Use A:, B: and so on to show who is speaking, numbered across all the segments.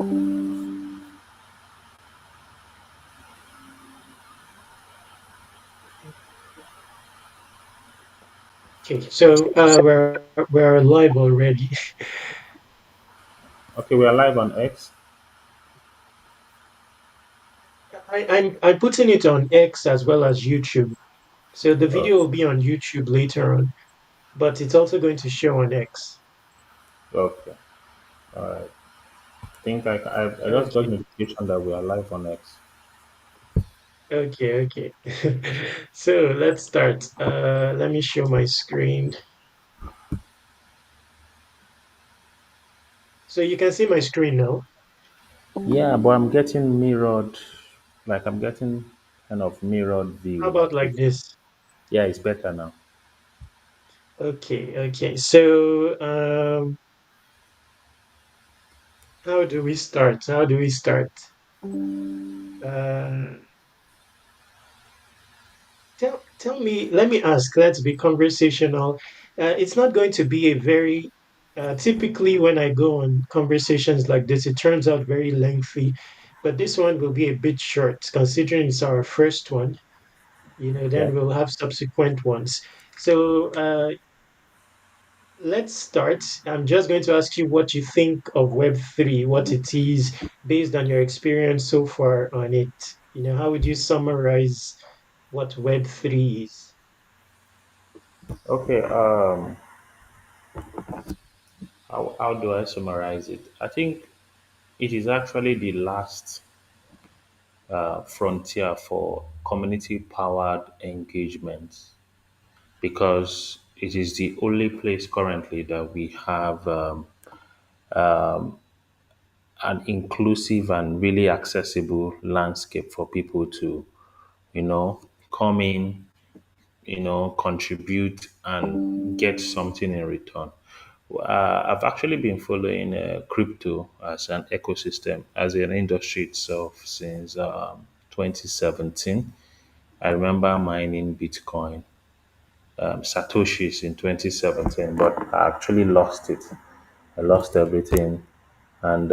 A: Okay, so we're live already.
B: Okay, we are live on X.
A: I'm putting it on X as well as YouTube. So the
B: Oh,
A: video will be on YouTube later on, but it's also going to show on X.
B: okay. All right. I just got
A: Okay,
B: notification that we are live on X.
A: okay. So let's start. Let me share my screen. So you can see my screen now.
B: Yeah, but I'm getting mirrored, like I'm getting kind of mirrored
A: How
B: view.
A: about like this?
B: Yeah, it's better now.
A: Okay. So how do we start? How do we start? Uh, tell me, let me ask, let's be conversational. It's not going to be a very, typically when I go on conversations like this, it turns out very lengthy, but this one will be a bit short considering it's our first one,
B: Yeah.
A: then we'll have subsequent ones. So let's start. I'm just going to ask you what you think of Web3, what it is based on your experience so far on it. How would you summarize what Web3 is?
B: Okay. How do I summarize it? I think it is actually the last frontier for community-powered engagement because it is the only place currently that we have an inclusive and really accessible landscape for people to, you know, come in, contribute and get something in return. I've actually been following crypto as an ecosystem, as an industry itself since 2017. I remember mining Bitcoin, Satoshis in 2017, but I actually lost it. I lost everything. And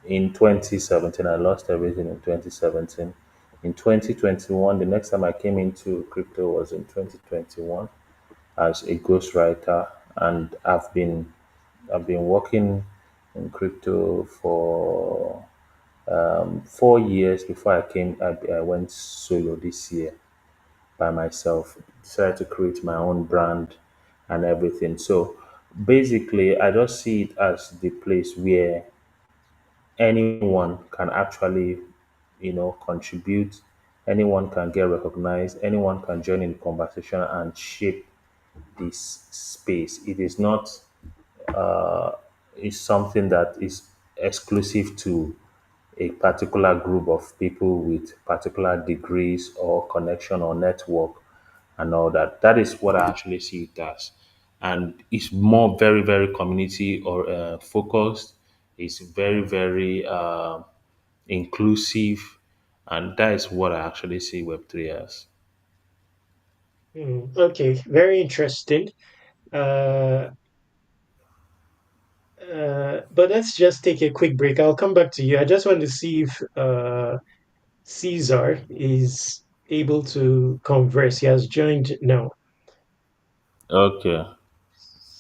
B: in 2017. I lost everything in 2017. In 2021, the next time I came into crypto was in 2021 as a ghostwriter, and I've been working in crypto for 4 years before I went solo this year by myself. Decided to create my own brand and everything. So basically, I just see it as the place where anyone can actually, contribute. Anyone can get recognized. Anyone can join in the conversation and shape this space. It is not is something that is exclusive to a particular group of people with particular degrees or connection or network and all that. That is what I actually see it as. And it's more very, very community or focused. It's very, very inclusive. And that is what I actually see Web3 as.
A: Okay, very interesting. Uh, but let's just take a quick break. I'll come back to you. I just want to see if Caesar is able to converse. He has joined now.
B: Okay.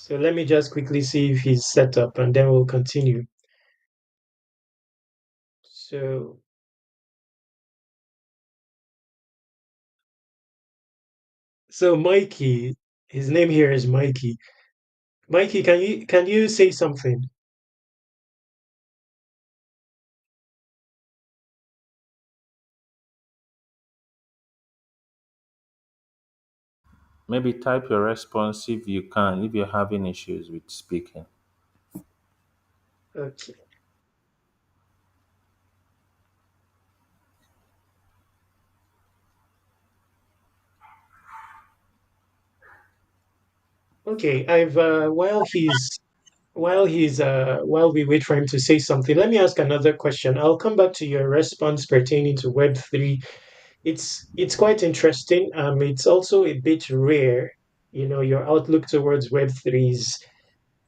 A: So let me just quickly see if he's set up and then we'll continue. So, so Mikey, his name here is Mikey. Mikey, can you say something?
B: Maybe type your response if you can, if you're having issues with speaking.
A: Okay. Okay, I've while we wait for him to say something, let me ask another question. I'll come back to your response pertaining to Web3. It's quite interesting. It's also a bit rare, your outlook towards Web3s,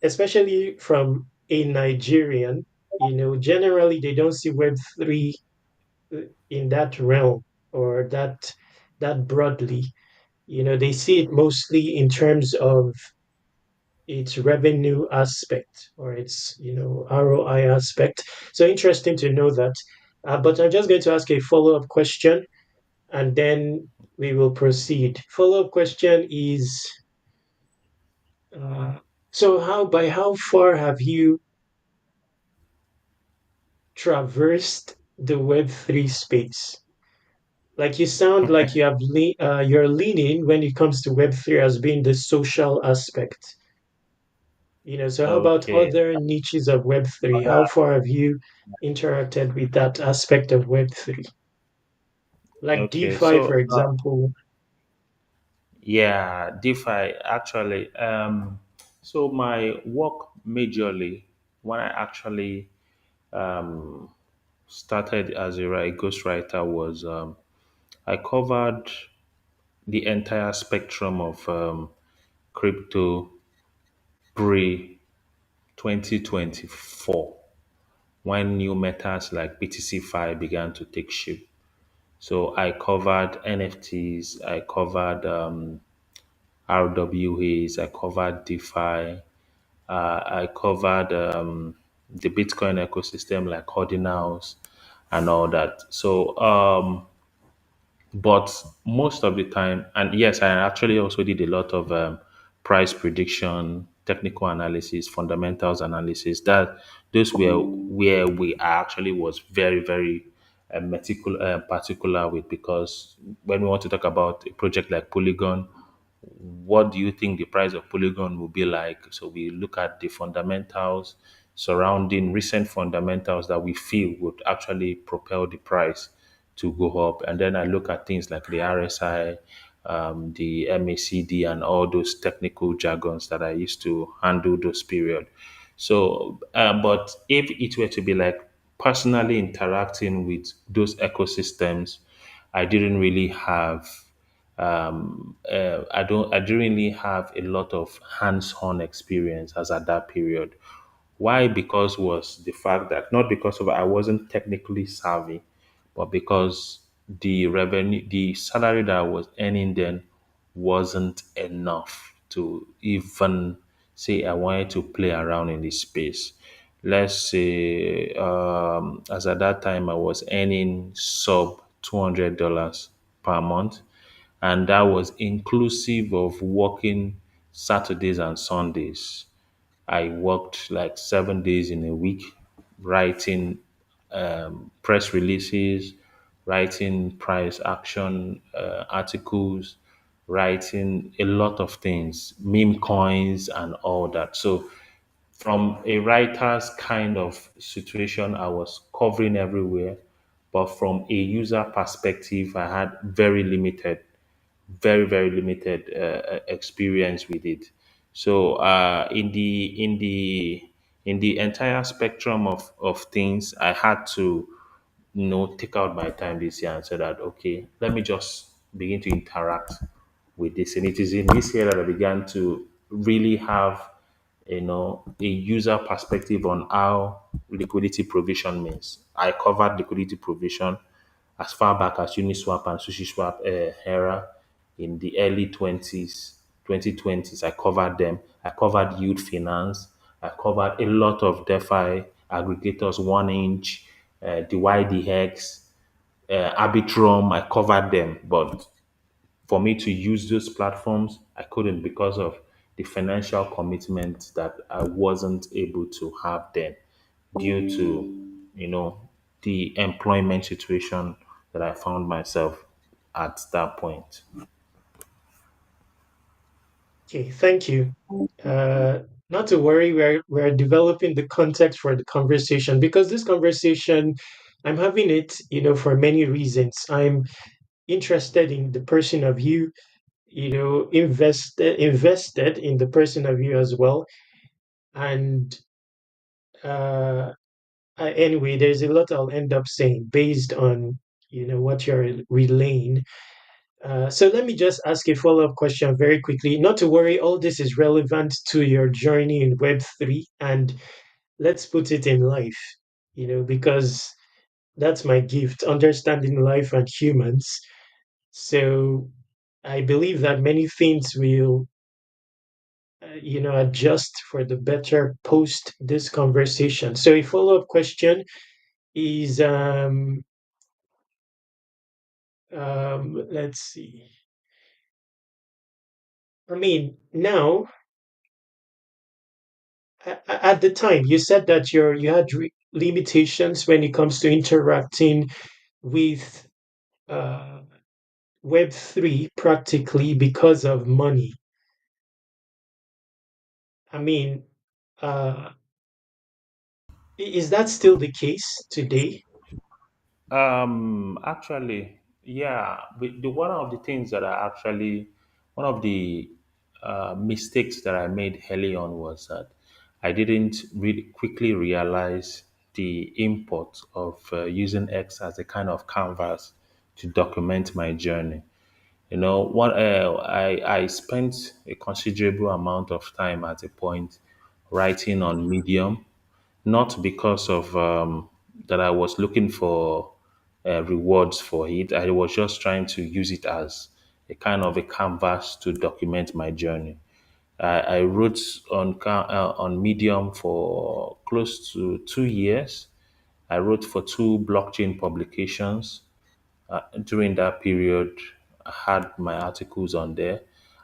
A: especially from a Nigerian. generally they don't see Web3 in that realm or that broadly. They see it mostly in terms of its revenue aspect or its ROI aspect. So interesting to know that. But I'm just going to ask a follow-up question and then we will proceed. Follow-up question is so how far have you traversed the Web3 space? Like you sound like you're leaning when it comes to Web3 as being the social aspect. So how about
B: Okay.
A: other niches of Web3? How far have you interacted with that aspect of Web3? Like
B: Okay.
A: DeFi,
B: So
A: for example.
B: yeah, DeFi actually. So my work majorly when I actually um, started as a ghostwriter was I covered the entire spectrum of crypto pre 2024 when new metas like BTC5 began to take shape. So I covered NFTs, I covered RWAs, I covered DeFi, I covered the Bitcoin ecosystem like ordinals and all that. So but most of the time, and yes, I actually also did a lot of price prediction, technical analysis, fundamentals analysis. That those were where we actually was very particular with, because when we want to talk about a project like Polygon, what do you think the price of Polygon will be like? So we look at the fundamentals surrounding recent fundamentals that we feel would actually propel the price to go up. And then I look at things like the RSI, the MACD, and all those technical jargons that I used to handle those period. So, but if it were to be like personally interacting with those ecosystems, I didn't really have I didn't really have a lot of hands-on experience as at that period. Why? Because was the fact that not because of I wasn't technically savvy, but because the salary that I was earning then wasn't enough to even say I wanted to play around in this space. Let's say, as at that time, I was earning sub $200 per month, and that was inclusive of working Saturdays and Sundays. I worked like 7 days in a week, writing press releases, writing price action articles, writing a lot of things, meme coins, and all that. So, from a writer's kind of situation, I was covering everywhere. But from a user perspective, I had very limited experience with it. So in the entire spectrum of things, I had to take out my time this year and say that okay, let me just begin to interact with this. And it is in this year that I began to really have a user perspective on how liquidity provision means. I covered liquidity provision as far back as Uniswap and SushiSwap era in the early 2020s. I covered them. I covered yield finance. I covered a lot of DeFi aggregators, 1inch, the YDX, Arbitrum. I covered them, but for me to use those platforms, I couldn't because of the financial commitment that I wasn't able to have then due to, the employment situation that I found myself at that point.
A: Okay, thank you. Uh, Not to worry, we're developing the context for the conversation because this conversation, I'm having it, for many reasons. I'm interested in the person of you, invested in the person of you as well. And anyway, there's a lot I'll end up saying based on what you're relaying. So let me just ask a follow-up question very quickly. Not to worry, all this is relevant to your journey in Web3, and let's put it in life. because that's my gift, understanding life and humans. So I believe that many things will, adjust for the better post this conversation. So a follow-up question is, let's see. I mean, now at the time you said that you had limitations when it comes to interacting with uh, Web3 practically because of money. I mean, uh, is that still the case today?
B: Actually, yeah. One of the things that I actually, one of the mistakes that I made early on was that I didn't really quickly realize the import of using X as a kind of canvas to document my journey. I spent a considerable amount of time at a point writing on Medium, not because of that I was looking for rewards for it. I was just trying to use it as a kind of a canvas to document my journey. I wrote on Medium for close to 2 years. I wrote for two blockchain publications. During that period, I had my articles on there.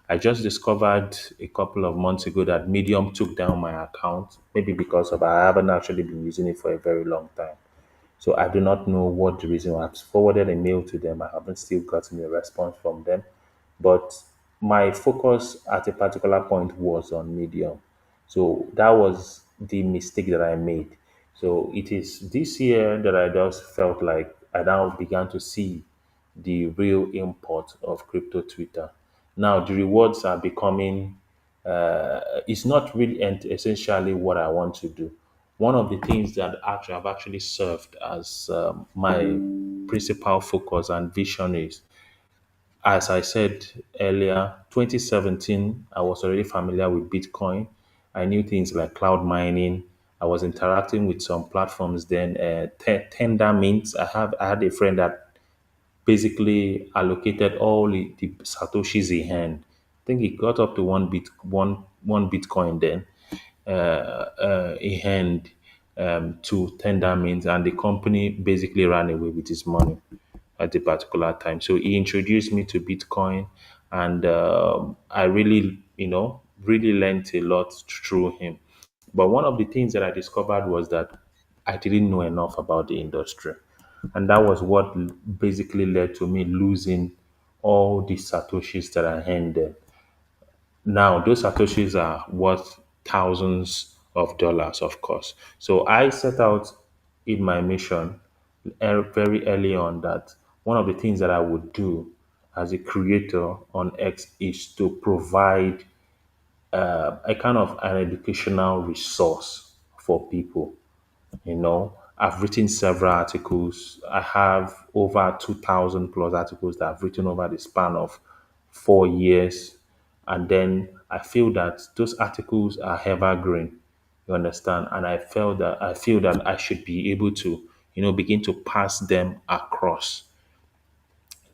B: I just discovered a couple of months ago that Medium took down my account, maybe because of I haven't actually been using it for a very long time. So I do not know what the reason was. I've forwarded a mail to them. I haven't still gotten a response from them. But my focus at a particular point was on Medium. So that was the mistake that I made. So it is this year that I just felt like I now began to see the real import of crypto Twitter. Now the rewards are becoming it's not really essentially what I want to do. One of the things that actually have actually served as my principal focus and vision is, as I said earlier, 2017, I was already familiar with Bitcoin. I knew things like cloud mining. I was interacting with some platforms then. Tender Mint. I had a friend that basically allocated all the satoshis he had. I think it got up to one Bitcoin then. He hand to tender means, and the company basically ran away with his money at the particular time. So he introduced me to Bitcoin, and I really, really learned a lot through him. But one of the things that I discovered was that I didn't know enough about the industry. And that was what basically led to me losing all the Satoshis that I handed. Now, those Satoshis are worth thousands of dollars, of course. So I set out in my mission very early on that one of the things that I would do as a creator on X is to provide a kind of an educational resource for people. I've written several articles. I have over 2,000 plus articles that I've written over the span of 4 years. And then I feel that those articles are evergreen. You understand? And I feel that I should be able to, begin to pass them across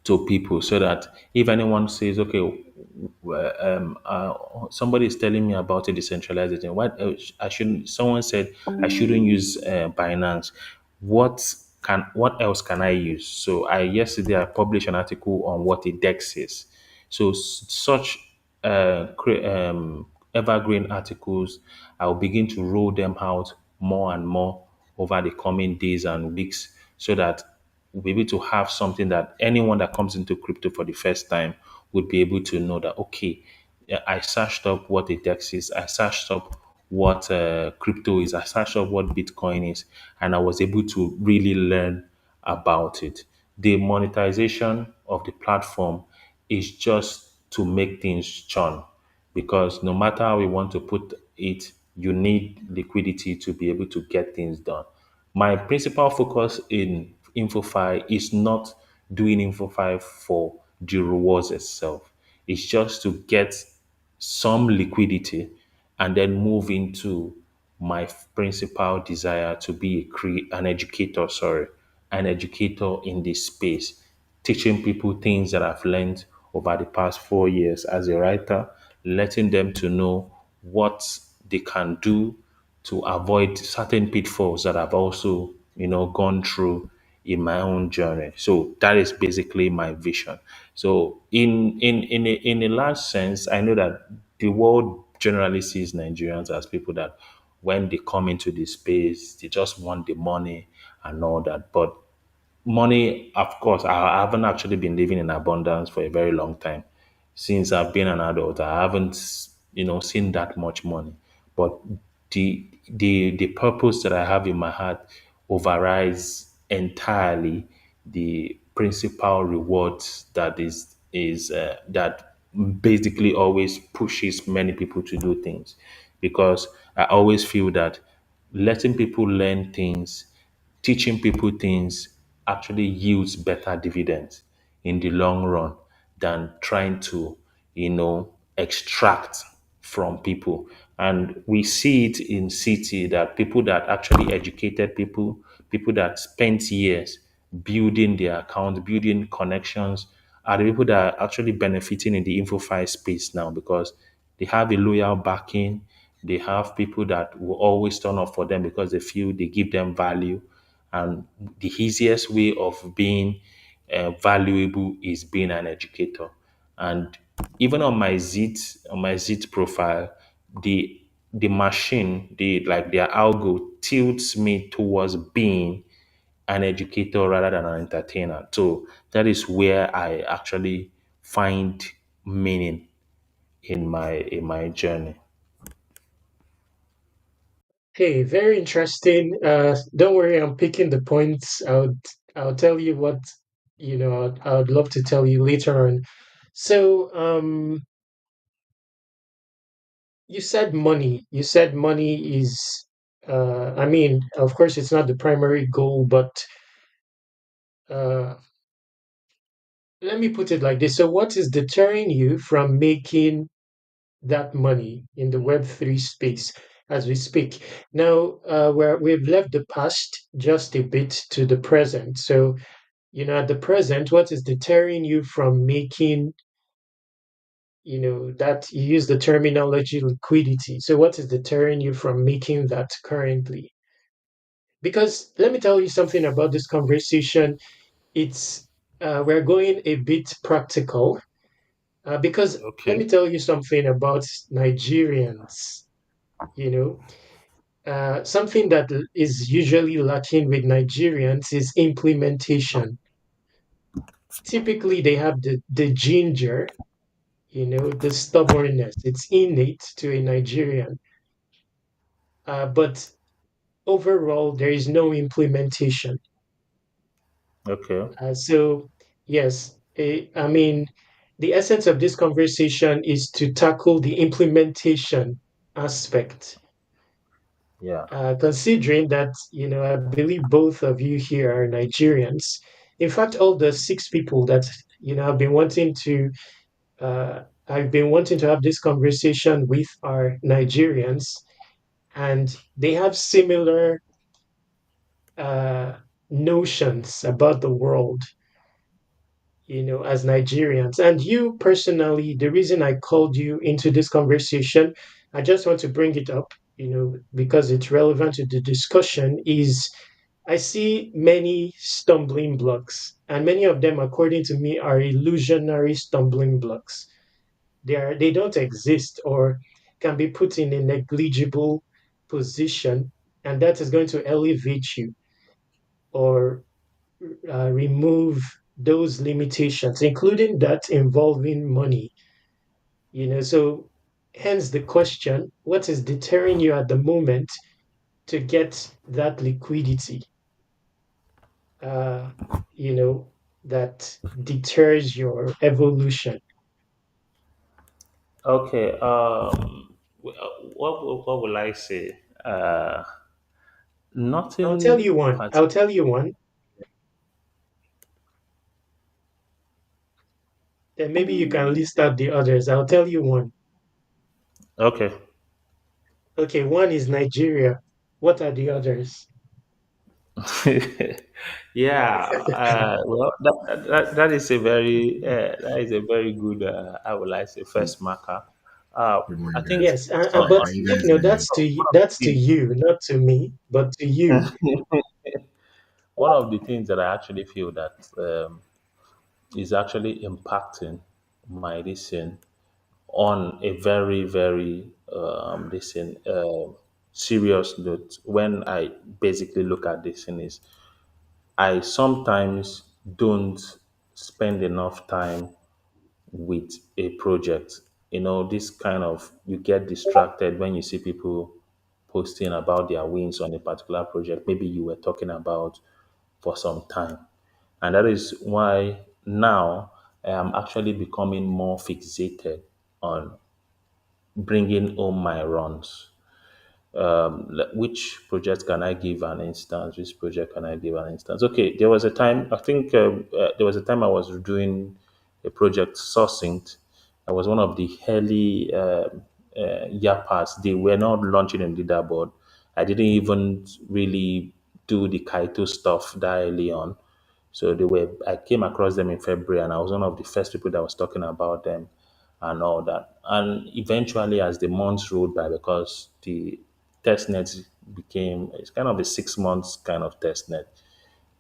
B: to people so that if anyone says, okay, somebody is telling me about a decentralized agent, what I shouldn't, someone said I shouldn't use Binance. What else can I use? So yesterday I published an article on what a DEX is. So such evergreen articles, I'll begin to roll them out more and more over the coming days and weeks so that we'll be able to have something that anyone that comes into crypto for the first time would be able to know that, okay, yeah, I searched up what a DEX is, I searched up what crypto is, I searched up what Bitcoin is, and I was able to really learn about it. The monetization of the platform is just to make things churn because no matter how we want to put it, you need liquidity to be able to get things done. My principal focus in InfoFi is not doing InfoFi for the rewards itself. It's just to get some liquidity and then move into my principal desire to be an educator, sorry, an educator in this space, teaching people things that I've learned over the past 4 years as a writer, letting them to know what they can do to avoid certain pitfalls that I've also, gone through in my own journey. So that is basically my vision. So in a large sense, I know that the world generally sees Nigerians as people that when they come into the space, they just want the money and all that. But money, of course, I haven't actually been living in abundance for a very long time. Since I've been an adult, I haven't, seen that much money. But the purpose that I have in my heart overrides entirely the principal rewards that basically always pushes many people to do things, because I always feel that letting people learn things, teaching people things actually yields better dividends in the long run than trying to, extract from people. And we see it in city that people that actually educated people, people that spent years building their account, building connections, are the people that are actually benefiting in the InfoFi space now, because they have a loyal backing. They have people that will always turn up for them because they feel they give them value. And the easiest way of being valuable is being an educator. And even on my Zit profile, the machine, their algo tilts me towards being an educator rather than an entertainer. So that is where I actually find meaning in my journey.
A: Okay, very interesting. Don't worry, I'm picking the points. I'll tell you what, I'd love to tell you later on. So, you said money. You said money is, I mean, of course, it's not the primary goal, but uh, let me put it like this. So, what is deterring you from making that money in the Web3 space as we speak? Now, we've left the past just a bit to the present. So, at the present, what is deterring you from making, that you use the terminology liquidity. So, what is deterring you from making that currently? Because let me tell you something about this conversation. It's We're going a bit practical because let me
B: Okay.
A: tell you something about Nigerians. You know, something that is usually lacking with Nigerians is implementation. Typically, they have the ginger, the stubbornness. It's innate to a Nigerian, but overall, there is no implementation.
B: Okay.
A: So, yes, I mean, the essence of this conversation is to tackle the implementation aspect.
B: Yeah.
A: Considering that, I believe both of you here are Nigerians. In fact, all the six people that, have been wanting to, I've been wanting to have this conversation with are Nigerians, and they have similar uh, notions about the world, as Nigerians. And you personally, the reason I called you into this conversation, I just want to bring it up, because it's relevant to the discussion, is I see many stumbling blocks, and many of them, according to me, are illusionary stumbling blocks. They don't exist or can be put in a negligible position, and that is going to elevate you or remove those limitations, including that involving money. So hence the question: what is deterring you at the moment to get that liquidity? Uh, you know, that deters your evolution.
B: Okay. What will I say?
A: I'll tell
B: Nothing.
A: you one. I'll tell you one. Then maybe you can list out the others. I'll tell you one.
B: Okay.
A: Okay, one is Nigeria. What are the others?
B: Yeah, well, that is a very good. I would like to say first marker.
C: Good
B: I
C: morning,
B: think
C: guys.
A: Yes,
C: How
A: but
C: are you
A: you
C: guys
A: know
C: doing?
A: that's to you, not to me, but to you.
B: one of the things that I actually feel that is actually impacting my listen on a very very serious note. When I basically look at this thing is I sometimes don't spend enough time with a project. You know, this kind of you get distracted when you see people posting about their wins on a particular project, maybe you were talking about for some time. And that is why now I am actually becoming more fixated bringing home my runs. Which project can I give an instance? Which project can I give an instance? Okay, there was a time, I think there was a time I was doing a project sourcing. I was one of the early yappers. They were not launching in leaderboard. I didn't even really do the Kaito stuff that early on. So I came across them in February and I was one of the first people that was talking about them and all that. And eventually as the months rolled by, because the test net it's kind of a 6 months kind of test net.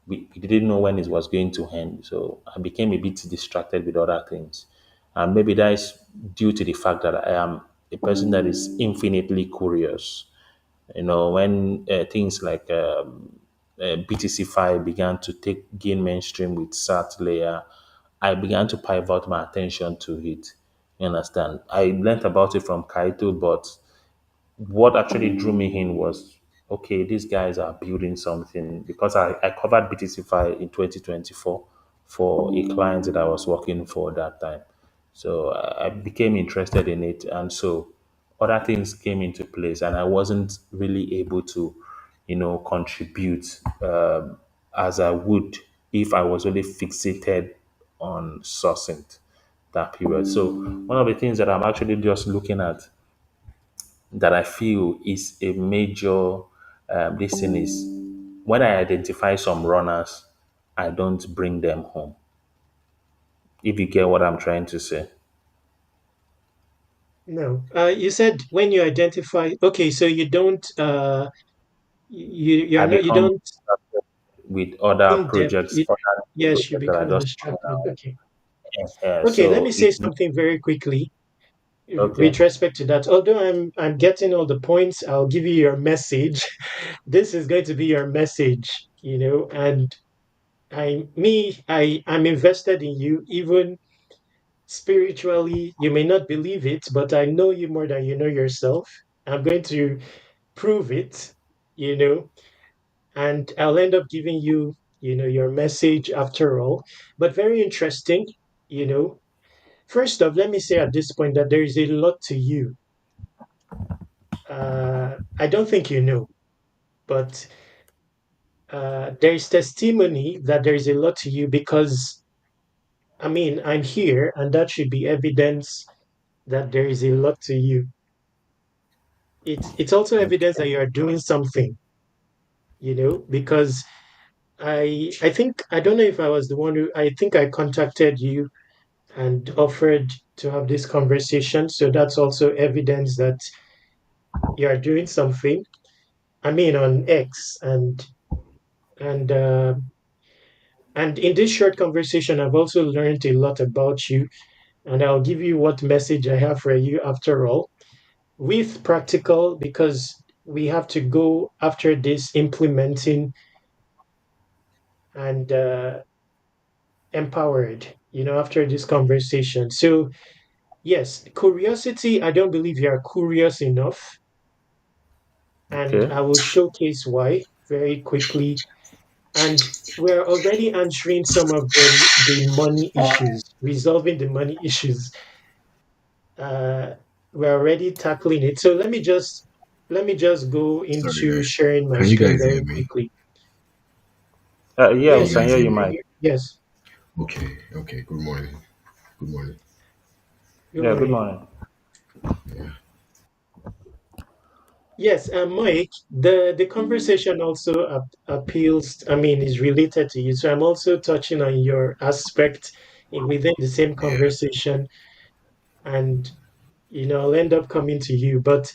B: We didn't know when it was going to end. So I became a bit distracted with other things. And maybe that is due to the fact that I am a person that is infinitely curious. You know, when things like BTC5 began to gain mainstream with SAT layer, I began to pivot my attention to it. You understand? I learned about it from Kaito, but what actually drew me in was okay, these guys are building something because I covered BTC5 in 2024 for a client that I was working for that time. So I became interested in it. And so other things came into place, and I wasn't really able to, contribute as I would if I was really fixated on sourcing that period. So one of the things that I'm actually just looking at that I feel is a major this thing is when I identify some runners, I don't bring them home. If you get what I'm trying to say,
A: No, you said when you identify. Okay, so you don't.
B: I
A: You're not. You
B: become
A: don't
B: with other
A: in depth.
B: projects, other
A: Yes, you
B: projects that are
A: become
B: just
A: distracted. Okay. Okay, let me
B: so
A: say
B: it's
A: something very quickly
B: okay.
A: with respect to that. Although I'm getting all the points, I'll give you your message. This is going to be your message, and I'm invested in you, even spiritually. You may not believe it, but I know you more than you know yourself. I'm going to prove it, you know, and I'll end up giving you, your message after all. But very interesting, you know. First off, let me say at this point that there is a lot to you. I don't think you know, but there is testimony that there is a lot to you because, I mean, I'm here, and that should be evidence that there is a lot to you. It's also evidence that you are doing something, because I think I don't know if I was the one who I think I contacted you and offered to have this conversation. So that's also evidence that you are doing something. I mean, on X, and and in this short conversation, I've also learned a lot about you, and I'll give you what message I have for you after all, with practical, because we have to go after this implementing and empowered, after this conversation. So, yes, curiosity, I don't believe you are curious enough. And
B: Okay.
A: I will showcase why very quickly. And we're already answering some of the money issues, resolving the money issues. Uh, we're already tackling it. So let me just go
C: Sorry,
A: into
C: guys.
A: sharing my
C: Can you
A: screen
C: guys hear
A: very
C: me?
A: quickly.
B: Yeah,
C: Can
B: we
C: you
A: Yes,
B: can
C: guys
B: hear
C: hear
B: you,
C: me?
B: Mike.
A: yes.
C: Okay, okay. Good morning. Good morning.
A: Good
B: Yeah, good
A: morning.
B: morning.
C: Yeah.
A: Yes, Mike, the conversation also appeals, I mean, is related to you. So I'm also touching on your aspect within the same
C: Yeah.
A: conversation, and I'll end up coming to you. But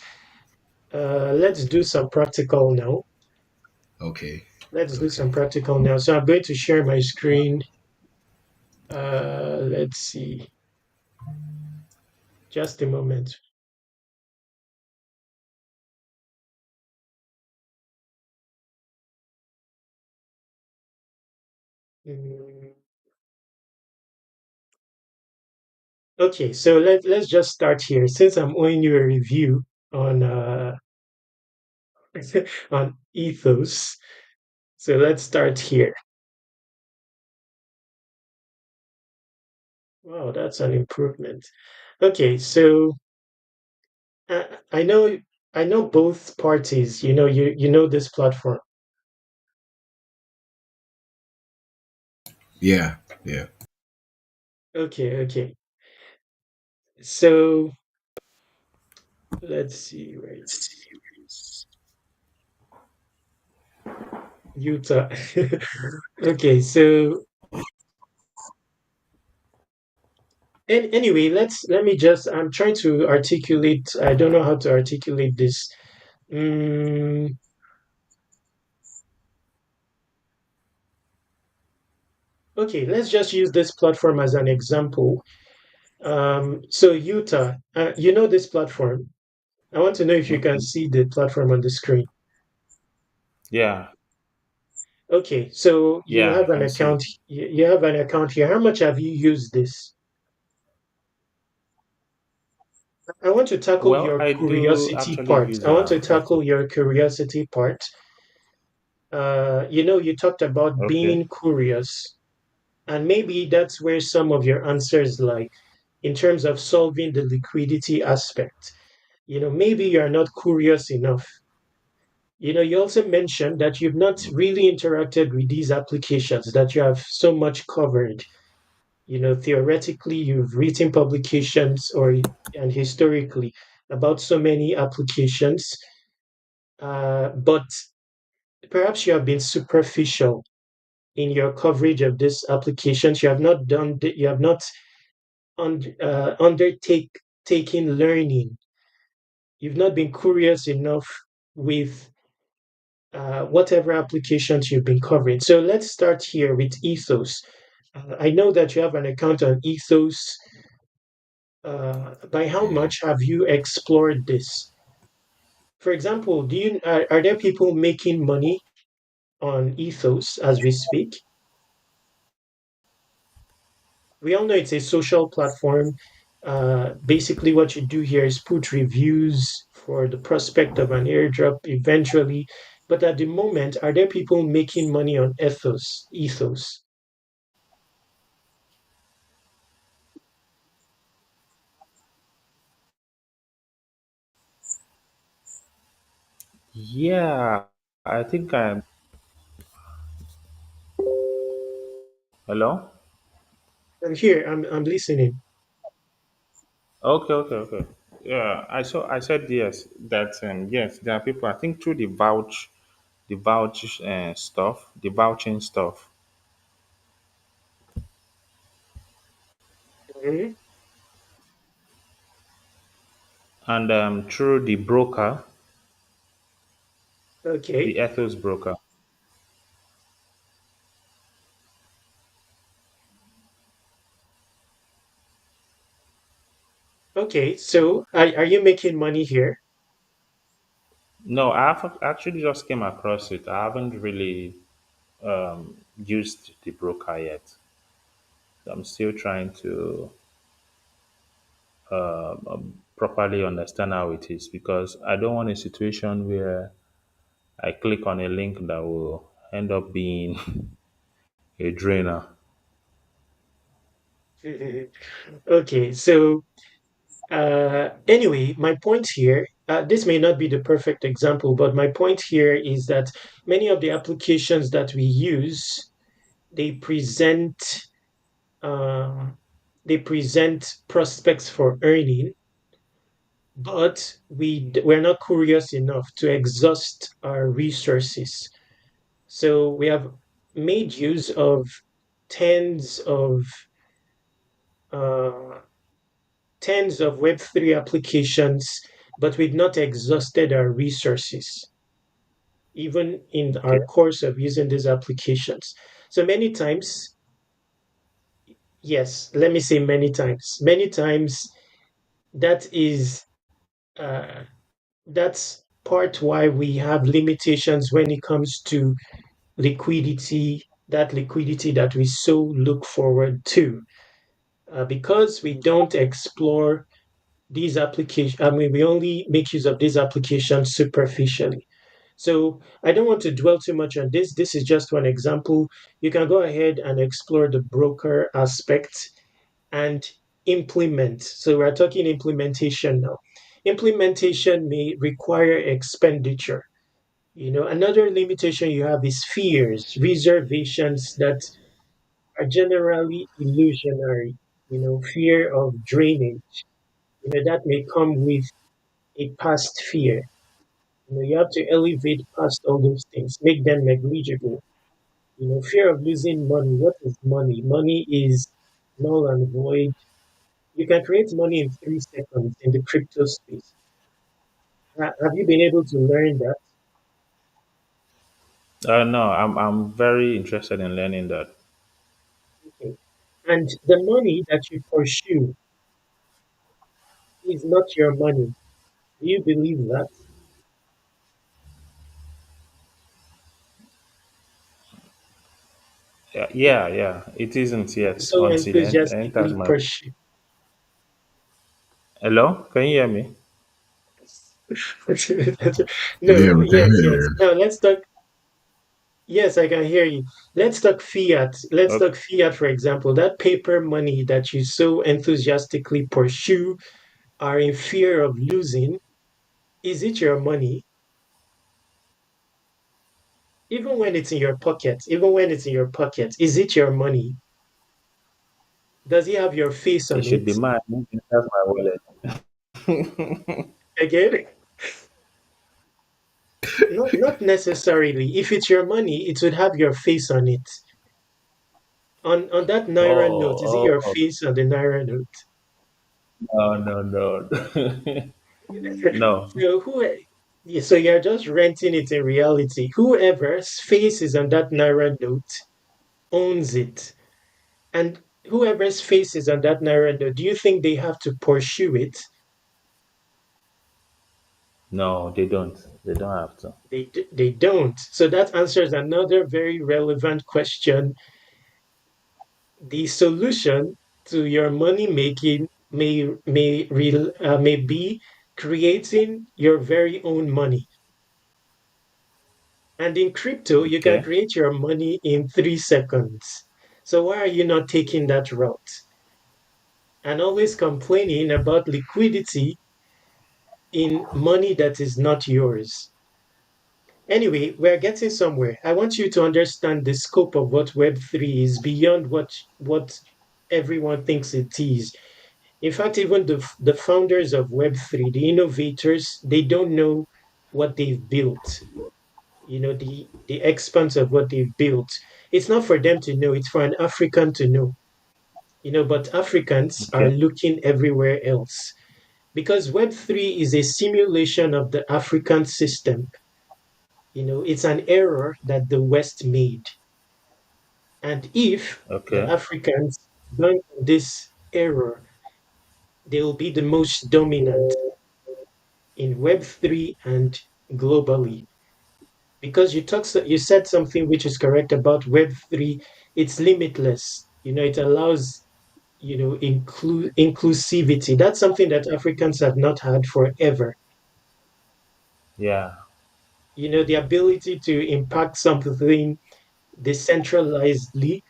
A: let's do some practical now.
C: Okay.
A: Let's do some
C: Okay.
A: practical now. So I'm going to share my screen. Let's see, just a moment. Mm, Okay, so let's just start here. Since I'm owing you a review on on ethos, so let's start here. Wow, that's an improvement. Okay, so uh, I know I know both parties. You know this platform.
C: Yeah. Yeah.
A: Okay, okay. So let's see, right? Utah. Okay, so anyway, let me just. I'm trying to articulate. I don't know how to articulate this. Mm, okay, let's just use this platform as an example. So Utah, you know this platform. I want to know if you can see the platform on the screen.
B: Yeah,
A: Okay, so you
B: yeah, I
A: have an
B: can see.
A: account. You have an account here. How much have you used this? I want to tackle
B: Well,
A: your
B: I do
A: curiosity
B: actually
A: part.
B: use
A: I want to tackle
B: Ethics.
A: your curiosity part. You talked about
B: Okay.
A: being curious, and maybe that's where some of your answers lie in terms of solving the liquidity aspect. Maybe you're not curious enough. You also mentioned that you've not really interacted with these applications, that you have so much covered. Theoretically, you've written publications and historically about so many applications, but perhaps you have been superficial in your coverage of these applications. You have not undertake taking learning. You've not been curious enough with whatever applications you've been covering. So let's start here with Ethos. I know that you have an account on Ethos. By how
C: Yeah.
A: much have you explored this? For example, are there people making money on Ethos as we speak? We all know it's a social platform. Basically, what you do here is put reviews for the prospect of an airdrop eventually. But at the moment, are there people making money on Ethos? Ethos.
B: Yeah, I think I'm. Hello?
A: I'm here. I'm listening.
B: Okay, okay, okay. Yeah, I said yes. That yes, there are people. I think through the vouch stuff, the vouching stuff,
A: Mhm.
B: and through the broker,
A: Okay.
B: the Ethos broker.
A: Okay. So are you making money here?
B: No, I've actually just came across it. I haven't really used the broker yet. I'm still trying to properly understand how it is because I don't want a situation where I click on a link that will end up being a drainer.
A: Okay. So anyway, my point here, this may not be the perfect example, but my point here is that many of the applications that we use, they present uh, they present prospects for earning, but we're not curious enough to exhaust our resources. So we have made use of tens of uh, tens of Web3 applications, but we've not exhausted our resources, even in our
B: Okay.
A: course of using these applications. So many times, yes, let me say many times that is uh, that's part why we have limitations when it comes to liquidity, that liquidity that we so look forward to, because we don't explore these applications. I mean, we only make use of these applications superficially. So I don't want to dwell too much on this. This is just one example. You can go ahead and explore the broker aspect and implement. So we're talking implementation now. Implementation may require expenditure. Another limitation you have is fears, reservations that are generally illusionary. Fear of drainage. That may come with a past fear. You have to elevate past all those things, make them negligible. Fear of losing money. What is money? Money is null and void. You can create money in 3 seconds in the crypto space. Have you been able to learn that?
B: No, I'm very interested in learning that.
A: Okay. And the money that you pursue is not your money. Do you believe that?
B: Yeah, yeah, yeah. It isn't yet
A: So
B: until it enters
A: enthusiastically
B: my.
A: pursue.
B: Hello, can you hear me?
C: Yeah,
A: No,
C: we can
A: yes,
C: hear
A: yes.
C: you.
A: Now let's talk. Yes, I can hear you. Let's talk fiat. Let's
B: Okay.
A: talk fiat, for example. That paper money that you so enthusiastically pursue are in fear of losing. Is it your money? Even when it's in your pocket, even when it's in your pocket, is it your money? Does it have your face
B: It
A: on
B: should
A: it?
B: be mine. That's my wallet.
A: Again, not necessarily. If it's your money, it would have your face on it. On that naira note, is it
B: Oh,
A: your
B: oh,
A: face on the naira note?
B: no, no, no. No.
A: So yeah, so you're just renting it in reality. Whoever's face is on that naira note owns it. And whoever's face is on that naira note, do you think they have to pursue it?
B: No, they don't. They don't have to.
A: They don't. So that answers another very relevant question. The solution to your money making may be creating your very own money. And in crypto, you can
B: Okay.
A: create your money in 3 seconds. So why are you not taking that route? And always complaining about liquidity in money that is not yours. Anyway, we're getting somewhere. I want you to understand the scope of what Web3 is beyond what everyone thinks it is. In fact, even the founders of Web3, the innovators, they don't know what they've built. The expanse of what they've built. It's not for them to know, it's for an African to know. But Africans are
B: Okay.
A: looking everywhere else because Web3 is a simulation of the African system. It's an error that the West made. And if the
B: Okay.
A: Africans learn from this error, they will be the most dominant in Web3 and globally. Because you said something which is correct about Web3, it's limitless. It allows inclusivity. That's something that Africans have not had forever.
B: Yeah.
A: The ability to impact something decentralizedly,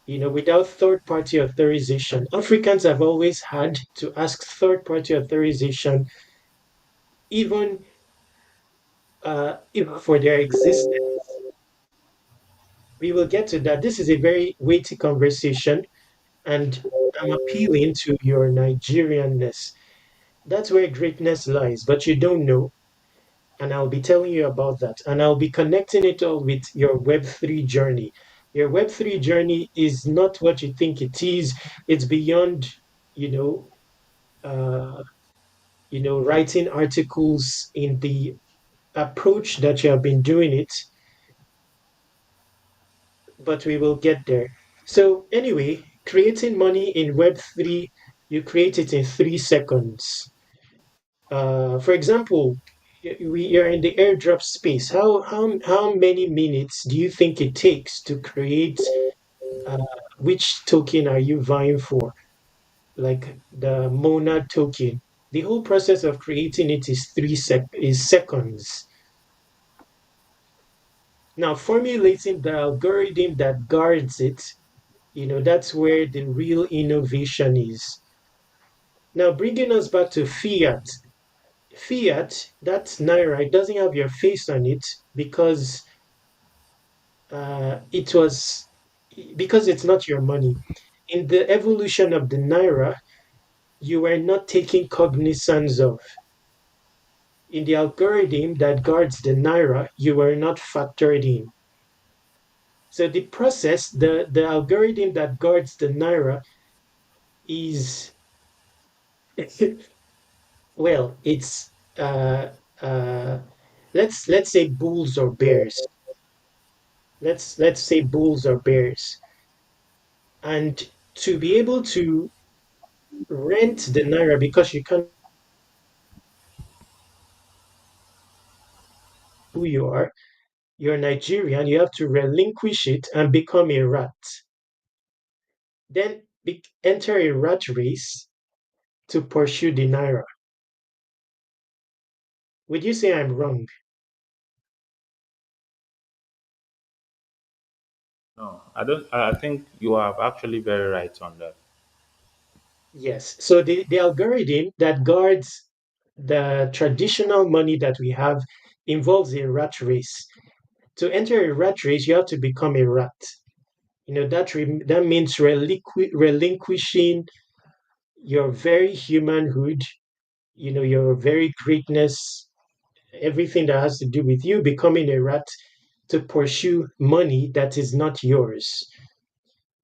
A: without third party authorization. Africans have always had to ask third party authorization, even even for their existence. We will get to that. This is a very weighty conversation, and I'm appealing to your Nigerianness. That's where greatness lies, but you don't know. And I'll be telling you about that. And I'll be connecting it all with your Web3 journey. Your Web3 journey is not what you think it is. It's beyond, you know, uh, writing articles in the approach that you have been doing it, but we will get there. So anyway, creating money in Web3, you create it in 3 seconds. For example, you're in the airdrop space. How many minutes do you think it takes to create? Uh, which token are you vying for? Like the monad token. The whole process of creating it is seconds. Now, formulating the algorithm that guards it, that's where the real innovation is. Now, bringing us back to fiat. Fiat, that's Naira, it doesn't have your face on it because it was because it's not your money. In the evolution of the Naira, you were not taking cognizance of. In the algorithm that guards the Naira, you were not factored in. So the process, the algorithm that guards the Naira is, well, it's uh, let's say bulls or bears. Let's say bulls or bears. And to be able to rent the Naira because you can't who you are, you're Nigerian, you have to relinquish it and become a rat. Then enter a rat race to pursue the Naira. Would you say I'm wrong?
B: No, I don't. I think you are actually very right on that.
A: Yes. So the algorithm that guards the traditional money that we have involves a rat race. To enter a rat race, you have to become a rat. That means relinquishing your very humanhood, your very greatness, everything that has to do with you becoming a rat to pursue money that is not yours.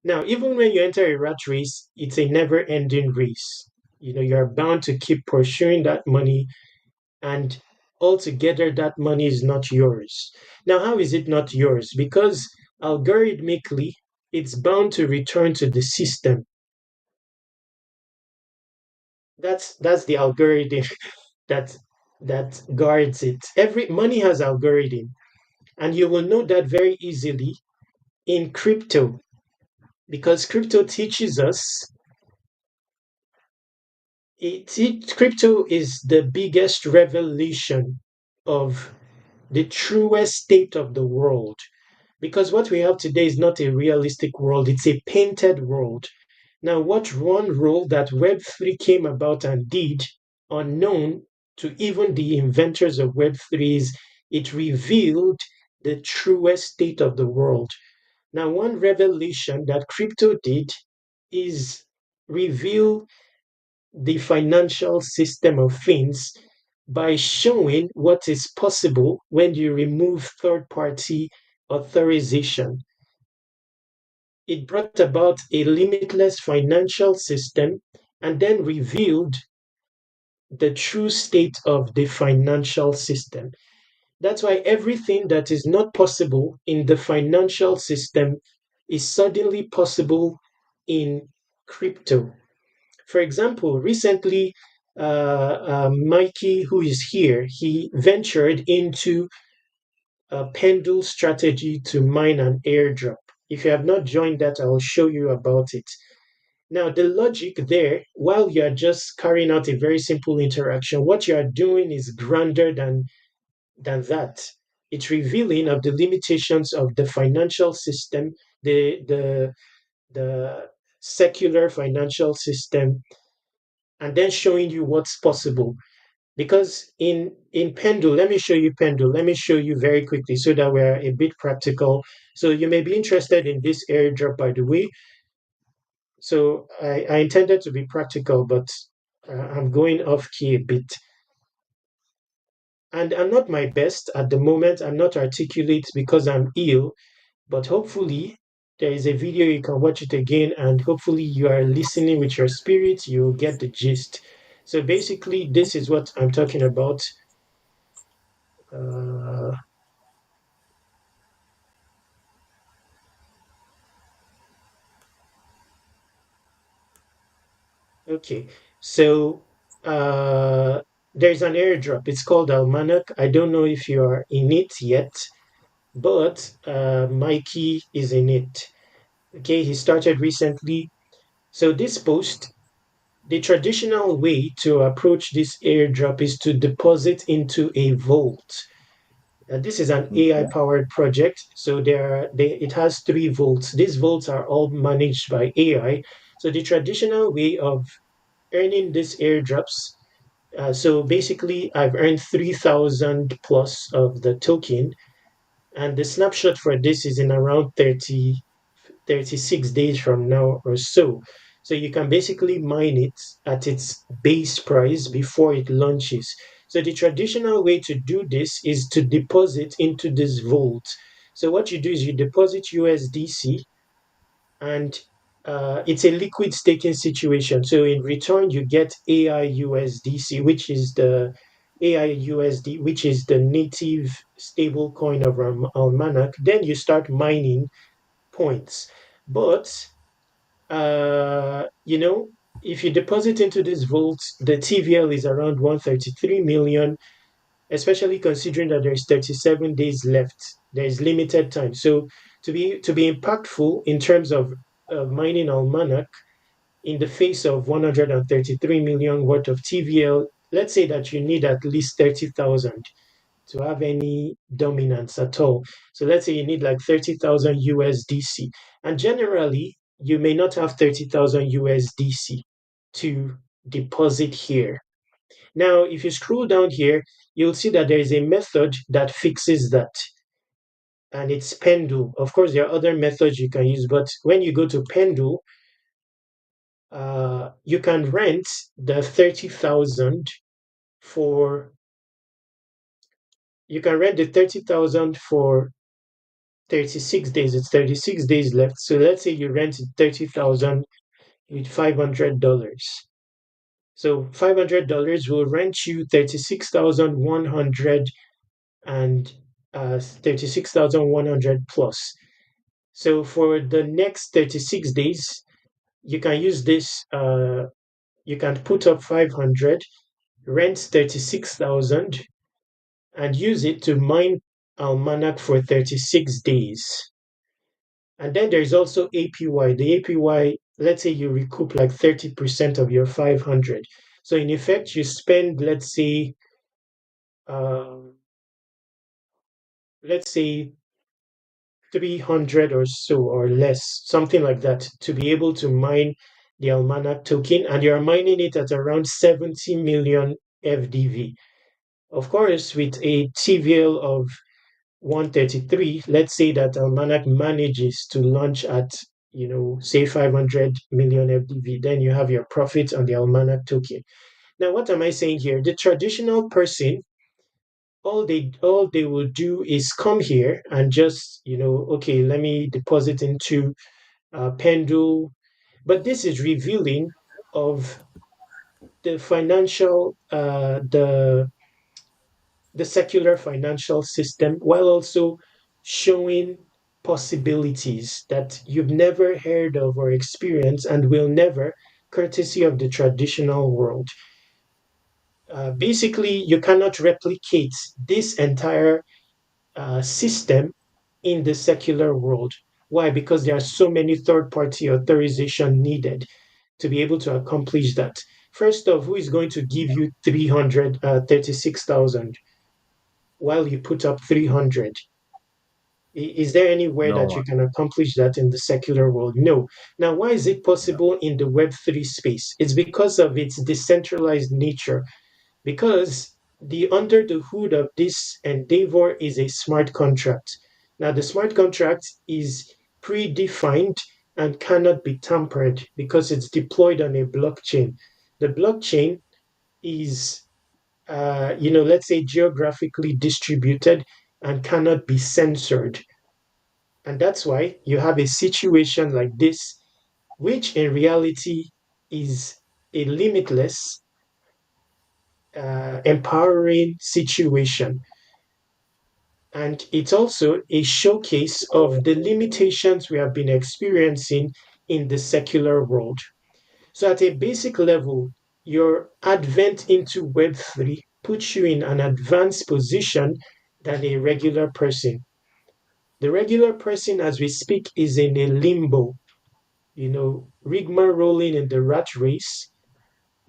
A: Now, even when you enter a rat race, it's a never ending race. You're bound to keep pursuing that money, and altogether, that money is not yours. Now, how is it not yours? Because algorithmically, it's bound to return to the system. That's the algorithm that that guards it. Every money has algorithm, and you will know that very easily in crypto because crypto teaches us crypto is the biggest revelation of the truest state of the world because what we have today is not a realistic world, it's a painted world. Now, what one role that Web3 came about and did, unknown to even the inventors of Web3, is it revealed the truest state of the world. Now, one revelation that crypto did is reveal the financial system of things by showing what is possible when you remove third party authorization. It brought about a limitless financial system and then revealed the true state of the financial system. That's why everything that is not possible in the financial system is suddenly possible in crypto. For example, recently, Mikey, who is here, he ventured into a Pendle strategy to mine an airdrop. If you have not joined that, I will show you about it. Now, the logic there, while you are just carrying out a very simple interaction, what you are doing is grander than that. It's revealing of the limitations of the financial system, the secular financial system, and then showing you what's possible. Because in Pendle, let me show you Pendle. Let me show you very quickly so that we're a bit practical. So you may be interested in this airdrop, by the way. So I intended to be practical, but I'm going off key a bit. And I'm not my best at the moment. I'm not articulate because I'm ill, but hopefully there is a video you can watch it again, and hopefully you are listening with your spirit, you'll get the gist. So basically, this is what I'm talking about. Uh, okay, so there's an airdrop. It's called Almanac. I don't know if you are in it yet, but Mikey is in it. Okay, he started recently. So this post, the traditional way to approach this airdrop is to deposit into a vault. This is an AI
B: Okay.
A: powered project. So it has three vaults. These vaults are all managed by AI. So the traditional way of earning these airdrops. So basically, I've earned 3,000 plus of the token, and the snapshot for this is in around 36 days from now or so. So you can basically mine it at its base price before it launches. So the traditional way to do this is to deposit into this vault. So what you do is you deposit USDC, and it's a liquid staking situation. So in return, you get AIUSDC, which is the AIUSD, which is the native stable coin of Almanac. Then you start mining points. But you know, if you deposit into this vault, the TVL is around 133 million, especially considering that there's 37 days left. There is limited time. So to be impactful in terms of mining Almanac in the face of 133 million worth of TVL, let's say that you need at least 30,000 to have any dominance at all. So let's say you need like 30,000 USDC. And generally, you may not have 30,000 USDC to deposit here. Now, if you scroll down here, you'll see that there is a method that fixes that, and it's Pendle. Of course, there are other methods you can use, but when you go to Pendle, you can rent the 30,000 for you can rent the 30,000 for 36 days. It's 36 days left. So let's say you rent 30,000 with $500. So $500 will rent you 36,100 and 36,100 plus. So for the next 36 days, you can use this. You can put up 500, rent 36,000, and use it to mine Almanac for 36 days. And then there's also APY. The APY, let's say you recoup like 30% of your 500. So in effect, you spend, um, let's say 300 or so or less, something like that, to be able to mine the Almanac token. And you're mining it at around 70 million FDV. Of course, with a TVL of 133, let's say that Almanac manages to launch at, say 500 million FDV, then you have your profit on the Almanac token. Now, what am I saying here? The traditional person, all they will do is come here and just, okay, let me deposit into Pendle. But this is revealing of the financial, the secular financial system, while also showing possibilities that you've never heard of or experienced and will never, courtesy of the traditional world. Basically, you cannot replicate this entire system in the secular world. Why? Because there are so many third party authorization needed to be able to accomplish that. First off, who is going to give you 336,000 while you put up 300? Is there anywhere
B: No
A: that you
B: one.
A: can accomplish that in the secular world? No. Now, why is it
B: No.
A: possible in the Web3 space? It's because of its decentralized nature, because the under the hood of this endeavor is a smart contract. Now, the smart contract is predefined and cannot be tampered because it's deployed on a blockchain. The blockchain is, let's say, geographically distributed and cannot be censored. And that's why you have a situation like this, which in reality is a limitless, empowering situation. And it's also a showcase of the limitations we have been experiencing in the secular world. So, at a basic level, your advent into Web3 puts you in an advanced position than a regular person. The regular person, as we speak, is in a limbo, rigmarolling in the rat race,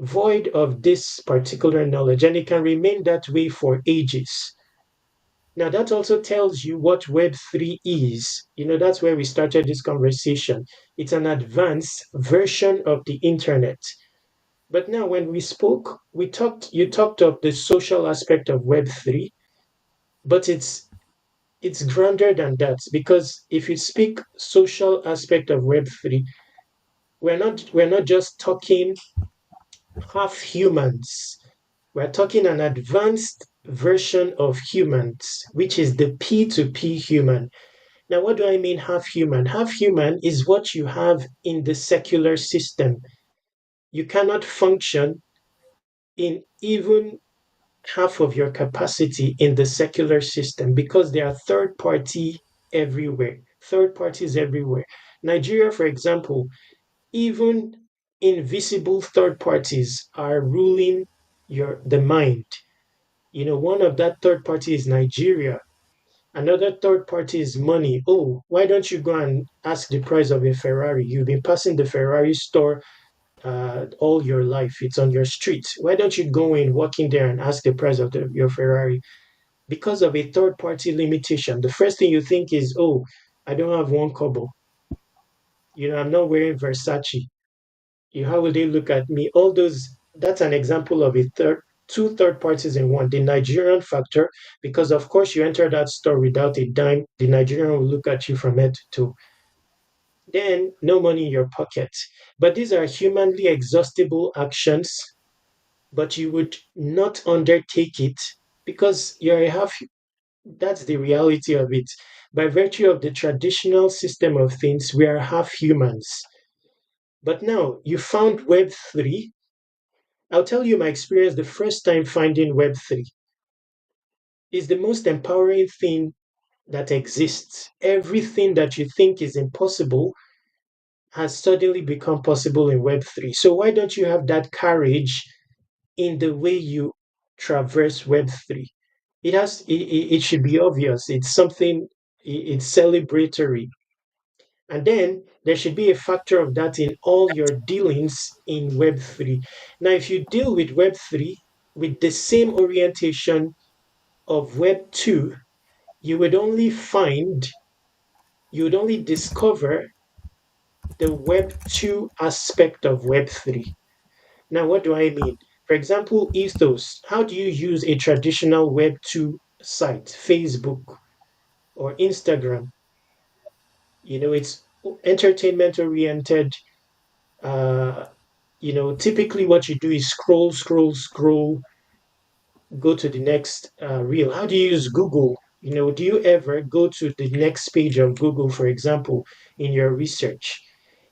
A: void of this particular knowledge, and it can remain that way for ages. Now, that also tells you what Web3 is. That's where we started this conversation. It's an advanced version of the internet. But now, when we spoke, you talked of the social aspect of Web3, but it's grander than that, because if you speak social aspect of Web3, we're not just talking half humans. We're talking an advanced version of humans, which is the P2P human. Now, what do I mean half human? Half human is what you have in the secular system. You cannot function in even half of your capacity in the secular system because there are third parties everywhere. Nigeria, for example, even invisible third parties are ruling the mind. One of that third party is Nigeria. Another third party is money. Oh, why don't you go and ask the price of a Ferrari? You've been passing the Ferrari store all your life. It's on your street. Why don't you go in, walk in there, and ask the price of your Ferrari? Because of a third party limitation, the first thing you think is, oh, I don't have one kobo. I'm not wearing Versace. How will they look at me? All those, that's an example of two third parties in one. The Nigerian factor, because of course you enter that store without a dime, the Nigerian will look at you from head to toe. Then no money in your pocket. But these are humanly exhaustible actions, but you would not undertake it because you're a half. That's the reality of it. By virtue of the traditional system of things, we are half humans. But now you found Web3. I'll tell you my experience the first time finding Web3 is the most empowering thing that exists. Everything that you think is impossible has suddenly become possible in Web3. So why don't you have that courage in the way you traverse Web3? It should be obvious. It's something, it's celebratory. And then there should be a factor of that in all your dealings in Web3. Now, if you deal with Web3 with the same orientation of Web2, you would only find, you would only discover the Web2 aspect of Web3. Now, what do I mean? For example, ethos. How do you use a traditional Web2 site, Facebook or Instagram? It's entertainment oriented. Uh, typically what you do is scroll, scroll, scroll, go to the next reel. How do you use Google? Do you ever go to the next page of Google, for example, in your research?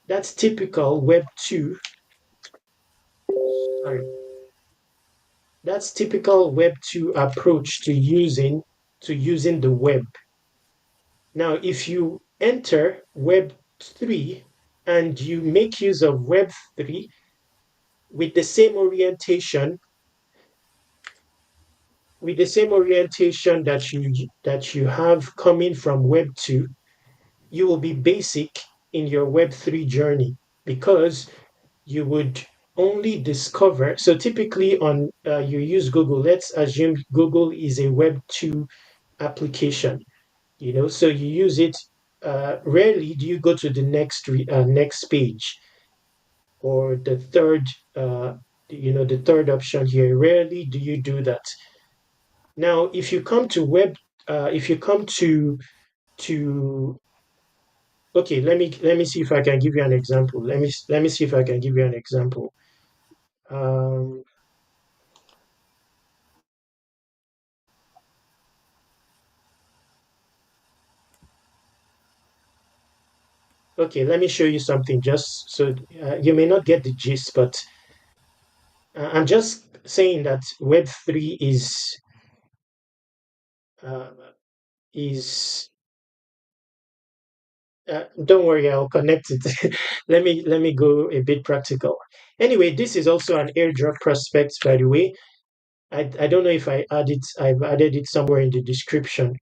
A: That's typical Web 2. Sorry. That's typical Web 2 approach to using the web. Now, if you enter Web 3 and you make use of Web 3 with the same orientation that you have coming from Web 2, you will be basic in your Web 3 journey because you would only discover. So typically on you use Google. Let's assume Google is a Web 2 application. So you use it. Rarely do you go to the next page or the third option here. Rarely do you do that. Now, if you come to okay, let me see if I can give you an example. Let me see if I can give you an example. Um, okay, let me show you something just so you may not get the gist, but I'm just saying that Web3 uh, is don't worry, I'll connect it. Let me go a bit practical. Anyway, this is also an airdrop prospect, by the way. I don't know if I've added it somewhere in the description,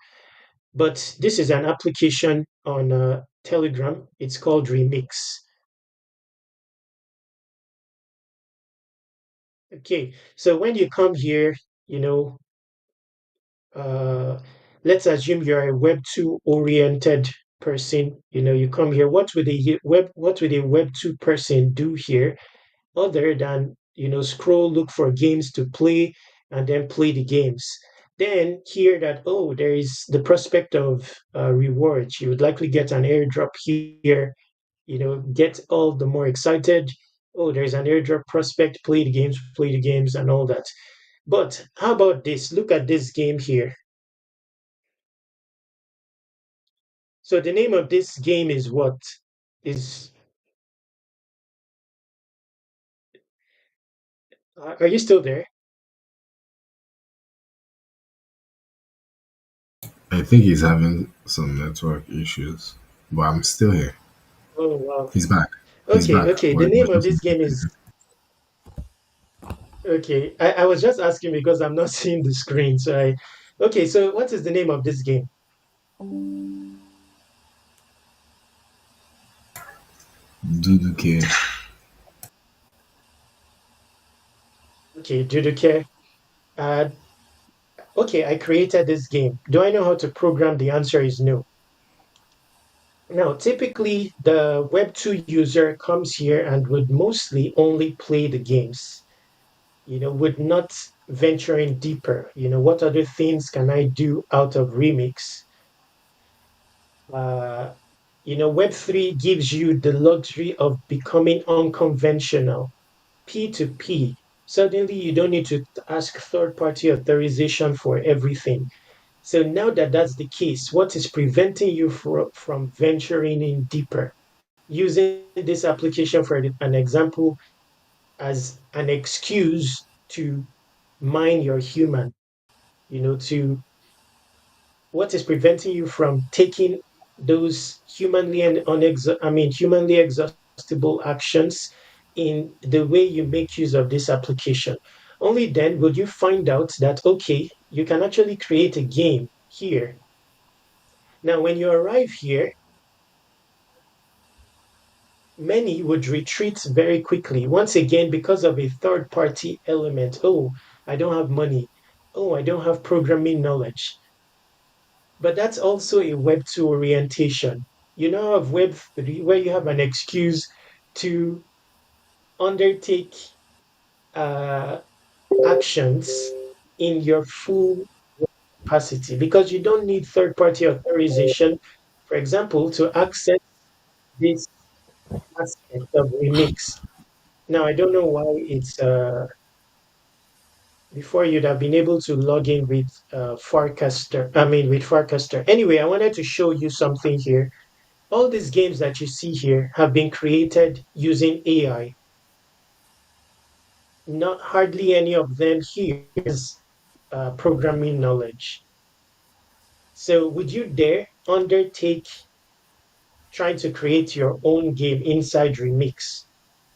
A: but this is an application on Telegram. It's called Remix. Okay, so when you come here, you know, uh, let's assume you're a Web 2 oriented person. You come here. What would a Web 2 person do here other than scroll, look for games to play, and then play the games? Then hear that, oh, there is the prospect of rewards. You would likely get an airdrop here. Get all the more excited. Oh, there's an airdrop prospect. Play the games, and all that. But how about this? Look at this game here. So the name of this game is what? Is Are you still there?
C: I think he's having some network issues, but I'm still here.
A: Oh wow.
C: He's back. He's
A: Okay,
C: back.
A: okay. The
C: But he
A: name
C: was
A: of
C: just
A: this game is okay. I was just asking because I'm not seeing the screen. Okay, so what is the name of this game?
C: Duduke.
A: Okay, do you care? Uh, okay, I created this game. Do I know how to program? The answer is no. Now, typically, the Web2 user comes here and would mostly only play the games, would not venture in deeper. What other things can I do out of Remix? Uh, Web3 gives you the luxury of becoming unconventional, P2P. Suddenly, you don't need to ask third party authorization for everything. So now that that's the case, what is preventing you from venturing in deeper? Using this application for an example as an excuse to mine your human, to what is preventing you from taking those humanly exhaustible actions in the way you make use of this application. Only then will you find out that, okay, you can actually create a game here. Now, when you arrive here, many would retreat very quickly, once again, because of a third party element. Oh, I don't have money. Oh, I don't have programming knowledge. But that's also a Web 2 orientation. You now have Web 3, where you have an excuse to undertake uh, actions in your full capacity because you don't need third party authorization, for example, to access this aspect of Remix. Now, I don't know why it's before you'd have been able to log in with with Farcaster. Anyway, I wanted to show you something here. All these games that you see here have been created using AI. Not hardly any of them here is programming knowledge. So, would you dare undertake trying to create your own game inside Remix?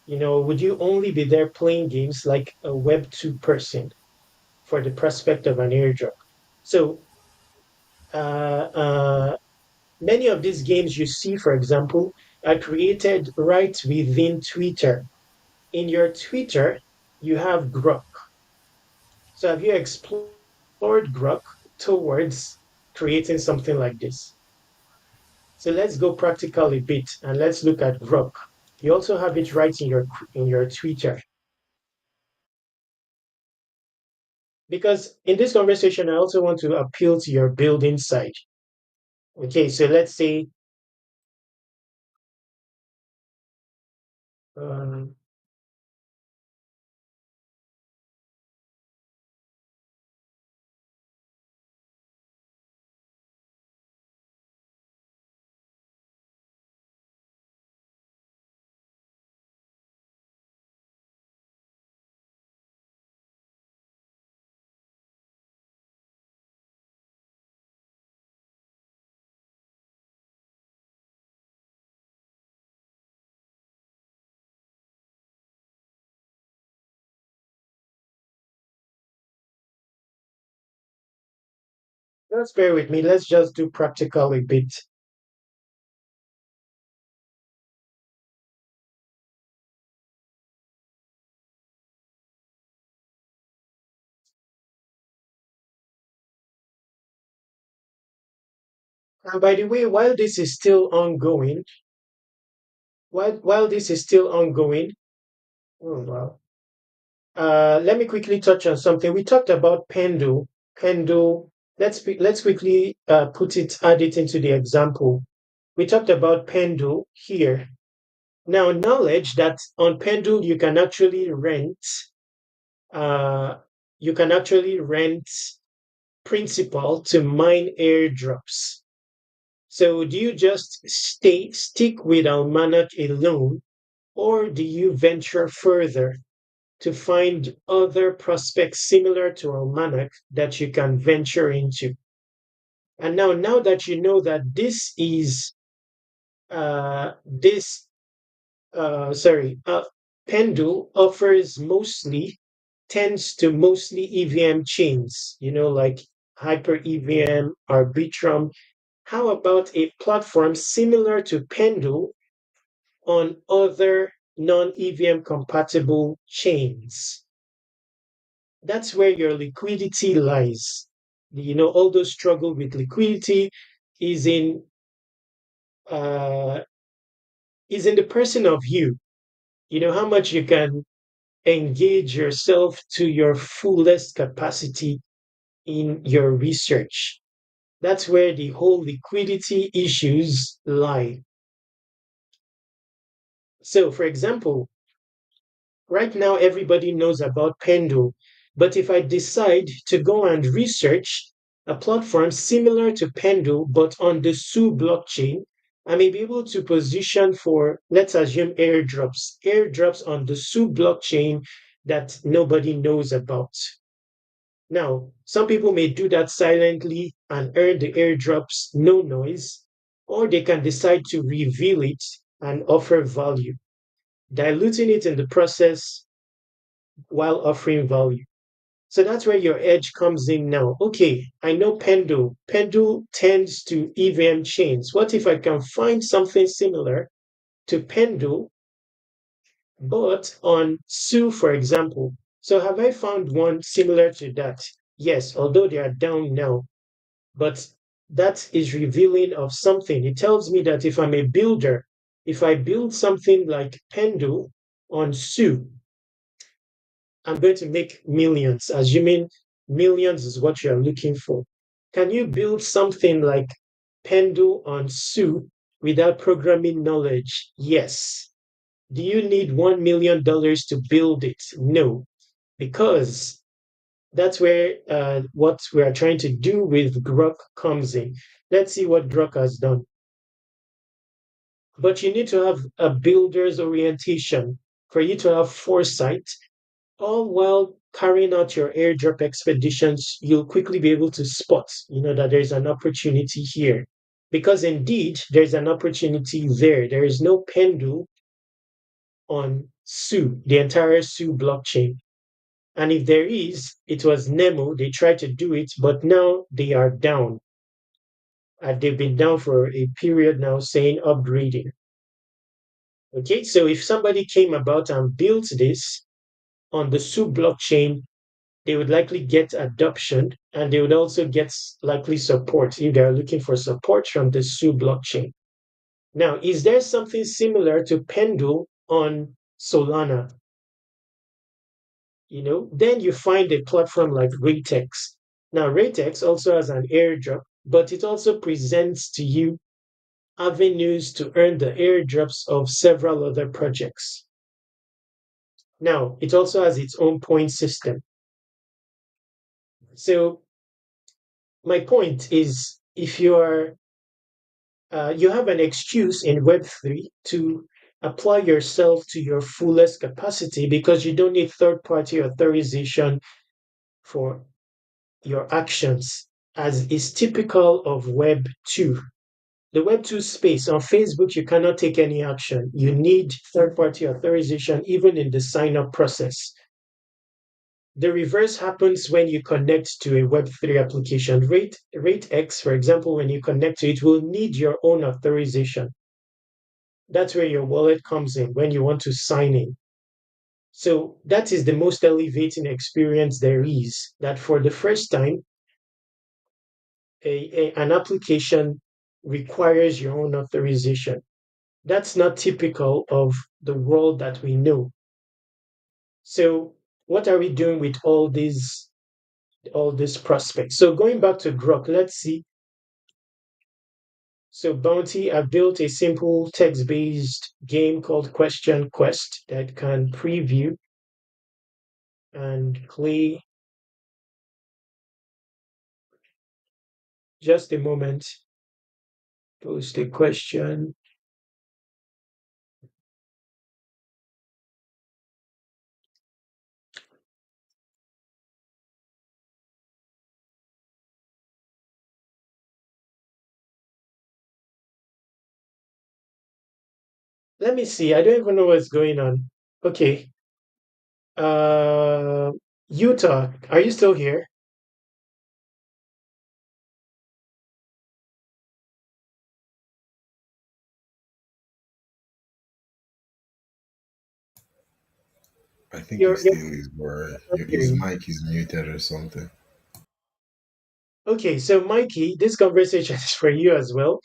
A: Would you only be there playing games like a Web 2 person for the prospect of an airdrop? So, uh, uh, many of these games you see, for example, are created right within Twitter. In your Twitter, you have Grok. So have you explored Grok towards creating something like this? So let's go practical a bit and let's look at Grok. You also have it right in your Twitter. Because in this conversation, I also want to appeal to your building side. Okay, so let's say um, Just bear with me. Let's just do practical a bit. And by the way, while this is still ongoing, oh wow. Let me quickly touch on something. We talked about Pendle. Pendle. Let's quickly add it into the example. We talked about Pendle here. Now, knowledge that on Pendle uh, you can actually rent principal to mine airdrops. So do you just stick with Almanac alone, or do you venture further to find other prospects similar to Almanac that you can venture into? And now that you know that this sorry, Pendle tends to mostly EVM chains, like Hyper EVM, Arbitrum. How about a platform similar to Pendle on other non-EVM compatible chains? That's where your liquidity lies. All those struggle with liquidity is in uh, is in the person of you. How much you can engage yourself to your fullest capacity in your research. That's where the whole liquidity issues lie. So, for example, right now everybody knows about Pendle, but if I decide to go and research a platform similar to Pendle but on the Su blockchain, I may be able to position for, let's assume, airdrops on the Su blockchain that nobody knows about. Now, some people may do that silently and earn the airdrops no noise, or they can decide to reveal it and offer value, diluting it in the process while offering value. So that's where your edge comes in now. Okay, I know Pendle. Pendle tends to EVM chains. What if I can find something similar to Pendle, but on Su, for example? So have I found one similar to that? Yes, although they are down now. But that is revealing of something. It tells me that if I'm a builder, if I build something like Pendle on Su, I'm going to make millions, assuming millions is what you're looking for. Can you build something like Pendle on Su without programming knowledge? Yes. Do you need $1 million to build it? No, because that's where what we are trying to do with Grok comes in. Let's see what Grok has done. But you need to have a builder's orientation for you to have foresight. All while carrying out your airdrop expeditions, you'll quickly be able to spot, that there's an opportunity here. Because indeed, there's an opportunity there. There is no Pendle on Su, the entire Su blockchain. And if there is, it was Nemo. They tried to do it, but now they are down. They've been down for a period now saying upgrading. Okay, so if somebody came about and built this on the Su blockchain, they would likely get adoption and they would also get likely support if they're looking for support from the Su blockchain. Now, is there something similar to Pendle on Solana? Then you find a platform like Ratex. Now, Ratex also has an airdrop, but it also presents to you avenues to earn the airdrops of several other projects. Now, it also has its own point system. So, my point is if you have an excuse in Web3 to apply yourself to your fullest capacity because you don't need third party authorization for your actions, as is typical of Web 2. The Web 2 space on Facebook, you cannot take any action. You need third party authorization even in the sign up process. The reverse happens when you connect to a Web3 application. Rate X, for example, when you connect to it, will need your own authorization. That's where your wallet comes in when you want to sign in. So that is the most elevating experience there is, that for the first time, an application requires your own authorization. That's not typical of the world that we know. So what are we doing with all these prospects? So going back to Grok, let's see. So Bounty, I built a simple text-based game called Question Quest that can preview and play. Just a moment. Post a question. Let me see. I don't even know what's going on. Okay. Uh, Utah, are you still here?
C: I think he
A: You're
C: still is, or
A: not
C: his
A: hearing.
C: mic is muted or something.
A: Okay, so Mikey, this conversation is for you as well.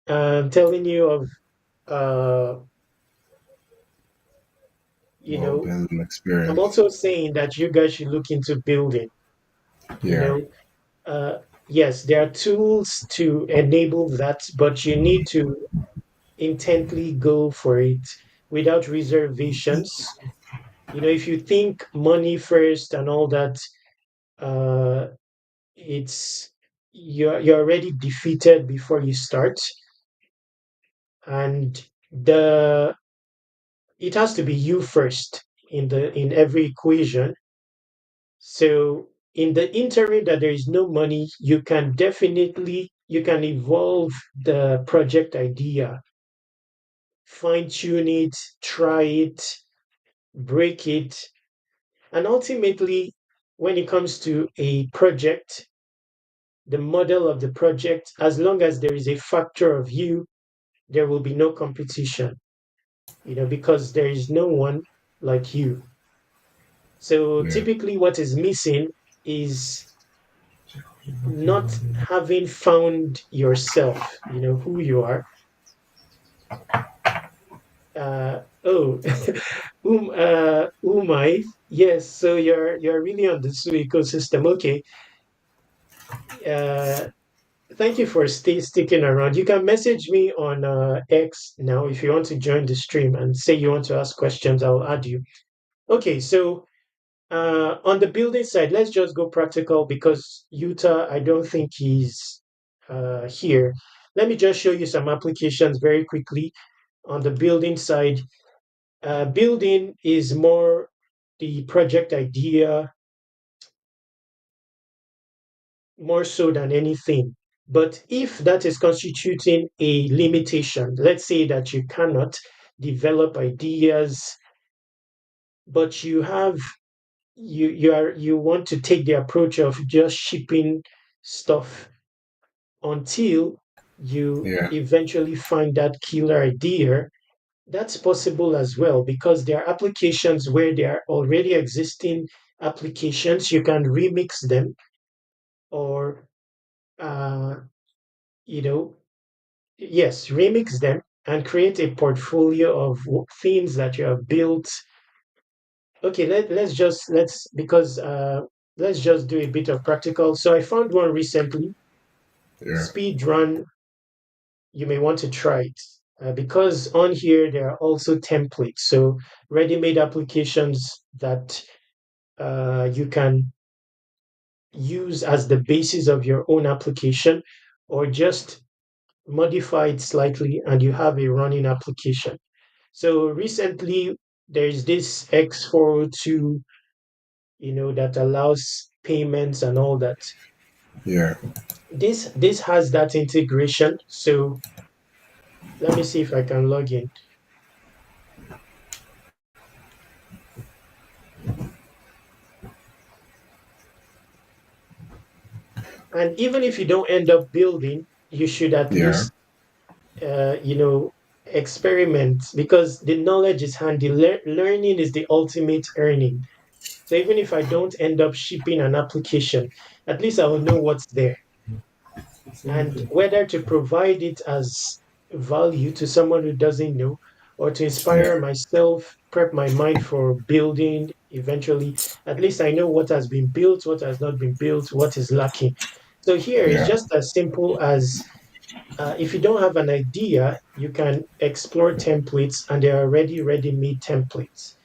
A: I'm telling you of uh, you
C: Well,
A: know,
C: building
A: I'm
C: experience.
A: also saying that you guys should look into building, you
C: Yeah,
A: know. Uh, yes, there are tools to enable that, but you need to intently go for it without reservations. If you think money first and all that, uh, it's you're already defeated before you start, and the it has to be you first in every equation. So in the interim that there is no money, you can evolve the project idea, fine tune it, try it, break it, and ultimately, when it comes to a project, the model of the project, as long as there is a factor of you, there will be no competition, because there is no one like you. So
C: yeah,
A: typically, what is missing is not having found yourself, who you are. Oh, Umai, yes. So you're really on the Zoo ecosystem. Okay. Uh, Thank you for sticking around. You can message me on X now if you want to join the stream and say you want to ask questions. I'll add you. Okay, so on the building side, let's just go practical because Utah, I don't think he's here. Let me just show you some applications very quickly on the building side. Building is more the project idea, more so than anything. But if that is constituting a limitation, let's say that you cannot develop ideas, but you want to take the approach of just shipping stuff until you
C: yeah,
A: eventually find that killer idea, that's possible as well because there are applications where there are already existing applications. You can remix them or uh, you know yes, remix them and create a portfolio of things that you have built. Okay, let's just do a bit of practical. So I found one recently,
C: yeah,
A: speed run. You may want to try it because on here there are also templates, so ready-made applications that you can use as the basis of your own application, or just modify it slightly and you have a running application. So recently, there's this X402, that allows payments and all that.
C: yeah.
A: This has that integration. So let me see if I can log in. And even if you don't end up building, you should at
C: Yeah.
A: least, you know, experiment, because the knowledge is handy. Learning is the ultimate earning. So even if I don't end up shipping an application, at least I will know what's there and whether to provide it as value to someone who doesn't know, or to
C: Yeah.
A: inspire myself, prep my mind for building eventually. At least I know what has been built, what has not been built, what is lacking. So here it's
C: Yeah.
A: just as simple as, if you don't have an idea, you can explore templates, and they are already ready-made templates.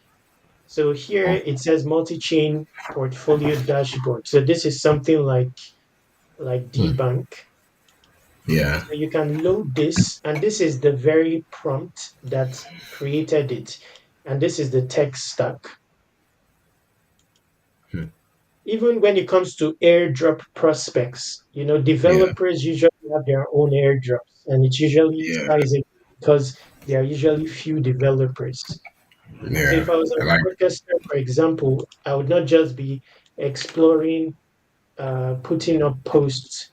A: So here
C: Oh,
A: it says multi-chain portfolio dashboard. So this is something like
C: hmm.
A: dbank.
C: Yeah.
A: So you can load this, and this is the very prompt that created it. And this is the tech stack.
C: Hmm.
A: Even when it comes to airdrop prospects,
C: Yeah.
A: developers usually have their own airdrops, and it's usually
C: Yeah.
A: sizable because there are usually few developers. So
C: Yeah.
A: if I was
C: I
A: a
C: like.
A: podcaster, for example, I would not just be exploring, putting up posts.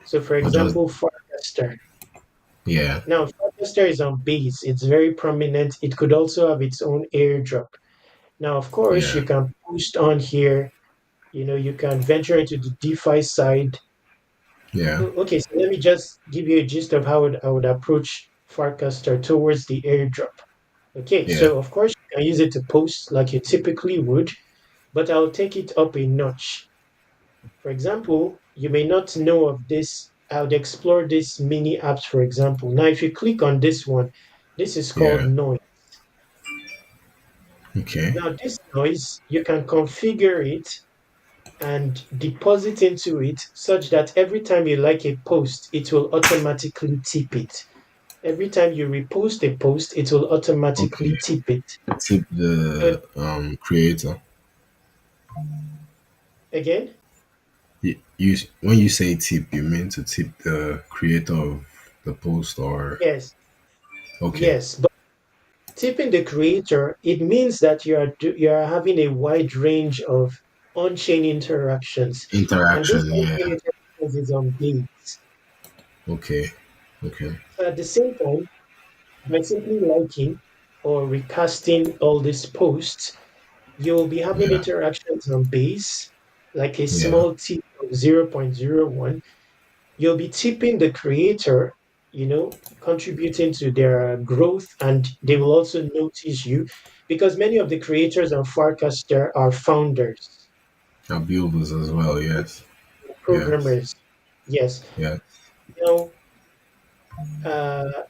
A: So for
C: Or just.
A: example, Forecaster.
C: Yeah.
A: Now, Fortester is on base. It's very prominent. It could also have its own airdrop. Now, of course,
C: Yeah.
A: you can post on here. You can venture into the DeFi side.
C: Yeah.
A: Okay, so let me just give you a gist of how I would approach Farcaster towards the airdrop. Okay,
C: Yeah.
A: so of course, you can use it to post like you typically would, but I'll take it up a notch. For example, you may not know of this. I would explore these mini apps, for example. Now, if you click on this one, this is called
C: Yeah.
A: Noise.
C: Okay.
A: Now, this noise, you can configure it and deposit into it such that every time you like a post, it will automatically tip it. Every time you repost a post, it will
C: Okay.
A: automatically tip it.
C: Tip
A: So
C: the creator.
A: again,
C: You when you say tip, you mean to tip the creator of the post or
A: yes,
C: okay
A: yes, but tipping the creator, it means that you are having a wide range of on-chain interactions, and this
C: interaction.
A: on-chain
C: Yeah.
A: interactions is on base.
C: Okay. Okay.
A: So at the same time, by simply liking or recasting all these posts, you'll be having
C: Yeah.
A: interactions on base, like a
C: Yeah.
A: small tip of 0.01. You'll be tipping the creator, contributing to their growth, and they will also notice you because many of the creators on Farcaster are founders,
C: And builders as well. Yes. Yes.
A: programmers. Yes.
C: Yeah.
A: Now, uh,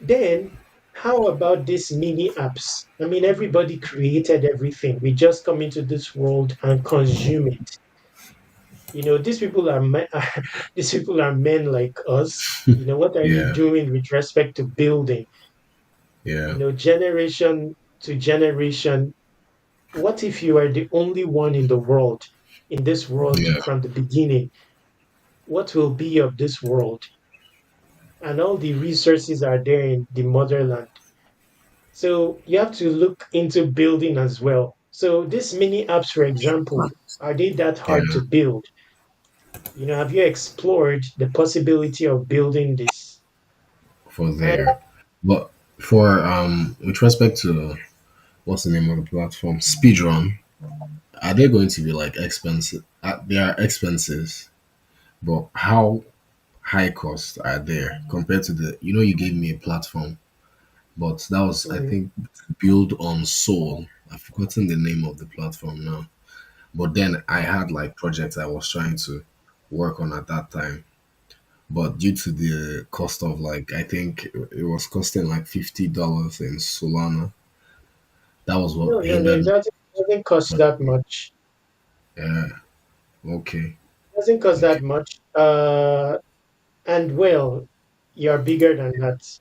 A: then, how about these mini apps? I mean, everybody created everything. We just come into this world and consume it. These people are men, these people are men like us. What are you
C: Yeah.
A: doing with respect to building?
C: Yeah.
A: Generation to generation. What if you are the only one in this world
C: Yeah.
A: from the beginning? What will be of this world? And all the resources are there in the motherland. So you have to look into building as well. So these mini apps, for example, are they that hard
C: Yeah.
A: to build? Have you explored the possibility of building this?
C: For
A: And
C: there, but for with respect to what's the name of the platform, speedrun, are they going to be like expensive? They are expenses, but how high cost are there compared to the you gave me a platform, but that was I
A: mm,
C: think build on Soul. I've forgotten the name of the platform now. But then I had like projects I was trying to work on at that time. But due to the cost of like I think it was costing like $50 in Solana. That was
A: no,
C: what
A: no, no,
C: hindered me.
A: it doesn't cost that much.
C: Yeah. Okay.
A: It doesn't cost
C: Okay.
A: that much. And well, you're bigger than that.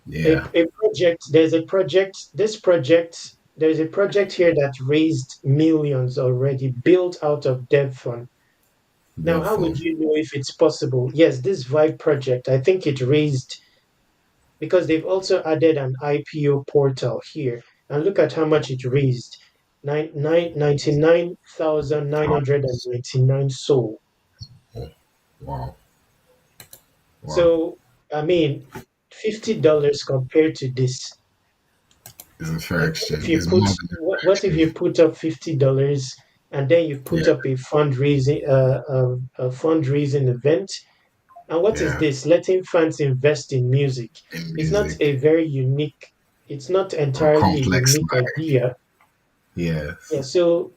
C: Yeah.
A: There's a project here that raised millions already, built out of dev fund. Now, how would
C: Therefore.
A: you know if it's possible? Yes, this Vibe project, I think it raised because they've also added an IPO portal here. And look at how much it raised. 99,999 SOL.
C: Wow. Wow.
A: So I mean, $50 compared to this.
C: It's a fair
A: Like if
C: exchange.
A: you
C: It's
A: put
C: more than a fair
A: what if you
C: exchange.
A: put up $50 and then you
C: Yeah.
A: put up a fundraising event. And what is
C: Yeah.
A: this? Letting fans invest in music.
C: In
A: It's not
C: music
A: a very unique, it's not
C: or
A: entirely a
C: complex
A: unique
C: like.
A: idea.
C: Yes.
A: Yeah, so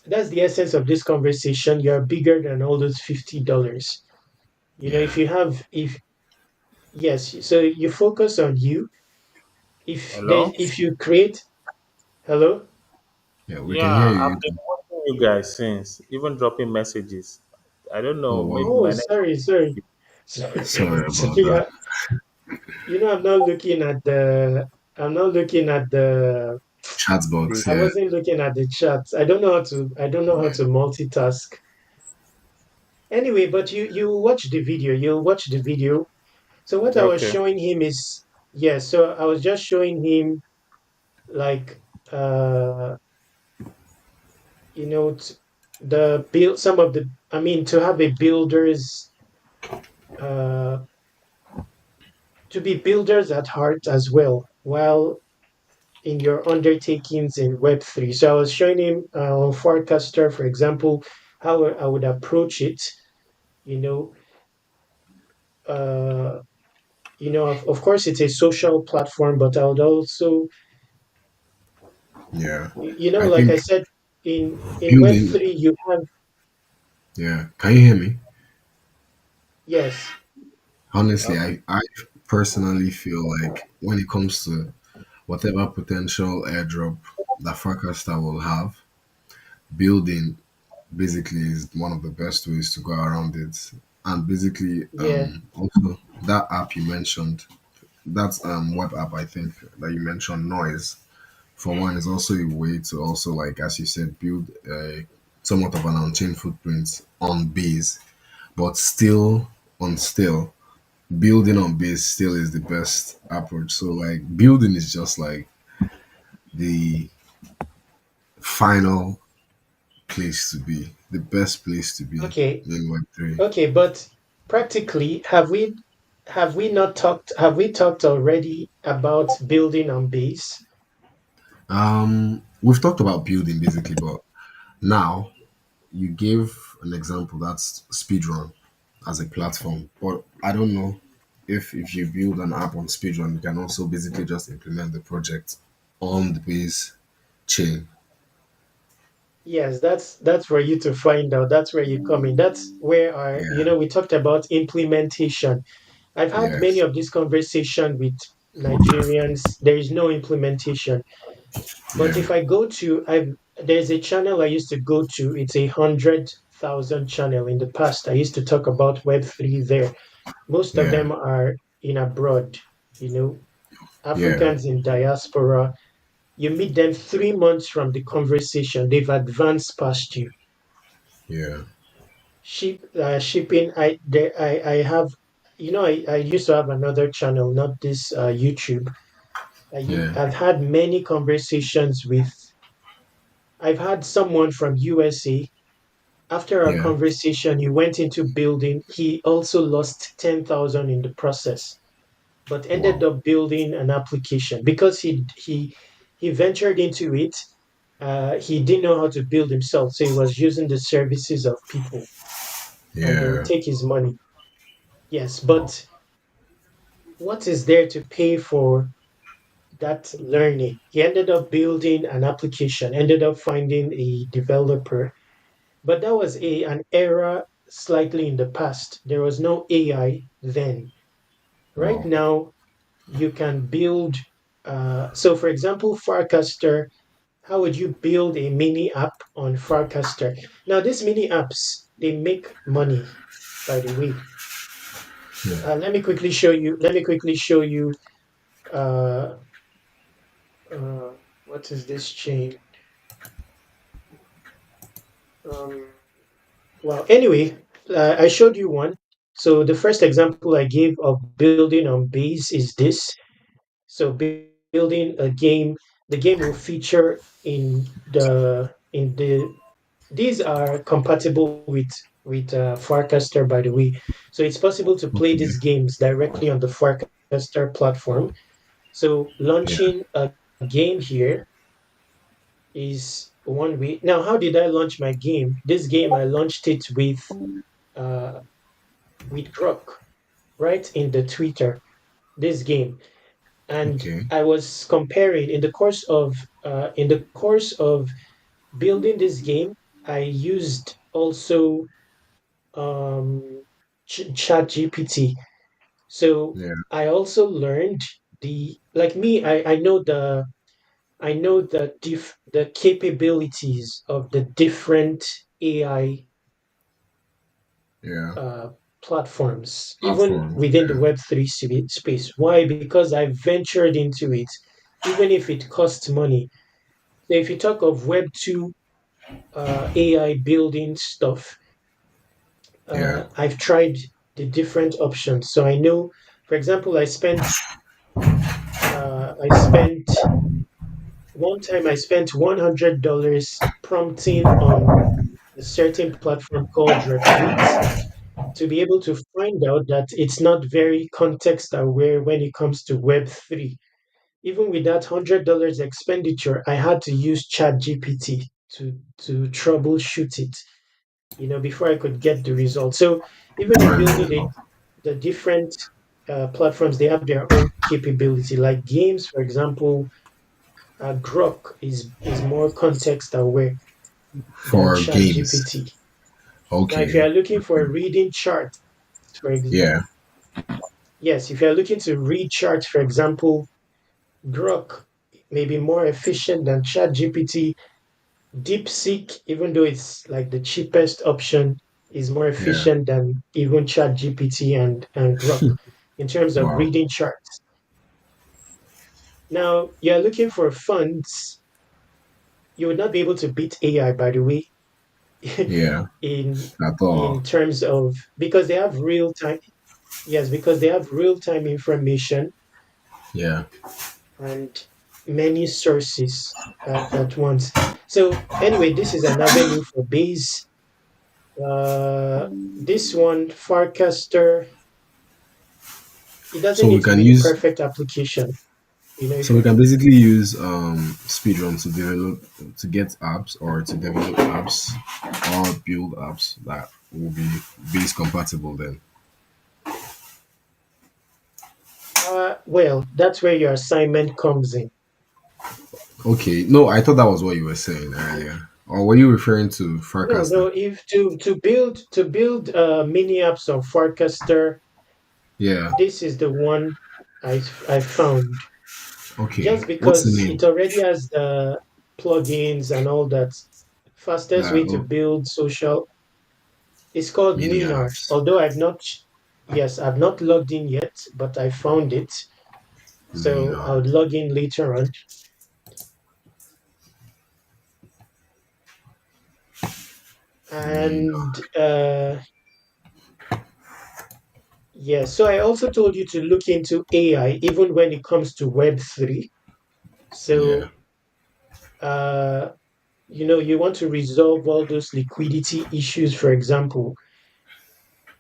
A: that's the essence of this conversation. You're bigger than all those $50.
C: Yeah.
A: If you have if yes, so you focus on you.
B: Hello?
A: If you create hello?
C: Yeah. We can hear
B: Yeah,
C: you.
B: I've been watching you guys since, even dropping messages. I don't
C: Oh
B: know, maybe
C: wow.
A: Oh,
B: my network.
A: sorry. Sorry.
C: Sorry about
A: Sorry.
C: that.
A: I'm not looking at I'm not looking at the
C: Chat box.
A: I
C: Yeah.
A: wasn't looking at the chat. I don't know how to multitask. Anyway, but you watch the video. So what I was
B: Okay.
A: showing him is so I was just showing him like uh you know t- the build some of the I mean to have a builders uh to be builders at heart as well while in your undertakings in Web3. So I was showing him on Forecaster, for example, how I would approach it. You know, uh, of course, it's a social platform, but I would also,
C: Yeah. I
A: like I
C: think
A: said, in
C: building.
A: Web3, you have
C: Yeah. Can you hear me?
A: yes,
C: Honestly,
B: Okay.
C: I personally feel like when it comes to whatever potential airdrop that Farcaster will have, building basically is one of the best ways to go around it. And basically,
A: yeah,
C: also that app you mentioned, that's web app I think that you mentioned, Noise. For one, is also a way to also like as you said, build a somewhat of an on-chain footprint on base, but still on still building on base still is the best approach. So like building is just like the final place to be, the best place to be
A: okay,
C: in Web3.
A: okay, but practically, have we talked already about building on base?
C: We've talked about building basically, but now you gave an example that's speedrun as a platform. But I don't know if you build an app on speedrun, you can also basically just implement the project on the base chain.
A: Yes, that's for you to find out. That's where you come in. That's where
C: Yeah.
A: we talked about implementation. I've had many
C: Yes.
A: of these conversations with Nigerians. There is no implementation. But
C: Yeah.
A: if I go to, there's a channel I used to go to. It's 100,000 channel. In the past, I used to talk about Web3 there. Most of
C: Yeah.
A: them are in abroad. You know,
C: Yeah.
A: Africans in diaspora. You meet them 3 months from the conversation. They've advanced past you.
C: Yeah.
A: Shipping. I have I used to have another channel, not this YouTube.
C: Yeah.
A: I've had many conversations with. I've had someone from USA. After our
C: Yeah.
A: conversation, he went into building. He also lost 10,000 in the process, but ended
C: Wow.
A: up building an application because he ventured into it. He didn't know how to build himself, so he was using the services of people, and they would
C: Yeah.
A: take his money. Yes,
C: Wow.
A: but what is there to pay for that learning? He ended up building an application, ended up finding a developer, but that was an era slightly in the past. There was no AI then. Right
C: Wow.
A: now, you can build. So, for example, Farcaster. How would you build a mini app on Farcaster? Now, these mini apps they make money. By the way,
C: Yeah.
A: let me quickly show you. Let me quickly show you. Uh, what is this chain? Um, well, anyway, I showed you one. So the first example I gave of building on base is this. So building a game, the game will feature in the these are compatible with. with Farcaster, by the way. So it's possible to play
C: Okay.
A: these games directly on the Farcaster platform. So
C: Yeah.
A: launching a game here is one way. Now, how did I launch my game? This game I launched it uh, with Grok, right in the Twitter. This game, and
C: Okay.
A: I was comparing in the course of building this game. I used also Chat GPT. So
C: Yeah.
A: I also learned the like me. I know the capabilities of the different AI
C: Yeah.
A: uh, platforms, even
C: Platforms.
A: within the
C: Yeah.
A: Web3 space. Why? Because I ventured into it, even if it costs money. So if you talk of Web2 AI building stuff,
C: Yeah.
A: I've tried the different options. So I know, for example, I spent one time I spent $100 prompting on a certain platform called Replit to be able to find out that it's not very context aware when it comes to Web3. Even with that $100 expenditure, I had to use ChatGPT to troubleshoot it, before I could get the result. So even in
C: Find the
A: building
C: result.
A: the different platforms, they have their own capability. Like games, for example, Grok is more context aware than
C: For games.
A: ChatGPT. Now, if you
C: Okay.
A: are looking for reading charts, for ex-
C: Yeah.
A: yes, if you are looking to read charts, for example, Grok may be more efficient than ChatGPT. DeepSeek, even though it's like the cheapest option, is more
C: Yeah.
A: efficient than even ChatGPT and Grok in terms of
C: Wow.
A: reading charts. Now, you're looking for funds, you would not be able to beat AI, by the way,
C: Yeah.
A: in
C: At all.
A: in terms of because they have real time. Yes, because they have real time information
C: Yeah.
A: and many sources at once. So anyway, this is an avenue for base. This one, Farcaster, it doesn't
C: So we
A: need to
C: can
A: be the
C: use
A: perfect application. If
C: so we can basically use speedrun to develop to get apps or to develop apps or build apps that will be base compatible then.
A: well, that's where your assignment comes in.
C: Okay. No, I thought that was what you were saying earlier. Or were you referring to
A: No,
C: Farcaster?
A: no. If to build mini apps on Farcaster,
C: Yeah.
A: this is the one I found
C: Okay.
A: just
C: What's the
A: because
C: name?
A: it already has the plugins and all that. Fastest
C: That
A: way to build social is called
C: mini
A: Minar.
C: apps.
A: Although yes, I've not logged in yet, but I found it.
C: Mini
A: So I would
C: apps.
A: log in later on.
C: Mini
A: And yes, so I also told you to look into AI even when it comes to Web3.
C: Yeah.
A: So, uh, you want to resolve all those liquidity issues, for example.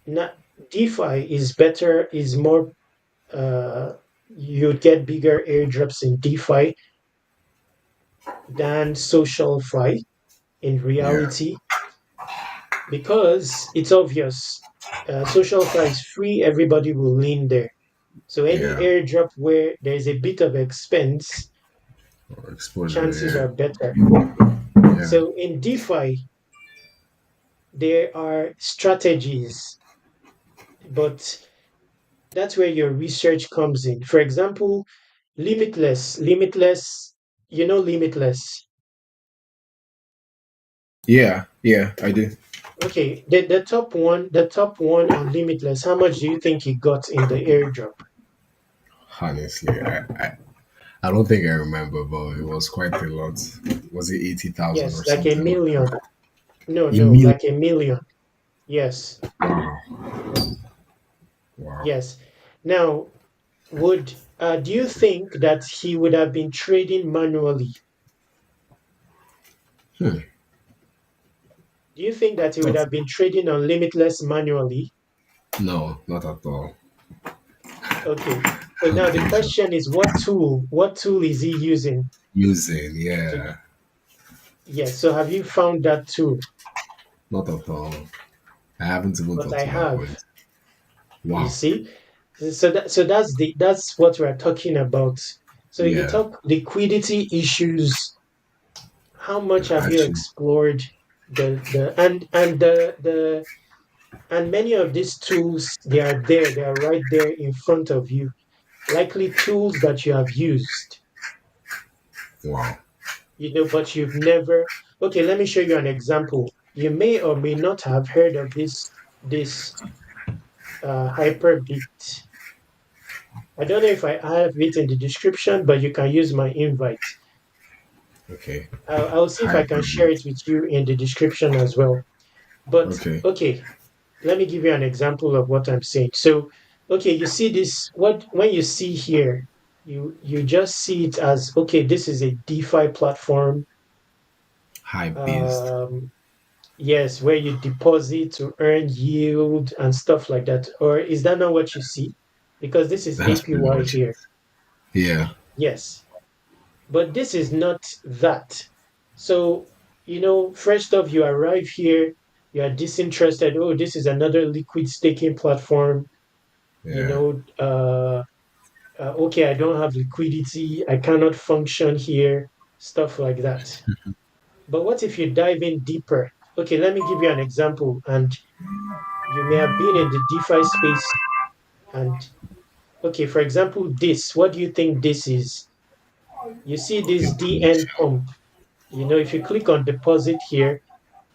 A: Now, DeFi is better, is more, uh, you'd get bigger airdrops in DeFi than social fi in
C: Yeah.
A: reality because it's obvious. Social fi is free, everybody will lean there. So any
C: Yeah.
A: airdrop where there's a bit of expense,
C: Or exposure.
A: chances
C: Yeah.
A: are better.
C: Yeah.
A: So in DeFi, there are strategies, but that's where your research comes in. For example, limitless, limitless.
C: Yeah. Yeah. I do.
A: Okay, the top one on limitless, how much do you think he got in the airdrop?
C: Honestly, I don't think I remember, but it was quite a lot. Was it 80,000
A: Yes,
C: or
A: like a
C: something like
A: million.
C: that?
A: No,
C: A
A: no,
C: million.
A: like a million. Yes,
C: Wow. Wow.
A: yes. Now, do you think that he would have been trading manually?
C: Hmm.
A: Do you think that he would
C: That's
A: have been trading on Limitless manually?
C: no, not at all.
A: Okay.
C: I
A: So
C: don't
A: now the
C: think so.
A: question is, what tool is he using
C: Using,
A: to,
C: yeah,
A: yes, so have you found that tool?
C: not at all. I haven't even
A: But
C: got
A: I
C: to that
A: have,
C: point.
A: you
C: Wow.
A: see? So that's what we're talking about. So you
C: Yeah.
A: talk liquidity issues. How much have you
C: Actually,
A: explored the and the and many of these tools, they are there, they are right there in front of you, likely tools that you have used,
C: wow.
A: but you've never. Okay, let me show you an example. You may or may not have heard of this hyperbit. I don't know if I have it in the description, but you can use my invite.
C: Okay.
A: I'll see if I can share
C: Hyperbole.
A: it with you in the description as well. But
C: Okay.
A: okay, let me give you an example of what I'm saying. So, okay, you see this, what when you see here, you just see it as, okay, this is a DeFi platform.
C: Hype based.
A: Um, yes, where you deposit to earn yield and stuff like that. Or is that not what you see? Because this is
C: That's pretty
A: APY
C: much it.
A: here.
C: Yeah.
A: Yes, but this is not that. So, first off, you arrive here, you are disinterested. Oh, this is another liquid staking platform. you
C: Yeah.
A: know, uh, okay, I don't have liquidity, I cannot function here, stuff like that. But what if you dive in deeper? Okay, let me give you an example. And you may have been in the DeFi space. And okay, for example, what do you think this is? You see this DN
C: Input.
A: pump. If you click on deposit here,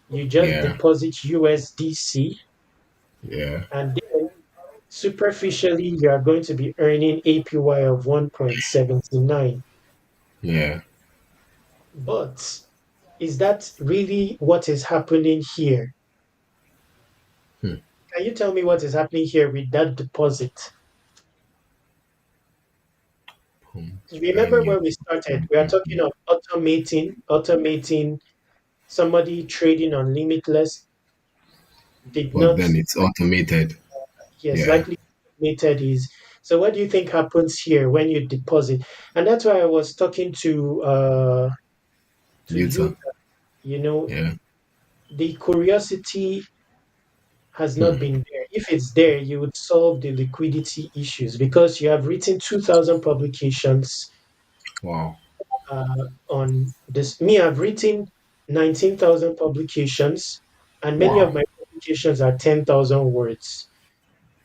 A: you just
C: Yeah.
A: deposit USDC,
C: Yeah.
A: and then superficially, you are going to be earning APY of 1.79.
C: Yeah.
A: But is that really what is happening here?
C: Hmm.
A: Can you tell me what is happening here with that deposit?
C: Pump.
A: Remember
C: And you.
A: where we started? We are talking of automating somebody trading on Limitless did
C: But
A: not,
C: then it's automated.
A: yes,
C: Yeah.
A: likely automated is. So what do you think happens here when you deposit? And that's why I was talking to
C: Utah.
A: you. You know,
C: Yeah.
A: the curiosity has not
C: Hmm.
A: been there. If it's there, you would solve the liquidity issues because you have written 2,000 publications
C: Wow.
A: on this. Me, I've written 19,000 publications, and many of
C: Wow.
A: my publications are 10,000 words.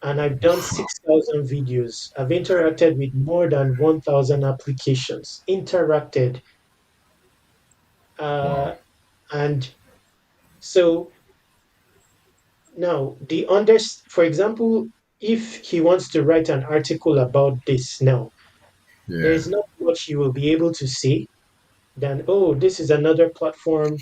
A: And I've done 6,000 videos. I've interacted with more than 1,000 applications. Interacted.
C: Wow.
A: Uh, and so now, for example, if he wants to write an article about this now, there
C: Yeah.
A: is not much you will be able to say than, oh, this is another platform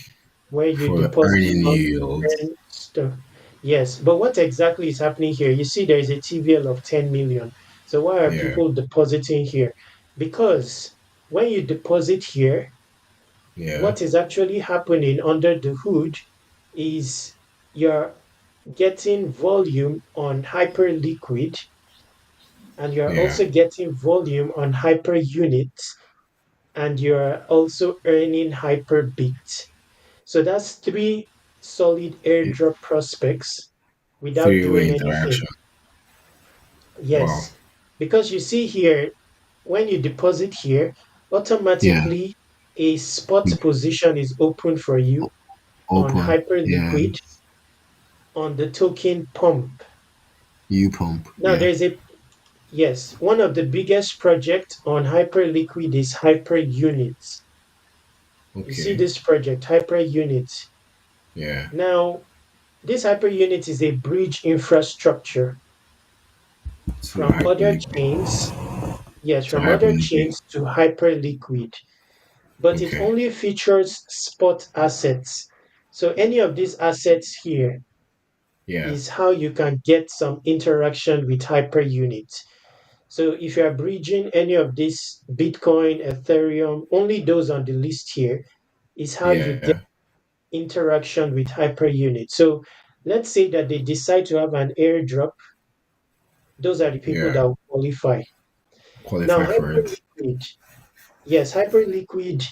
A: where you
C: For
A: deposit
C: earning
A: money,
C: yield.
A: earn stuff. Yes, but what exactly is happening here? You see, there is a TVL of 10 million. So why are
C: Yeah.
A: people depositing here? Because when you deposit here,
C: Yeah.
A: what is actually happening under the hood is you're getting volume on Hyperliquid, and you're
C: Yeah.
A: also getting volume on Hyperunit, and you're also earning Hyperbit. So that's three solid
C: It,
A: airdrop prospects without
C: three-way
A: doing anything.
C: interaction. Wow.
A: Yes, because you see here, when you deposit here,
C: Yeah.
A: automatically a spot position is open for you on
C: Open. Yeah.
A: Hyperliquid on the token pump.
C: U pump.
A: Now
C: Yeah.
A: there's a Yes, one of the biggest projects on Hyperliquid is Hyperunit. You see
C: Okay.
A: this project, Hyperunit.
C: Yeah.
A: Now, this Hyperunit is a bridge infrastructure
C: To
A: from other
C: Hyperliquid.
A: chains, yes,
C: To
A: from other
C: Hyperliquid.
A: chains to Hyperliquid, but it
C: Okay.
A: only features spot assets. So any of these assets here
C: Yeah.
A: is how you can get some interaction with Hyperunit. So if you are bridging any of these Bitcoin, Ethereum, only those on the list here is how you get
C: Yeah.
A: interaction with hyperunit. So let's say that they decide to have an airdrop. Those are the people
C: Yeah.
A: that will qualify. Now,
C: Qualify for it.
A: Hyperliquid, yes, Hyperliquid,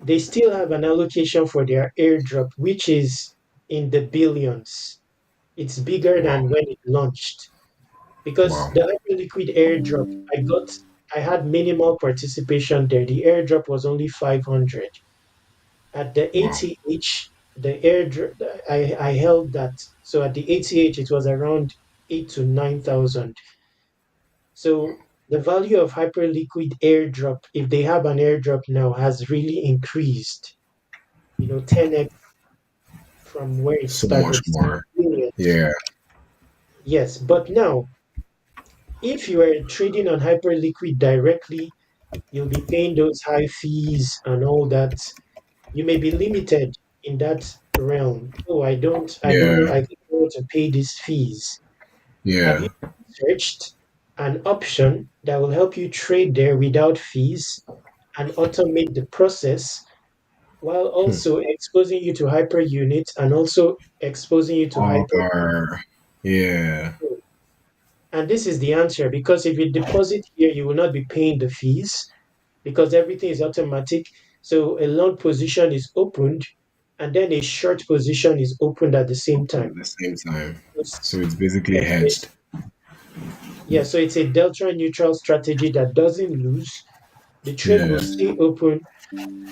A: they still have an allocation for their airdrop, which is in the billions. It's bigger
C: Wow.
A: than when it launched because
C: Wow.
A: the Hyperliquid airdrop, I had minimal participation there. The airdrop was only 500. At the
C: Wow.
A: 80H, the airdrop, I held that. So at the 80H, it was around 8 to 9,000. So the value of Hyperliquid airdrop, if they have an airdrop now, has really increased, 10x from where it
C: So much
A: started. So
C: more.
A: billions.
C: Yeah.
A: Yes, but now, if you are trading on Hyperliquid directly, you'll be paying those high fees and all that. You may be limited in that realm. Oh, I don't know,
C: Yeah.
A: I don't want to pay these fees. Have you
C: Yeah.
A: searched an option that will help you trade there without fees and automate the process while also exposing you to hyper units and also exposing you to hyper.
C: Other. Yeah.
A: And this is the answer because if you deposit here, you will not be paying the fees because everything is automatic. So a long position is opened and then a short position is opened at the same time.
C: At the same time. So
A: It's,
C: it's basically
A: yes,
C: hedged.
A: yeah, so it's a delta neutral strategy that doesn't lose. The trade will
C: Yeah.
A: stay open,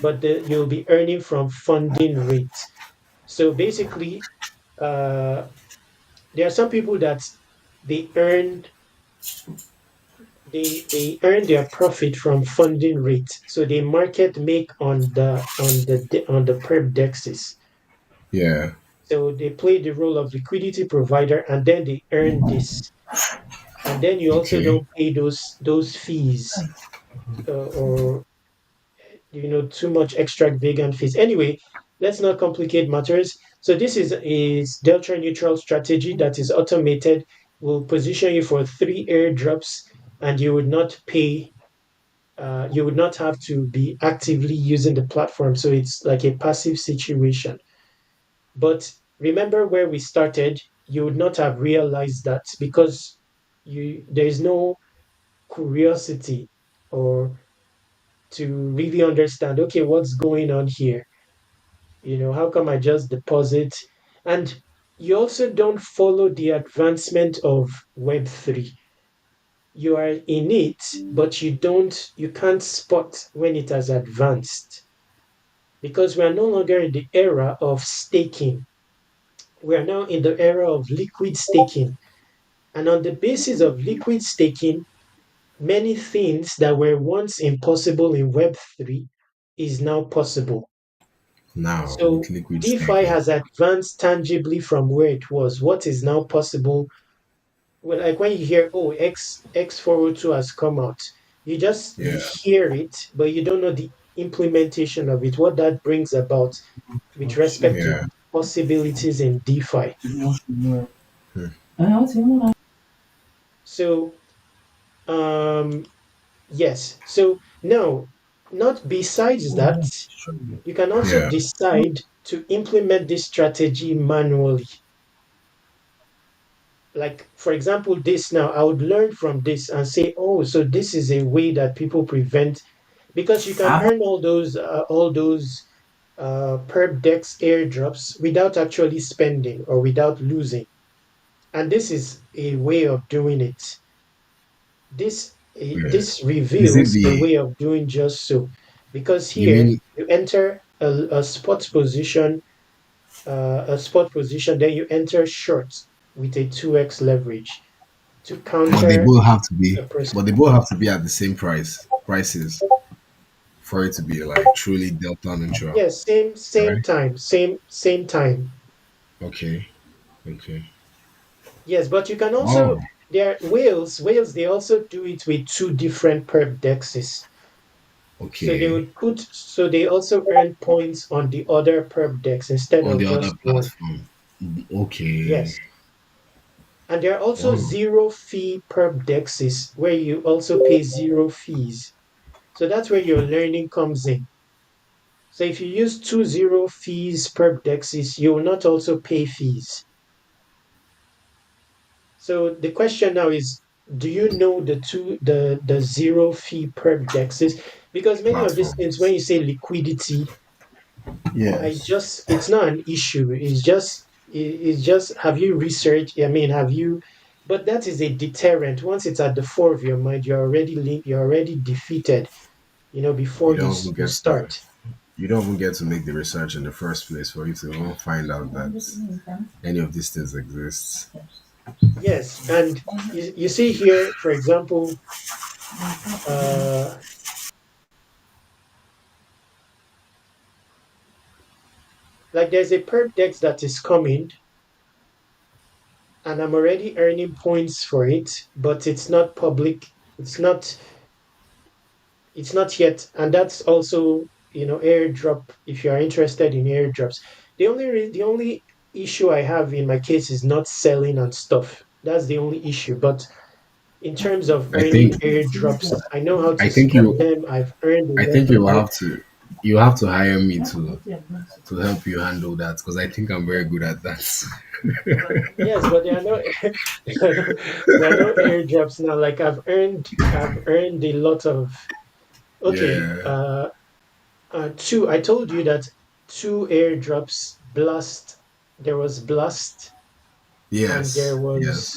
A: but you'll be earning from funding rates. So basically, uh, there are some people that they earn they earn their profit from funding rate. So they market make on the perp dexes.
C: Yeah.
A: So they play the role of liquidity provider, and then they earn this, and then you also
C: Okay.
A: don't pay those fees or too much extravagant fees. Anyway, let's not complicate matters. So this is delta neutral strategy that is automated. Will position you for 3 airdrops, and you would not pay. You would not have to be actively using the platform. So it's like a passive situation. But remember where we started, you would not have realized that because there is no curiosity or to really understand, okay, what's going on here? How come I just deposit? And you also don't follow the advancement of Web3. You are in it, but you can't spot when it has advanced because we are no longer in the era of staking. We are now in the era of liquid staking. And on the basis of liquid staking, many things that were once impossible in Web3 is now possible.
C: Now with
A: So
C: liquid
A: DeFi
C: staking.
A: has advanced tangibly from where it was. What is now possible? Well, like when you hear, oh, X402 has come out, you
C: Yeah.
A: hear it, but you don't know the implementation of it, what that brings about with respect to
C: Yeah.
A: possibilities in DeFi.
C: Hmm.
A: So, yes. So now, not besides that, you can also
C: Yeah.
A: decide to implement this strategy manually. Like, for example, this now, I would learn from this and say, oh, so this is a way that people prevent, because you can earn all those perp dex airdrops without actually spending or without losing. And this is a way of doing it.
C: Yeah.
A: This
C: Is it
A: reveals a
C: the?
A: way of doing just so, because
C: You
A: here
C: mean
A: you enter a spot position, then you enter short with a 2x leverage to
C: but they
A: counter
C: both have to be,
A: a person.
C: but they both have to be at the same prices for it to be like truly delta neutral,
A: Yes, same
C: right?
A: time, same time.
C: Okay. Okay.
A: Yes, but you can also
C: Oh.
A: there are whales they also do it with two different perp dexes. So
C: Okay.
A: they also earn points on the other perp dex instead
C: On
A: of
C: the other
A: just one.
C: platform. Okay.
A: Yes. And there are also
C: Oh.
A: zero fee perp dexes where you also pay zero fees. So that's where your learning comes in. So if you use 2 zero fees per dexis, you will not also pay fees. So the question now is, do you know the zero fee per dexis? Because many of these things, when
C: Platforms.
A: you say liquidity,
C: Yes.
A: it's not an issue. It's just, have you researched? I mean, have you? But that is a deterrent. Once it's at the fore of your mind, you're already defeated.
C: You
A: Before
C: don't even
A: you
C: get to
A: start.
C: you don't even get to make the research in the first place for you to even find out that any of these things exist.
A: Yes, and you see here, for example, uh, like there's a perp dex that is coming, and I'm already earning points for it, but it's not public. It's not it's not yet, and that's also airdrop. If you are interested in airdrops, the only issue I have in my case is not selling and stuff. That's the only issue. But in terms of
C: I think
A: earning airdrops, I know how to
C: I think
A: spot
C: you
A: them. I've earned a
C: I
A: lot
C: think
A: of them.
C: you have to hire me to help you handle that because I think I'm very good at that.
A: Yes, but there are no there are no airdrops now. Like I've earned a lot of. Okay,
C: Yeah.
A: two. I told you that two airdrops. Blast. There was Blast, and there
C: Yes.
A: was.
C: Yes.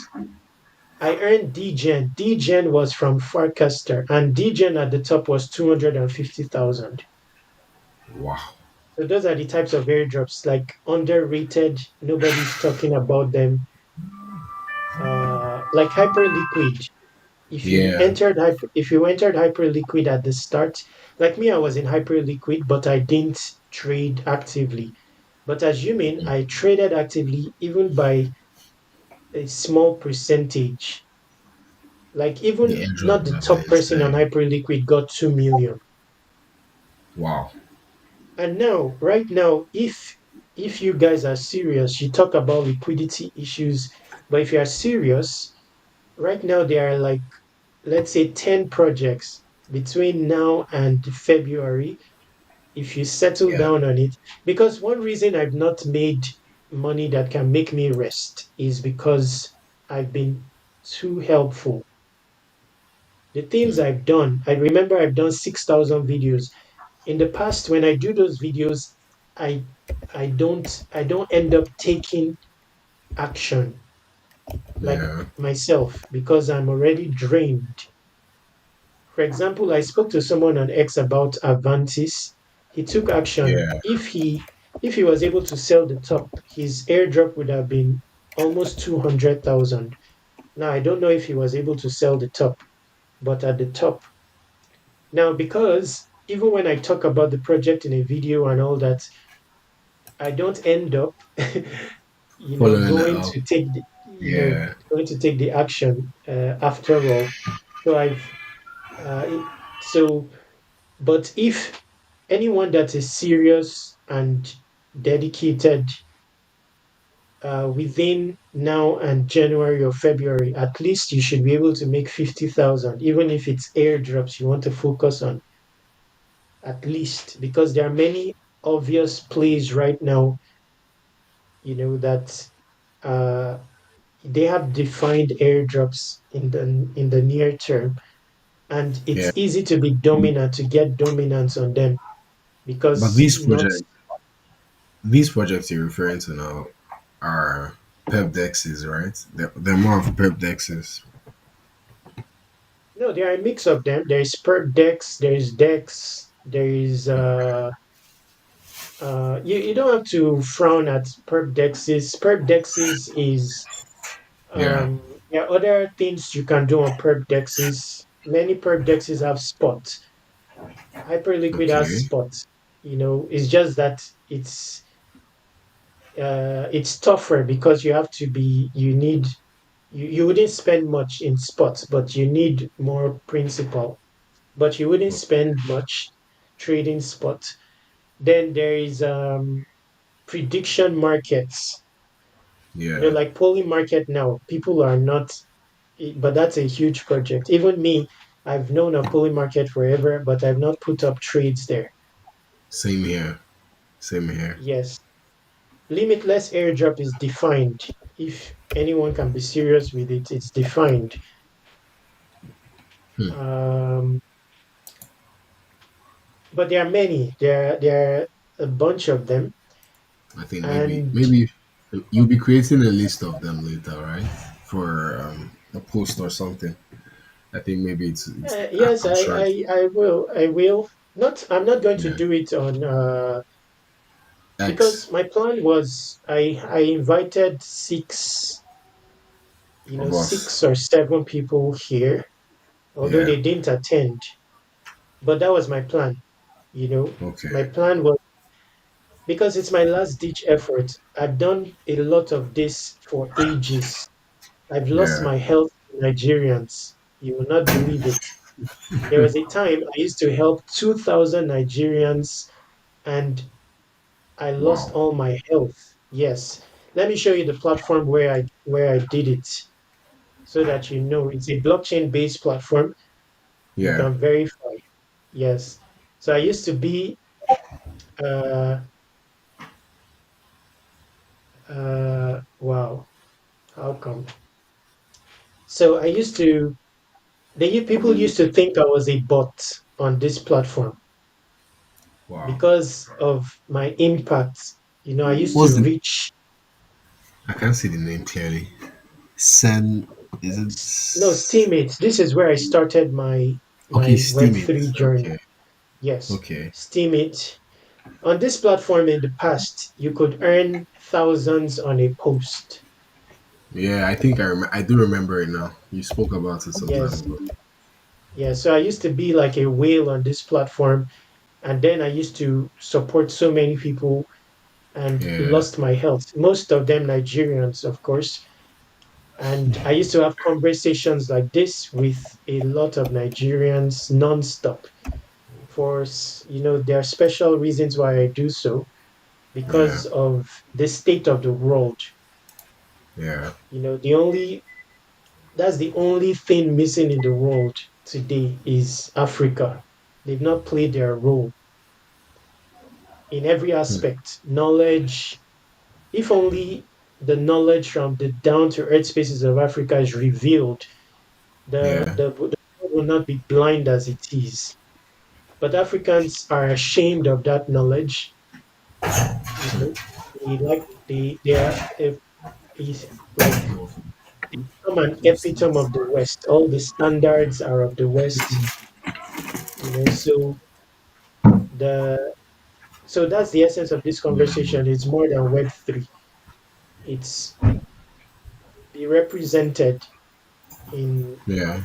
A: I earned DGen. DGen was from Farcaster, and DGen at the top was 250,000.
C: Wow.
A: So those are the types of airdrops, like underrated. Nobody's talking about them. Like Hyperliquid.
C: Yeah.
A: If you entered Hyperliquid at the start, like me, I was in Hyperliquid, but I didn't trade actively. But assuming I traded actively, even by a small percentage, like
C: The
A: even
C: airdrop
A: not
C: would
A: the
C: have been
A: top person on
C: insane.
A: Hyperliquid got 2 million.
C: Wow.
A: And now, right now, if you guys are serious, you talk about liquidity issues, but if you are serious, right now there are like, let's say, 10 projects between now and February. If you settle
C: Yeah.
A: down on it, because one reason I've not made money that can make me rest is because I've been too helpful. The things I've done, I remember I've done 6,000 videos. In the past, when I do those videos, I I don't end up taking action like
C: Yeah.
A: myself because I'm already drained. For example, I spoke to someone on X about Avantis. He took action.
C: Yeah.
A: If he was able to sell the top, his airdrop would have been almost 200,000. Now I don't know if he was able to sell the top, but at the top. Now, because even when I talk about the project in a video and all that, I don't end up
C: Following it
A: going
C: up.
A: to take
C: Yeah.
A: the action after all. So I've it, so but if anyone that is serious and dedicated, within now and January or February, at least you should be able to make 50,000, even if it's airdrops you want to focus on, at least, because there are many obvious plays right now, that uh, they have defined airdrops in the near term, and
C: Yeah.
A: it's easy to be dominant, to get dominance on them,
C: But
A: because not.
C: these projects you're referring to now are pep dexes, right? They're more of pep dexes.
A: No, there are a mix of them. There's perp decks, there's decks, you don't have to frown at perp dexes. Perp dexes is
C: Yeah.
A: there are other things you can do on perp dexes. Many perp dexes have spots. Hyperliquid has
C: Okay.
A: spots. It's just that it's tougher because you wouldn't spend much in spots, but you need more principal. But you wouldn't spend much trading spots. Then there is prediction markets.
C: Yeah.
A: Like polling market now, people are not, but that's a huge project. Even me, I've known of polling market forever, but I've not put up trades there.
C: Same here. Same here.
A: Yes, limitless airdrop is defined. If anyone can be serious with it, it's defined. Um, but there are many. There are a bunch of them,
C: I think
A: and
C: maybe you'll be creating a list of them later, right? For a post or something. I think maybe it's
A: yes,
C: I'm sure.
A: I will. I will. Not. I'm not going to
C: Yeah.
A: do it on
C: X
A: because my plan was I invited six,
C: of us.
A: 6 or 7 people here, although
C: Yeah.
A: they didn't attend. But that was my plan.
C: Okay.
A: My plan was because it's my last ditch effort. I've done a lot of this for ages. I've lost
C: Yeah.
A: my health to Nigerians. You will not believe it. There was a time I used to help 2,000 Nigerians and I lost
C: Wow.
A: all my health. Yes. Let me show you the platform where I did it so that you know it's a blockchain based platform. You
C: Yeah.
A: can verify. Yes. So I used to be uh wow, how come? So I used to people used to think I was a bot on this platform
C: Wow.
A: because of my impact. I used
C: What's
A: to
C: the?
A: reach
C: I can't see the name clearly. Sen. Is
A: no
C: it?
A: Steemit. This is where I started
C: Okay,
A: my
C: Steam it.
A: Web3 journey.
C: Okay.
A: Yes,
C: Okay.
A: Steemit. On this platform in the past, you could earn thousands on a post.
C: Yeah, I think I do remember it now. You spoke about it some time
A: Yes,
C: ago.
A: yeah. So I used to be like a whale on this platform, and then I used to support so many people and
C: Yeah.
A: lost my health. Most of them Nigerians, of course. And I used to have conversations like this with a lot of Nigerians nonstop. There are special reasons why I do so
C: Yeah.
A: because of the state of the world.
C: Yeah.
A: The only That's the only thing missing in the world today is Africa. They've not played their role in every aspect. Knowledge, if only the knowledge from the down to earth spaces of Africa is revealed,
C: Yeah.
A: the world will not be blind as it is. But Africans are ashamed of that knowledge. You know, they are is like become an epitome of the West. All the standards are of the West. So the that's the essence of this conversation. It's more than Web3. It's be represented in
C: Yeah.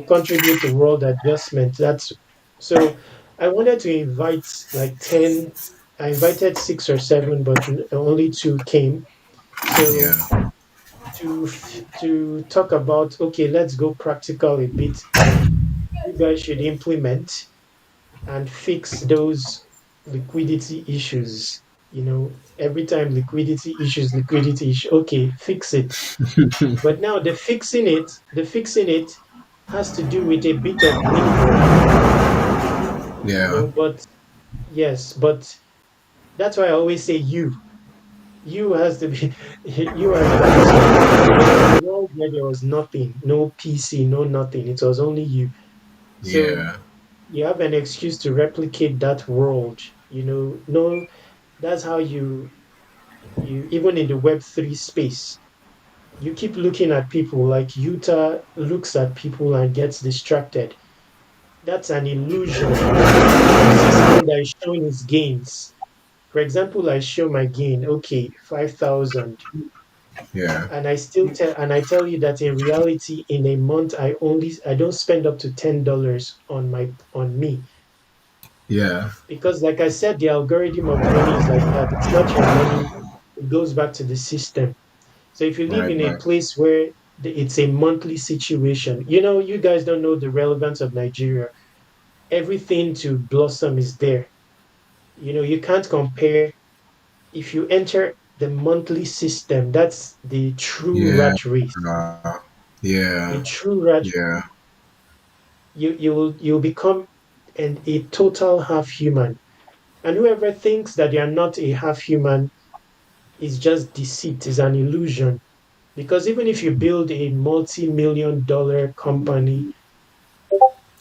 A: contribute to world adjustment. That's so I wanted to invite like 10. I invited 6 or 7, but only 2 came. So
C: Yeah.
A: to talk about, okay, let's go practical a bit. Like you guys should implement and fix those liquidity issues. Every time liquidity issue, okay, fix it. But now the fixing it has to do with a bit of legwork,
C: Yeah.
A: but yes, but that's why I always say you has to be you are the person. There was a world where there was nothing, no PC, no nothing. It was only you. So
C: Yeah.
A: you have an excuse to replicate that world. No, that's how you even in the Web3 space, you keep looking at people like Utah looks at people and gets distracted. That's an illusion. You see someone that is showing his gains. For example, I show my gain, okay, 5,000,
C: Yeah.
A: and I tell you that in reality, in a month, I don't spend up to $10 on me.
C: Yeah.
A: Because like I said, the algorithm of money is like that. It's not your money, it goes back to the system. So if you live
C: Right.
A: in a
C: Right.
A: place where it's a monthly situation, you guys don't know the relevance of Nigeria. Everything to blossom is there. You can't compare. If you enter the monthly system, that's the true
C: Yeah.
A: rat race. The
C: Yeah.
A: true rat.
C: Yeah.
A: You'll become. and a total half human. And whoever thinks that they are not a half human is just deceit, is an illusion. Because even if you build a multi-million-dollar company,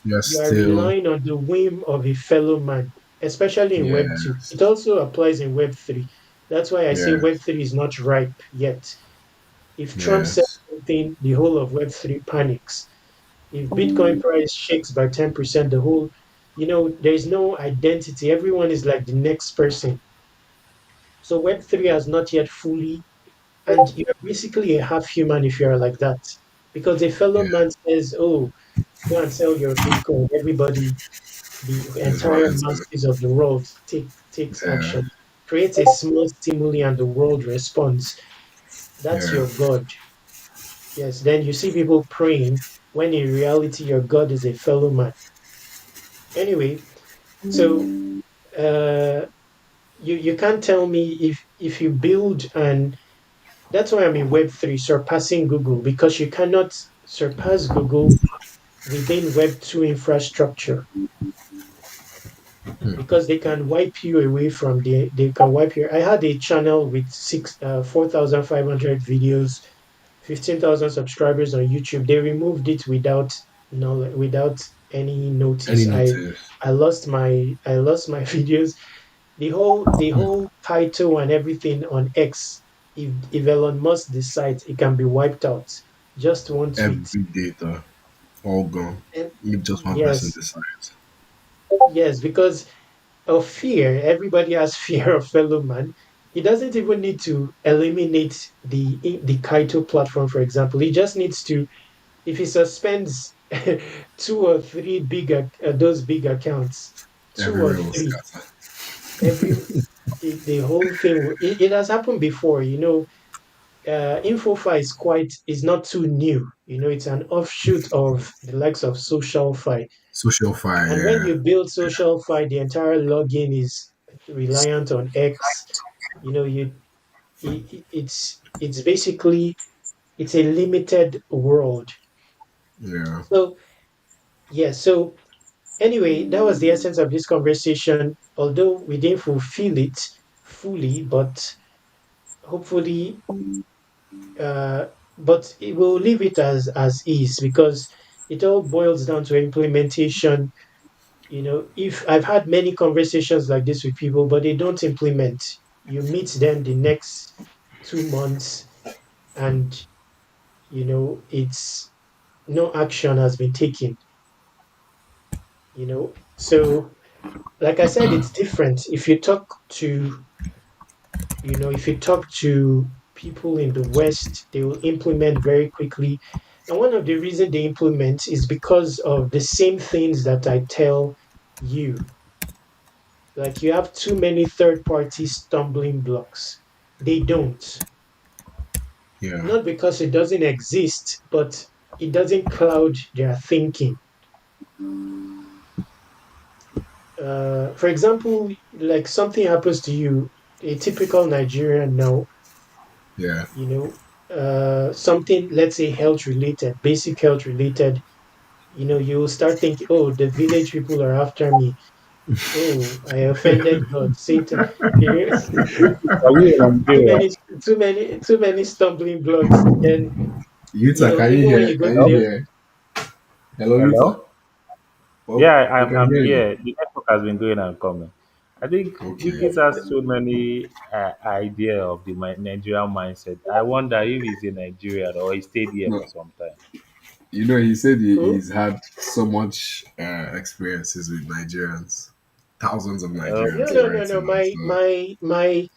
C: You're
A: you are
C: still,
A: relying on the whim of a fellow man, especially in Web 2.
C: yes,
A: It also applies in Web 3. That's why I say Web
C: yes,
A: 3 is not ripe yet. If Trump says
C: yes,
A: something, the whole of Web 3 panics. If Bitcoin price shakes by 10%, the whole, there is no identity. Everyone is like the next person. So Web 3 has not yet fully, and you're basically a half human if you're like that. Because a fellow
C: yeah,
A: man says, oh, go and sell your Bitcoin. Everybody, the
C: it's
A: entire
C: running to,
A: masses of the world takes
C: yeah,
A: action. Create a small stimuli and the world responds. That's
C: yeah,
A: your God. Yes, then you see people praying when in reality your God is a fellow man. Anyway, so uh, you can't tell me if you build, and that's why I'm in Web 3 surpassing Google, because you cannot surpass Google within Web 2 infrastructure, because they can wipe you away from they can wipe you. I had a channel with 4,500 videos, 15,000 subscribers on YouTube. They removed it without without any
C: any
A: notice.
C: notice.
A: I lost my videos. The whole title and everything on X. If Elon Musk decides, it can be wiped out. Just one tweet.
C: Every data, all gone.
A: And
C: If just one person
A: yes,
C: decides.
A: yes, because of fear. Everybody has fear of fellow man. He doesn't even need to eliminate the Kaito platform, for example. He just needs to, if he suspends two or three those big accounts, two or
C: Everywhere will
A: three,
C: scatter.
A: every the whole thing. It has happened before. InfoFi is not too new. It's an offshoot of the likes of SocialFi.
C: Social
A: And when
C: fire,
A: you build SocialFi, the entire login is reliant on X. You it's basically it's a limited world.
C: yeah, yeah,
A: So yeah, so anyway, that was the essence of this conversation. Although we didn't fulfill it fully, but hopefully, uh, but it will leave it as is, because it all boils down to implementation. If I've had many conversations like this with people, but they don't implement. You meet them the next 2 months, and it's no action has been taken. So like I said, it's different. If you talk to people in the West, they will implement very quickly. And one of the reasons they implement is because of the same things that I tell you. Like, you have too many third party stumbling blocks. They don't.
C: yeah,
A: Not because it doesn't exist, but it doesn't cloud their thinking. For example, like something happens to you, a typical Nigerian now,
C: yeah.
A: something, let's say health related, basic health related, you'll start thinking, oh, the village people are after me. Oh, I offended God, Satan.
B: Are we in
A: too
B: Nigeria?
A: many, too many stumbling blocks. Then,
C: Yuta, can you
A: even when
C: hear?
A: you go
C: Can
A: to
C: you
B: Hello?
A: the,
C: hear? Hello,
B: Hello?
C: Yuta. Oh,
B: Yeah,
C: we can
B: I'm
C: hear you.
B: here. The network has been going and coming. I think
C: Okay.
B: Wikis has so many idea of the Nigerian mindset. I wonder if he's in Nigeria or he stayed here
C: No,
B: for some time.
C: he said
A: oh,
C: he's had so much experiences with Nigerians, thousands of
A: no,
C: Nigerians
A: no,
B: Okay.
A: no, no,
C: writing on.
A: my,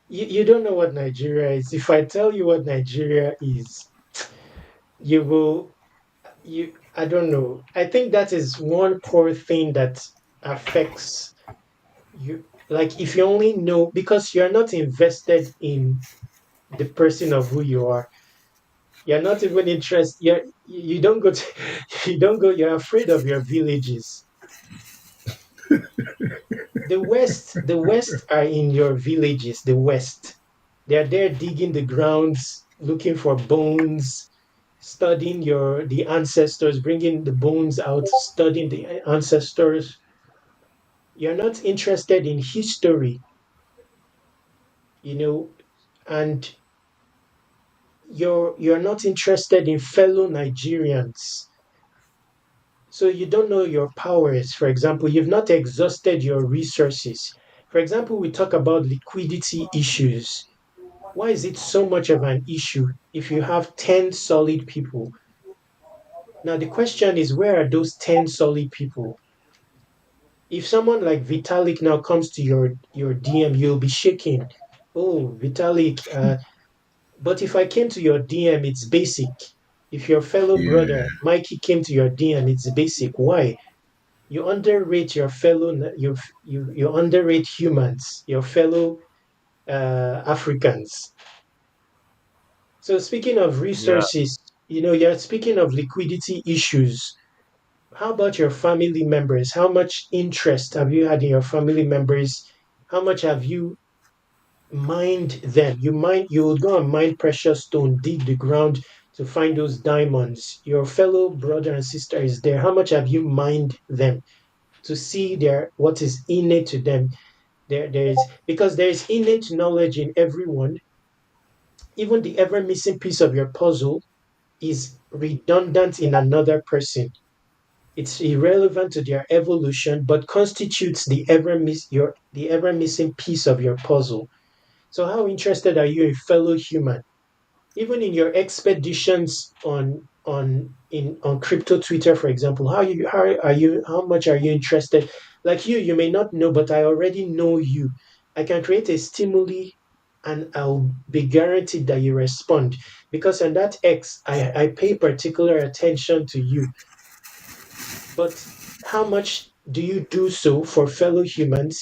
A: you don't know what Nigeria is. If I tell you what Nigeria is, you will, I don't know. I think that is one core thing that affects you. Like, if you only know, because you're not invested in the person of who you are. You're not even interested. You don't go to, you don't go. You're afraid of your villages. The West are in your villages. The West, they're there digging the grounds, looking for bones, studying the ancestors, bringing the bones out, studying the ancestors. You're not interested in history, you know, and you're not interested in fellow Nigerians. So you don't know your powers. For example, you've not exhausted your resources. For example, we talk about liquidity issues. Why is it so much of an issue if you have 10 solid people? Now, the question is, where are those 10 solid people? If someone like Vitalik now comes to your DM, you'll be shaking. Oh, Vitalik. But if I came to your DM, it's basic. If your fellow
C: Yeah.
A: brother Mikey came to your DM, it's basic. Why? You underrate your fellow. You underrate humans, your fellow Africans. So speaking of
B: Yeah.
A: resources, you're speaking of liquidity issues. How about your family members? How much interest have you had in your family members? How much have you mined them? You will go and mine precious stone, dig the ground to find those diamonds. Your fellow brother and sister is there. How much have you mined them to see what is innate to them? There is, because there is innate knowledge in everyone. Even the ever missing piece of your puzzle is redundant in another person. It's irrelevant to their evolution, but constitutes the ever missing piece of your puzzle. So how interested are you in fellow human? Even in your expeditions on crypto Twitter, for example, how much are you interested? Like you may not know, but I already know you. I can create a stimuli and I'll be guaranteed that you respond. Because on that X, I pay particular attention to you. But how much do you do so for fellow humans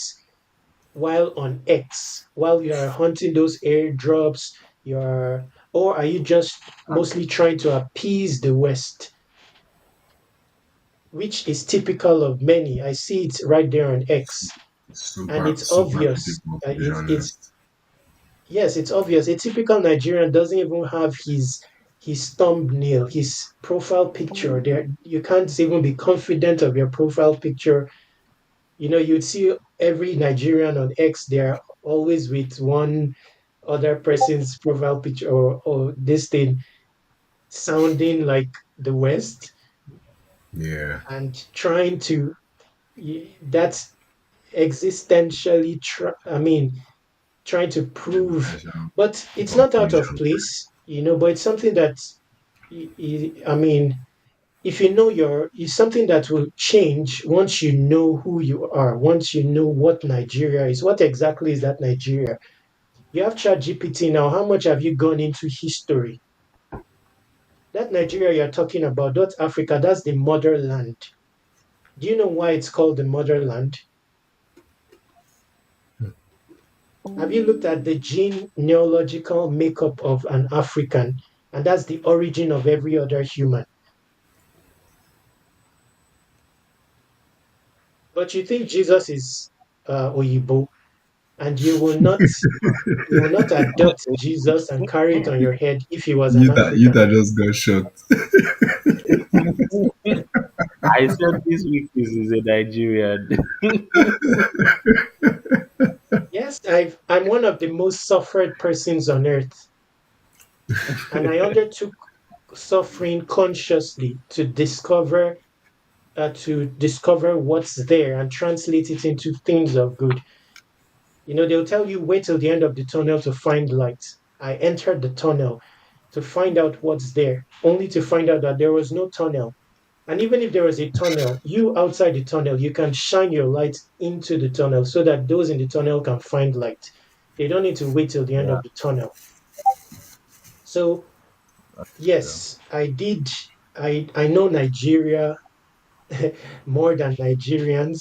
A: while on X, while you are hunting those airdrops, or are you just mostly trying to appease the West, which is typical of many? I see it right there on X, and
C: Super,
A: it's
C: super
A: obvious.
C: typical, to be
A: It's
C: honest.
A: yes, it's obvious. A typical Nigerian doesn't even have his thumbnail, his profile picture. There, you can't even be confident of your profile picture. You'd see every Nigerian on X, they're always with one other person's profile picture, or this thing sounding like the West
C: Yeah.
A: and trying to, that's existentially, I mean, trying to prove,
C: Existential
A: but it's not out of
C: conclusion.
A: place, but it's something that, I mean, if it's something that will change once you know who you are, once you know what Nigeria is. What exactly is that Nigeria? You have ChatGPT now. How much have you gone into history? That Nigeria you're talking about, that Africa, that's the motherland. Do you know why it's called the motherland? Have you looked at the genealogical makeup of an African? And that's the origin of every other human. But you think Jesus is Oyibo, and you will not adopt Jesus and carry it on your head if he was an
C: You
A: African.
C: that just got shocked.
B: I said this week is a Nigerian.
A: Yes, I'm one of the most suffered persons on earth, and I undertook suffering consciously to discover what's there and translate it into things of good. They'll tell you wait till the end of the tunnel to find light. I entered the tunnel to find out what's there, only to find out that there was no tunnel. And even if there was a tunnel, you outside the tunnel, you can shine your light into the tunnel so that those in the tunnel can find light. They don't need to wait till the end
B: Yeah,
A: of the tunnel. So,
B: true.
A: yes, I did. I know Nigeria more than Nigerians.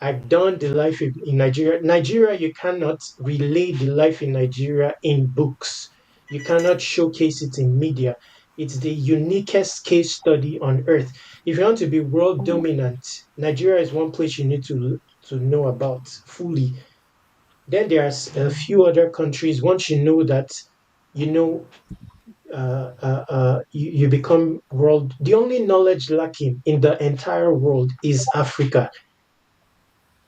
A: I've done the life in Nigeria. Nigeria, you cannot relay the life in Nigeria in books. You cannot showcase it in media. It's the uniquest case study on earth. If you want to be world dominant, Nigeria is one place you need to know about fully. Then there's a few other countries. Once you know that, you know, you become world. The only knowledge lacking in the entire world is Africa.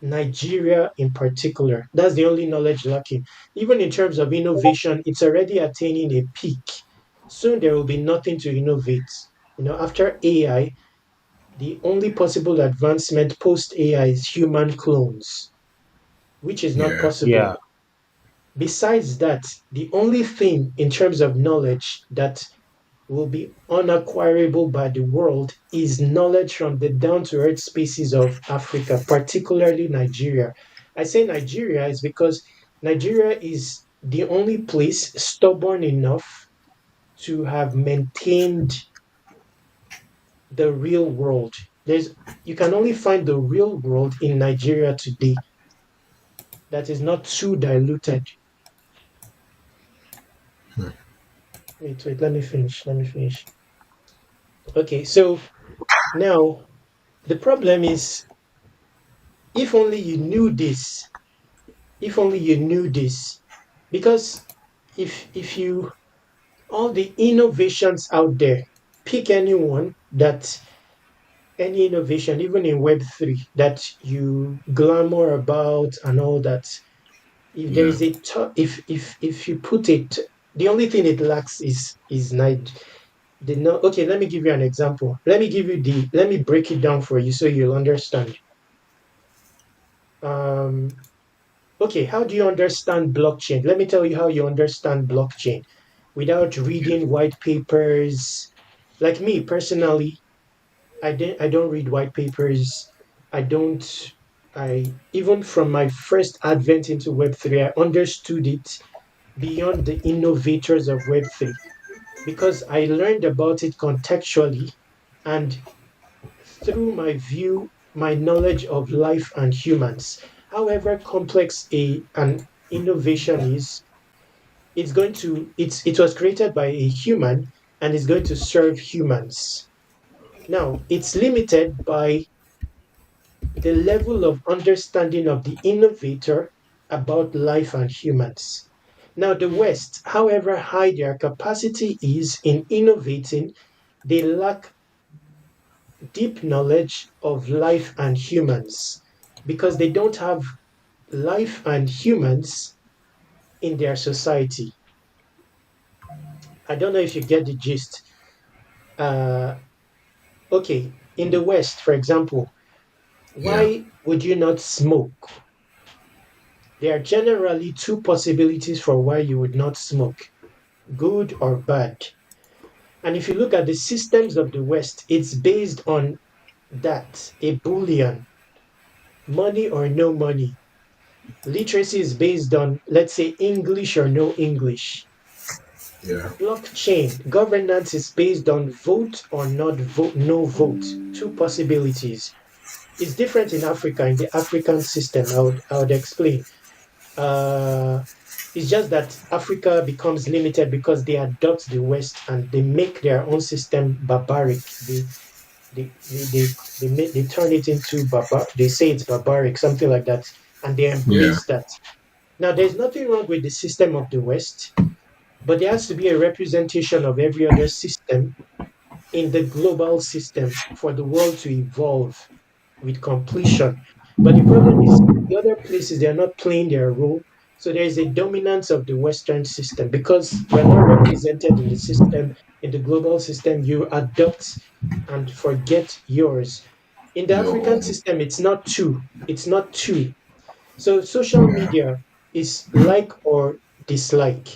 A: Nigeria in particular. That's the only knowledge lacking. Even in terms of innovation, it's already attaining a peak. Soon there will be nothing to innovate. After AI, the only possible advancement post AI is human clones, which is not
C: Yeah.
A: possible.
B: Yeah.
A: Besides that, the only thing in terms of knowledge that will be unacquirable by the world is knowledge from the down to earth species of Africa, particularly Nigeria. I say Nigeria is because Nigeria is the only place stubborn enough to have maintained the real world. You can only find the real world in Nigeria today that is not too diluted. Wait, let me finish. Let me finish. Okay, so now the problem is if only you knew this, if only you knew this, because if you all the innovations out there, pick anyone that any innovation, even in Web3, that you glamour about and all that. If there
C: Yeah.
A: is if you put it, the only thing it lacks is night. The no, okay, let me give you an example. Let me break it down for you so you'll understand. Um, okay, how do you understand blockchain? Let me tell you how you understand blockchain without reading white papers. Like me personally, I don't read white papers. I don't I even from my first advent into Web3, I understood it beyond the innovators of Web3 because I learned about it contextually and through my knowledge of life and humans. However complex an innovation is, it was created by a human and is going to serve humans. Now, it's limited by the level of understanding of the innovator about life and humans. Now, the West, however high their capacity is in innovating, they lack deep knowledge of life and humans because they don't have life and humans in their society. I don't know if you get the gist. Uh, okay, in the West, for example,
C: Yeah.
A: why would you not smoke? There are generally two possibilities for why you would not smoke, good or bad. And if you look at the systems of the West, it's based on that a Boolean, money or no money. Literacy is based on, let's say, English or no English.
C: Yeah.
A: Blockchain governance is based on vote or not vote, no vote. Two possibilities. It's different in Africa, in the African system. I would explain. Uh, it's just that Africa becomes limited because they adopt the West and they make their own system barbaric. They turn it into they say it's barbaric, something like that, and they
C: Yeah.
A: embrace that. Now, there's nothing wrong with the system of the West, but there has to be a representation of every other system in the global system for the world to evolve with completion. But the problem is the other places they are not playing their role. So there is a dominance of the Western system because we're not represented in the system, in the global system. You adopt and forget yours. In the
C: Your
A: African
C: own.
A: system, it's not two. It's not two. So social
C: Yeah.
A: media is like or dislike.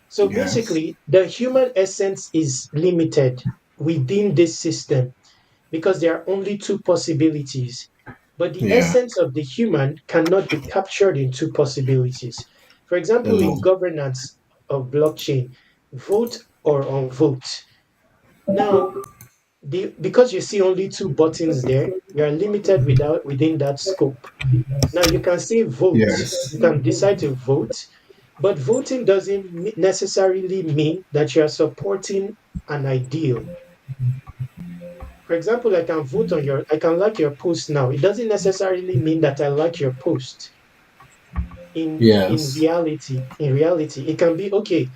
A: So
C: Yes.
A: basically, the human essence is limited within this system because there are only two possibilities. But the
C: Yeah.
A: essence of the human cannot be captured in two possibilities. For example, in
C: Hello.
A: governance of blockchain, vote or unvote. Now, because you see only two buttons there, you are limited within that scope. Now, you can say vote,
C: Yes.
A: you can decide to vote, but voting doesn't necessarily mean that you are supporting an ideal. For example, I can like your post now. It doesn't necessarily mean that I like your post.
C: Yes.
A: In reality, it can be okay.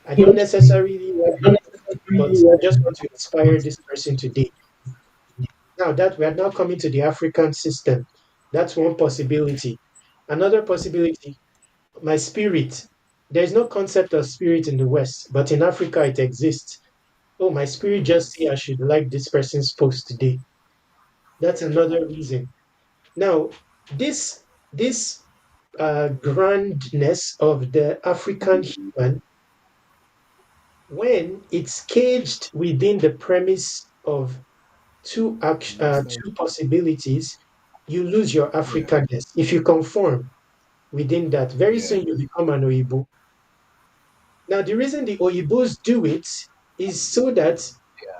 A: I don't necessarily like your post, but I just want to inspire this person today. Now that we are now coming to the African system, That's one possibility. Another possibility, my spirit. There's no concept of spirit in the West, but in Africa it exists. Oh, my spirit just say I should like this person's post today. That's another reason. Now, this grandness of the African human, when it's caged within the premise of two possibilities, you lose your
C: Yeah.
A: Africanness. If you conform within that, very
C: Yeah.
A: soon you become an Oyibo. Now, the reason the Oyibos do it is so that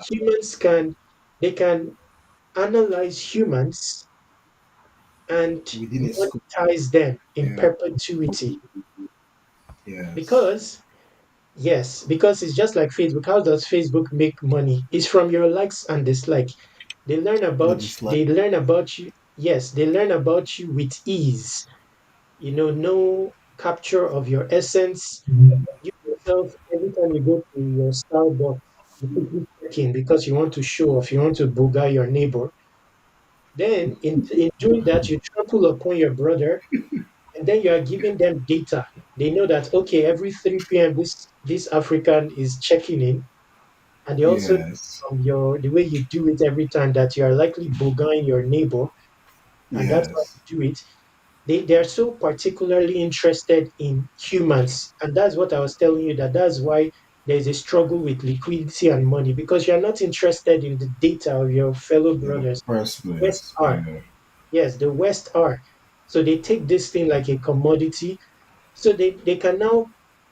A: humans can they can analyze humans and
C: Within a scope.
A: monetize them in
C: Yeah.
A: perpetuity.
C: Yes.
A: Because yes, because it's just like Facebook. How does Facebook make money? It's from your likes and dislike.
C: The dislike.
A: They learn about you. Yes, they learn about you with ease. No capture of your essence. You yourself, every time you go to your Starbucks, you quickly check in because you want to show off, you want to booga your neighbor. Then, in doing that, you trample upon your brother, and then you are giving them data. They know that, okay, every 3 p.m., this African is checking in, and they also
C: Yes.
A: from the way you do it every time that you are likely boogieing your neighbor, and that's why
C: Yes.
A: you do it. They are so particularly interested in humans, and that's what I was telling you, that's why there's a struggle with liquidity and money, because you're not interested in the data of your fellow
C: In the
A: brothers.
C: first
A: West
C: place.
A: are.
C: Yeah.
A: Yes, the West are. So they take this thing like a commodity, so they can now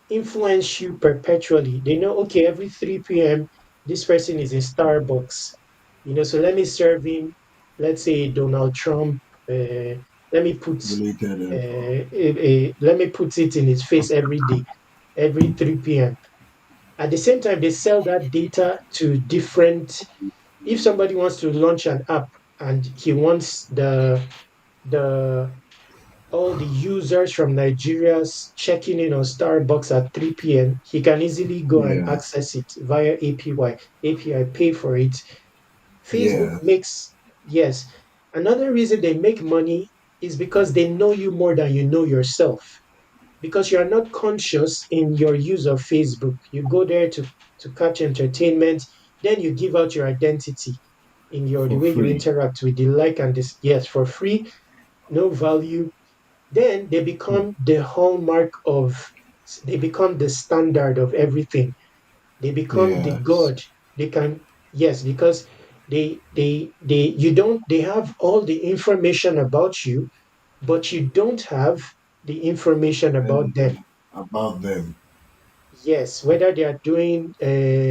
A: influence you perpetually. They know, okay, every 3 p.m., this person is in Starbucks. So let me serve him, let's say Donald Trump. Let me put
C: Related info.
A: let me put it in his face every day, every 3 p.m. At the same time, they sell that data to different. If somebody wants to launch an app and he wants the all the users from Nigeria's checking in on Starbucks at 3 p.m., he can easily go and
C: Yes.
A: access it via API, pay for it. Facebook
C: Yes.
A: makes, yes. Another reason they make money is because they know you more than you know yourself. Because you are not conscious in your use of Facebook. You go there to catch entertainment, then you give out your identity in the
C: For
A: way you
C: free.
A: interact with the like and this, yes, for free, no value. Then they become the standard of everything. They become the
C: Yes.
A: god. They can, yes, because they have all the information about you, but you don't have the information about them.
C: Anything about them.
A: Yes, whether they are doing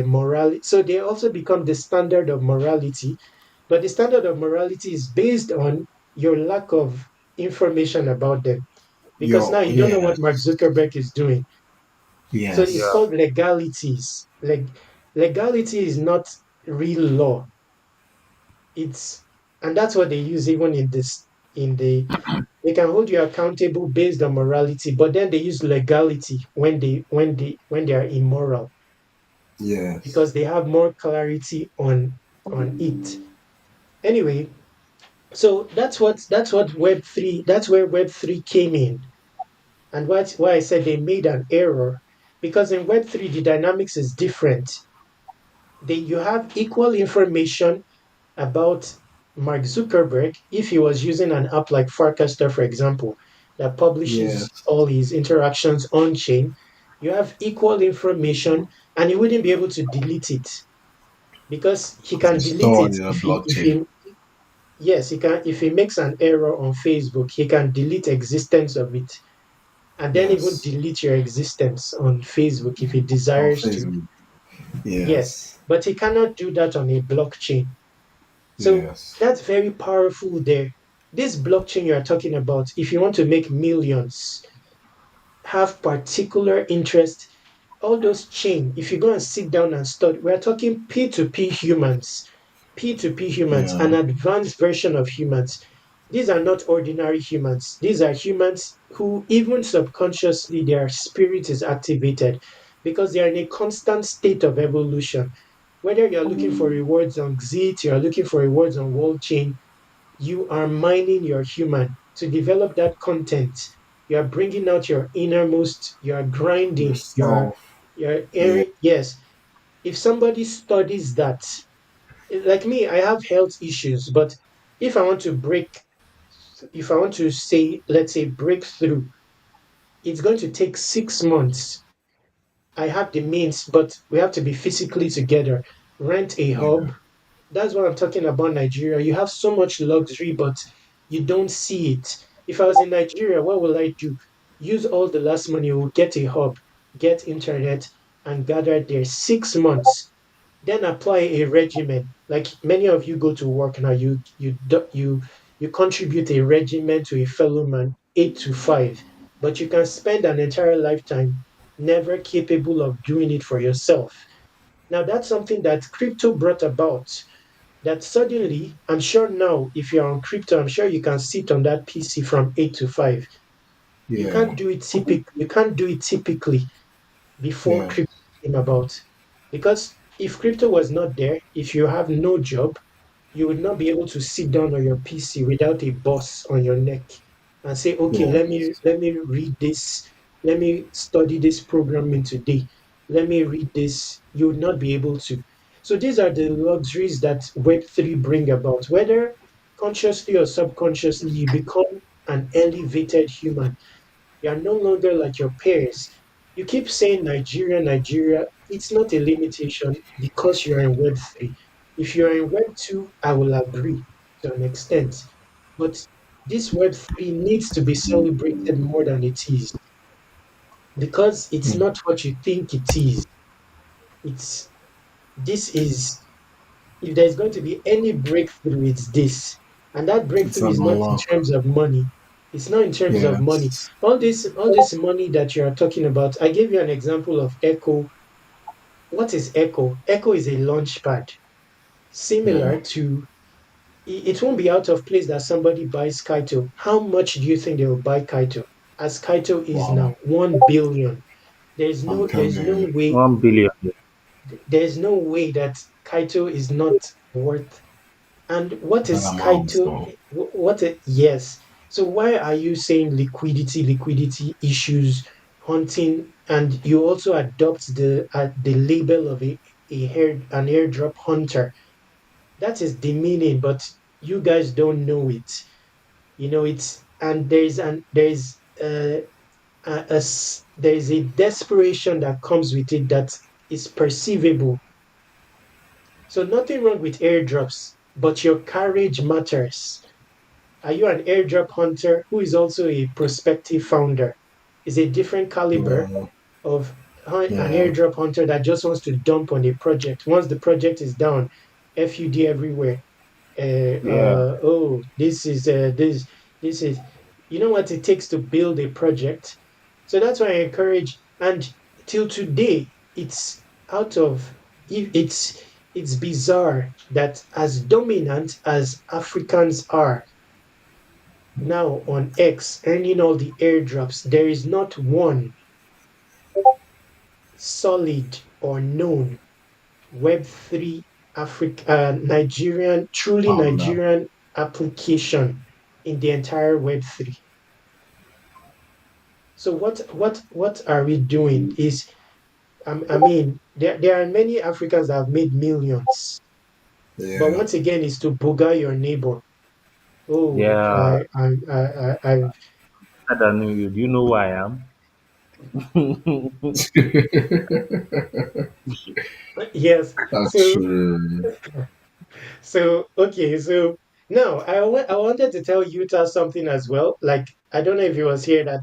A: morality. So they also become the standard of morality, but the standard of morality is based on your lack of information about them, because now
C: Your
A: you don't know what Mark
C: yes.
A: Zuckerberg is doing. So it's
B: Yeah.
C: Yes.
A: called legalities. Legality is not real law. It's and that's what they use even in the they can hold you accountable based on morality, but then they use legality when they are immoral,
C: Yes.
A: because they have more clarity on it. Anyway, so that's what Web3 that's where Web3 came in, and why I said they made an error, because in Web3 the dynamics is different. You have equal information about Mark Zuckerberg if he was using an app like Farcaster, for example, that publishes
C: Yes.
A: all his interactions on chain. You have equal information, and he wouldn't be able to delete it, because he can
C: It's
A: delete
C: stored
A: it
C: in a
A: if he
C: blockchain.
A: yes, he can. If he makes an error on Facebook, he can delete existence of it, and then even
C: Yes.
A: delete your existence on Facebook if he
C: On
A: desires to.
C: Facebook.
A: Yes,
C: Yes.
A: but he cannot do that on a blockchain. So
C: Yes.
A: that's very powerful there. This blockchain you are talking about, if you want to make millions, have particular interest, all those chain, if you go and sit down and study, we're talking P2P humans,
C: Yeah.
A: an advanced version of humans. These are not ordinary humans. These are humans who, even subconsciously, their spirit is activated because they are in a constant state of evolution. Whether you're looking for rewards on Xit, you're looking for rewards on Wall Chain, you are mining your human. to develop that content. You are bringing out your innermost, you are grinding,
C: Yourself.
A: you're
C: Yeah.
A: airing. Yes. If somebody studies that, like me, I have health issues, but if I want to break, if I want to say, let's say, breakthrough, it's going to take 6 months. I have the means, but we have to be physically together. Rent a
C: Yeah.
A: hub. That's what I'm talking about, Nigeria. You have so much luxury, but you don't see it. If I was in Nigeria, what will I do? Use all the last money, will get a hub, get internet, and gather there 6 months. Then apply a regimen. Like many of you go to work now, you contribute a regimen to a fellow man, 8 to 5, but you can spend an entire lifetime never capable of doing it for yourself. Now that's something that crypto brought about. That suddenly, I'm sure now, if you're on crypto, I'm sure you can sit on that PC from 8 to 5. You
C: Yeah.
A: can't do it you can't do it typically before
C: Yeah.
A: crypto came about. Because if crypto was not there, if you have no job, you would not be able to sit down on your PC without a boss on your neck and say, okay,
C: Yeah.
A: let me read this, let me study this programming today, let me read this. You would not be able to. So these are the luxuries that Web3 bring about. Whether consciously or subconsciously, you become an elevated human. You are no longer like your peers. You keep saying Nigeria, Nigeria. It's not a limitation because you're in Web3. If you're in Web2, I will agree to an extent. But this Web3 needs to be celebrated more than it is because it's
C: Hmm.
A: not what you think it is. It's this is if there's going to be any breakthrough, it's this. And that
C: It's
A: breakthrough
C: an
A: is not in
C: unlock.
A: terms of money. It's not in terms of money.
C: Yes.
A: All this money that you are talking about, I gave you an example of Echo. What is Echo? Echo is a launch pad.
C: Yeah.
A: Similar to it won't be out of place that somebody buys Kaito. How much do you think they will buy Kaito? As Kaito is
C: Wow.
A: now, 1 billion.
C: I'm
A: There's
C: telling
A: no
C: you.
A: way
B: 1 billion.
A: there's no way that Kaito is not worth. And what
C: That
A: is
C: amount
A: Kaito?
C: though.
A: Yes. So why are you saying liquidity issues, hunting, and you also adopt the label of an airdrop hunter? That is demeaning, but you guys don't know it. You know it's and there's a desperation that comes with it that is perceivable. So nothing wrong with airdrops, but your courage matters. Are you an airdrop hunter who is also a prospective founder? Is a different caliber
C: Yeah.
A: of an
C: Yeah.
A: airdrop hunter that just wants to dump on a project. Once the project is down, FUD everywhere.
B: Yeah.
A: This is you know what it takes to build a project. So that's why I encourage. And till today, it's out of it's bizarre that as dominant as Africans are now on X earning all the airdrops, there is not one solid or known Web3 truly
C: Founder.
A: Nigerian application in the entire Web3. So what are we doing? I mean, there are many Africans that have made millions, but
C: Yeah.
A: once again, is to booger your neighbor. Oh,
B: Yeah.
A: I
B: I don't know you. Do you know who I am?
A: yes.
C: That's
A: So
C: true.
A: okay, so now I wanted to tell Utah something as well. Like I don't know if you was here that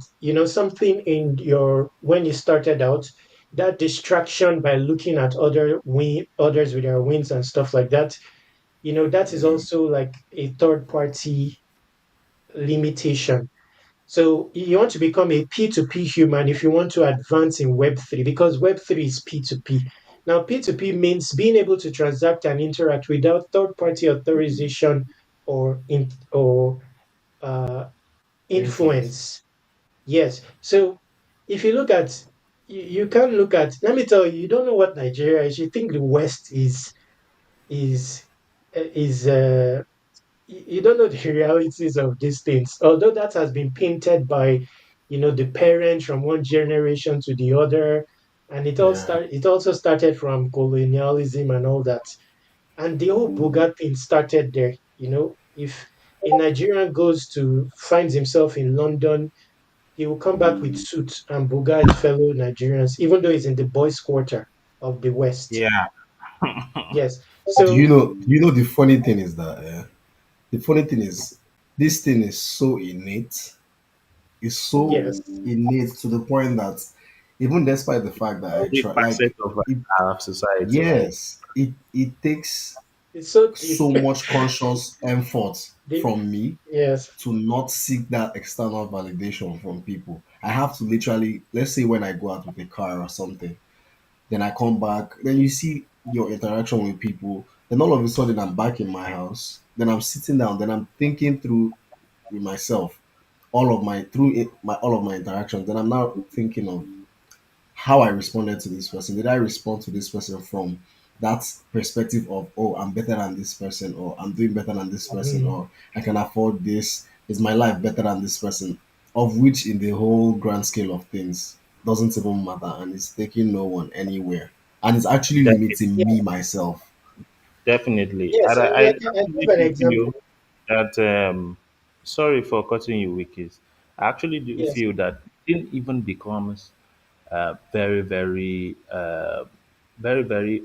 A: something in your when you started out, that distraction by looking at others with their wins and stuff like that. That is
C: Yeah.
A: also like a third party limitation. So you want to become a P2P human if you want to advance in Web3 because Web3 is P2P. Now, P2P means being able to transact and interact without third-party authorization or uh,
C: Influence.
A: influence. Yes. So if you look at, you can look at. Let me tell you, you don't know what Nigeria is. You think the West is is you don't know the realities of these things. Although that has been painted by, the parents from one generation to the other, and
C: Yeah,
A: it also started from colonialism and all that. And the whole Buga thing started there. If a Nigerian finds himself in London, he will come back with suit and Buga his fellow Nigerians, even though he's in the boys' quarter of the West.
B: Yeah.
A: Yes. So
C: Do you know the funny thing is that the funny thing is this thing is so innate. It's so
A: yes,
C: innate to the point that even despite the fact that I
B: Every
C: try,
B: facet
C: like,
B: of
C: it,
B: our society, right?
C: yes, it takes
A: it's so
C: so much conscious effort
A: the
C: from me
A: yes.
C: to not seek that external validation from people. I have to literally, let's say when I go out with a car or something, then I come back, then you see your interaction with people, then all of a sudden I'm back in my house, then I'm sitting down, then I'm thinking through with myself all of my through it, my all of my interactions. Then I'm now thinking of how I responded to this person. Did I respond to this person from that perspective of, oh, I'm better than this person, or I'm doing better than this person,
A: Mhm.
C: or I can afford this? Is my life better than this person? Of which, in the whole grand scale of things, doesn't even matter, and it's taking no one anywhere, and it's actually limiting
A: Yeah,
C: me myself.
B: Definitely.
A: yes,
B: And
A: and
B: I
A: I
B: actually
A: give an
B: do feel
A: example.
B: that, sorry for cutting you, Wikis. I actually do
A: Yes.
B: feel that it even becomes very, very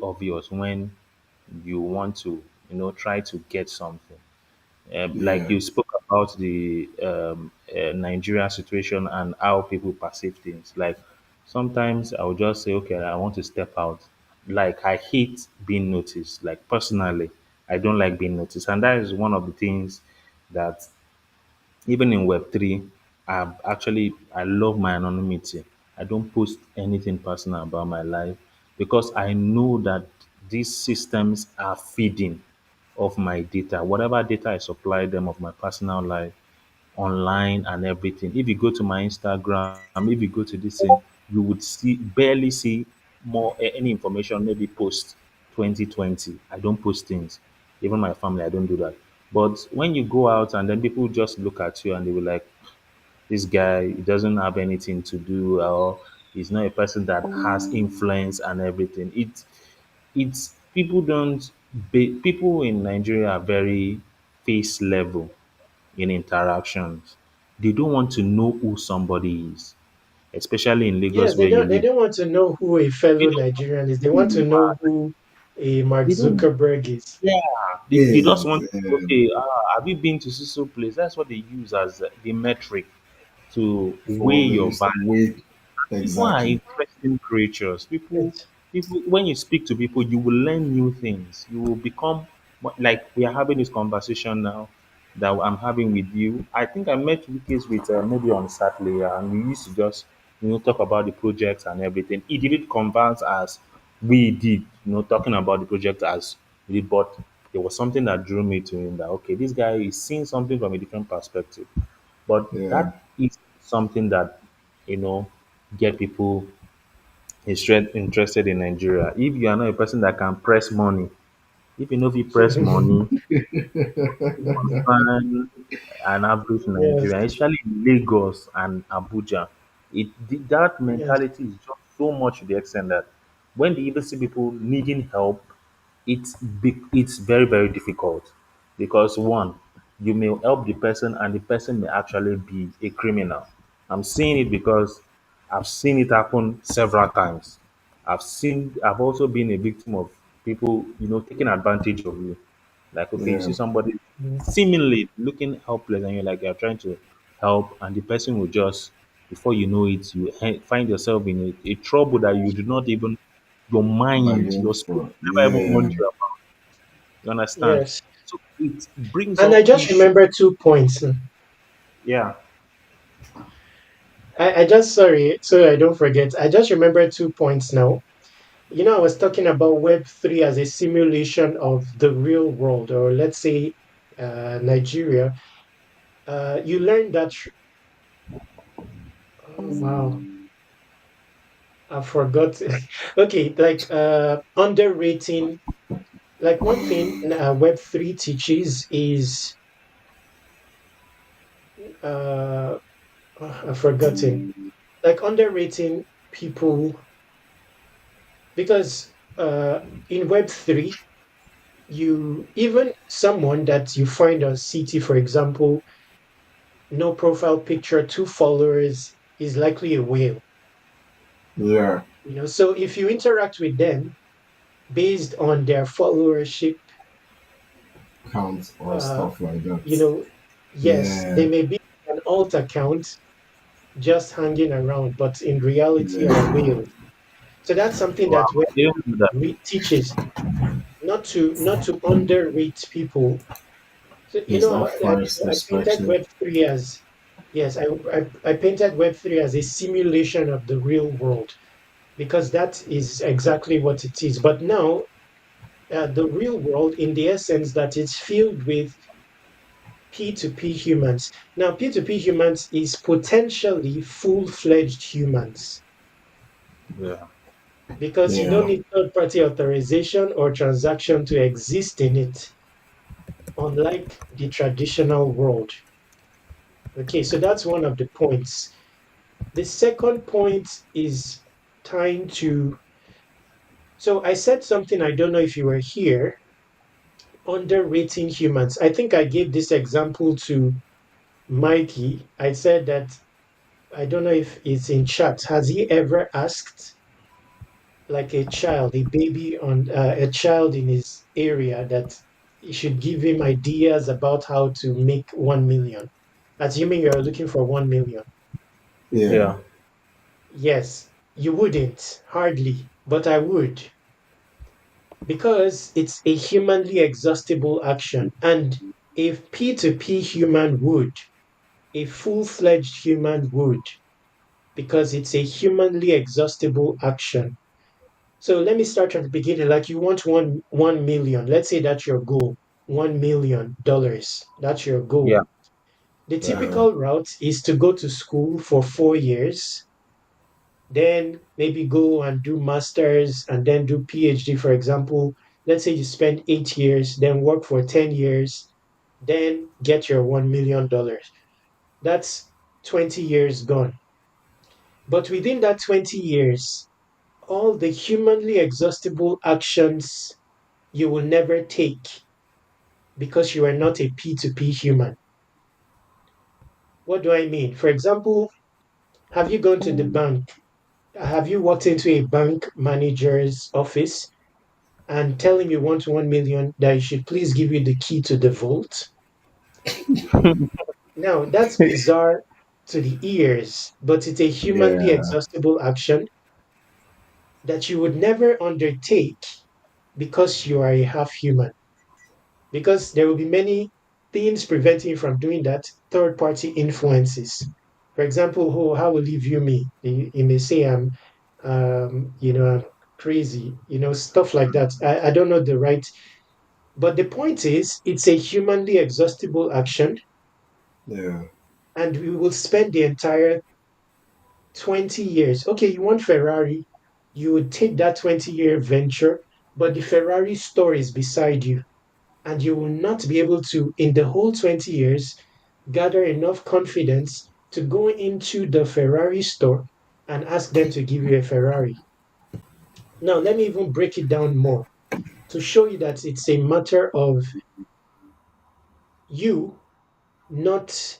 B: obvious when you want to, try to get something. Like
C: Yeah,
B: you spoke about the Nigeria situation and how people perceive things. Like sometimes I'll just say, okay, I want to step out. Like I hate being noticed. Like personally, I don't like being noticed, and that is one of the things that even in Web3, I love my anonymity. I don't post anything personal about my life because I know that these systems are feeding of my data, whatever data I supply them of my personal life, online and everything. If you go to my Instagram, if you go to this thing, you would barely see any information, maybe post 2020. I don't post things. Even my family, I don't do that. But when you go out and then people just look at you and they will like, this guy, he doesn't have anything to do, or he's not a person that has influence and everything. It's people don't people in Nigeria are very face level in interactions. They don't want to know who somebody is, especially in Lagos
A: Yes,
B: where you
A: they
B: live.
A: don't want to know who a
B: They
A: fellow
B: don't want
A: Nigerian is. They
B: who
A: want to
B: you
A: know
B: are.
A: who a Mark
B: They don't.
A: Zuckerberg is.
B: Yeah, they just want to,
C: yeah,
B: okay, have you been to so place? That's what they use as the metric to weigh
C: for
B: your
C: this
B: value.
C: way,
B: People are
C: exactly.
B: interesting creatures.
A: Yes.
B: People. When you speak to people, you will learn new things. You will become like we are having this conversation now that I'm having with you. I think I met Wikis with maybe on Saturday, and we used to just talk about the project and everything. He didn't converse as we did, talking about the project as we did, but there was something that drew me to him that okay, this guy is seeing something from a different perspective. But
C: Yeah,
B: that is something that you know get people interested in Nigeria. If you are not a person that can press money, if you know if you press money, you won't find an average
A: Yes.
B: Nigerian, especially in Lagos and Abuja. That
A: Yes.
B: mentality is just so much to the extent that when they even see people needing help, it's very very difficult because one, you may help the person and the person may actually be a criminal. I'm saying it because I've seen it happen several times. I've also been a victim of people taking advantage of you. Like, okay, you
C: yeah.
B: see somebody
A: Mm.
B: seemingly looking helpless, and you're trying to help, and the person will just, before you know it, you find yourself in a trouble that you do not even,
C: Bargain
B: your spirit
C: for,
B: never even
C: yeah,
B: warned you about. You understand?
A: Yes.
B: So it brings
A: And I
B: up
A: just
B: issue.
A: remember 2 points.
B: Yeah.
A: I just sorry, so I don't forget. I just remember 2 points now. I was talking about Web3 as a simulation of the real world, or let's say Nigeria. You learn that. Oh, wow, I forgot. Okay, like underrating. Like one thing Web3 teaches is uh, I've forgotten, like underrating people because in Web3, you even someone that you find on CT, for example, no profile picture, two followers, is likely a whale.
C: Yeah.
A: So if you interact with them based on their followership,
C: Counts or
A: uh,
C: stuff like that.
A: you know, yes,
C: Yeah.
A: they may be an alt account just hanging around, but in reality are
C: Yeah.
A: whales. So that's something
B: Wow.
A: that Web
B: I didn't know that.
A: teaches not to underrate people. So
C: It's not first
A: I painted
C: especially.
A: Web3 as yes, I painted Web3 as a simulation of the real world because that is exactly what it is. But now the real world, in the essence that it's filled with P2P humans. Now, P2P humans is potentially full-fledged humans
B: Yeah.
A: because you don't
C: Yeah.
A: need third-party authorization or transaction to exist in it, unlike the traditional world. Okay, so that's one of the points. The second point is tying to, so I said something, I don't know if you were here, underrating humans. I think I gave this example to Mikey. I said that I don't know if it's in chat. Has he ever asked like a child, a baby on a child in his area that he should give him ideas about how to make 1 million? Assuming you're looking for 1 million.
C: Yeah.
B: Yeah.
A: Yes, you wouldn't, hardly, but I would because it's a humanly exhaustible action. And if P2P human would, a full-fledged human would, because it's a humanly exhaustible action. So let me start at the beginning. Like you want 1 million. Let's say that's your goal. $1 million. That's your goal.
B: Yeah.
A: The
C: Yeah.
A: typical route is to go to school for 4 years, then maybe go and do masters and then do PhD, for example. Let's say you spend 8 years, then work for 10 years, then get your $1 million. That's 20 years gone. But within that 20 years, all the humanly exhaustible actions you will never take because you are not a P2P human. What do I mean? For example, have you gone to the bank? Have you walked into a bank manager's office and tell him you want 1 million, that he should please give you the key to the vault? Now, that's bizarre to the ears, but it's a humanly
C: Yeah.
A: exhaustible action that you would never undertake because you are a half human. Because there will be many things preventing you from doing that, third party influences. For example, how will he view me? He may say I'm crazy, stuff like that. I don't know the right, but the point is, it's a humanly exhaustible action,
C: Yeah.
A: and we will spend the entire 20 years. Okay, you want Ferrari, you would take that 20-year venture, but the Ferrari store is beside you and you will not be able to, in the whole 20 years, gather enough confidence to go into the Ferrari store and ask them to give you a Ferrari. Now, let me even break it down more to show you that it's a matter of you not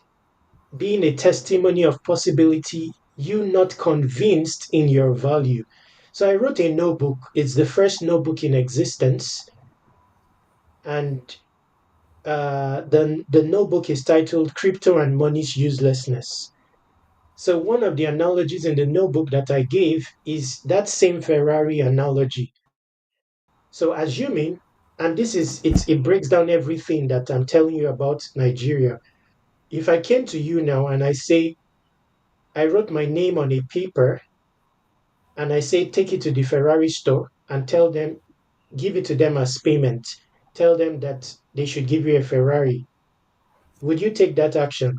A: being a testimony of possibility, you not convinced in your value. So I wrote a notebook. It's the first notebook in existence, and the notebook is titled Crypto and Money's Uselessness. So, one of the analogies in the notebook that I gave is that same Ferrari analogy. So, assuming, and it breaks down everything that I'm telling you about Nigeria. If I came to you now and I say, I wrote my name on a paper and I say, take it to the Ferrari store and tell them, give it to them as payment, tell them that they should give you a Ferrari, would you take that action?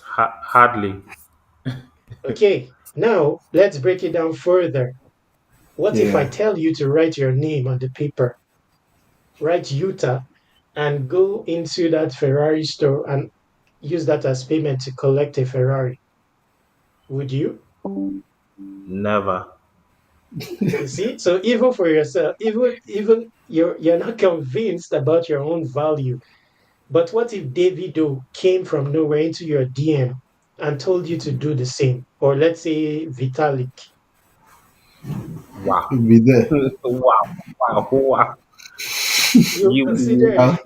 B: Hardly.
A: Okay, now let's break it down further. What if I
C: Yeah.
A: tell you to write your name on the paper, write Utah, and go into that Ferrari store? And use that as payment to collect a Ferrari. Would you?
B: Never.
A: You see, so even for yourself, even you're not convinced about your own value. But what if Davido came from nowhere into your DM and told you to do the same? Or let's say Vitalik,
B: Wow.
C: You'll be there.
B: Wow. Wow. Wow.
A: you
B: You
A: consider it.
C: Uh,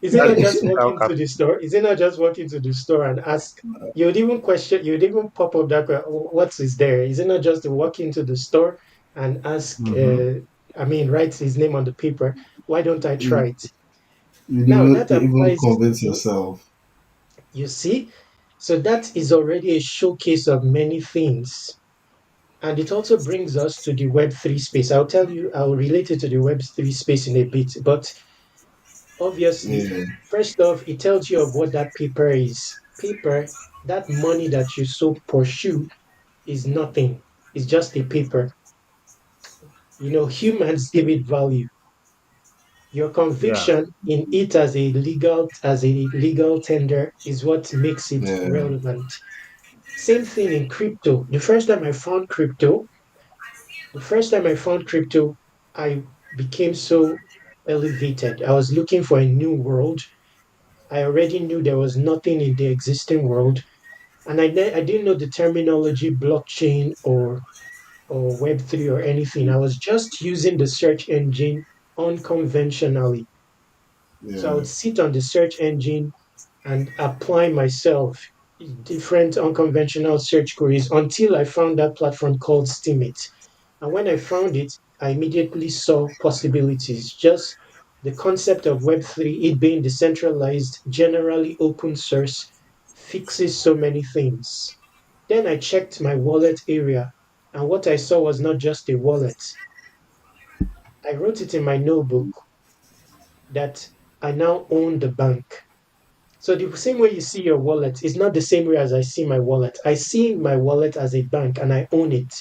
A: Is it
B: that
A: not
B: is
A: just walk
B: how
A: into the store? Is it not just walk into the store and ask? You would even question, you would even pop up that what is there? Is it not just to walk into the store and ask, I mean, write his name on the paper? Why don't I try
C: you
A: it? Now
C: you
A: that
C: even
A: applies to
C: convince
A: me,
C: yourself.
A: you see? So that is already a showcase of many things. And it also brings us to the Web3 space. I'll tell you, I'll relate it to the Web3 space in a bit. But obviously,
C: Yeah,
A: first off, it tells you of what that paper is. Paper, that money that you so pursue is nothing. It's just a paper. Humans give it value. Your
B: yeah.
A: conviction in it as a legal tender is what makes it
C: yeah,
A: relevant. Same thing in crypto. The first time I found crypto, I became so elevated. I was looking for a new world. I already knew there was nothing in the existing world, and I didn't know the terminology blockchain or Web3 or anything. I was just using the search engine unconventionally. So I
C: yeah,
A: would sit on the search engine and apply myself different unconventional search queries until I found that platform called Steemit. And when I found it, I immediately saw possibilities. Just the concept of Web3, it being decentralized, generally open source, fixes so many things. Then I checked my wallet area, and what I saw was not just a wallet. I wrote it in my notebook that I now own the bank. So the same way you see your wallet is not the same way as I see my wallet. I see my wallet as a bank and I own it.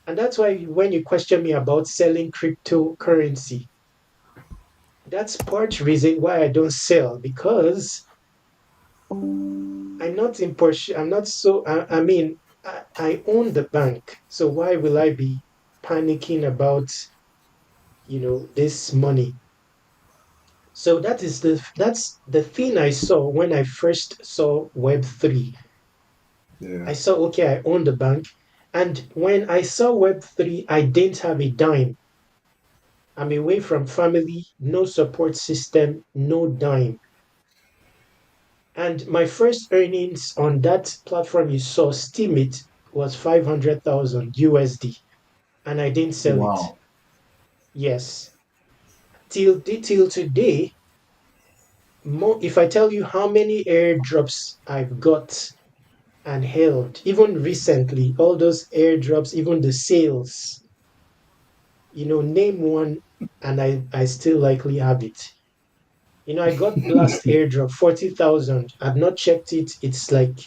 A: And that's why when you question me about selling cryptocurrency, that's part reason why I don't sell because I'm not in Porsche. I'm not so. I mean, I own the bank, so why will I be panicking about this money? So that's the thing I saw when I first saw Web3.
C: yeah,
A: I saw, okay, I own the bank. And when I saw Web3, I didn't have a dime. I'm away from family, no support system, no dime. And my first earnings on that platform you saw, Steemit, was 500,000 USD. And I didn't sell it.
C: wow,
A: Yes. Till today, if I tell you how many airdrops I've got and held, even recently, all those airdrops, even the sales, name one, and I still likely have it. I got Blast Airdrop 40,000. I've not checked it. It's like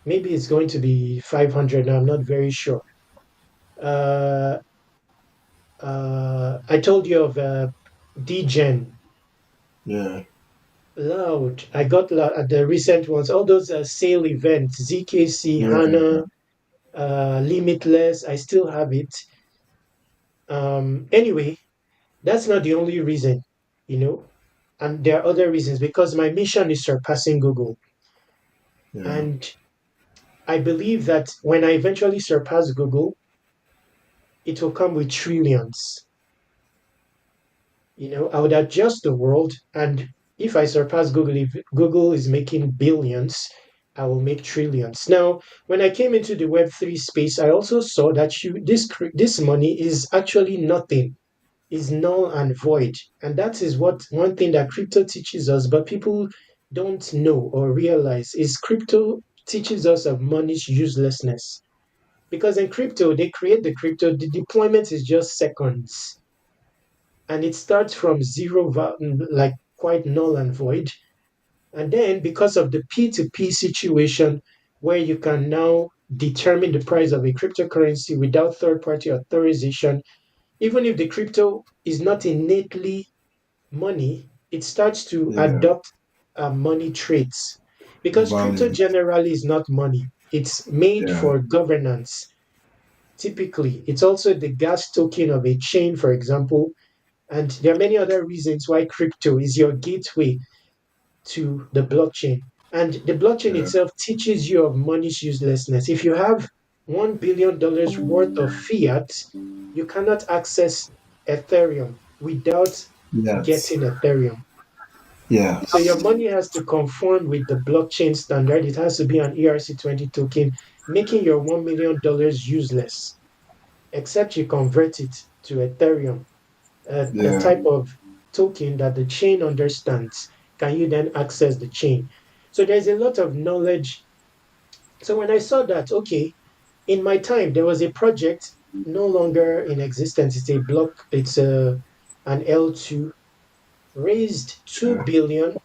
A: maybe it's going to be 500 now. I'm not very sure. Uh, I told you of DGen.
C: yeah,
A: Loud. I got at the recent ones, all those sale events, ZKC,
C: yeah,
A: HANA, Limitless. I still have it. Anyway, that's not the only reason, you know. And there are other reasons because my mission is surpassing Google.
C: yeah,
A: And I believe that when I eventually surpass Google, it will come with trillions. I would adjust the world. And if I surpass Google, if Google is making billions, I will make trillions. Now, when I came into the Web3 space, I also saw that this money is actually nothing, is null and void. And that is what one thing that crypto teaches us, but people don't know or realize is crypto teaches us of money's uselessness. Because in crypto, they create the crypto, the deployment is just seconds. And it starts from zero, like quite null and void. And then because of the P2P situation, where you can now determine the price of a cryptocurrency without third party authorization, even if the crypto is not innately money, it starts to
C: yeah,
A: adopt. money traits. Because crypto
C: Value.
A: generally is not money, it's made
C: Yeah.
A: for governance. Typically, it's also the gas token of a chain, for example. And there are many other reasons why crypto is your gateway to the blockchain. And the blockchain
C: Yeah.
A: itself teaches you of money's uselessness. If you have $1 billion worth of fiat, you cannot access Ethereum without
C: Yes.
A: getting Ethereum.
C: Yeah.
A: So your money has to conform with the blockchain standard. It has to be an ERC20 token, making your $1 million useless, except you convert it to Ethereum, a
C: Yeah.
A: type of token that the chain understands. Can you then access the chain? So there's a lot of knowledge. So when I saw that, okay, in my time, there was a project no longer in existence. It's a block, it's an L2, raised 2
C: Yeah.
A: billion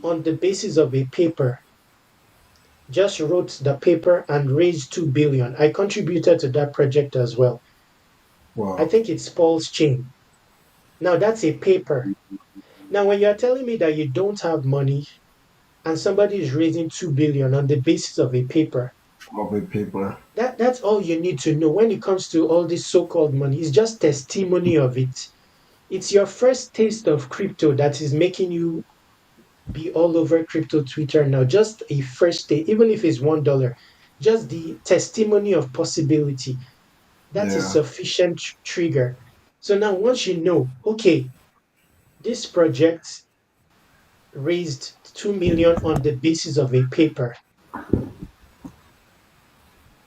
A: on the basis of a paper, just wrote the paper and raised 2 billion. I contributed to that project as well. I
C: Wow.
A: think it's Paul's chain. Now that's a paper. Now, when you're telling me that you don't have money and somebody is raising 2 billion on the basis of a paper,
C: Of a paper.
A: that's all you need to know when it comes to all this so-called money. It's just testimony of it. It's your first taste of crypto that is making you be all over crypto Twitter now. Just a first day, even if it's $1, just the testimony of possibility. That is
C: Yeah.
A: sufficient trigger. So now once you know, okay, this project raised 2 million on the basis of a paper.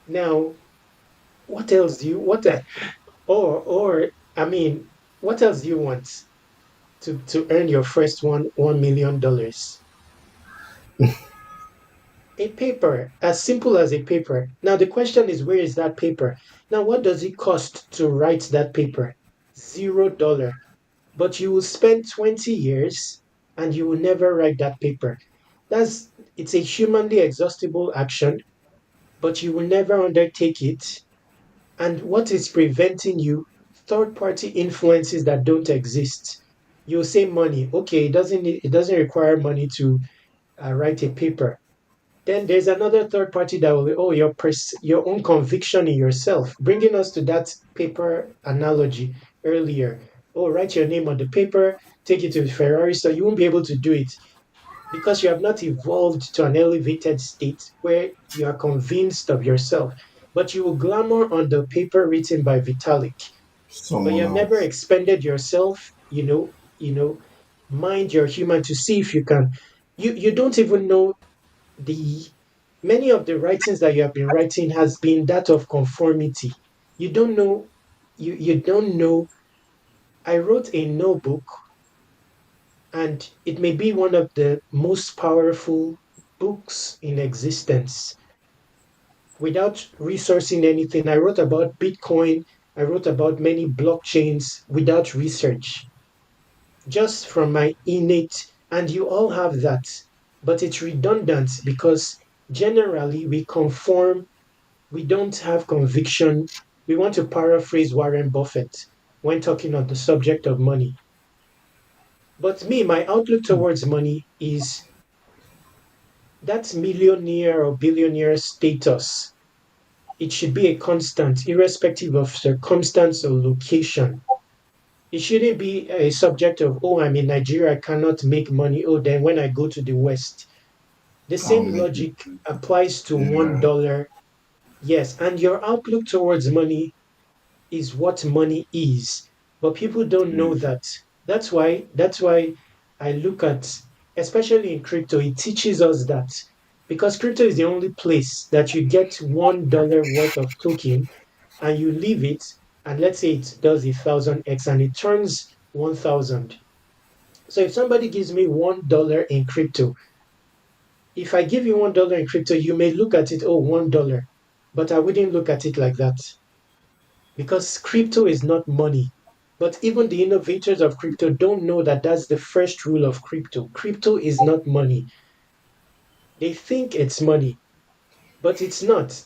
A: Now, what else do you what or I mean, what else do you want to earn your first $1 million? A paper, as simple as a paper. Now the question is, where is that paper? Now, what does it cost to write that paper? $0. But you will spend 20 years and you will never write that paper. That's it's a humanly exhaustible action, but you will never undertake it. And what is preventing you? Third party influences that don't exist. You'll say money. Okay, it doesn't require money to write a paper. Then there's another third party that will, oh, your own conviction in yourself, bringing us to that paper analogy earlier. Oh, write your name on the paper, take it to the Ferrari, so you won't be able to do it because you have not evolved to an elevated state where you are convinced of yourself. But you will glamour on the paper written by Vitalik, but you
C: Someone
A: have never
C: else.
A: expended yourself, mind your human to see if you can. You don't even know the many of the writings that you have been writing has been that of conformity. You don't know, you don't know. I wrote a notebook, and it may be one of the most powerful books in existence. Without resourcing anything, I wrote about Bitcoin. I wrote about many blockchains without research, just from my innate, and you all have that. But it's redundant because generally we conform. We don't have conviction. We want to paraphrase Warren Buffett when talking on the subject of money. But me, my outlook towards money is that millionaire or billionaire status. It should be a constant, irrespective of circumstance or location. It shouldn't be a subject of, oh, I'm in Nigeria, I cannot make money. Oh, then when I go to the West. The
C: I'll
A: same
C: make it.
A: logic applies to
C: Yeah.
A: $1. Yes, and your outlook towards money is what money is. But people don't know
C: Yeah.
A: that. That's why I look at, especially in crypto, it teaches us that because crypto is the only place that you get $1 worth of token and you leave it, and let's say it does 1,000x and it turns 1,000. So if somebody gives me $1 in crypto, if I give you $1 in crypto, you may look at it, oh, $1. But I wouldn't look at it like that because crypto is not money. But even the innovators of crypto don't know that that's the first rule of crypto. Crypto is not money. They think it's money, but it's not.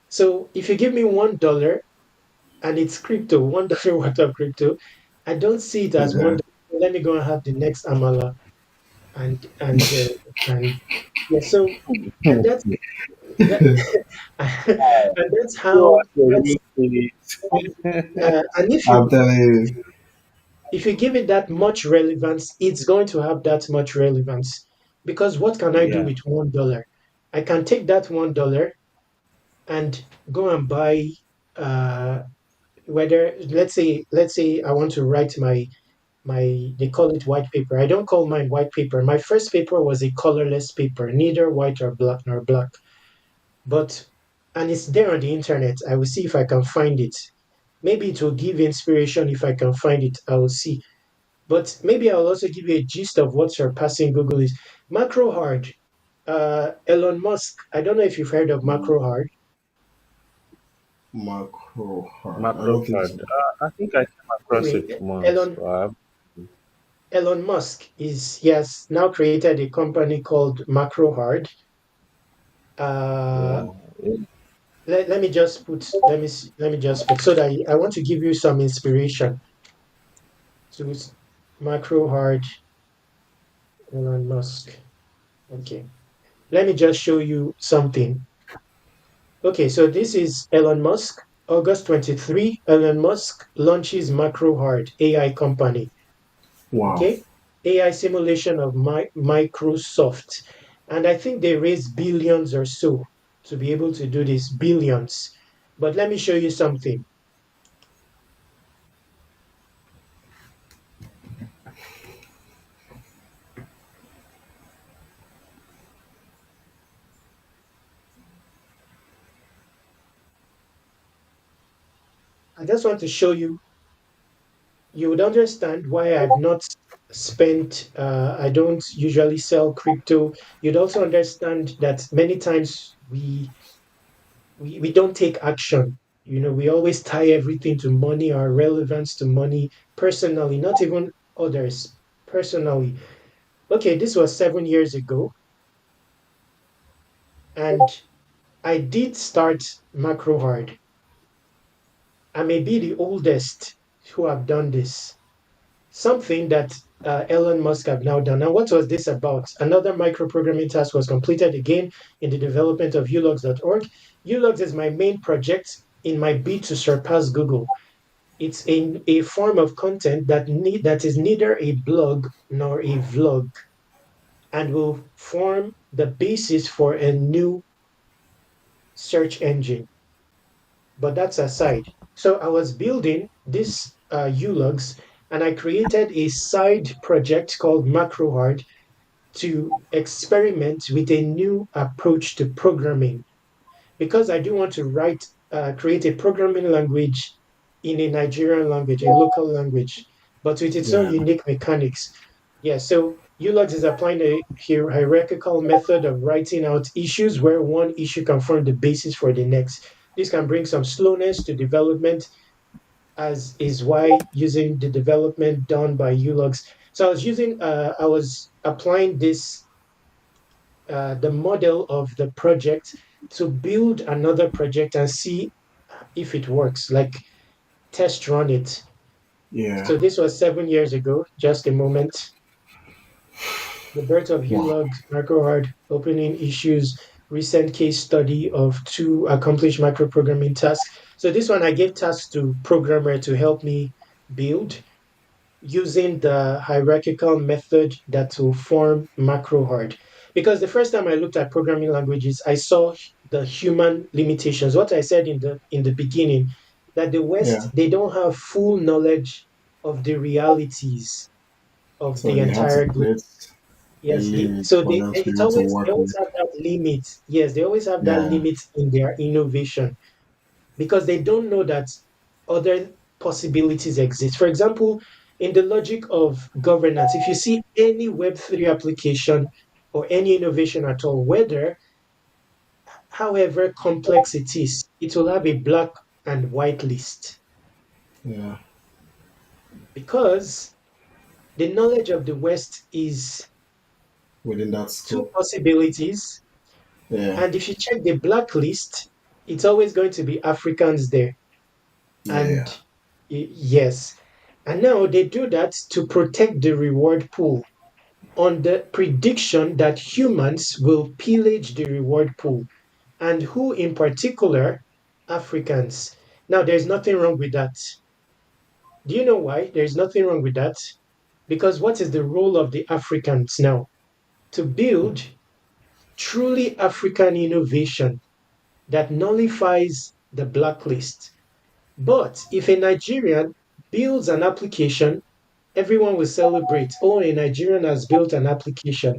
A: So if you give me $1 and it's crypto, $1 worth of crypto, I don't see it as
C: Yeah.
A: $1. Let me go and have the next Amala and yeah. So and that's that, and that's
B: You
A: how
B: are so
A: that's
B: used to it.
A: and
C: I'm telling you,
A: if you give it that much relevance, it's going to have that much relevance. Because what can I do
B: Yeah,
A: with $1? I can take that $1 and go and buy uh, whether let's say I want to write my they call it white paper. I don't call mine white paper. My first paper was a colorless paper, neither white or black nor black. But and it's there on the internet. I will see if I can find it. Maybe it will give inspiration if I can find it. I will see. But maybe I'll also give you a gist of what surpassing Google is. Macro hard. Elon Musk. I don't know if you've heard of macro hard.
C: macro hard. I
B: macro
C: don't think
B: card.
C: so.
B: I think I came across
A: Anyway,
B: it once.
A: Elon Elon Musk is he has now created a company called Macro Hard. Uh,
B: Yeah, it-
A: let me just put let me just put so that I want to give you some inspiration to Macro Hard Elon Musk. Okay, let me just show you something. Okay, so this is Elon Musk. August 23, Elon Musk launches Macro Hard AI company.
C: Wow.
A: Okay, AI simulation of Microsoft. And I think they raised billions or so to be able to do this, billions. But let me show you something. I just want to show you, you would understand why I've not spent, I don't usually sell crypto. You'd also understand that many times we don't take action. We always tie everything to money, our relevance to money personally, not even others, personally. Okay, this was 7 years ago, and I did start macro hard. I may be the oldest who have done this. Something that Elon Musk have now done. Now, what was this about? Another microprogramming task was completed again in the development of ulogs.org. Ulogs is my main project in my bid to surpass Google. It's a form of content that is neither a blog nor a vlog and will form the basis for a new search engine. But that's aside. So I was building this ulogs and I created a side project called MacroHard to experiment with a new approach to programming because I do want to create a programming language in a Nigerian language, a local language, but with its own
C: Yeah.
A: unique mechanics. Yeah, so ULOGS is applying a hierarchical method of writing out issues where one issue can form the basis for the next. This can bring some slowness to development, as is why using the development done by ULOGS. So I was applying the model of the project to build another project and see if it works, like test run it.
C: Yeah.
A: So this was 7 years ago, just a moment. The birth of
C: Wow.
A: ULOG, MicroHard, opening issues, recent case study of two accomplished microprogramming tasks. So this one I gave tasks to programmer to help me build using the hierarchical method that will form macro hard. Because the first time I looked at programming languages, I saw the human limitations. What I said in the beginning, that the
C: Yeah.
A: West, they don't have full knowledge of the realities of
C: So
A: the
C: they had to
A: entire globe.
C: create a
A: Yes,
C: limit
A: so
C: for them to be
A: it's
C: able to
A: always they
C: work
A: always
C: with.
A: have that limit. Yes, they always have that
C: Yeah.
A: limit in their innovation because they don't know that other possibilities exist. For example, in the logic of governance, if you see any Web3 application or any innovation at all, whether however complex it is, it will have a black and white list
C: Yeah.
A: because the knowledge of the West is
C: Within that
A: two
C: scope.
A: possibilities.
C: Yeah.
A: And if you check the blacklist, it's always going to be Africans there. And
C: Yeah.
A: yes, and now they do that to protect the reward pool. on the prediction that humans will pillage the reward pool, and who in particular? Africans. Now, there's nothing wrong with that. Do you know why? There's nothing wrong with that. Because what is the role of the Africans now? To build truly African innovation that nullifies the blacklist. But if a Nigerian builds an application, everyone will celebrate. Oh, a Nigerian has built an application.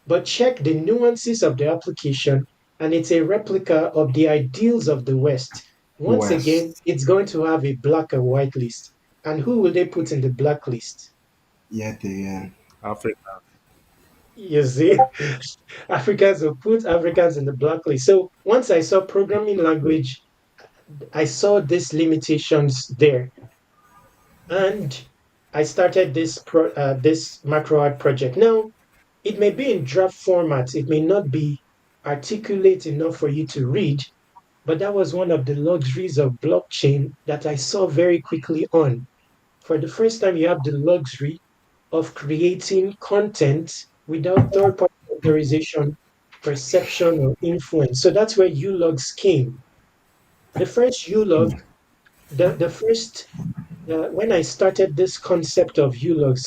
A: But check the nuances of the application, and it's a replica of the ideals of the West. Once again,
C: West.
A: it's going to have a black and white list. And who will they put in the blacklist?
C: Yet again.
B: Africa.
A: You see, Africans will put Africans in the blacklist. So once I saw programming language, I saw these limitations there, and I started this macro art project. Now, it may be in draft format, it may not be articulate enough for you to read, but that was one of the luxuries of blockchain that I saw very quickly on. For the first time, you have the luxury of creating content without third party authorization, perception, or influence. So that's where ULogs came. The first ULog, the first, when I started this concept of ULogs,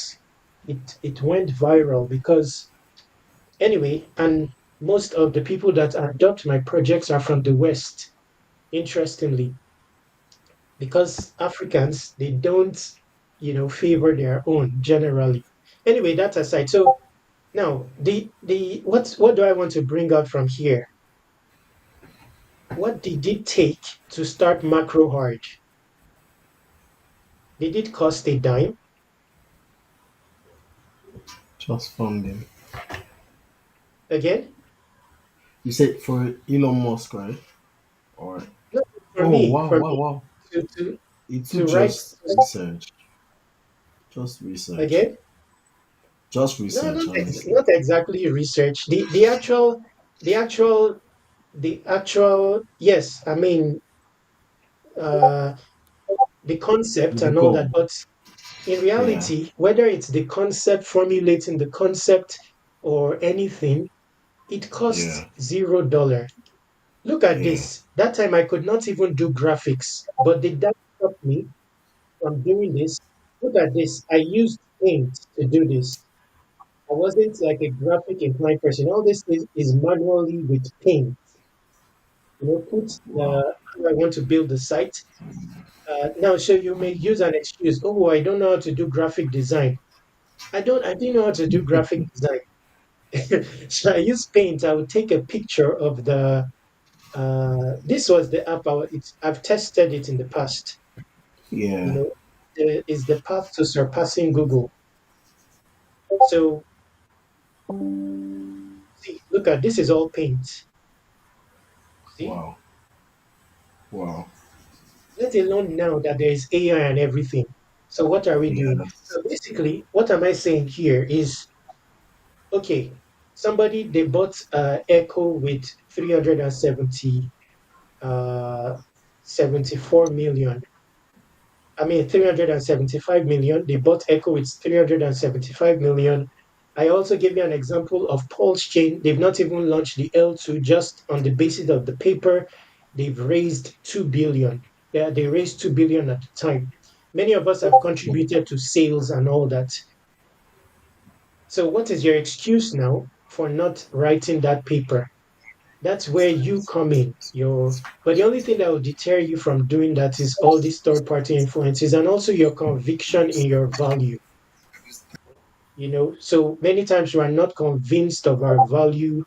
A: it went viral because, anyway, and most of the people that adopt my projects are from the West, interestingly, because Africans, they don't, favor their own generally. Anyway, that aside. So now, what do I want to bring out from here? What did it take to start Macro Hard? Did it cost a dime?
C: Just funding.
A: Again,
C: You said for Elon Musk, right? Or
A: no, for
C: oh
A: me,
C: wow,
A: for
C: wow,
A: me
C: wow.
A: to to
C: It took
A: to write
C: just research. Just research.
A: again.
C: Just
A: No,
C: research, honestly.
A: not exactly research. The actual yes. I mean, uh, the concept
C: The
A: and all that,
C: goal.
A: but in
C: Yeah.
A: reality, whether it's the concept, formulating the concept, or anything, it costs
C: Yeah.
A: $0. Look at
C: Yeah.
A: this. That time I could not even do graphics, but did that stop me from doing this? Look at this. I used Paint to do this. I wasn't like a graphic inclined person. All this is manually with Paint. Put
C: Wow.
A: how I want to build the site. Now, so you may use an excuse. Oh, I don't know how to do graphic design. I didn't know how to do graphic design. So I use Paint. I would take a picture of the. This was the app. I've tested it in the past. You
C: Yeah.
A: know, is the path to surpassing Google. So see, look at this is all Paint. See,
C: Wow. Wow.
A: let alone now that there is AI and everything. So what are we
C: Yeah.
A: doing? So basically, what am I saying here is okay. Somebody they bought Echo with 370 uh 74 million. I mean 375 million. They bought Echo with 375 million. I also gave you an example of Pulse Chain. They've not even launched the L2 just on the basis of the paper. They've raised 2 billion. Yeah, they raised 2 billion at the time. Many of us have contributed to sales and all that. So what is your excuse now for not writing that paper? That's where you come in. But the only thing that will deter you from doing that is all these third party influences and also your conviction in your value. So many times we are not convinced of our value,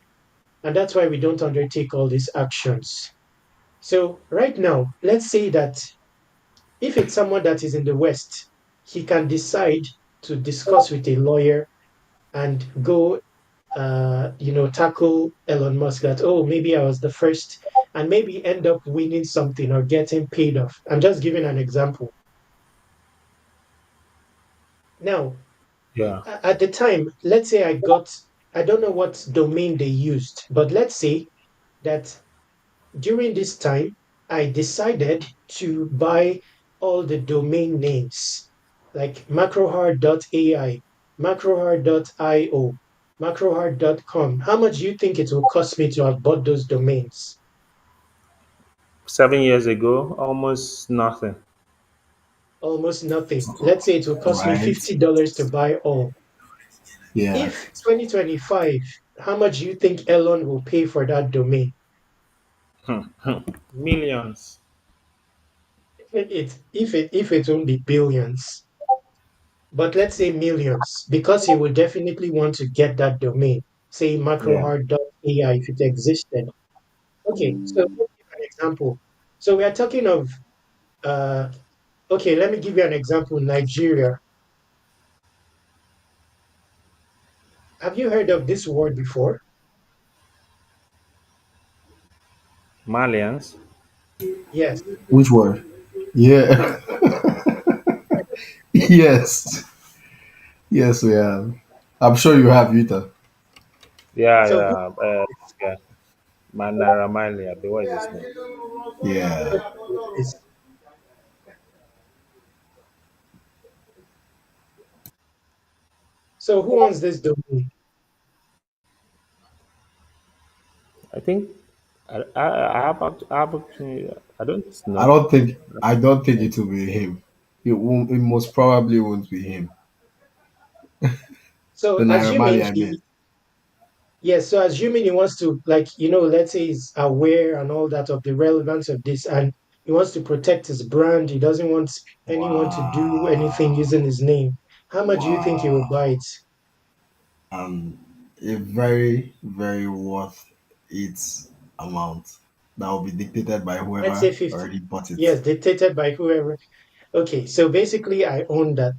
A: and that's why we don't undertake all these actions. So right now, let's say that if it's someone that is in the West, he can decide to discuss with a lawyer and go tackle Elon Musk that, oh, maybe I was the first, and maybe end up winning something or getting paid off. I'm just giving an example. Now,
B: Yeah.
A: at the time, let's say I don't know what domain they used, but let's say that during this time, I decided to buy all the domain names like macrohard.ai, macrohard.io. Macrohard.com. How much do you think it will cost me to have bought those domains?
B: 7 years ago, almost nothing.
A: Almost nothing. Let's say it will cost me
C: Right?
A: $50 to buy all.
C: Yeah.
A: If 2025, how much do you think Elon will pay for that domain?
B: Millions.
A: If it won't be billions, but let's say millions, because he will definitely want to get that domain. Say
B: Yeah.
A: macrohard.ai if it existed. Okay, so let's give an example. So we are talking of uh okay, let me give you an example. Nigeria. Have you heard of this word before?
B: Malians.
A: Yes.
C: Which word? Yeah. Yes. Yes, we have. I'm sure you have, Utah.
B: Yeah,
A: So who
B: yeah. This guy, Manara Mali. What is his name?
C: Yeah.
A: is so who owns this domain?
B: I think I don't
C: I
B: know.
C: don't think I don't think it will be him. It won't it most probably won't be him.
A: So
C: The Naira
A: assuming
C: Marley I mean.
A: he yes, so assuming he wants to, like, let's say he's aware and all that of the relevance of this, and he wants to protect his brand, he doesn't want anyone to do anything
C: Wow.
A: using his name. How much do you think he will
C: Wow.
A: buy it?
C: Um a very, very worth its amount that will be dictated by
A: Let's say
C: whoever
A: 50.
C: already bought it.
A: Yes, dictated by whoever. Okay, so basically I own that.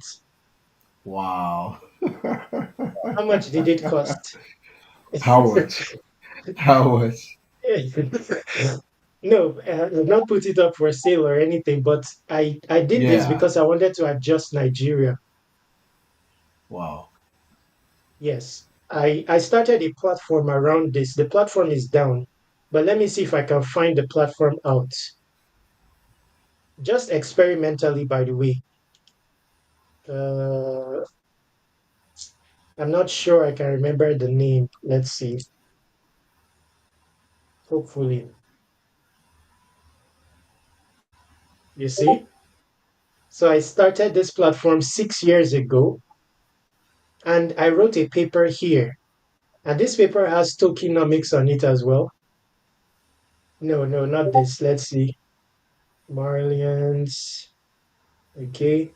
C: Wow.
A: How much did it cost?
C: How much? How much?
A: No, I've not put it up for sale or anything, but I did this
C: Yeah.
A: because I wanted to adjust Nigeria.
C: Wow.
A: Yes, I started a platform around this. The platform is down, but let me see if I can find the platform out. Just experimentally, by the way. Uh, I'm not sure I can remember the name. Let's see. Hopefully, you see. So I started this platform 6 years ago, and I wrote a paper here. And this paper has tokenomics on it as well. No, no, not this. Let's see. Marlians. Okay.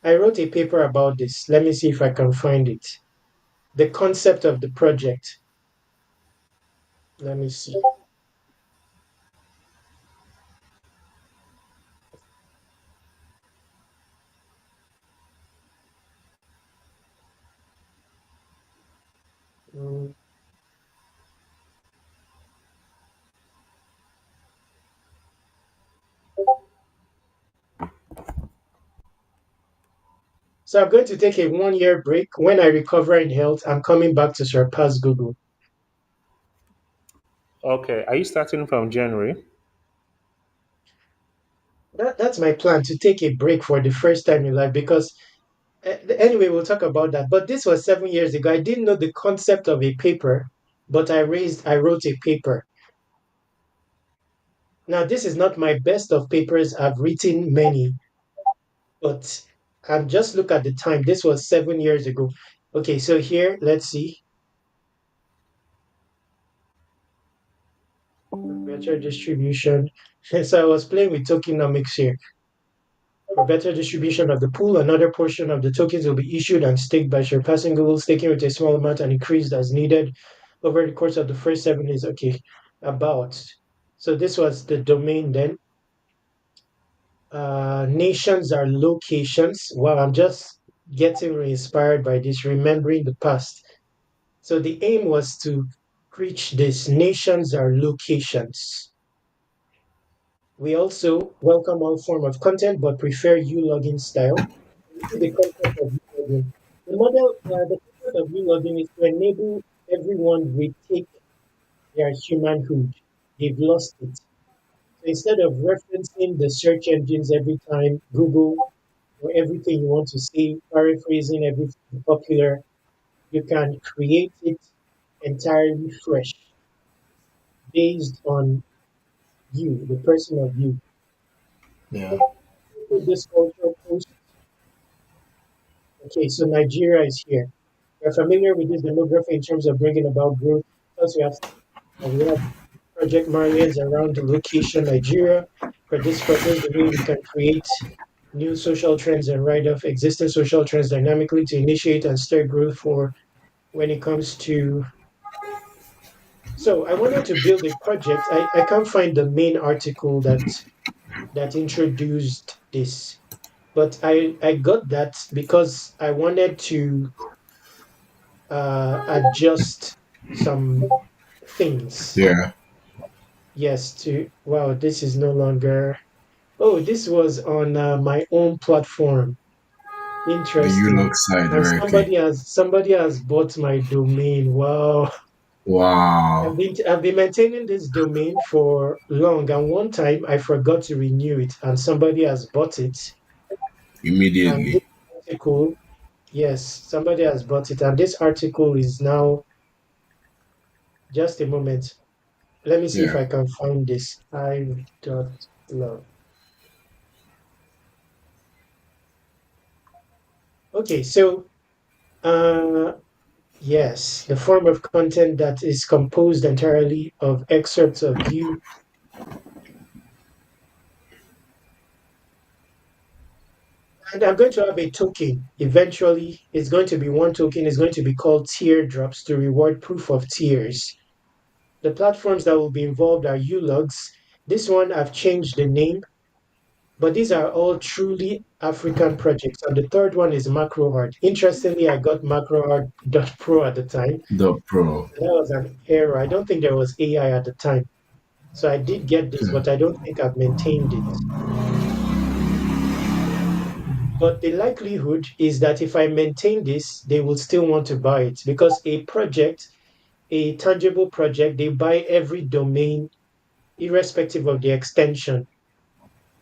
A: I wrote a paper about this. Let me see if I can find it. The concept of the project. Let me see. Mm. So I'm going to take a 1 year break. When I recover in health, I'm coming back to surpass Google.
B: Okay. Are you starting from January?
A: That's my plan, to take a break for the first time in life because anyway, we'll talk about that. But this was 7 years ago. I didn't know the concept of a paper, but I wrote a paper. Now, this is not my best of papers. I've written many, but I'm just look at the time. This was 7 years ago. Okay, so here, let's see. Better distribution. So I was playing with tokenomics here. For better distribution of the pool, another portion of the tokens will be issued and staked by surpassing Google, staking with a small amount and increased as needed over the course of the first 7 days. Okay, about. So this was the domain then. Nations are locations. Wow, I'm just getting inspired by this, remembering the past. So the aim was to preach this. Nations are locations. We also welcome all form of content, but prefer login style. The concept of login. The concept of login is to enable everyone retake their humanhood. They've lost it. So instead of referencing the search engines every time, Google or everything you want to say, paraphrasing everything popular, you can create it entirely fresh based on you, the person of you.
C: Yeah.
A: So put this cultural post. Okay, so Nigeria is here. We're familiar with this demography in terms of bringing about growth. Plus, we have Project Marlians around the location Nigeria. For this the way we can create new social trends and write off existing social trends dynamically to initiate and stir growth for when it comes to. So I wanted to build a project. I can't find the main article that introduced this, but I got that because I wanted to adjust some things.
C: Yeah.
A: Yes, to wow, this is no longer. Oh, this was on my own platform.
C: The
A: Interesting.
C: ULOC side
A: And
C: directly.
A: somebody has bought my domain. Wow.
C: Wow.
A: I've been maintaining this domain for long, and one time I forgot to renew it, and somebody has bought it. And this
C: Immediately.
A: article, yes, somebody has bought it, and this article is now just a moment. Let me see if
C: Yeah.
A: I can find this. I dot love. Okay, so yes, the form of content that is composed entirely of excerpts of you. And I'm going to have a token. Eventually, it's going to be one token. It's going to be called Teardrops to reward proof of tears. The platforms that will be involved are Ulogs. This one, I've changed the name, but these are all truly African projects. And the third one is MacroHard. Interestingly, I got MacroHard.pro at the time.
C: The pro.
A: That was an error. I don't think there was AI at the time. So I did get this, but I don't think I've maintained it. But the likelihood is that if I maintain this, they will still want to buy it because a project, a tangible project, they buy every domain irrespective of the extension.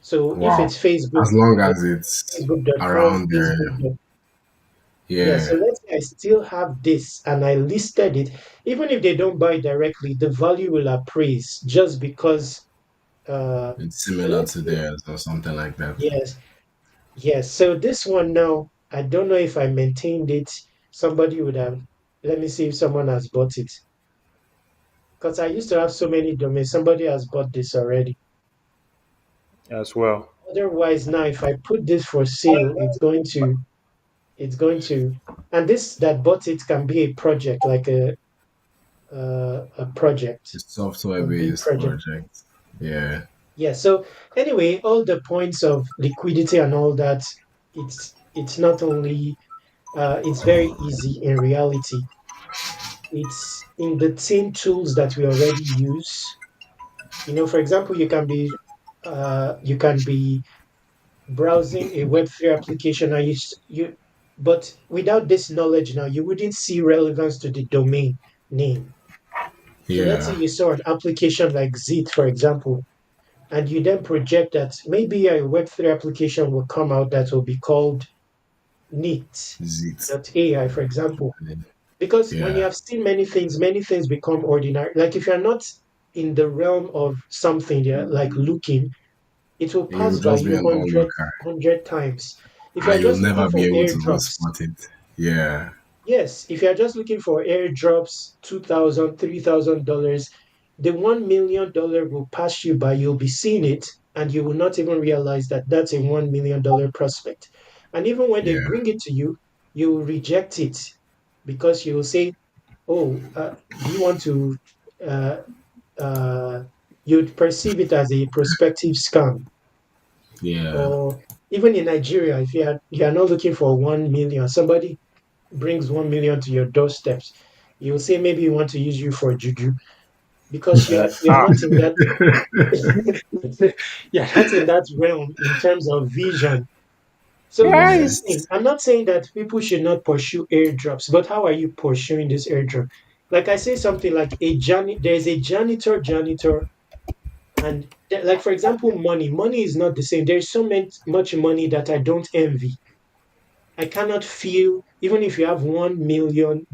A: So if
C: Wow.
A: it's Facebook,
C: As long
A: they
C: as it's
A: facebook.com,
C: around there.
A: Facebook. Yeah, so
C: Yeah.
A: let's say I still have this and I listed it. Even if they don't buy directly, the value will appraise just because
C: It's similar
A: let's
C: to
A: say
C: theirs or something like that.
A: yes. Yes, so this one now, I don't know if I maintained it. Somebody would have, let me see if someone has bought it. Because I used to have so many domains. Somebody has bought this already.
B: as well.
A: Otherwise, now if I put this for sale, it's going to, and this that bought it can be a project, like a project,
C: It's software
A: a big
C: based
A: project.
C: project. Yeah.
A: Yeah. So anyway, all the points of liquidity and all that, it's not only it's very easy in reality. It's in the same tools that we already use. For example, you can be browsing a Web3 application and but without this knowledge now, you wouldn't see relevance to the domain name. So let's say
C: Yeah.
A: you saw an application like Zit, for example, and you then project that maybe a Web3 application will come out that will be called
C: Zit.
A: Neat.ai, for example. Because when you
C: Yeah.
A: have seen many things become ordinary. Like if you're not in the realm of something, you're like looking, it will
C: You'll
A: pass by
C: just be
A: you
C: an onlooker
A: hundred times. If you're
C: and you'll
A: just looking
C: never
A: for
C: be able to even
A: airdrops,
C: spot it. Yeah.
A: yes, if you're just looking for airdrops, $2,000, $3,000, the $1 million will pass you by. You'll be seeing it, and you will not even realize that that's a $1 million prospect. And even when they
C: Yeah.
A: bring it to you, you will reject it because you will say, "Oh, do you want to?" Uh, uh, you'd perceive it as a prospective scam.
C: Yeah.
A: Or even in Nigeria, if you are not looking for 1 million, somebody brings 1 million to your doorsteps, you'll say maybe you want to use you for juju because you're
B: Ah,
A: not in that you're not in that realm in terms of vision. So it's the
C: Yeah.
A: same. I'm not saying that people should not pursue airdrops, but how are you pursuing this airdrop? Like I say something like there's a janitor, and like for example, money. Money is not the same. There's so much money that I don't envy. I cannot feel, even if you have $1 million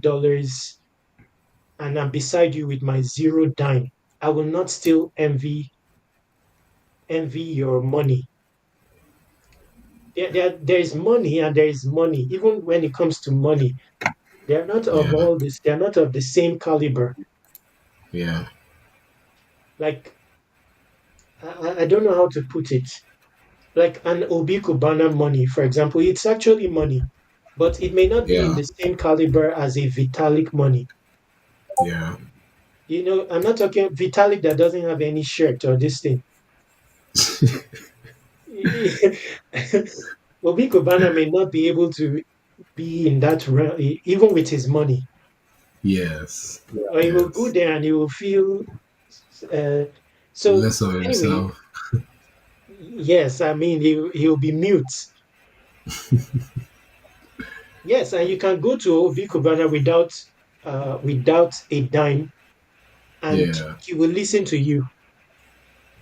A: and I'm beside you with my zero dime, I will not still envy your money. There is money and there is money. Even when it comes to money, they are not of
C: Yeah.
A: all this. They are not of the same caliber.
C: Yeah.
A: Like I don't know how to put it. Like an Obi Kubana money, for example, it's actually money, but it may not be in
C: Yeah.
A: the same caliber as a Vitalik money.
C: Yeah.
A: I'm not talking Vitalik that doesn't have any shirt or this thing. Obi Kubana may not be able to be in that realm, even with his money.
C: Yes.
A: Or he will go
C: Yes.
A: there and he will feel. Uh, so
C: Less of
A: anyway,
C: himself.
A: yes, I mean he'll be mute. Yes, and you can go to Obi Kubana without a dime, and
C: Yeah.
A: he will listen to you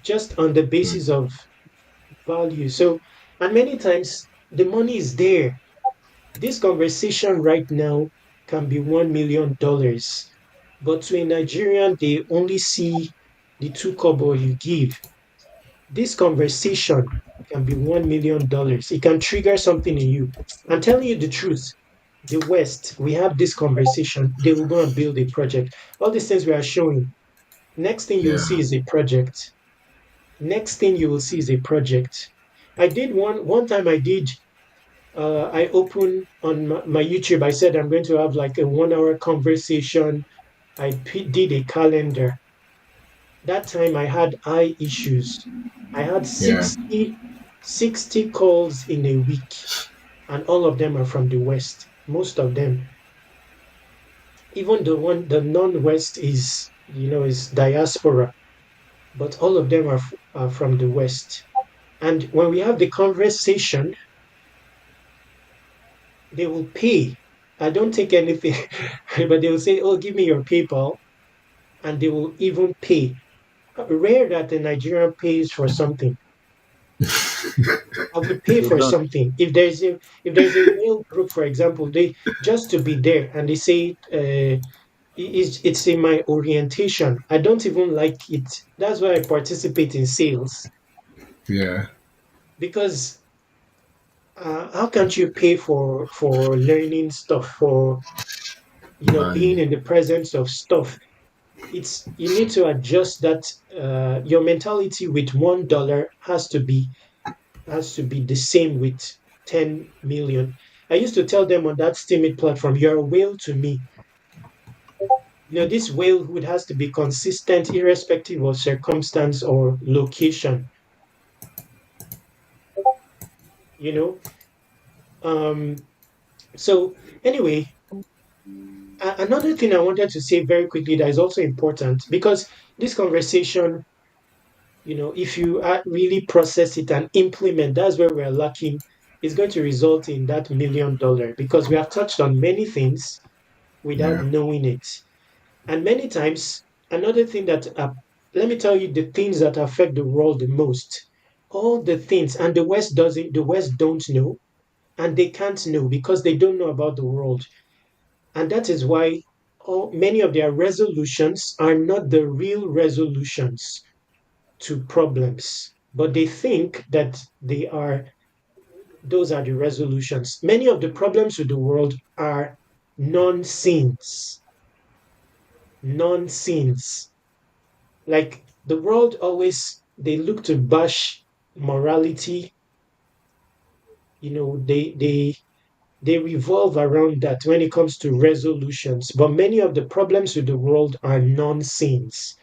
A: just on the
C: Mm.
A: basis of value. So, and many times the money is there. This conversation right now can be $1 million, but to a Nigerian, they only see the two kobo you give. This conversation can be $1 million. It can trigger something in you. I'm telling you the truth. The West, we have this conversation. They will go and build a project. All these things we are showing. Next thing you will
C: Yeah.
A: see is a project. Next thing you will see is a project. I did one time. I opened on my YouTube. I said I'm going to have like a 1 hour conversation. Did a calendar. That time I had eye issues. I had
C: Yeah.
A: 60 calls in a week, and all of them are from the West. Most of them, even the non-West is diaspora, but all of them are from the West. And when we have the conversation, they will pay. I don't take anything, but they will say, "Oh, give me your PayPal," and they will even pay. Rare that the Nigerian pays for something. I would pay
B: They
A: for
B: don't.
A: something. If there's a whale group, for example, they just to be there and they say it's in my orientation. I don't even like it. That's why I participate in sales
C: Yeah.
A: because how can't you pay for learning stuff for being
C: Value.
A: in the presence of stuff? It's you need to adjust that your mentality with $1 has to be the same with 10 million. I used to tell them on that Steemit platform, you're a whale to me. This whalehood has to be consistent irrespective of circumstance or location, you know. Um, so anyway, another thing I wanted to say very quickly that is also important because this conversation, if you really process it and implement, that's where we're lacking. Is going to result in that $1 million because we have touched on many things without
C: Yeah.
A: knowing it. And many times, another thing let me tell you the things that affect the world the most. All the things, and the West don't know, and they can't know because they don't know about the world. And that is why many of their resolutions are not the real resolutions to problems, but they think that those are the resolutions. Many of the problems with the world are non-sins, non-sins. Like the world always they look to bash morality. They revolve around that when it comes to resolutions. But many of the problems with the world are non-sins.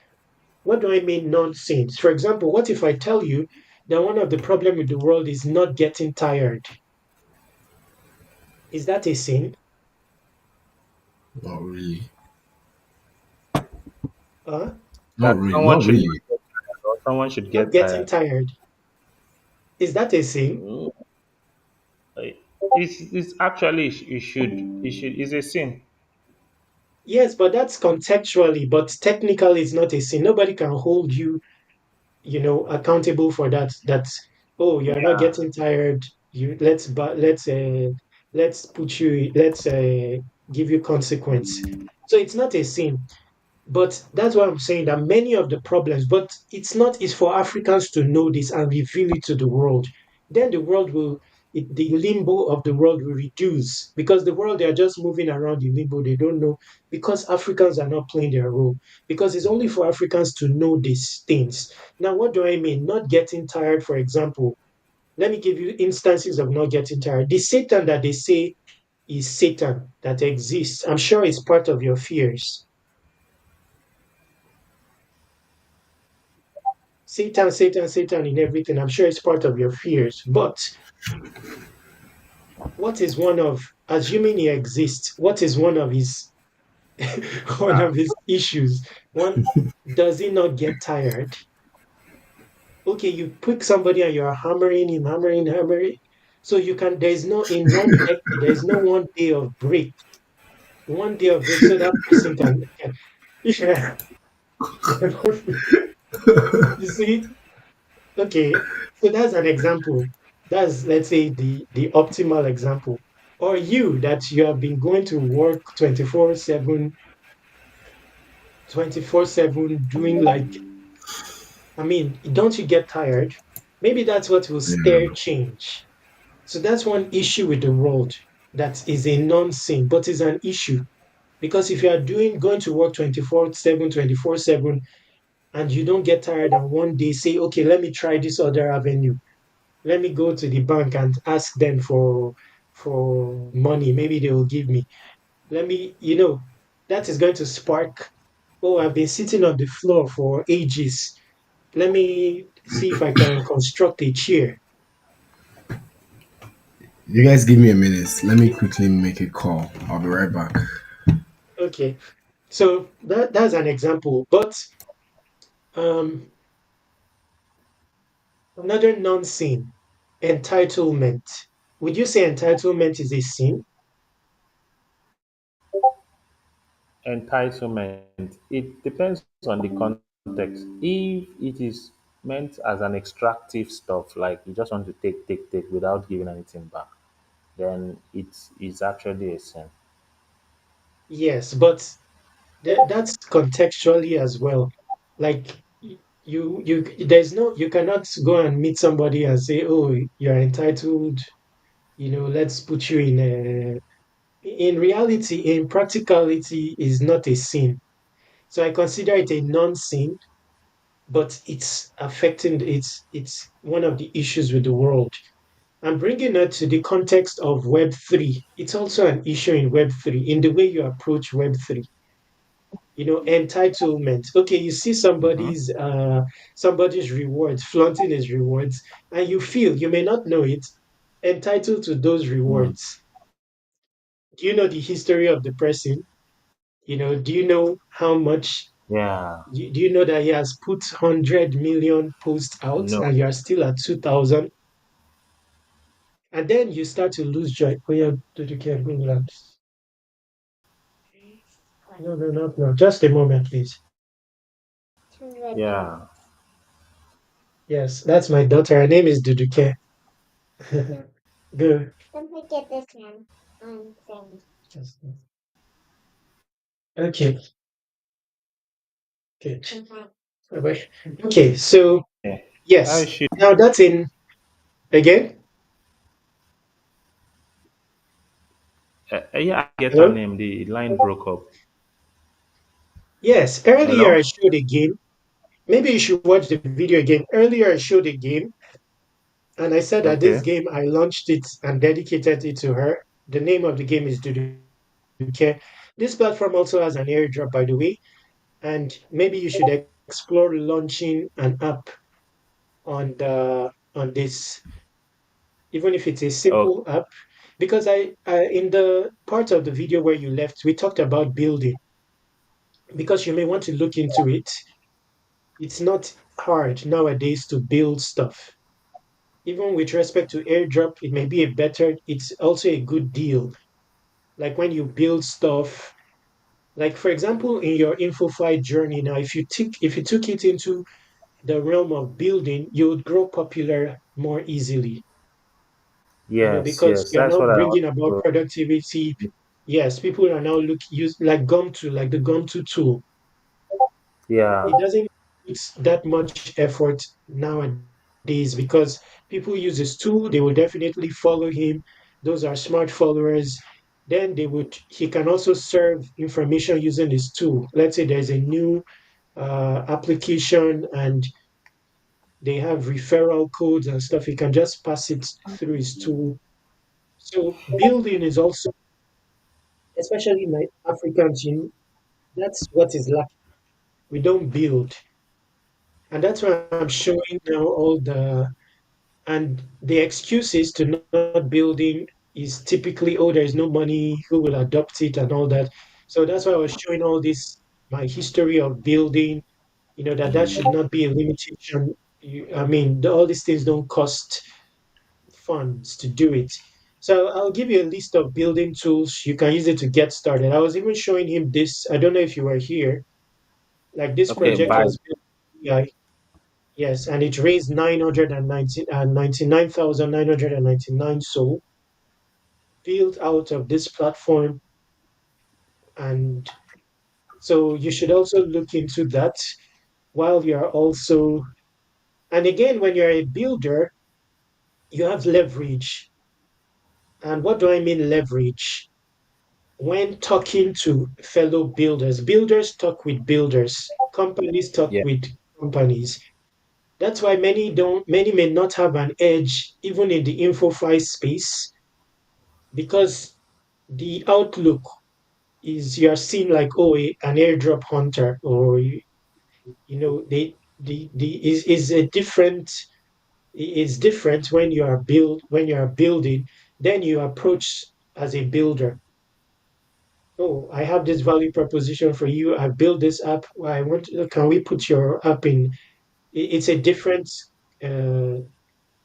A: What do I mean non-sins? For example, what if I tell you that one of the problem with the world is not getting tired? Is that a sin?
C: Not really.
A: Huh?
B: That
C: Not really.
B: someone
C: Not
B: should
C: really.
B: not get tired or someone should
A: Not
B: get
A: getting
B: tired.
A: tired. Is that a sin?
B: Mm, it's actually it should is a sin.
A: Yes, but that's contextually, but technically it's not a sin. Nobody can hold you accountable for that. That's, oh, you're not
B: Yeah.
A: getting tired. You let's but let's let's give you consequence. So it's not a sin. But that's why I'm saying that many of the problems, but it's for Africans to know this and reveal it to the world. Then the world will, the limbo of the world will reduce because the world, they are just moving around the limbo. They don't know because Africans are not playing their role. Because it's only for Africans to know these things. Now, what do I mean? Not getting tired, for example. Let me give you instances of not getting tired. The Satan that they say is Satan that exists, I'm sure it's part of your fears. Satan, Satan, Satan in everything. I'm sure it's part of your fears. But what is one of, assuming he exists, what is one of his one of his issues? One, does he not get tired? Okay, you pick somebody and you're hammering him, hammering, hammering. So you can, there's no, in one decade, there's no one day of break. One day of break, so that person can yeah. You see, okay, so that's an example. That's, let's say, the optimal example. Or you that you have been going to work 24/7, 24/7 doing like, I mean, don't you get tired? Maybe that's what will stir
C: Yeah.
A: change. So that's one issue with the world that is a non-sin, but is an issue. Because if you are going to work 24/7, 24/7, and you don't get tired, and one day say, okay, let me try this other avenue. Let me go to the bank and ask them for money. Maybe they will give me. Let me, that is going to spark. Oh, I've been sitting on the floor for ages. Let me see if I can construct a chair.
C: You guys give me a minute. Let me quickly make a call. I'll be right back.
A: Okay, so that's an example. But um, another non-sin, entitlement. Would you say entitlement is a sin?
B: Entitlement. It depends on the context. If it is meant as an extractive stuff, like you just want to take, take, take without giving anything back, then it is actually a sin.
A: Yes, but that's contextually as well. Like there's no, you cannot go and meet somebody and say, oh, you're entitled, let's put you in a, in reality, in practicality, is not a sin. So I consider it a non-sin, but it's affecting, it's one of the issues with the world. I'm bringing it to the context of Web3. It's also an issue in Web3, in the way you approach Web3. Entitlement. Okay, you see
B: Hmm.
A: somebody's rewards, flaunting his rewards, and you feel, you may not know it, entitled to those
B: Mm.
A: rewards. Do you know the history of the person? Do you know how much,
B: Yeah.
A: do you know that he has put 100 million posts out
B: No.
A: and you are still at 2,000? And then you start to lose joy. Oh yeah, did you care? No, no, no, no. Just a moment, please.
B: Yeah.
A: Yes, that's my daughter. Her name is Duduke. Good. Just- Okay. Okay. Bye-bye. Okay. So
B: Yeah. How is
A: yes.
B: she?
A: Now that's in
B: Yeah, I get her
A: hello.
B: name. The line broke up.
A: Yes. Earlier I
B: Hello?
A: showed a game. Maybe you should watch the video again. Earlier I showed a game, and I said that this
B: Okay.
A: game I launched it and dedicated it to her. The name of the game is Duduke. This platform also has an airdrop, by the way, and maybe you should explore launching an app on this, even if it's a
B: Oh,
A: simple app. Because I in the part of the video where you left, we talked about building. Because you may want to look into it. It's not hard nowadays to build stuff. Even with respect to airdrop, it may be a better. It's also a good deal. Like when you build stuff. Like for example, in your InfoFly journey now, if you took it into the realm of building, you would grow popular more easily.
B: Yes,
A: because
B: yes,
A: you're
B: that's
A: now
B: what I want
A: bringing about
B: to.
A: productivity. Yes, people are now use like Gum2, like the Gum2 tool.
B: Yeah.
A: It doesn't put that much effort nowadays because people use this tool, they will definitely follow him. Those are smart followers. Then he can also serve information using this tool. Let's say there's a new application and they have referral codes and stuff. He can just pass it through his tool. So building is also, especially in like Africans, that's what is lacking. We don't build. And that's why I'm showing now all and the excuses to not building is typically, oh, there's no money, who will adopt it and all that. So that's why I was showing all this, my history of building, that should not be a limitation. I mean, all these things don't cost funds to do it. So I'll give you a list of building tools. You can use it to get started. I was even showing him this. I don't know if you were here. Like this
B: Okay,
A: project
B: bye.
A: was built. Yeah, yes, and it raised 99,999 so built out of this platform. And so you should also look into that while you're also, and again, when you're a builder, you have leverage. And what do I mean leverage? When talking to fellow builders, builders talk with builders, companies talk
B: Yeah.
A: with companies. That's why many may not have an edge even in the InfoFi space because the outlook is you are seen like, oh, an airdrop hunter, or the is a different is different when you are building. Then you approach as a builder. Oh, I have this value proposition for you. I built this app. I want. Can we put your app in? It's a different. Uh,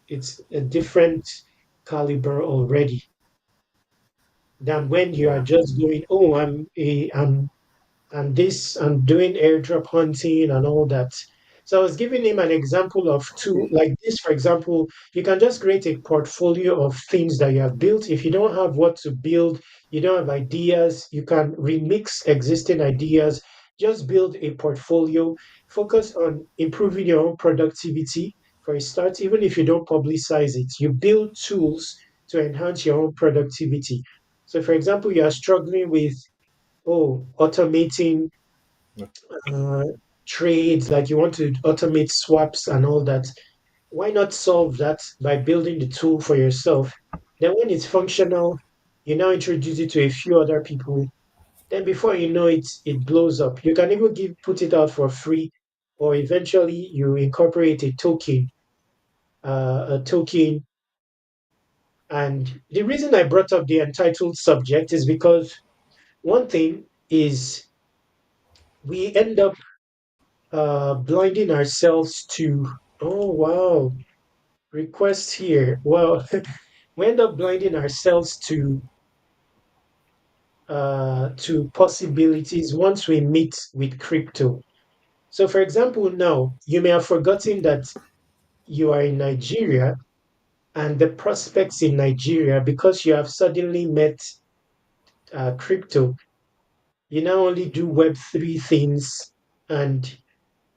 A: it's a different caliber already than when you are
B: Yeah.
A: just going. Oh, I'm doing airdrop hunting and all that. So I was giving him an example of two, like this, for example, you can just create a portfolio of things that you have built. If you don't have what to build, you don't have ideas, you can remix existing ideas, just build a portfolio, focus on improving your own productivity for a start, even if you don't publicize it. You build tools to enhance your own productivity. So, for example, you are struggling with automating uh, trades, like you want to automate swaps and all that. Why not solve that by building the tool for yourself? Then, when it's functional, you now introduce it to a few other people. Then, before you know it, it blows up. You can even put it out for free, or eventually you incorporate a token. And the reason I brought up the entitled subject is because one thing is we end up blinding ourselves to, oh wow, request here. Well, we end up blinding ourselves to possibilities once we meet with crypto. So for example, now you may have forgotten that you are in Nigeria and the prospects in Nigeria, because you have suddenly met crypto, you now only do Web3 things and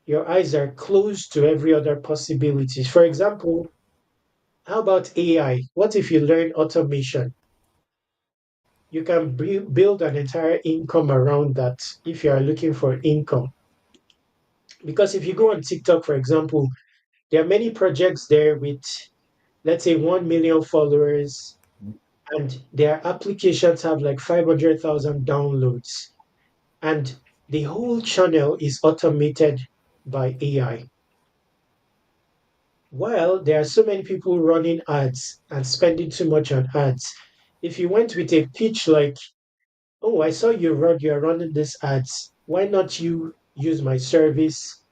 A: your eyes are closed to every other possibility. For example, how about AI? What if you learn automation? You can build an entire income around that if you are looking for income. Because if you go on TikTok, for example, there are many projects there with, let's say, 1 million followers, and their applications have like 500,000 downloads. And the whole channel is automated by AI. While there are so many people running ads and spending too much on ads, if you went with a pitch like, oh, I saw you're running this ads. Why not you use my service?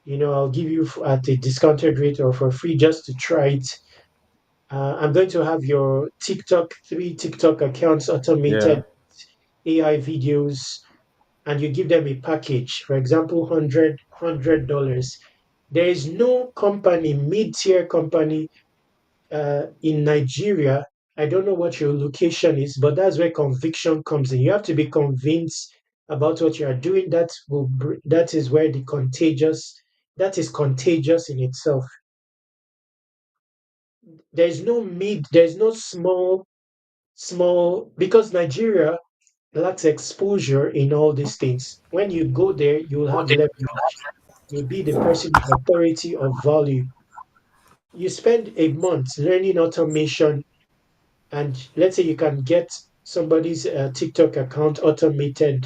A: I'll give you at a discounted rate or for free just to try it. I'm going to have your 3 TikTok accounts
B: Yeah.
A: automated AI videos, and you give them a package, for example, $100. There is no company, mid-tier company in Nigeria I don't know what your location is, but that's where conviction comes in. You have to be convinced about what you are doing. That is where that is contagious in itself. There's no small, because Nigeria lacks exposure in all these things. When you go there, you'll have leverage. You'll be the person of authority of value. You spend a month learning automation, and let's say you can get somebody's TikTok account automated,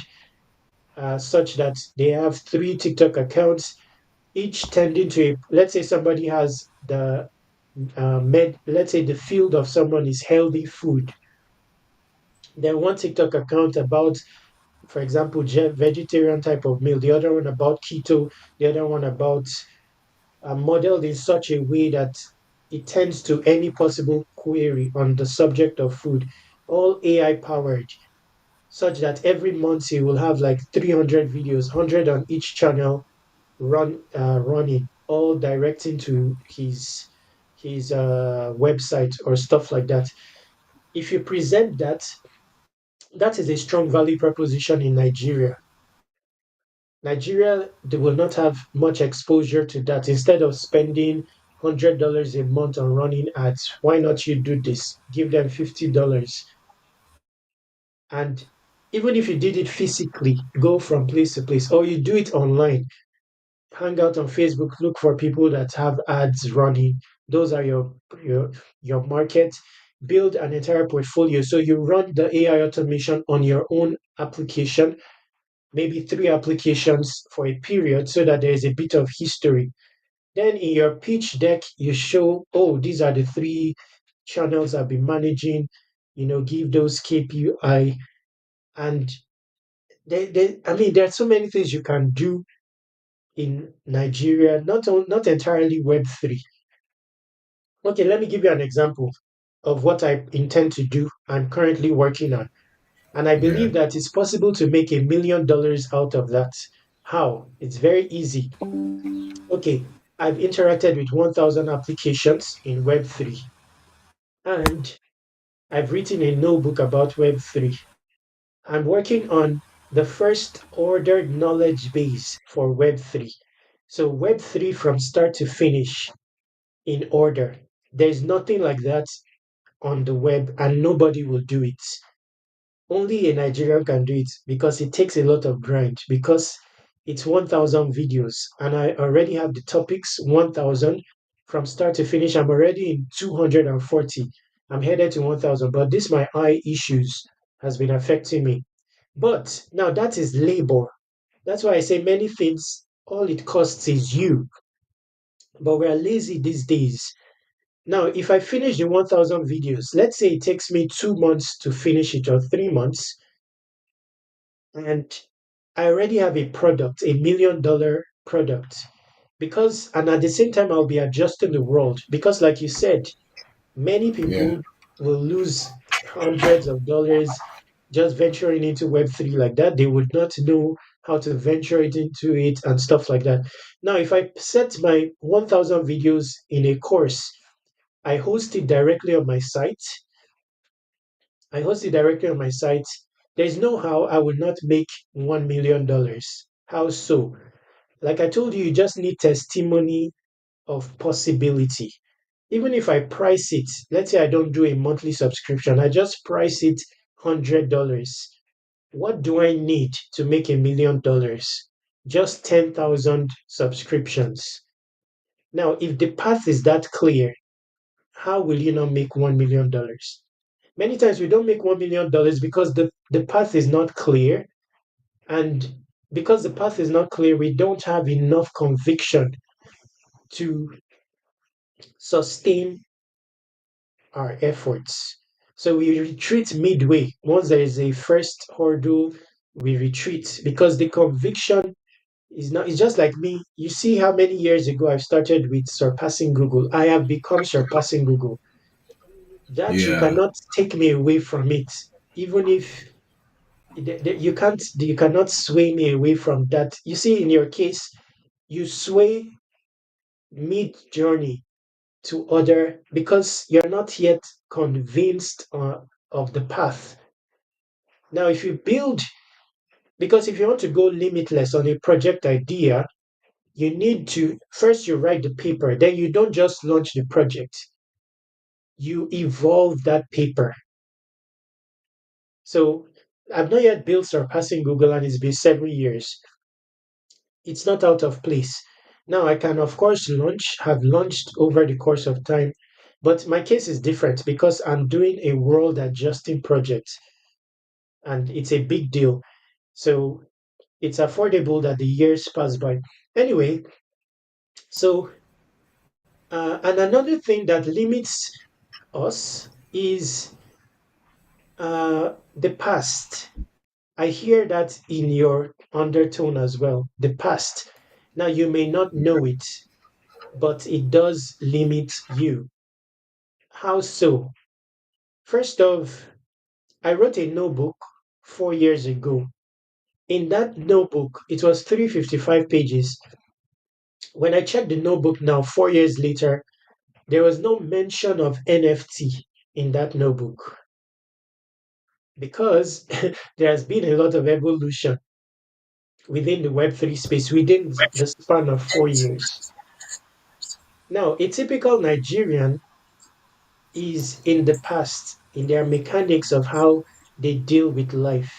A: such that they have three TikTok accounts, each tending to let's say somebody has let's say the field of someone is healthy food. Then one TikTok account about, for example, vegetarian type of meal, the other one about keto, the other one about modeled in such a way that it tends to any possible query on the subject of food, all AI powered, such that every month you will have like 300 videos, 100 on each channel running, all directing to his website or stuff like that. If you present that, that is a strong value proposition in Nigeria. Nigeria, they will not have much exposure to that. Instead of spending $100 a month on running ads, why not you do this? Give them $50. And even if you did it physically, go from place to place, or you do it online, hang out on Facebook, look for people that have ads running. Those are your your market. Build an entire portfolio. So you run the AI automation on your own application, maybe three applications for a period, so that there is a bit of history. Then in your pitch deck, you show, oh, these are the three channels I've been managing, give those KPI. And I mean, there are so many things you can do in Nigeria, not entirely Web3. Okay, let me give you an example of what I intend to do. I'm currently working on. And I
C: Yeah.
A: believe that it's possible to make $1 million out of that. How? It's very easy. Okay, I've interacted with 1,000 applications in Web3, and I've written a notebook about Web3. I'm working on the first ordered knowledge base for Web3. So, Web3 from start to finish in order. There's nothing like that on the web, and nobody will do it. Only a Nigerian can do it because it takes a lot of grind, because it's 1,000 videos, and I already have the topics 1,000 from start to finish. I'm already in 240. I'm headed to 1,000, but this my eye issues has been affecting me. But now that is labor. That's why I say many things, all it costs is you. But we're lazy these days. Now, if I finish the 1,000 videos, let's say it takes me 2 months to finish it, or 3 months, and I already have a product, $1 million product. Because, and at the same time, I'll be adjusting the world. Because, like you said, many
C: Yeah.
A: people will lose hundreds of dollars just venturing into Web3 like that. They would not know how to venture it into it and stuff like that. Now, if I set my 1,000 videos in a course, I host it directly on my site. I host it directly on my site. There's no how I will not make $1 million. How so? Like I told you, you just need testimony of possibility. Even if I price it, let's say I don't do a monthly subscription, I just price it $100. What do I need to make $1 million? Just 10,000 subscriptions. Now, if the path is that clear, how will you not make $1 million? Many times we don't make $1 million because the path is not clear. And because the path is not clear, we don't have enough conviction to sustain our efforts. So we retreat midway. Once there is a first hurdle, we retreat because the conviction is not, it's just like me. You see how many years ago I started with surpassing Google. I have become surpassing Google. That you
C: Yeah.
A: cannot take me away from it. Even if you cannot sway me away from that. You see, in your case, you sway mid journey. to other because you're not yet convinced of the path. Now, if you build, because if you want to go limitless on a project idea, you need to first you write the paper, then you don't just launch the project, you evolve that paper. So I've not yet built surpassing Google and it's been 7 years. It's not out of place. Now I can of course have launched over the course of time, but my case is different because I'm doing a world adjusting project and it's a big deal. So it's affordable that the years pass by. Anyway, so and another thing that limits us is the past. I hear that in your undertone as well. The past. Now you may not know it, but it does limit you. How so? First off, I wrote a notebook 4 years ago. In that notebook, it was 355 pages. When I checked the notebook now, 4 years later, there was no mention of NFT in that notebook because there has been a lot of evolution within the Web3 space within the span of 4 years. Now, a typical Nigerian is in the past in their mechanics of how they deal with life.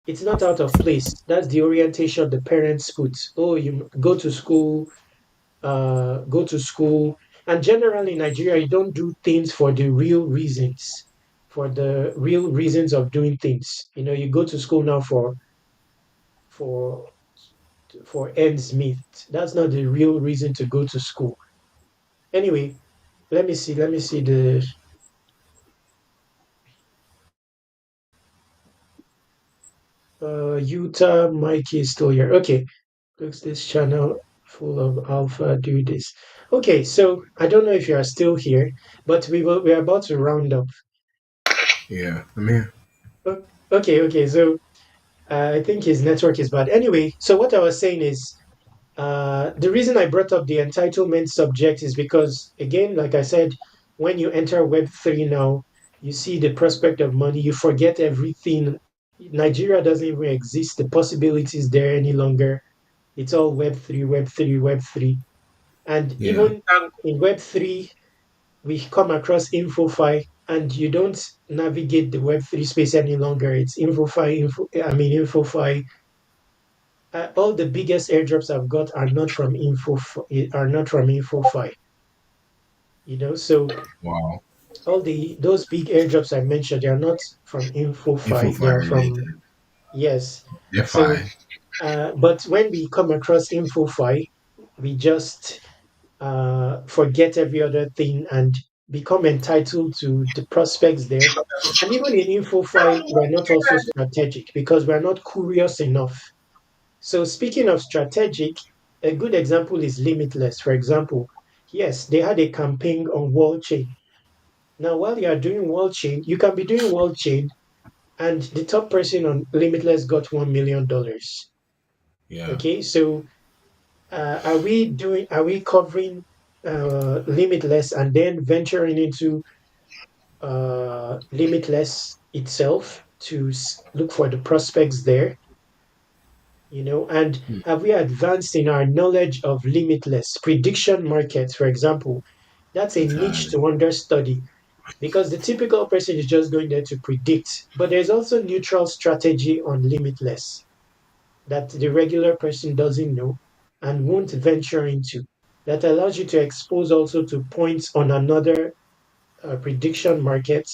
A: It's not out of place. That's the orientation the parents put. Oh, you go to school. And generally in Nigeria, you don't do things for the real reasons, for the real reasons of doing things. You know, you go to school now for for ends meet. That's not the real reason to go to school. Anyway, let me see the Utah Mikey is still here. Okay, looks this channel full of alpha do this. Okay, so I don't know if you are still here, but we're about to round up.
C: Yeah, I'm here.
A: Okay, so I think his network is bad. Anyway, so what I was saying is the reason I brought up the entitlement subject is because, again, like I said, when you enter Web3 now, you see the prospect of money, you forget everything. Nigeria doesn't even exist, the possibilities there any longer. It's all Web3, Web3, Web3. And
C: Yeah.
A: even in Web3, we come across InfoFi, and you don't navigate the Web3 space any longer. It's InfoFi. All the biggest airdrops I've got are not from InfoFi. You know, so
C: Wow.
A: all the those big airdrops I mentioned, they are not from InfoFi. They
C: InfoFi
A: are from
C: related.
A: yes.
C: They're
A: So,
C: fine.
A: but when we come across InfoFi, we just forget every other thing and become entitled to the prospects there. And even in InfoFi, we're not also strategic because we're not curious enough. So speaking of strategic, a good example is Limitless. For example, yes, they had a campaign on wall chain. Now, while you are doing wall chain, you can be doing wall chain, and the top person on Limitless got $1 million.
C: Yeah.
A: Okay, so are we covering Limitless and then venturing into Limitless itself to look for the prospects there? You know, and
C: Hmm.
A: have we advanced in our knowledge of Limitless prediction markets, for example? That's a niche
C: Entirely.
A: to understudy because the typical person is just going there to predict, but there's also neutral strategy on Limitless that the regular person doesn't know and won't venture into, that allows you to expose also to points on another prediction market,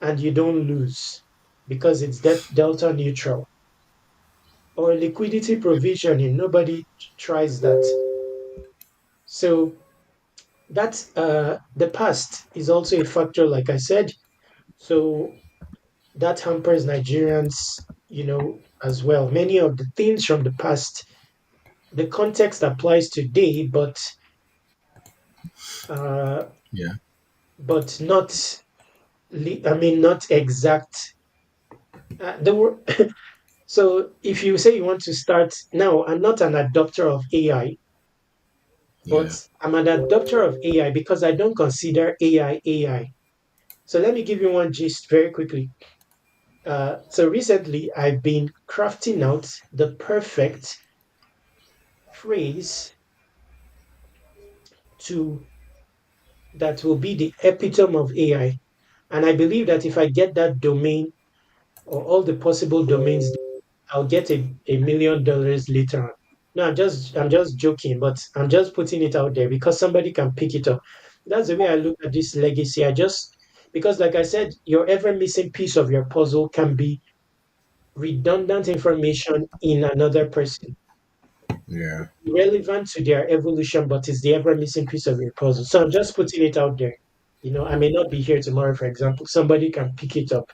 A: and you don't lose because it's delta neutral. Or liquidity provisioning, nobody tries that. So that's the past is also a factor, like I said. So that hampers Nigerians, you know, as well. Many of the things from the past, the context applies today, uh,
C: Yeah.
A: but not, I mean, not exact. So if you say you want to start now, I'm not an adopter of AI.
C: Yeah.
A: but I'm an adopter of AI because I don't consider AI AI. So let me give you one gist very quickly. So recently, I've been crafting out the perfect phrase to that will be the epitome of AI. And I believe that if I get that domain or all the possible domains, I'll get $1 million later on. No, I'm just joking, but I'm just putting it out there because somebody can pick it up. That's the way I look at this legacy. I just because like I said, your ever missing piece of your puzzle can be redundant information in another person.
C: Yeah.
A: Relevant to their evolution, but it's the ever missing piece of your puzzle. So I'm just putting it out there. I may not be here tomorrow, for example. Somebody can pick it up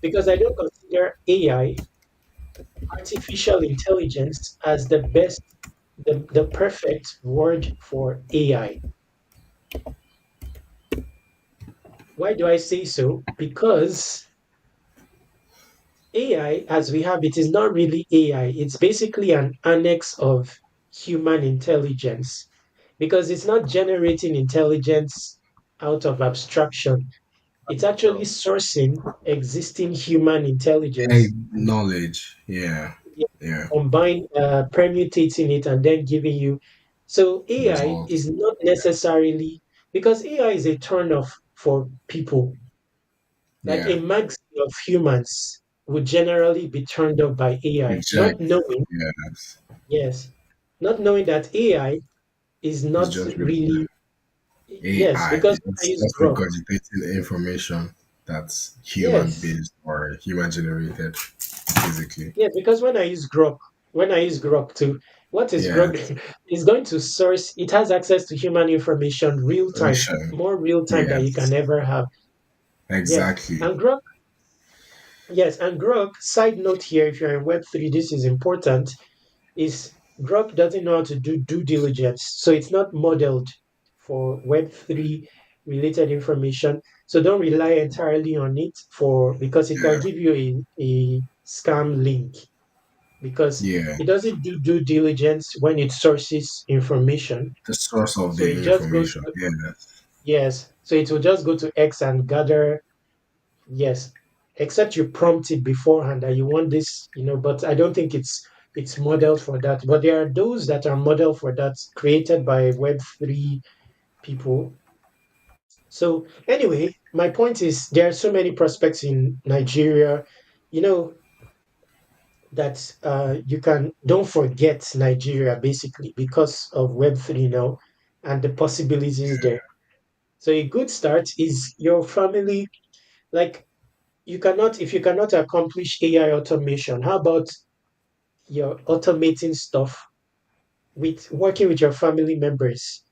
A: because I don't consider AI, artificial intelligence, as the perfect word for AI. Why do I say so? Because AI, as we have it, is not really AI. It's basically an annex of human intelligence because it's not generating intelligence out of abstraction. It's actually sourcing existing human
C: Hey,
A: intelligence and
C: knowledge. Yeah. Yeah.
A: permutating it and then giving you. So AI
C: Results.
A: is not necessarily because AI is a turn off for people. Like
C: Yeah.
A: a maximum of humans would generally be turned off by AI, not
C: Reject.
A: knowing,
C: Yes.
A: yes, not knowing that AI is
C: It's
A: not
C: just
A: really, yes,
C: AI.
A: because when I
C: It's
A: use
C: just
A: Grok,
C: regurgitating information that's human
A: yes,
C: based or human generated, physically.
A: yes, because when I use Grok to, what is
C: Yeah.
A: Grok? Is going to source, it has access to human information real time,
C: Solution.
A: more real time than you can
C: Yes.
A: ever have. Yes.
C: Exactly.
A: And Grok, yes, and Grok, side note here, if you're in Web3, this is important, is Grok doesn't know how to do due diligence. So it's not modeled for Web3 related information. So don't rely entirely on it for because it can
C: Yeah.
A: give you a scam link because
C: Yeah.
A: it doesn't do due diligence when it sources information.
C: The source of
A: So
C: the
A: it just goes
C: information.
A: to,
C: Yes.
A: yes. So it will just go to X and gather, yes. Except you prompt it beforehand that you want this, but I don't think it's modeled for that. But there are those that are modeled for that, created by Web3 people. So anyway, my point is there are so many prospects in Nigeria, you know, that you can don't forget Nigeria basically because of Web3 now and the possibilities there. So a good start is your family, like if you cannot accomplish AI automation, how about you're automating stuff with working with your family members?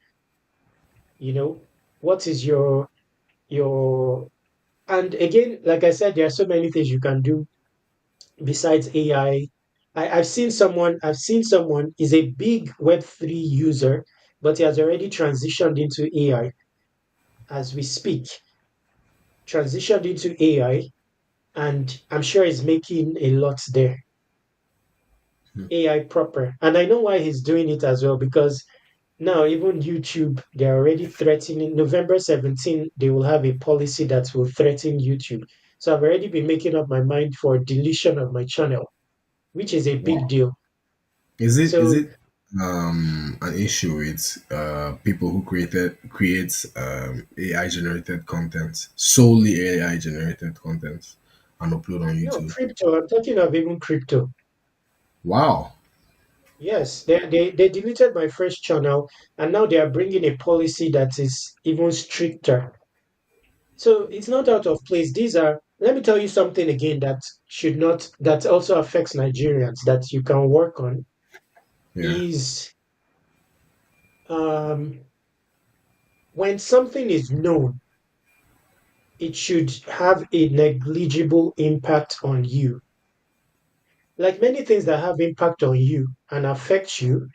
A: You know, what is your and again, like I said, there are so many things you can do besides AI. I've seen someone is a big Web3 user, but he has already transitioned into AI as we speak, transitioned into AI, and I'm sure he's making a lot there. AI proper. And I know why he's doing it as well, because now even YouTube, they're already threatening November 17, they will have a policy that will threaten YouTube. So I've already been making up my mind for deletion of my channel, which is a big
C: Wow.
A: deal.
C: Is
A: So
C: it an issue with people who create AI generated content, solely AI generated content, and upload on
A: no,
C: YouTube?
A: crypto, I'm talking of even crypto.
C: Wow.
A: Yes, they deleted my first channel and now they are bringing a policy that is even stricter. So it's not out of place. Let me tell you something again that also affects Nigerians that you can work on
C: Yeah.
A: is um, when something is known, it should have a negligible impact on you. Like many things that have impact on you and affect you,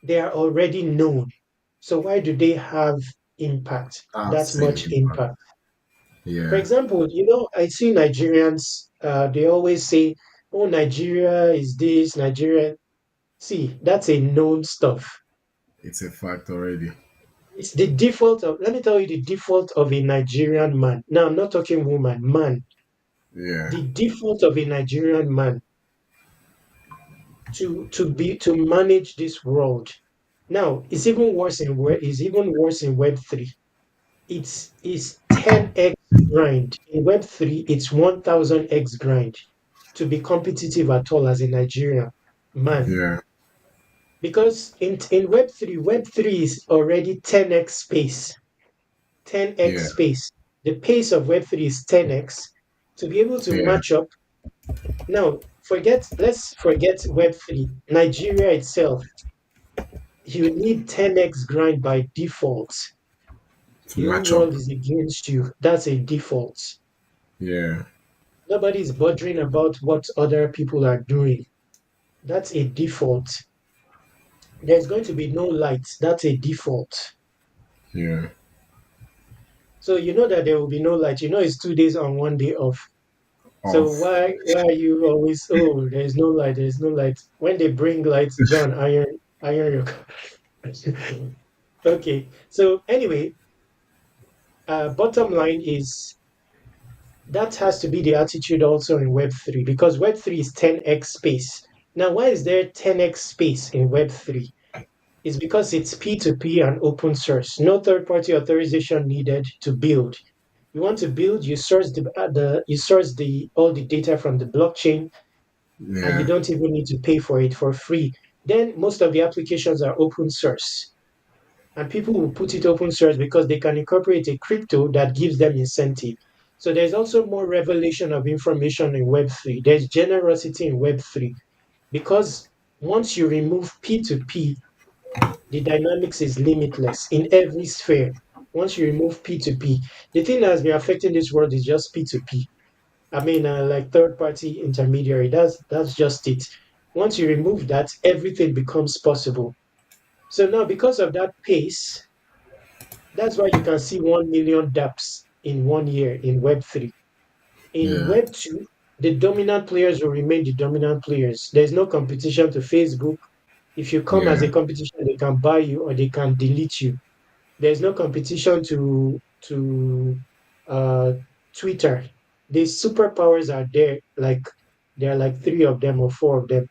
A: they are already known. So why do they have impact?
C: That
A: That
C: same
A: much
C: impact.
A: impact. For
C: Yeah.
A: example, I see Nigerians, they always say, oh, Nigeria is this, Nigeria. See, that's a known stuff.
C: It's a fact already.
A: It's the default of, let me tell you the default of a Nigerian man. Now, I'm not talking woman, man.
C: Yeah,
A: The default of a Nigerian man to manage this world. Now, it's even worse in Web3. It's 10x grind. In Web3, it's 1000x grind to be competitive at all as a Nigerian man.
C: yeah,
A: Because in Web3 is already 10x space. 10x
C: yeah,
A: space. The pace of Web3 is 10x. To be able to
C: yeah.
A: match up, now let's forget Web3. Nigeria itself, you need 10x grind by default.
C: To
A: The whole
C: match up.
A: world is against you. That's a default.
C: Yeah,
A: Nobody's bothering about what other people are doing. That's a default. There's going to be no light. That's a default.
C: yeah.
A: So you know that there will be no light. You know it's 2 days on, 1 day off. So
C: Off.
A: why are you always, oh, there's no light, there's no light. When they bring lights, go and iron your car. Okay. So anyway, bottom line is that has to be the attitude also in Web3 because Web3 is 10x space. Now, why is there 10x space in Web3? It's because it's P2P and open source. No third-party authorization needed to build. You want to build, you source the all the data from the blockchain, and you
C: Yeah,
A: don't even need to pay for it for free. Then most of the applications are open source, and people will put it open source because they can incorporate a crypto that gives them incentive. So there's also more revelation of information in Web3. There's generosity in Web3 because once you remove P2P, the dynamics is limitless in every sphere. Once you remove P2P, the thing that has been affecting this world is just P2P. I mean, like third party intermediary. That's just it. Once you remove that, everything becomes possible. So now, because of that pace, that's why you can see 1 million dApps in 1 year in Web3. In
C: yeah,
A: Web2, the dominant players will remain the dominant players. There's no competition to Facebook. If you come as
C: yeah,
A: a competition, they can buy you or they can delete you. There's no competition to uh, Twitter. The superpowers are there, like there are like three of them or four of them,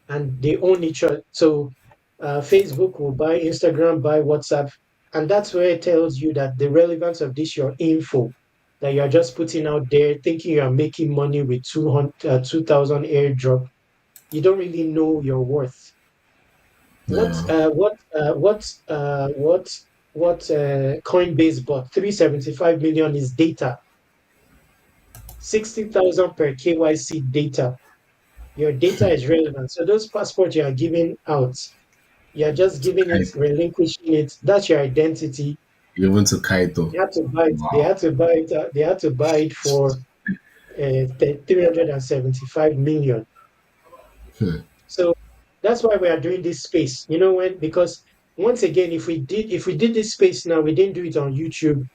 A: and they own each other. So Facebook will buy Instagram, buy WhatsApp, and that's where it tells you that the relevance of this your info that you're just putting out there, thinking you're making money with 2,000 airdrop. You don't really know your worth. What
C: no.
A: uh, what uh, what uh, what Coinbase bought 375 million is data, 60,000 per KYC data. Your data is relevant. So those passports you are giving out, you're just giving it,
C: Kaito.
A: relinquishing it. That's your identity.
C: Even to Kaito.
A: They had to buy it. They
C: Wow.
A: had to buy it. They had to buy it for 375 million.
C: Hmm.
A: So that's why we are doing this space. You know when? Because once again, if we did this space now, we didn't do it on YouTube,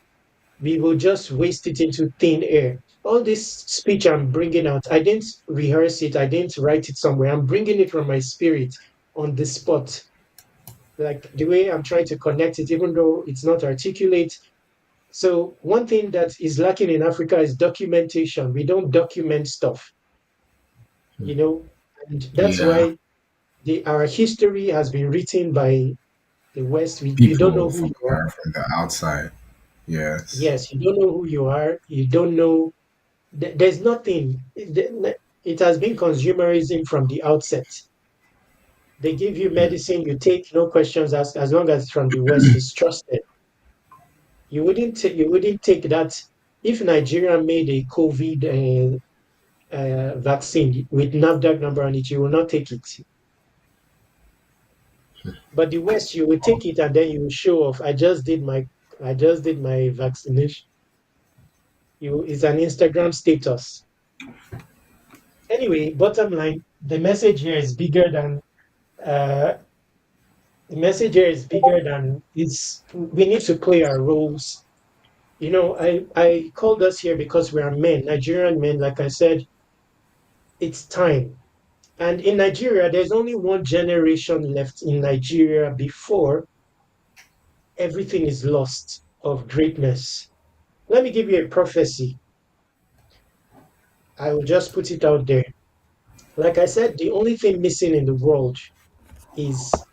A: we will just waste it into thin air. All this speech I'm bringing out, I didn't rehearse it, I didn't write it somewhere. I'm bringing it from my spirit on the spot. Like the way I'm trying to connect it, even though it's not articulate. So, one thing that is lacking in Africa is documentation. We don't document stuff, you know, and that's
C: Yeah.
A: why our history has been written by the West. You don't know
C: People
A: who
C: from
A: you are.
C: from the outside. Yes.
A: Yes, you don't know who you are. You don't know there's nothing. It has been consumerism from the outset. They give you medicine, you take, no questions asked. As long as it's from the West, it's trusted. You wouldn't take that if Nigeria made a COVID vaccine with NAFDAC number on it. You will not take it. But the West, you will take it and then you will show off. I just did my vaccination. It's an Instagram status. Anyway, bottom line, the message here is bigger than uh, the message here is bigger than it's we need to play our roles. You know, I called us here because we are men, Nigerian men. Like I said, it's time. And in Nigeria, there's only one generation left in Nigeria before everything is lost of greatness. Let me give you a prophecy. I will just put it out there. Like I said, the only thing missing in the world is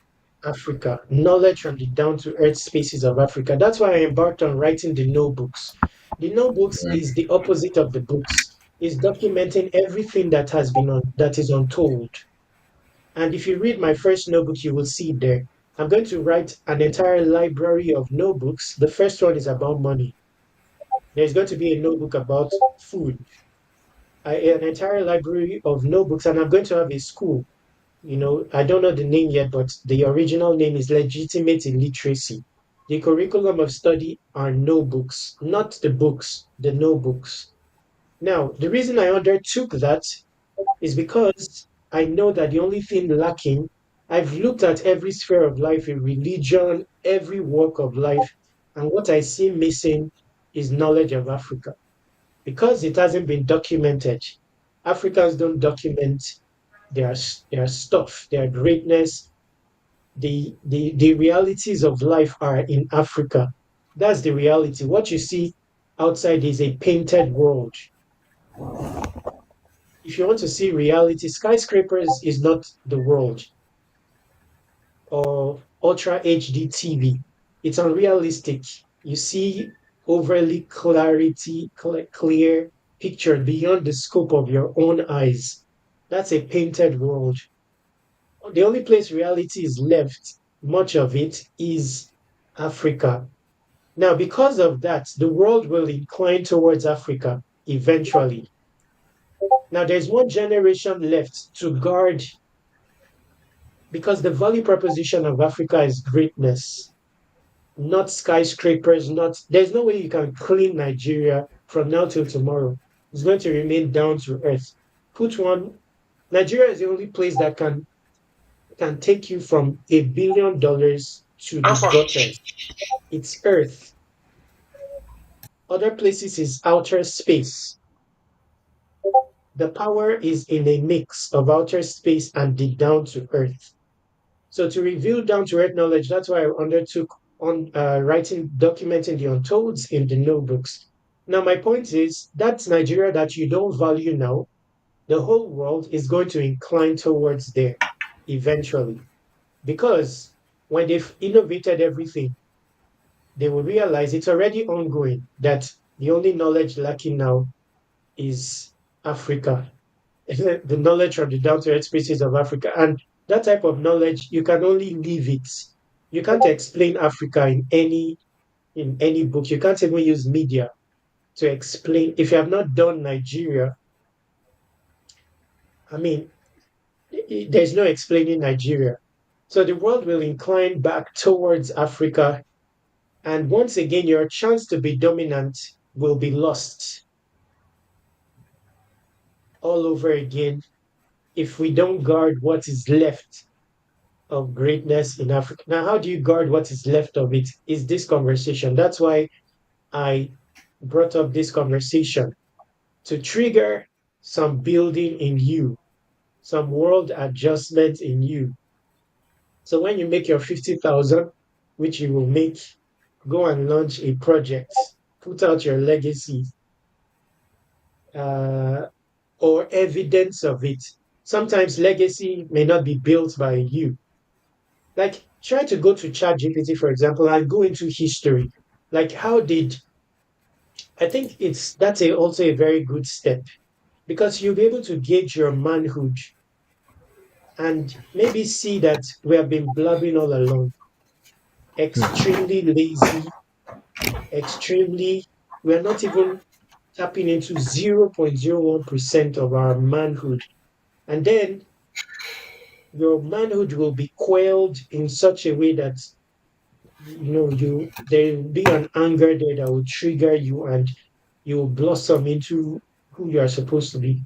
A: Africa, knowledge from the down to earth spaces of Africa. That's why I embarked on writing the notebooks. The notebooks
C: Yeah.
A: is the opposite of the books. It's documenting everything that has been that is untold. And if you read my first notebook, you will see it there. I'm going to write an entire library of notebooks. The first one is about money. There's going to be a notebook about food, an entire library of notebooks, and I'm going to have a school. I don't know the name yet, but the original name is Legitimate Illiteracy. The curriculum of study are notebooks, not the books, the notebooks. Now, the reason I undertook that is because I know that the only thing lacking, I've looked at every sphere of life, in religion, every walk of life, and what I see missing is knowledge of Africa. Because it hasn't been documented, Africans don't document their stuff, their greatness, the realities of life are in Africa. That's the reality. What you see outside is a painted world. If you want to see reality, skyscrapers is not the world, or ultra HD TV. It's unrealistic. You see overly clear picture beyond the scope of your own eyes. That's a painted world. The only place reality is left, much of it, is Africa. Now, because of that, the world will incline towards Africa eventually. Now, there's one generation left to guard because the value proposition of Africa is greatness, not skyscrapers, there's no way you can clean Nigeria from now till tomorrow. It's going to remain down to earth. Put one, Nigeria is the only place that can take you from $1 billion to the gutters. It's earth. Other places is outer space. The power is in a mix of outer space and the down to earth. So to reveal down to earth knowledge, that's why I undertook on writing, documenting the untolds in the notebooks. Now, my point is that's Nigeria that you don't value now. The whole world is going to incline towards there eventually because when they've innovated everything, they will realize it's already ongoing that the only knowledge lacking now is Africa, the knowledge from the down to earth species of Africa. And that type of knowledge, you can only live it. You can't explain Africa in any book. You can't even use media to explain. If you have not done Nigeria, I mean, there's no explaining Nigeria. So the world will incline back towards Africa. And once again, your chance to be dominant will be lost all over again if we don't guard what is left of greatness in Africa. Now, how do you guard what is left of it? Is this conversation. That's why I brought up this conversation to trigger some building in you, some world adjustment in you. So when you make your 50,000, which you will make, go and launch a project, put out your legacy, uh, or evidence of it. Sometimes legacy may not be built by you. Like try to go to ChatGPT, for example, and go into history. Like how did I think that's also a very good step because you'll be able to gauge your manhood and maybe see that we have been blabbing all along, extremely lazy, extremely, we're not even tapping into 0.01% of our manhood. And then your manhood will be quelled in such a way that there will be an anger there that will trigger you and you will blossom into who you are supposed to be.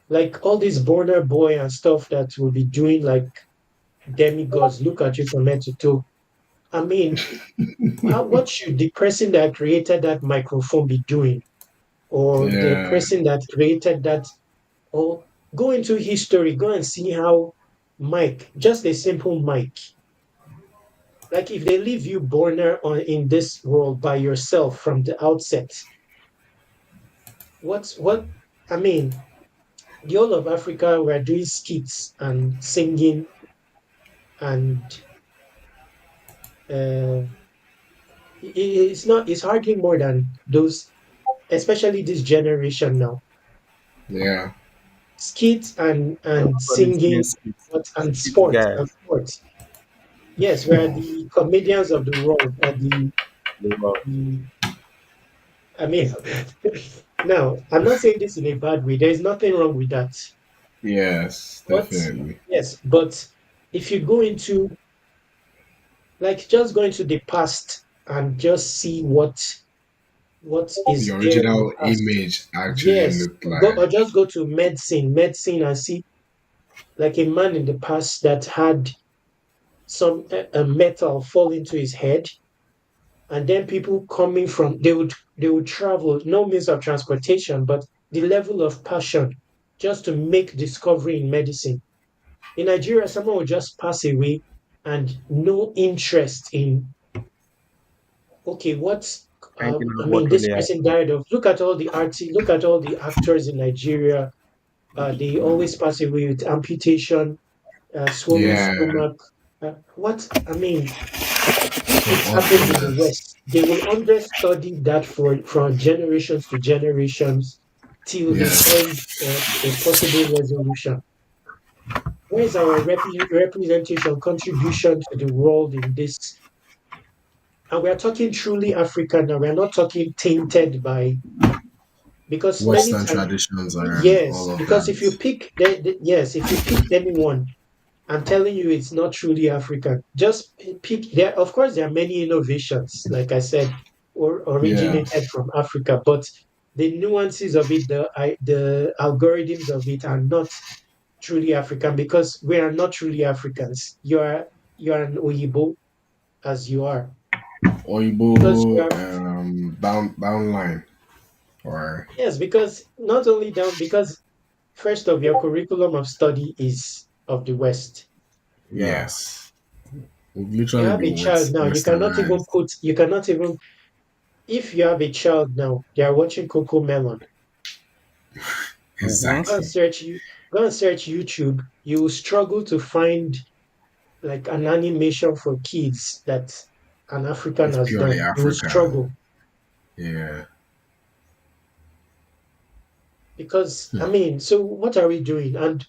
A: Like all this Border Boy and stuff that will be doing like demigods look at you from head to toe. I mean, what should the person that created that microphone be doing? Or the
C: Yeah.
A: person that created that? Or Go into history, go and see how Mike, just a simple Mike, like if they leave you born on in this world by yourself from the outset, what I mean, the whole of Africa were doing skits and singing and uh, it's not it's hardly more than those, especially this generation now.
C: Yeah.
A: Skits and
B: Everybody's doing
A: singing,
B: skits.
A: but and
B: Skits
A: sports
B: guys.
A: and sports. Yes, we are the comedians of the world.
B: They were-
A: The I mean, now I'm not saying this in a bad way. There is nothing wrong with that.
C: Yes,
A: But
C: definitely.
A: yes, but if you go into like just go into the past and just see what
C: The
A: is there in the
C: original
A: past.
C: image actually
A: Yes,
C: looked
A: go
C: like.
A: or just go to medicine and see like a man in the past that had some a metal fall into his head, and then people coming from they would travel, no means of transportation, but the level of passion just to make discovery in medicine. In Nigeria, someone will just pass away and no interest in, okay, what's
B: Finding
A: I
B: out
A: mean,
B: what
A: this
B: really
A: person
B: happened.
A: died of. Look at all the actors in Nigeria. They always pass away with amputation, swollen
C: Yeah.
A: stomach. What I mean, if
C: Some
A: it
C: odd
A: happens in the
C: illness.
A: West, they will understudy that for from generations to generations till they
C: Yeah.
A: find a possible resolution. Where is our representation, contribution to the world in this? And we are talking truly African now. We are not talking tainted by, because many
C: Western
A: times,
C: traditions and
A: yes,
C: all of
A: because
C: that.
A: if you pick yes, if you pick anyone, I'm telling you, it's not truly African. Just pick there. Of course, there are many innovations, like I said, or
C: Yeah.
A: originated from Africa, but the nuances of it, the algorithms of it, are not truly African because we are not truly Africans. You are an Oyibo as you are
C: Oibo
A: because you are,
C: bound line. Or
A: yes, because not only down, because first of your curriculum of study is of the West.
B: Yeah.
C: yes. We've
A: You
C: literally
A: have a
C: been
A: child now.
C: westernized.
A: You cannot even, if you have a child now, they are watching Coco Melon.
B: Mm-hmm.
A: Go and
C: Exactly.
A: search you. Go and search YouTube. You will struggle to find like an animation for kids that an African
C: It's
A: has
C: purely
A: done. You will
C: African.
A: struggle
C: Yeah.
A: because I mean, so what are we doing? And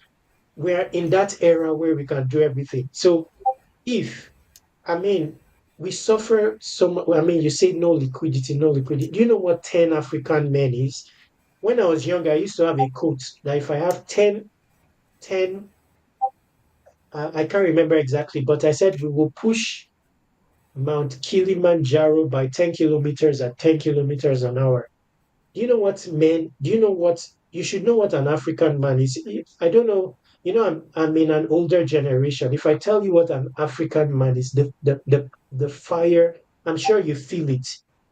A: we're in that era where we can do everything. So if I mean, we suffer so much. I mean, you say no liquidity, no liquidity. Do you know what 10 African men is? When I was younger, I used to have a quote that if I have 10, I can't remember exactly, but I said we will push Mount Kilimanjaro by 10 kilometers at 10 kilometers an hour. Do you know what men, do you know what, you should know what an African man is. I don't know, I'm in an older generation. If I tell you what an African man is, the fire, I'm sure you feel it.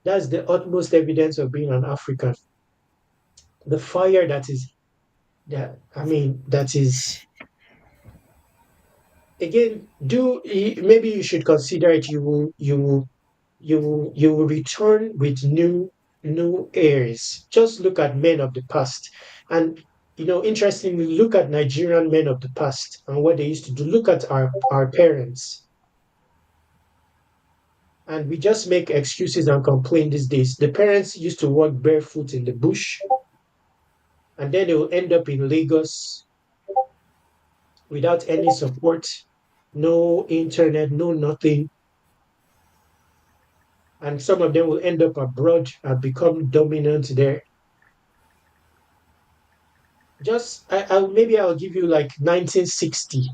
A: That's the utmost evidence of being an African. The fire that is, again, maybe you should consider it. You will return with new airs. Just look at men of the past, and interestingly, look at Nigerian men of the past and what they used to do. Look at our parents, and we just make excuses and complain these days. The parents used to walk barefoot in the bush, and then they will end up in Lagos without any support, no internet, no nothing, and some of them will end up abroad and become dominant there. Just I'll give you like 1960.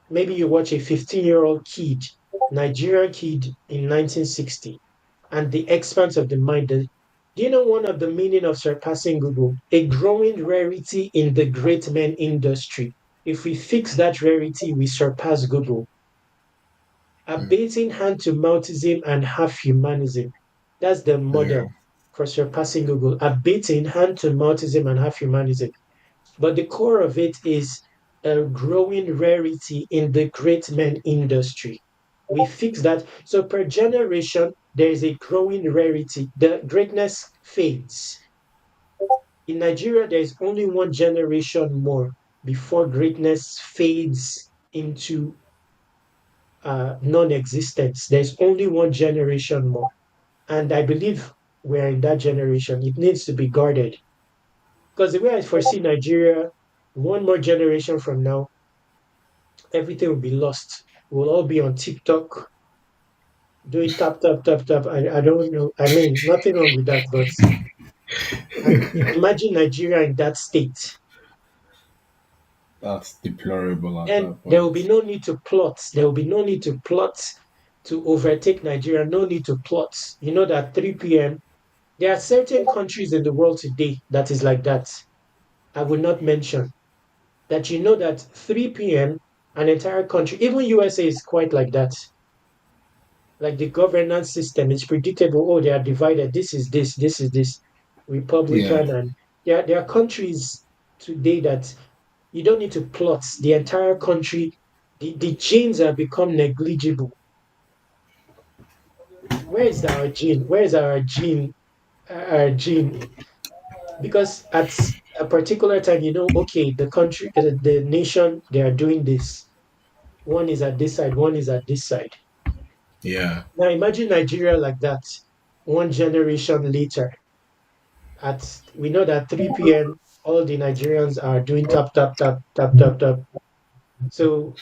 A: Maybe you watch a 15-year-old kid, Nigerian kid in 1960, and the expanse of the mind. Do you know one of the meaning of surpassing Google? A growing rarity in the great men industry. If we fix that rarity, we surpass Google. Abating hand to mouthism and half humanism. That's the
C: Yeah.
A: model for surpassing Google. Abating hand to mouthism and half humanism. but the core of it is a growing rarity in the great men industry. We fix that. So per generation, there is a growing rarity. The greatness fades. In Nigeria, there is only one generation more before greatness fades into non-existence. There's only one generation more. And I believe we're in that generation. It needs to be guarded. Because the way I foresee Nigeria, one more generation from now, everything will be lost. We'll all be on TikTok doing tap, tap, tap, tap. I don't know. I mean, nothing wrong with that. But and imagine Nigeria in that state.
C: That's deplorable at
A: Then
C: that
A: there will be
C: point.
A: no need to plot. There will be no need to plot to overtake Nigeria. No need to plot. You know that 3 p.m. There are certain countries in the world today that is like that. I will not mention that. You know that 3 p.m. an entire country, even USA is quite like that. Like the governance system is predictable. Oh, they are divided. This is this. This is this.
C: Yeah,
A: Republican, and there are countries today that you don't need to plot the entire country. The genes have become negligible. Where is our gene? Where is our gene? Our gene? Because at a particular time, okay, the country, the nation, they are doing this. One is at this side, one is at this side.
C: yeah,
A: Now imagine Nigeria like that. One generation later, at we know that 3 p.m. all the Nigerians are doing tap tap tap tap tap tap. So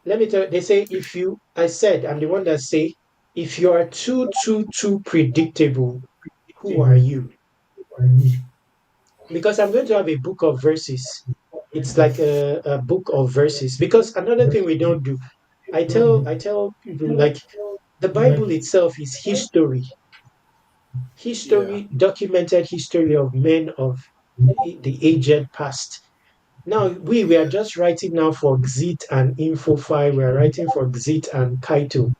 A: let me tell you, they say if you, I said, I'm the one that say, if you are too predictable, who are you? Because I'm going to have a book of verses. It's like a book of verses. Because another thing we don't do, I tell people like the Bible itself is history,
C: yeah.
A: documented history of men of the aged past. Now we are just writing now for Xit and Infofile. We are writing for Xit and Kaito.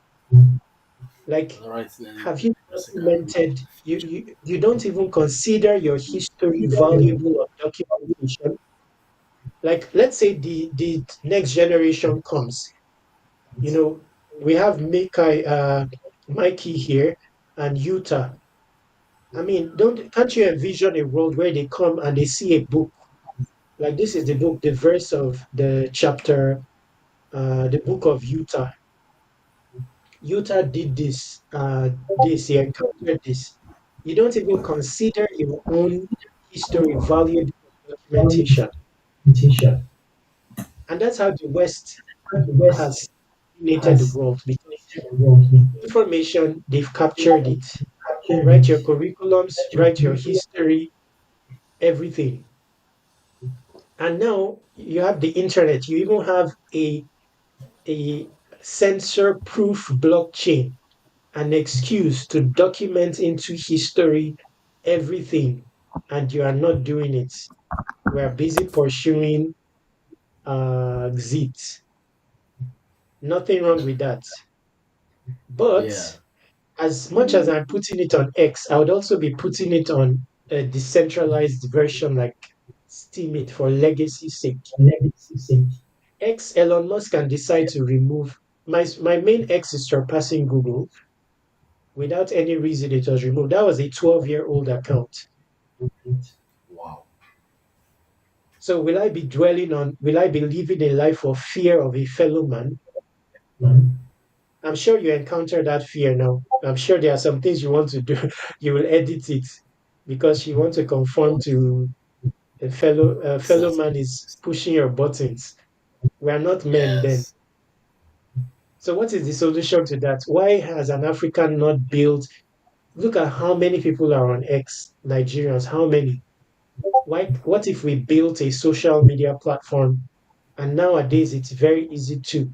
A: Like,
C: All right, then
A: have you
C: basically.
A: documented? You don't even consider your history valuable of documentation. Like, let's say the next generation comes. We have Mikey here and Utah. I mean, don't can't you envision a world where they come and they see a book like this is the book, the verse of the chapter, the book of Utah. Utah did this, he encountered this. You don't even consider your own history valuable documentation. And that's how the West has dominated the world because information, they've captured it. Write your curriculums, write your history, everything. And now you have the internet. You even have a censor proof blockchain, an excuse to document into history everything, and you are not doing it. We are busy pursuing Xit. Nothing wrong with that. But
C: Yeah,
A: as much as I'm putting it on X, I would also be putting it on a decentralized version like Steemit for legacy sake. X, Elon Musk can decide to remove my main X is surpassing Google. Without any reason, it was removed. That was a 12-year-old account.
C: wow.
A: So will I be living a life of fear of a fellow man? I'm sure you encounter that fear now. I'm sure there are some things you want to do. You will edit it because you want to conform to a fellow man is pushing your buttons. We are not men then.
C: Yes.
A: So what is the solution to that? Why has an African not built? Look at how many people are on X, Nigerians. How many? Why? What if we built a social media platform? And nowadays it's very easy to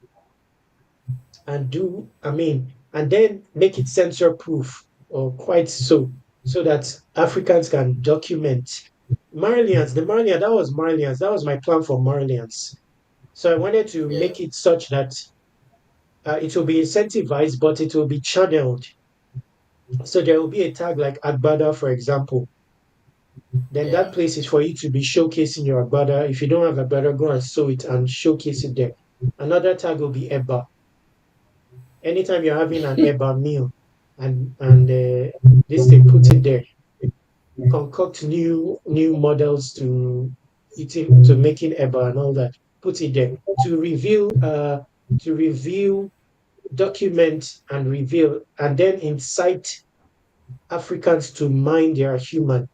A: and then make it censor proof or quite so that Africans can document Marlians. That was my plan for Marlians. So I wanted to
C: Yeah.
A: make it such that it will be incentivized, but it will be channeled. So there will be a tag like Agbada, for example. Then that
C: Yeah.
A: place is for you to be showcasing your agbada. If you don't have agbada, go and sew it and showcase it there. Another tag will be eba. Anytime you're having an eba meal and this thing, put it there. Concoct new models to eating to making eba and all that. Put it there to review, document and reveal, and then incite Africans to mind their human.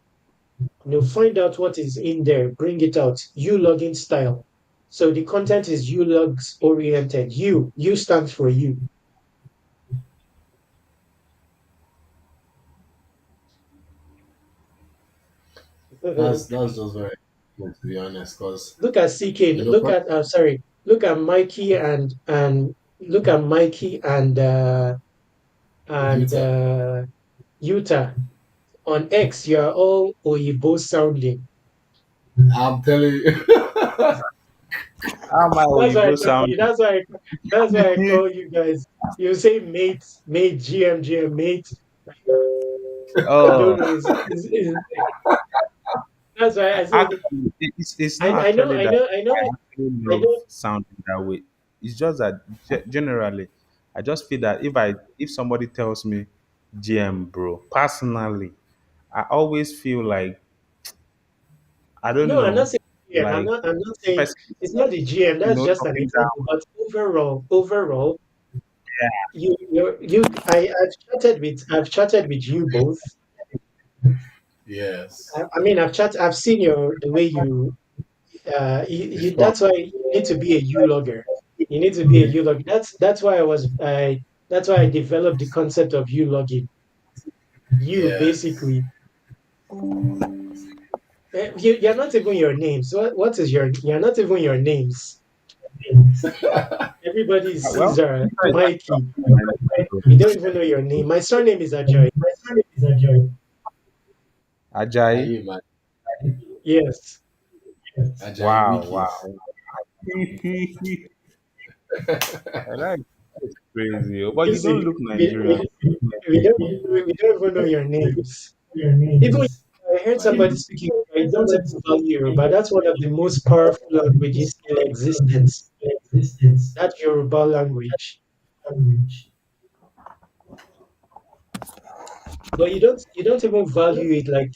A: Find out what is in there, bring it out. You login style. So the content is you logs oriented. You stands for you.
C: That's just very cool, to be honest, because
A: Look at CK.
C: you know,
A: Look at sorry. Look at Mikey and look at Mikey and
C: Utah.
A: Utah. On X, you are all Oyibo sounding.
C: I'm telling you.
B: How am I
A: That's why I
B: Oyibo
A: talk to you.
B: sounding?
A: That's why I call you guys. You say mate, GM, mate. I don't
B: Oh,
A: know. That's why I said
B: actually, it's not
A: I know
B: actually
A: I
B: that
A: know I know
B: I actually
A: I
B: love
A: know.
B: sounding that way. It's just that generally, I just feel that if somebody tells me GM, bro, personally, I always feel like I don't
A: No, I'm not
B: know,
A: saying GM.
B: like
A: I'm not
B: the
A: saying
B: person,
A: it's not the GM. That's just an
B: talking down.
A: example. But overall, I've chatted with you both.
C: Yes.
A: I've seen the way
C: Respond.
A: that's why you need to be a U logger. You need to be a U logger. That's why I developed the concept of U logging. You
C: Yes.
A: basically, you're not even your names. What is you're not even your names. Everybody is
B: Well,
A: Caesar,
B: Caesar is
A: Mikey.
B: actually my name, bro.
A: We don't even know your name. My surname is Ajoy.
C: Can
B: Ajayi.
C: you imagine?
A: Yes.
C: Ajayi
B: Wow,
C: Wikis.
B: wow. That is crazy. Oh, but
A: You
B: you don't
A: see,
B: look Nigerian.
A: we don't even know your names. Even if I heard
C: Like,
A: somebody speaking, I don't even value Yoruba. That's one of the most powerful languages in existence. That Yoruba language. But you don't even value it, like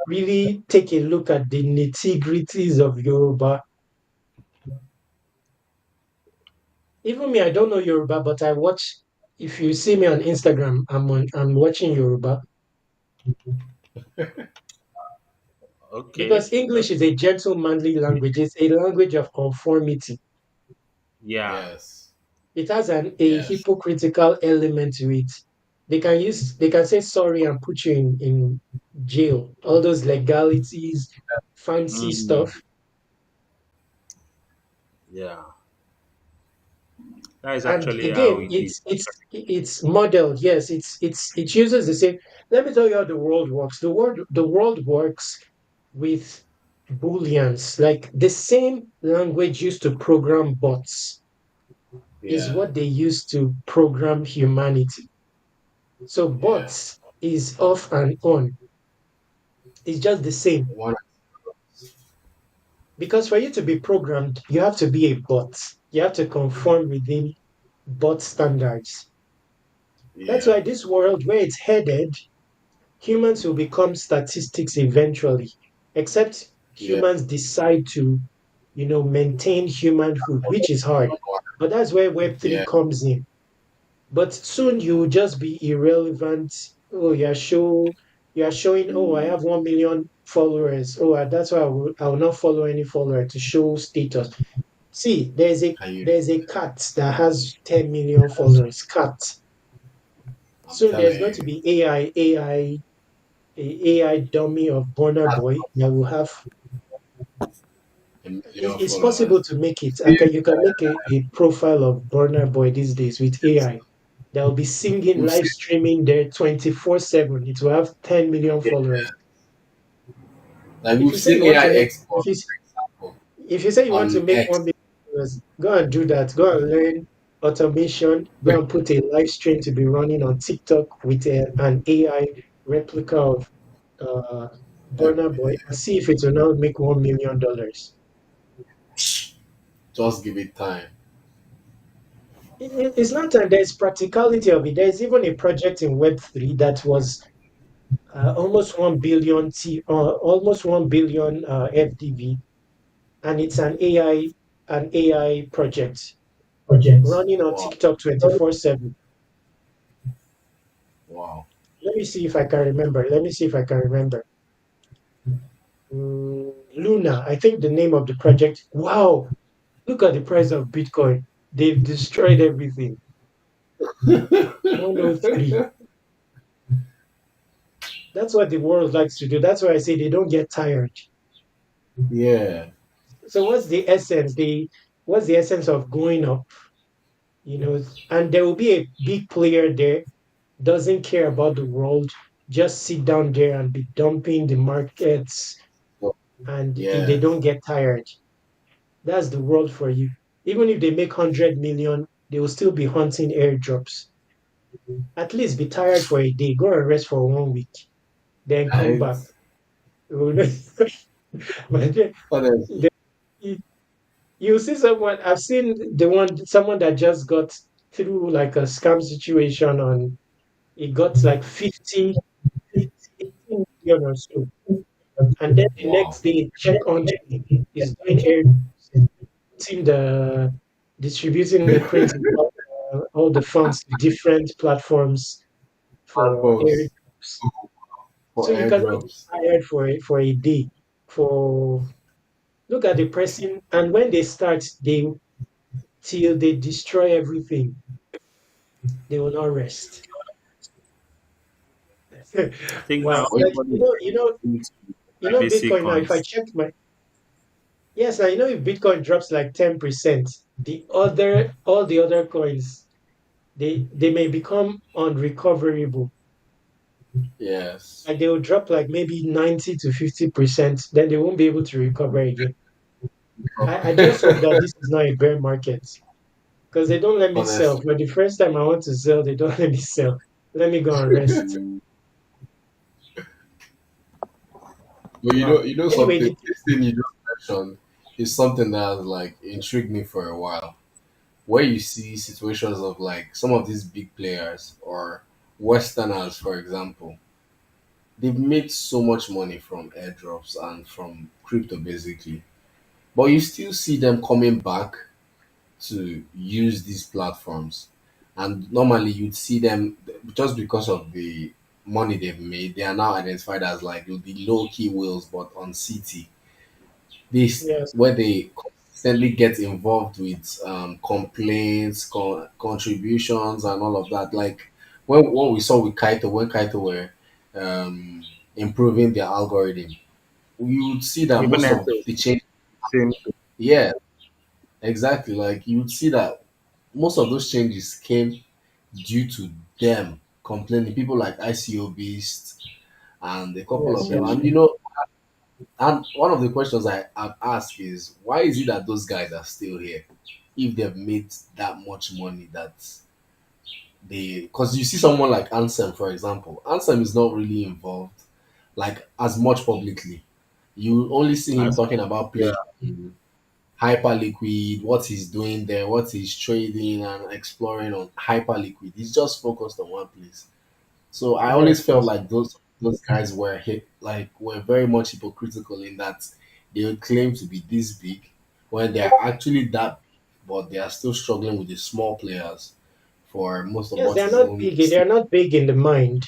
A: really take a look at the nitty-gritties of Yoruba. Even me, I don't know Yoruba, but I watch. If you see me on Instagram, I'm watching Yoruba because
B: Okay.
A: English is
B: Okay.
A: a gentle, manly language. It's a language of conformity.
B: Yeah.
C: yes.
A: It has a
C: Yes.
A: hypocritical element to it. They can say sorry and put you in jail. All those legalities, fancy
B: Mm,
A: stuff.
B: yeah. That is
A: And
B: actually how
A: again,
B: it is.
A: it's modeled. Yes, it uses the same. Let me tell you how the world works. The world works with booleans. Like the same language used to program bots is
C: Yeah.
A: what they use to program humanity. So
C: Yeah.
A: bots is off and on. It's just the same.
C: One.
A: Because for you to be programmed, you have to be a bot. You have to conform within bot standards. That's
C: Yeah.
A: why this world, where it's headed, humans will become statistics eventually, except
C: Yeah.
A: humans decide to, maintain humanhood, which is hard. But that's where Web3
C: Yeah.
A: comes in. But soon you will just be irrelevant. Oh, you are showing, oh, I have 1 million followers. Oh, that's why I will not follow any follower to show status. See,
C: Can you?
A: there's a cat that has 10 million followers. Cat.
C: I'm
A: Soon there's
C: telling
A: going to
C: you.
A: be AI dummy of Burner Boy that will have.
C: A million
A: It's
C: followers.
A: possible to make it. You can make a profile of Burner Boy these days with AI. That will be singing,
C: We've
A: live
C: seen,
A: streaming there 24/7. It will have 10 million
C: yeah,
A: followers.
C: like
A: If
C: we've
A: you say you
C: seen
A: want
C: AI
A: to make,
C: export, for example,
A: if you say you want to
C: on
A: make
C: X.
A: 1 million followers, go and do that. Go and learn automation. Go and put a live stream to be running on TikTok with an AI replica of uh, Burner Boy, and see if it will now make $1 million.
C: Just give it time.
A: It's not that there's practicality of it. There's even a project in Web3 that was almost 1 billion almost 1 billion FDV, and it's an AI project running on
C: Wow.
A: TikTok 24/7.
C: Wow.
A: Let me see if I can remember. Let me see if I can remember. Luna, I think the name of the project. Wow, look at the price of Bitcoin. They've destroyed everything. 103. That's what the world likes to do. That's why I say they don't get tired.
C: Yeah.
A: So what's the essence of going up? You know, and there will be a big player there, doesn't care about the world, just sit down there and be dumping the markets, and they don't
C: Yes.
A: get tired. That's the world for you. Even if they make 100 million, they will still be hunting airdrops. At least be tired for a day, go and rest for 1 week, then come
C: Right.
A: back. But then,
C: Honestly.
A: then you see someone. I've seen someone that just got through like a scam situation on. He got like 18 million or so, and then the
C: Wow.
A: next day, check on is doing air, putting the distributing the printing all the funds to different platforms for air.
C: Purpose
A: So
C: for
A: you cannot get
C: airdrops.
A: tired for a day. For look at the pressing, and when they start, they till they destroy everything, they will not rest.
B: I think now
A: Wow, like
B: everybody is into basic
A: Bitcoin now. If I
B: coins.
A: check my yes, now if Bitcoin drops like 10%, all the other coins they may become unrecoverable.
C: Yes.
A: Like they will drop like maybe 90 to 50%, then they won't be able to recover again. I just hope that this is not a bear market because they don't let me sell.
C: Honestly.
A: For the first time I want to sell, they don't let me sell. Let me go and rest.
C: But
A: Wow.
C: you know
A: Anyway,
C: something. This thing you just mentioned is something that has like intrigued me for a while. Where you see situations of like some of these big players or Westerners, for example, they've made so much money from airdrops and from crypto, basically. But you still see them coming back to use these platforms. And normally you'd see them just because of the money they've made, they are now identified as like the low key whales, but on CT. This
A: yes,
C: where they consistently get involved with complaints, contributions, and all of that. Like when what we saw with Kaito, when Kaito were um, improving their algorithm, you would see that
B: Even
C: most of
B: Ethos,
C: the change.
B: same thing.
C: Yeah, exactly. Like you would see that most of those changes came due to them complaining. People like ICO Beast and a couple of
A: yes,
C: them.
A: yes.
C: And you know, and one of the questions I've asked is why is it that those guys are still here if they've made that much money that they because you see someone like Ansem, for example. Ansem is not really involved like as much publicly. You only see him
B: As
C: talking about
B: yeah,
C: playing Hyperliquid, what he's doing there, what he's trading and exploring on Hyperliquid. He's just focused on one place. So I always
A: Yes,
C: felt
A: yes.
C: like those guys were were very much hypocritical in that they would claim to be this big when they're actually that big, but they are still struggling with the small players for most of
A: Yes,
C: what
A: they are
C: is
A: not
C: owned.
A: big. They are not big in the mind.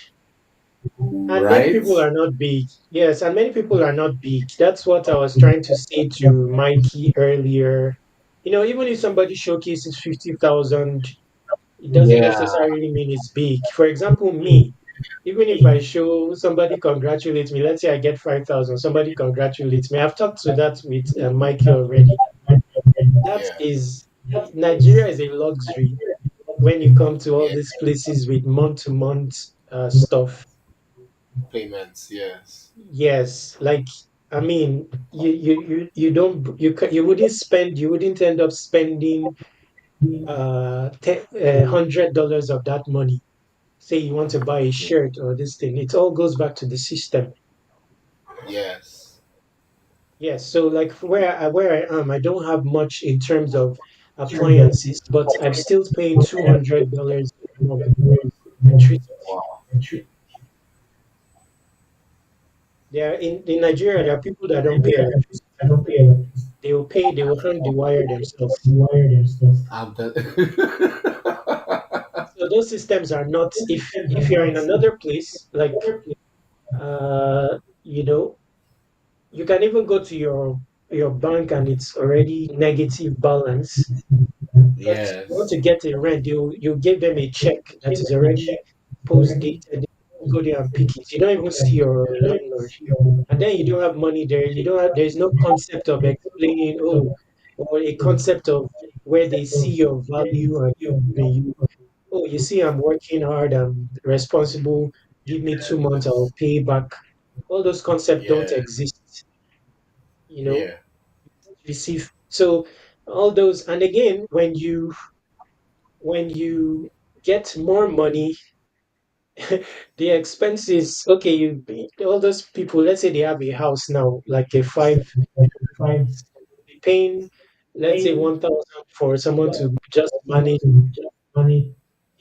A: And many
C: Right?
A: people are not big. Yes, and many people are not big. That's what I was trying to say to Mikey earlier. Even if somebody showcases 50,000, it doesn't
C: Yeah.
A: necessarily mean it's big. For example, me, even if I show somebody congratulates me, let's say I get 5,000, somebody congratulates me. I've talked to that with Mikey already. That
C: Yeah.
A: is, Nigeria is a luxury when you come to all
C: Yeah.
A: these places with month to month stuff.
C: Payments, yes.
A: Yes, like I mean, you don't you wouldn't you wouldn't end up spending $100 of that money. Say you want to buy a
C: Yeah.
A: shirt or this thing, it all goes back to the system.
C: Yes.
A: Yes, so like where I am, I don't have much in terms of appliances, but I'm still paying $200 a month for electricity.
C: Wow.
A: There in Nigeria, there are people that don't pay electricity. They will hang the wire themselves.
C: I'm the
A: So those systems are not, if you're in another place, like you know, you can even go to your bank and it's already negative balance. But you want
C: yes.
A: to get a rent, you give them a check that is already post dated. You go there and pick it. You don't even see your landlord, and then you don't have money there. You don't have. There's no concept of explaining. Oh, or a concept of where they see your value and you. Oh, you see, I'm working hard. I'm responsible. Give me 2 months. I'll pay back. All those concepts don't
C: Yeah.
A: exist. You know,
C: Yeah.
A: receive. So all those, and again, when you get more money, the expenses, okay, all those people, let's say they have a house now, like a five, they paying, let's say 1,000 for someone to just manage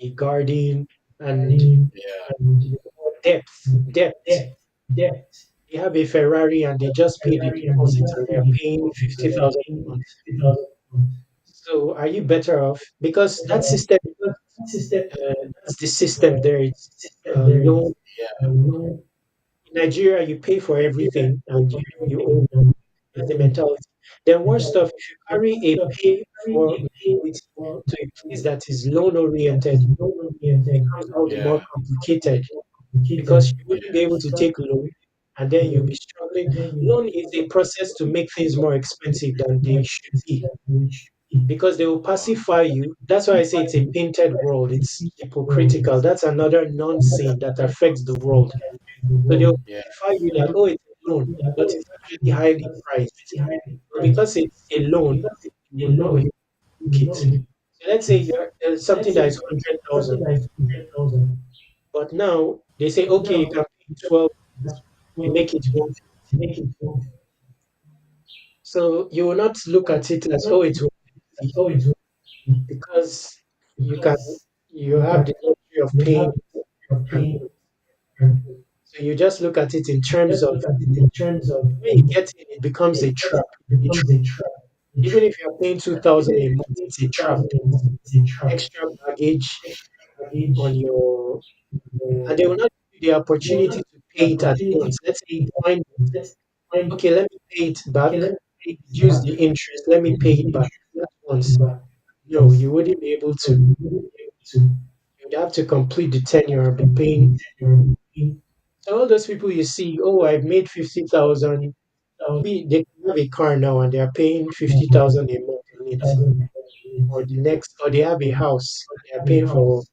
A: a garden and
C: Yeah.
A: depth. They have a Ferrari and they just pay the deposit and they're paying 50,000 a month. So are you better off? Because that system, that's the system there. It's loan.
C: Yeah.
A: In Nigeria, you pay for everything and you own. That's the mentality. Then worse stuff, if you carry a pay for mentality to a place that is loan oriented, it becomes all the more
C: Yeah.
A: complicated because you wouldn't be able
C: Yes.
A: to take loan and then you'll be struggling. Loan is a process to make things more expensive than they should be because they will
C: Wow.
A: pacify you. That's why I say it's a painted world. It's hypocritical. That's another non-sin that affects the world. So they'll
C: Yeah.
A: pacify you that, oh, it's a loan, but it's actually highly priced. But because it's a loan, you know you book it. So let's say there's something that is 100,000, but now they say, okay, you can pay 12, we make it 150. So you will not look at it as, oh, it's 150 because you can you have the luxury of paying and so you just look at it in terms of when you get in, it becomes a trap. A trap. Even if you're paying 2,000 a month, it's a trap. Extra baggage on your, and they will not give you the opportunity to pay it at once. Let's say you find, okay, let me pay it back, reduce the interest, let me pay it back at once. No, you wouldn't be able to. You'd have to complete the tenure and be paying. So all those people you see, oh, I've made 50,000. They can have a car now and they are paying 50,000 a month on it, or the next, or they have a house they are paying for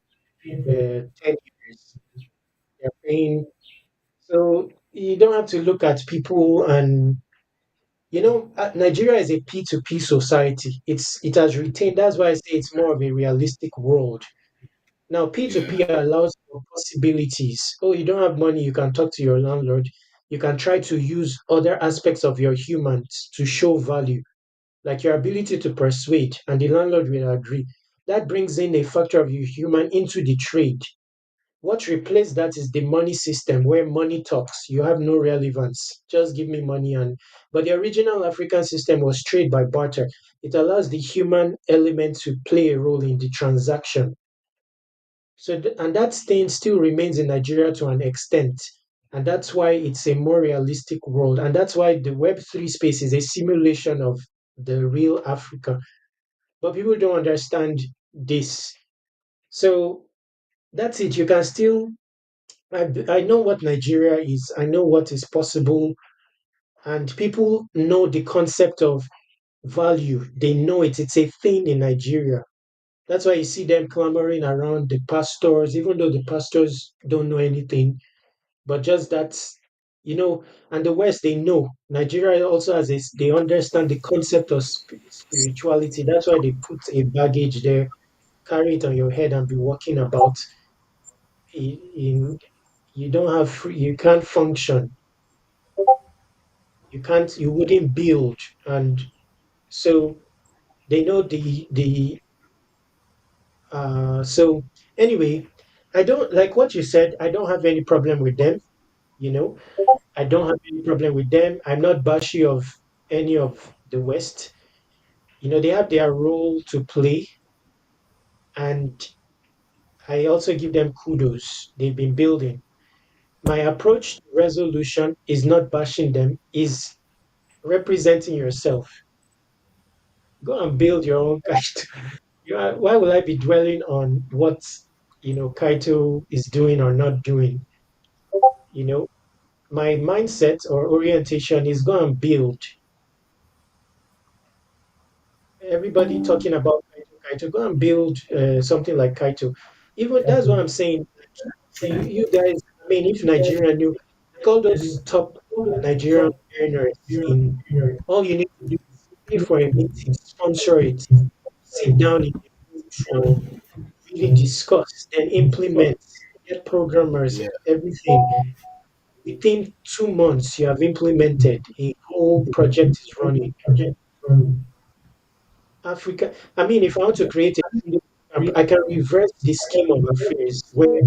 A: 10 years. They're paying. So you don't have to look at people and Nigeria is a P2P society. It has retained. That's why I say it's more of a realistic world. Now
C: Yeah.
A: P2P allows for possibilities. Oh, you don't have money, you can talk to your landlord. You can try to use other aspects of your humans to show value, like your ability to persuade, and the landlord will agree. That brings in a factor of your human into the trade. What replaced that is the money system where money talks. You have no relevance. Just give me money but the original African system was trade by barter. It allows the human element to play a role in the transaction. So and that thing still remains in Nigeria to an extent. And that's why it's a more realistic world. And that's why the Web3 space is a simulation of the real Africa. But people don't understand this. So that's it. You can still I know what Nigeria is. I know what is possible, and people know the concept of value. They know it. It's a thing in Nigeria. That's why you see them clamoring around the pastors, even though the pastors don't know anything. But just that, and the West they know. Nigeria also has this. They understand the concept of spirituality. That's why they put a baggage there, carry it on your head, and be walking about. In you don't have free, you can't function. You wouldn't build. And so they know so anyway, I don't like what you said. I don't have any problem with them, you know. I don't have any problem with them. I'm not bashy of any of the West. They have their role to play, and I also give them kudos. They've been building. My approach to resolution is not bashing them, is representing yourself. Go and build your own kite. Why will I be dwelling on what Kaito is doing or not doing? You know, my mindset or orientation is go and build. Everybody talking about Kaito, go and build something like Kaito. Even that's what I'm saying. You guys, I mean, if Nigeria knew, like all those top Nigerian earners in, all you need to do is pay for a meeting, sponsor it, sit down in a room for really discuss, then implement, get programmers,
C: Yeah.
A: everything. Within 2 months, you have implemented a whole project is running. Africa, I mean, if I want to create I can reverse the scheme of affairs where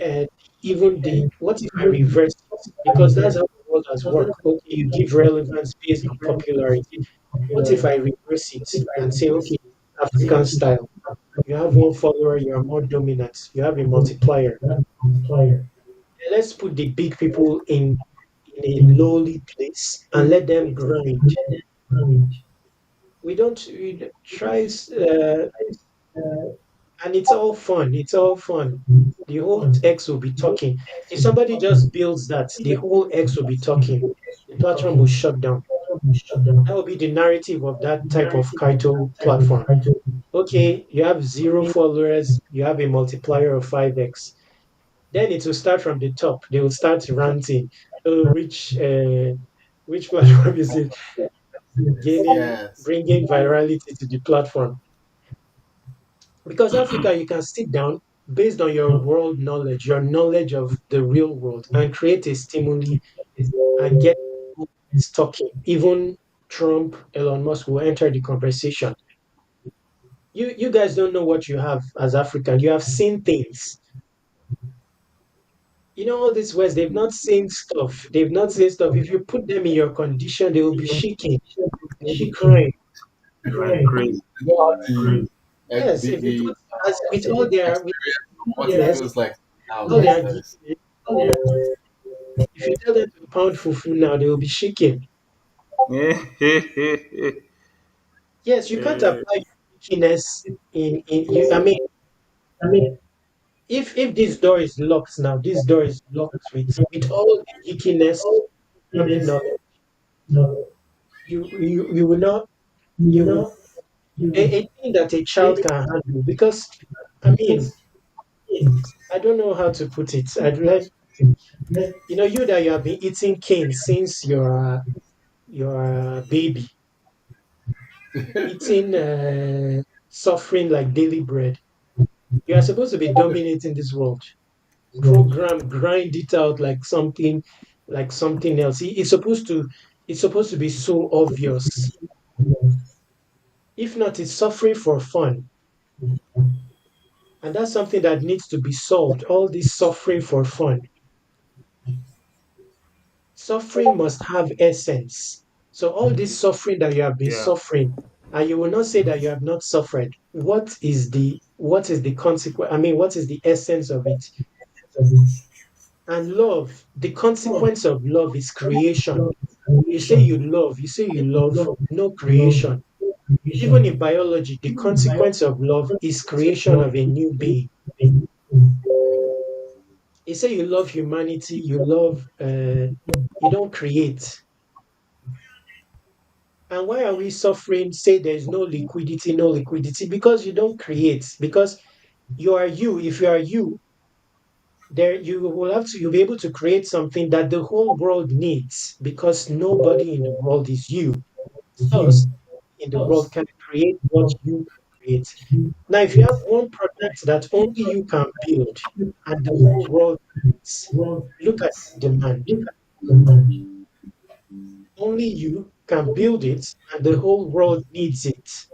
A: uh, even what if I reverse it? Because that's how the world has worked. Okay, you give relevance based on popularity. What if I reverse it and say, okay, African style? You have one follower, you are more dominant. You have a multiplier. Let's put the big people in a lowly place and let them grind. We try, and it's all fun. It's all fun. The whole X will be talking. If somebody just builds that, the whole X will be talking. The platform will shut down. That will be the narrative of that type of Kaito platform. Okay, you have zero followers, you have a multiplier of 5x. Then it will start from the top. They will start ranting. Oh, which platform is it?
C: Yes.
A: Bringing virality to the platform. Because Africa, you can sit down based on your world knowledge, your knowledge of the real world, and create a stimuli and get people talking. Even Trump, Elon Musk will enter the conversation. You guys don't know what you have as African. You have seen things. All this West, they've not seen stuff. They've not seen stuff. If you put them in your condition, they will be shaking. They'll be crying.
B: Crying crazy.
C: You know how
A: Yes, if you
C: the
A: put as with all their with
C: experience of what it
A: yes,
C: feels like now
A: all their
C: versus
A: geekiness, if you tell them to pound fufu now, they will be shaking. Yes, you can't apply your geekiness in you. I mean, if this door is locked now, this door is locked with all the geekiness, programming knowledge. You will not you a thing that a child can handle because I mean I don't know how to put it. I'd like you that you have been eating cane since you're a baby, eating suffering like daily bread. You are supposed to be dominating this world. Program, grind it out like something else. It's supposed to be so obvious. If not, it's suffering for fun. And that's something that needs to be solved. All this suffering for fun. Suffering must have essence. So all this suffering that you have been
B: Yeah,
A: suffering, and you will not say that you have not suffered. What is the consequence? I mean, what is the essence of it? And love, the consequence of love is creation. You say you love no creation. Even in biology, the consequence of love is creation of a new being. You say you love humanity, you don't create. And why are we suffering? Say there's no liquidity, no liquidity, because you don't create. Because you are you. If you are you, there you'll be able to create something that the whole world needs because nobody in the world is you. Us in the world can create what you create. Now, if you have one product that only you can build and the whole world needs, look at demand. Only you can build it, and the whole world needs it.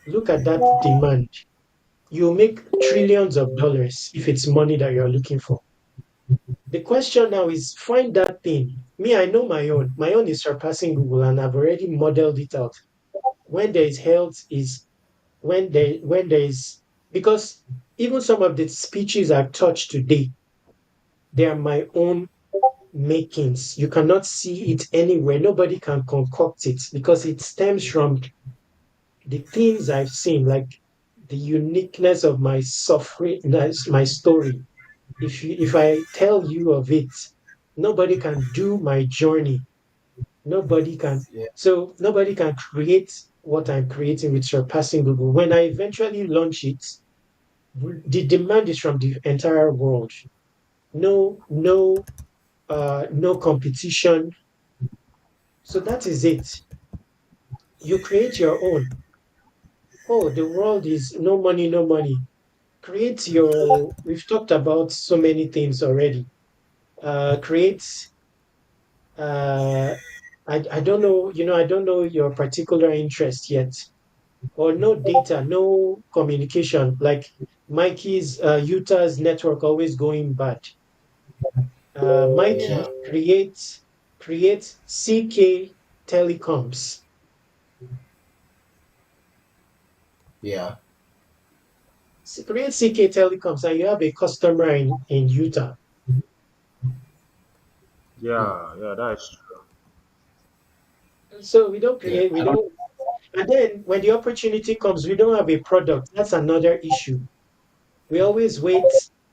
A: Look at that demand. You make trillions of dollars if it's money that you're looking for. The question now is find that thing. Me, I know my own. My own is surpassing Google, and I've already modeled it out. When there is health, is when there is because even some of the speeches I've touched today, they are my own makings. You cannot see it anywhere. Nobody can concoct it because it stems from the things I've seen, like the uniqueness of my suffering, my story. If I tell you of it, nobody can do my journey. Nobody can.
C: Yeah.
A: So nobody can create what I'm creating with surpassing Google. When I eventually launch it, the demand is from the entire world. No competition. So that is it. You create your own. Oh, the world is no money, no money. Create your. We've talked about so many things already. Create. Uh, I don't know. I don't know your particular interest yet, or no data, no communication. Like Mikey's Utah's network always going bad.
C: Yeah.
A: Mikey create CK telecoms.
C: Yeah.
A: Create CK telecoms, and you have a customer in Utah.
B: Yeah, yeah, that's true.
A: So we don't
C: Yeah.
A: create, we
C: I don't.
A: don't, and then when the opportunity comes, we don't have a product. That's another issue. We always wait.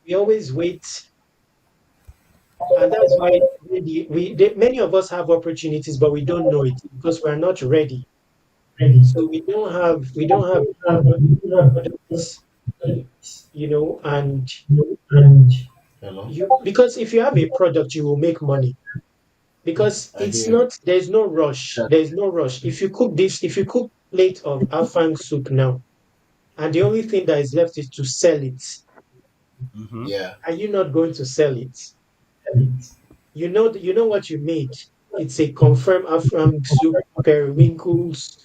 A: We always wait, and that's why many of us have opportunities, but we don't know it because we're not ready. So we don't have products, and
C: Hello.
A: you because if you have a product, you will make money because
C: I
A: it's
C: hear.
A: not there's no rush. There's no rush. If you cook plate of afang soup now, and the only thing that is left is to sell it,
B: Mm-hmm.
C: Yeah.
A: are you not going to sell it? You know what you made. It's a confirmed afang soup, periwinkles.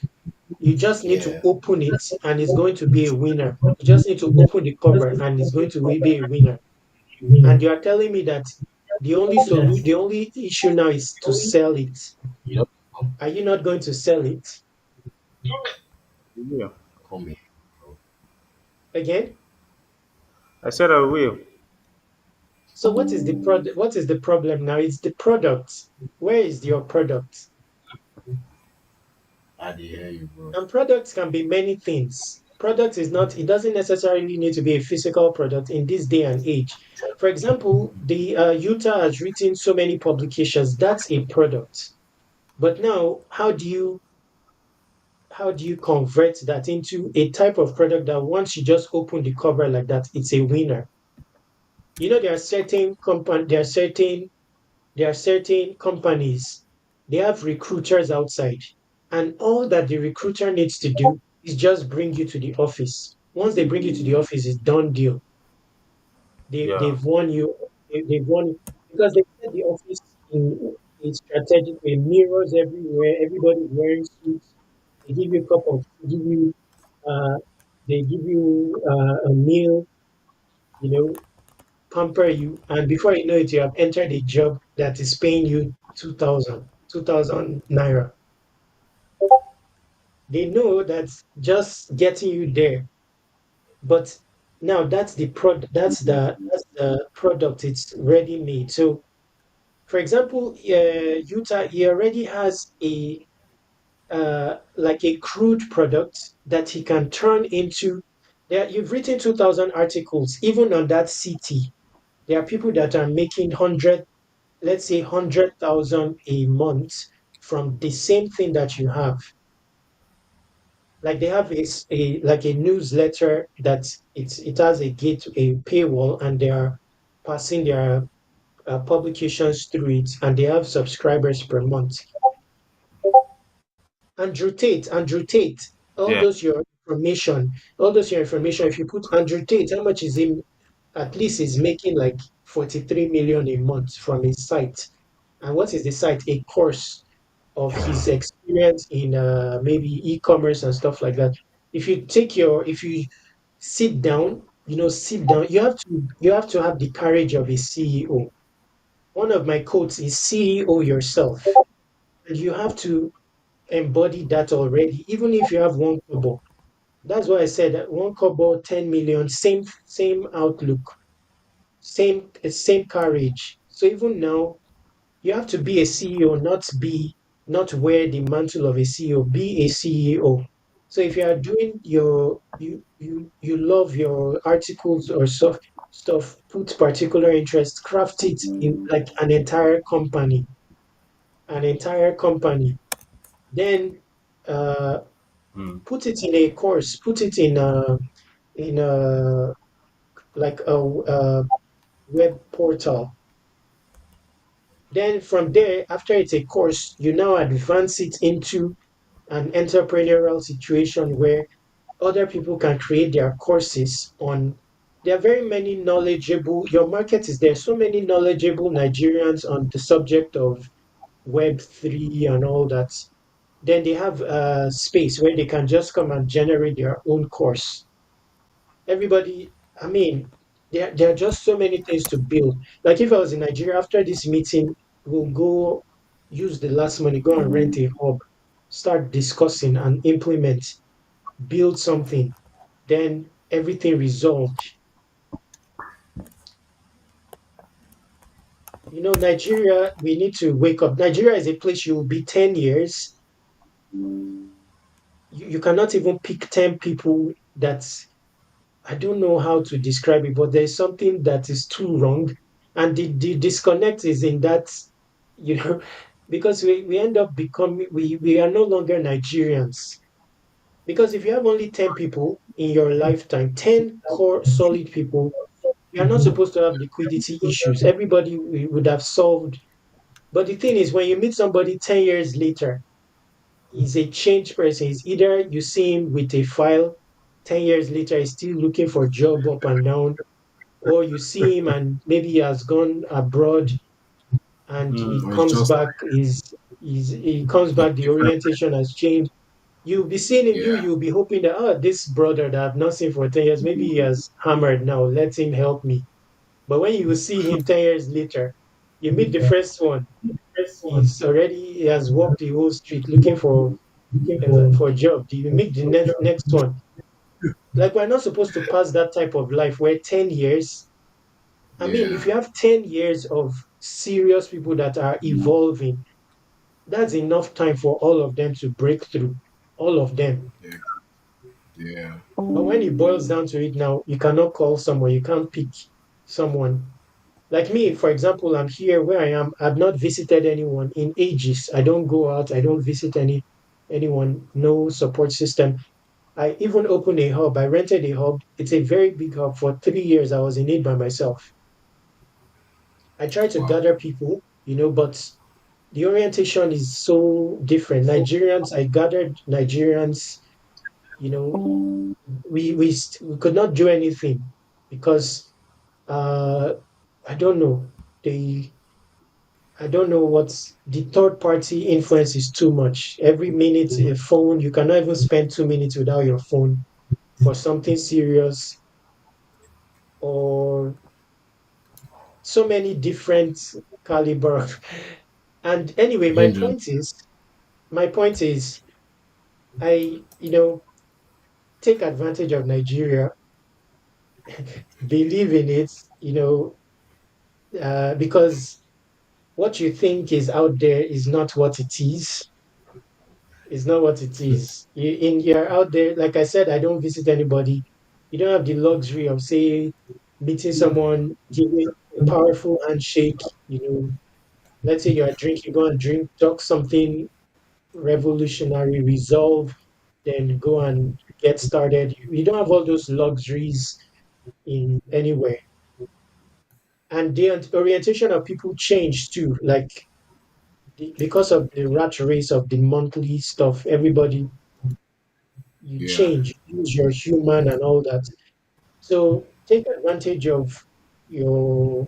A: You just need to
C: Yeah.
A: open it, and it's going to be a winner. You just need to open the cover, and it's going to be a winner. And you are telling me that the only issue now is to sell it.
C: You don't
A: Are you not going to sell it
B: Yeah.
C: call me.
A: again?
B: I said I will.
A: So what is the problem now? It's the product. Where is your product?
C: I did hear you, bro.
A: And products can be many things. Product is not, it doesn't necessarily need to be a physical product in this day and age. For example, the Utah has written so many publications. That's a product. But now, how do you convert that into a type of product that once you just open the cover like that, it's a winner? There are certain company, there are certain companies, they have recruiters outside, and all that the recruiter needs to do is just bring you to the office. Once they bring you to the office, it's done deal.
B: Yeah.
A: They've won you. They've won you because they set the office in a strategic way. Mirrors everywhere. Everybody's wearing suits. They give you a cup of. Uh, they give you a meal. You know, pamper you, and before you know it, you have entered a job that is paying you 2,000 naira. They know that's just getting you there, but now that's the product. It's ready made. So, for example, Utah, he already has a like a crude product that he can turn into. There, you've written 2,000 articles, even on that city. There are people that are making let's say 100,000 a month from the same thing that you have. Like they have like a newsletter that it has a paywall, and they are passing their publications through it, and they have subscribers per month. Andrew Tate, all
B: Yeah.
A: those your information, all those your information. If you put Andrew Tate, how much is him? At least he's making like 43 million a month from his site. And what is the site? A course. of his experience in maybe e-commerce and stuff like that. If you sit down, sit down, you have to have the courage of a CEO. One of my quotes is CEO yourself. And you have to embody that already, even if you have one kobo. That's why I said that one kobo, 10 million, same outlook, same courage. So even now, you have to be a CEO, not wear the mantle of a CEO. Be a CEO. So if you are doing you love your articles or stuff, put particular interest, craft it in like an entire company. Then uh,
B: mm,
A: put it in a course, put it in a like a web portal. Then from there, after it's a course, you now advance it into an entrepreneurial situation where other people can create their courses on. There are very many knowledgeable, your market is there, so many knowledgeable Nigerians on the subject of Web3 and all that. Then they have a space where they can just come and generate their own course. Everybody, I mean, there are just so many things to build. Like if I was in Nigeria after this meeting, we'll go use the last money, go and rent a hub, start discussing and implement, build something, then everything resolved. Nigeria, we need to wake up. Nigeria is a place you will be 10 years. You cannot even pick 10 people that I don't know how to describe it, but there's something that is too wrong. And the disconnect is in that, you know, because we end up becoming, we are no longer Nigerians. Because if you have only 10 people in your lifetime, 10 core solid people, you are not supposed to have liquidity issues. Everybody would have solved. But the thing is, when you meet somebody 10 years later, he's a changed person. It's either you see him with a file, 10 years later, he's still looking for job up and down, or you see him and maybe he has gone abroad and he
C: Or it's
A: comes
C: just
A: back, he comes back, the
C: different.
A: orientation has changed. You'll be seeing him,
C: Yeah,
A: you'll be hoping that, oh, this brother that I've not seen for 10 years, maybe he has hammered now, let him help me. But when you see him 10 years later, you meet the first one, he has walked the whole street looking for a job. You meet the next one. Like we're not supposed to pass that type of life where 10 years. I mean, if
C: yeah,
A: you have 10 years of serious people that are evolving, that's enough time for all of them to break through. All of them.
C: yeah, yeah,
A: But when it boils down to it now, you cannot call someone, you can't pick someone. Like me, for example, I'm here where I am. I've not visited anyone in ages. I don't go out. I don't visit anyone. No support system. I even opened a hub. I rented a hub. It's a very big hub. For 3 years, I was in it by myself. I tried to
C: wow,
A: gather people, but the orientation is so different. Nigerians, I gathered Nigerians, you know, we could not do anything because uh, I don't know. They I don't know what's the third party influence is too much. Every minute a phone, you cannot even spend 2 minutes without your phone for something serious or so many different caliber. And anyway,
C: dangerous.
A: my point is I, take advantage of Nigeria, believe in it, because what you think is out there is not what it is. It's not what it is. You're out there. Like I said, I don't visit anybody. You don't have the luxury of, say, meeting someone, giving a powerful handshake. Let's say you are drinking, go and drink, talk something revolutionary, resolve, then go and get started. You don't have all those luxuries in anywhere. And the orientation of people change too. Like because of the rat race of the monthly stuff, everybody you
C: Yeah,
A: change, you lose your human and all that. So take advantage of your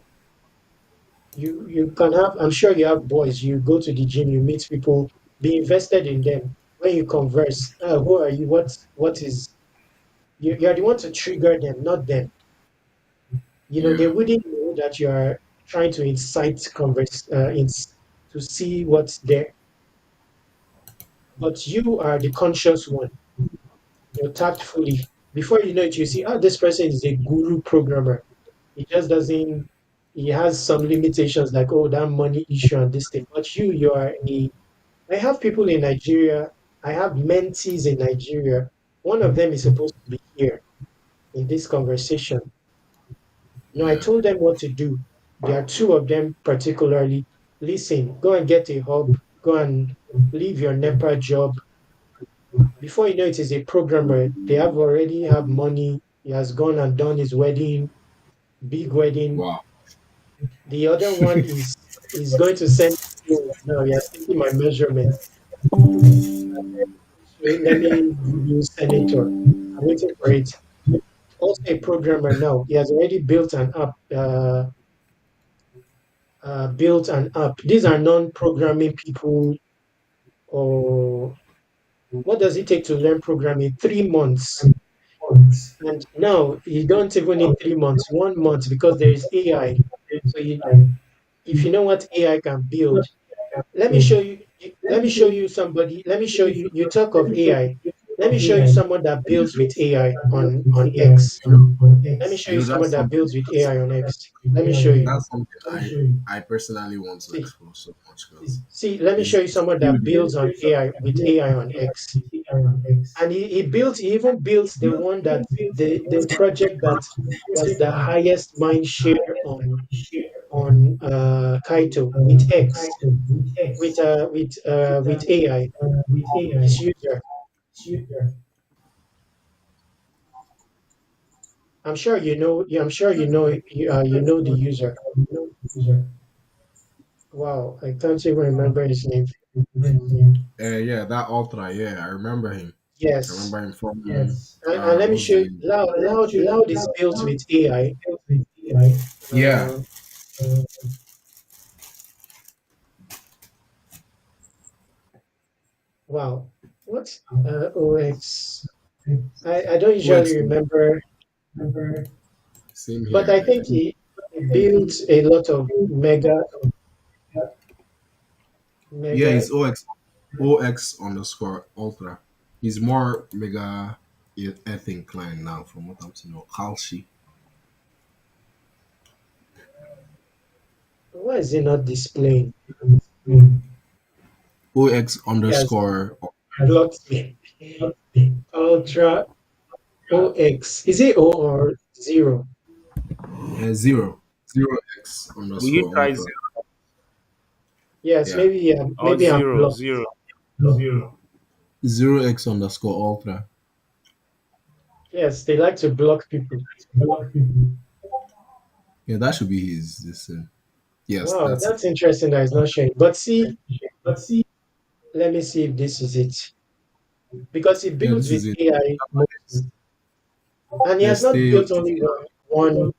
A: you can have I'm sure you have boys, you go to the gym, you meet people, be invested in them. When you converse, who are you? What is you're the one to trigger them, not them. They
C: Yeah.
A: wouldn't know that you are trying to incite to see what's there, but you are the conscious one. Tactfully. Before you know it, you see, this person is a guru programmer. He just doesn't. He has some limitations like, oh, that money issue and this thing. But you are a. I have people in Nigeria. I have mentees in Nigeria. One of them is supposed to be here in this conversation. I
C: Yeah.
A: told them what to do. There are two of them particularly. Listen, go and get a hub. Go and leave your NEPA job. Before you know it, is a programmer. They have already have money. He has gone and done his wedding, big wedding.
C: Wow.
A: The other one is going to send now. He has taken my measurement. So let me give you senator. I'm waiting for it. Also a programmer now. He has already built an app. Built an app. These are non-programming people. Or what does it take to learn programming? 3 months. And now you don't even need 3 months, 1 month, because there is AI. So if you know what AI can build, let me show you. Let me show you somebody. Let me show you. You talk of AI. Let me show you someone that builds with AI on X. Let me show
C: You
A: you
C: know,
A: someone
C: that's
A: that
C: something.
A: builds with AI on X. Let me show you.
C: That's something I personally want to
A: See,
C: explore so much because
A: let me show you
C: it's
A: someone that
C: huge.
A: builds on AI with AI on X. And he even built the one that the project that was the highest mind share on Kaito with X with AI. This user, I'm sure you know. I'm sure you know the user. Wow, I can't even remember his name.
C: Yeah, that Ultra. Yeah, I remember him. I
A: Yes,
C: remember him from
A: and let me
C: what's
A: show
C: the
A: you.
C: name?
A: Loud is built with AI.
C: Yeah.
A: Uh, wow, what OX? I don't
C: OX.
A: usually remember,
C: Same
A: but I
C: here.
A: think he built a lot of
C: Yeah,
A: mega.
C: it's OX underscore Ultra. He's more mega earth inclined now, from what I'm seeing. Or Kalshi.
A: Why is it not displaying?
C: OX
A: Yes,
C: underscore
A: blocked me. Ultra OX. Is it O or zero?
C: zero. Zero X
B: Will you
C: underscore
B: try
C: Ultra.
B: zero
A: Yes,
C: Yeah.
B: or
A: maybe I'm
B: zero
A: blocked.
B: zero?
C: Zero X underscore Ultra.
A: Yes, they like to block people.
C: Yeah, that should be his this yes,
A: Wow,
C: that's it.
A: that's interesting that it's not showing. But see, let me see if this is it. Because he
C: Yeah,
A: builds
C: this
A: with
C: is it.
A: AI mostly. And he has not
C: Stay
A: built only one.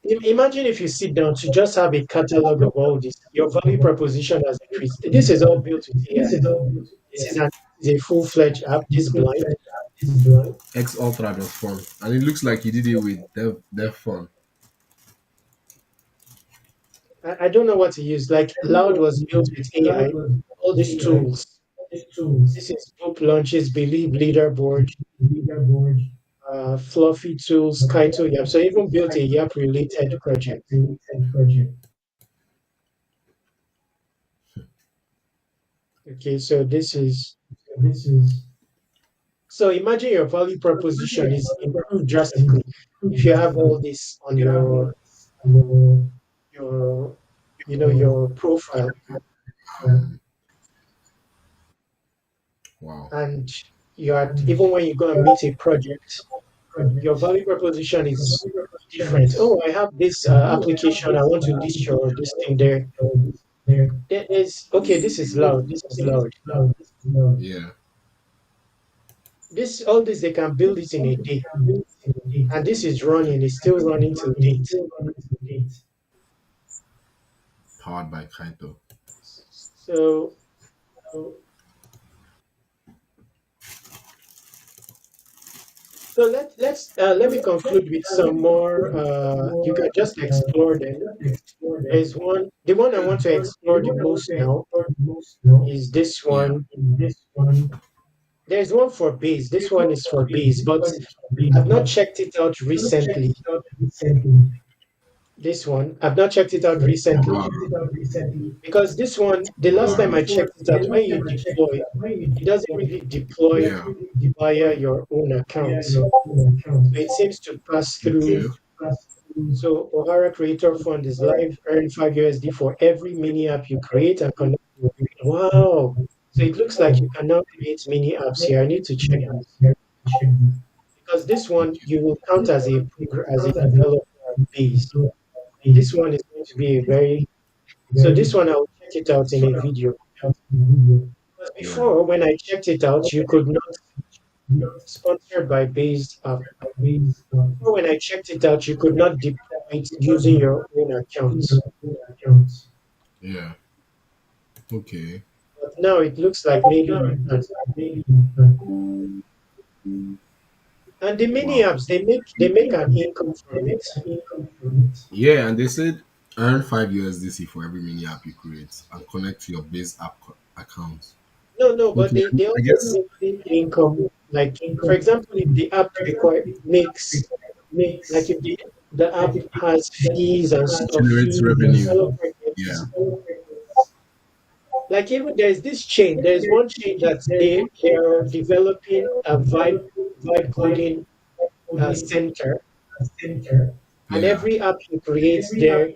A: Imagine if you sit down to just have a catalog of all this, your value proposition has increased. This is all built with AI. This is a full-fledged app, this blind.
C: X Ultra dot fun. And it looks like he did it with Dev Fun.
A: I don't know what to use. Like Loud was built with AI, all these tools. This is book launches, Believe leaderboard, Fluffy tools, Kaito Yap. So I even built a Yap related project. Okay, so this is so imagine your value proposition is improved drastically if you have all this on your your profile,
C: Wow.
A: and you are even when you go and meet a project, your value proposition is different. Oh, I have this application. I want to list your this thing there. There is okay. This is loud. This is loud.
C: Yeah.
A: This all this they can build it in a day, and this is running. It's still running till date.
C: Powered by Kaito.
A: So So let me conclude with some more. You can just explore them. There's one. The one I want to explore the most now is this
C: Yeah.
A: one. There's one for base. This one is for base, but I've not checked it out recently. This one, I've not checked it out recently
C: Ohara.
A: because this one, the last time
C: Ohara.
A: I checked it out, when you deploy, it doesn't really deploy
C: Yeah.
A: via your own account. So it seems to pass through.
C: Okay.
A: So O'Hara Creator Fund is live. Earn 5 USD for every mini app you create and connect. Wow. So it looks like you can now create mini apps here. I need to check this because this one
C: Okay.
A: you will count as as a developer base. This one is going to be a very so this one I'll check it out in a video. Because
C: Yeah.
A: before when I checked it out, you could not sponsored by Based app. Before when I checked it out, you could not deploy it using your own account.
C: Yeah. Okay.
A: But now it looks like maybe you can. And the mini
C: Wow.
A: apps they make an income from it.
C: Yeah, and they said earn 5 USDC for every mini app you create and connect to your base app account.
A: No, no, but
C: Okay.
A: they
C: I
A: also
C: guess
A: make income. Like for example, if the app require makes like if the app has fees and stuff,
C: generates
A: the
C: revenue.
A: developer
C: Yeah.
A: gets like even there's this chain. There's one chain that they're developing a vibe coding center, and
C: Yeah.
A: every app you create there,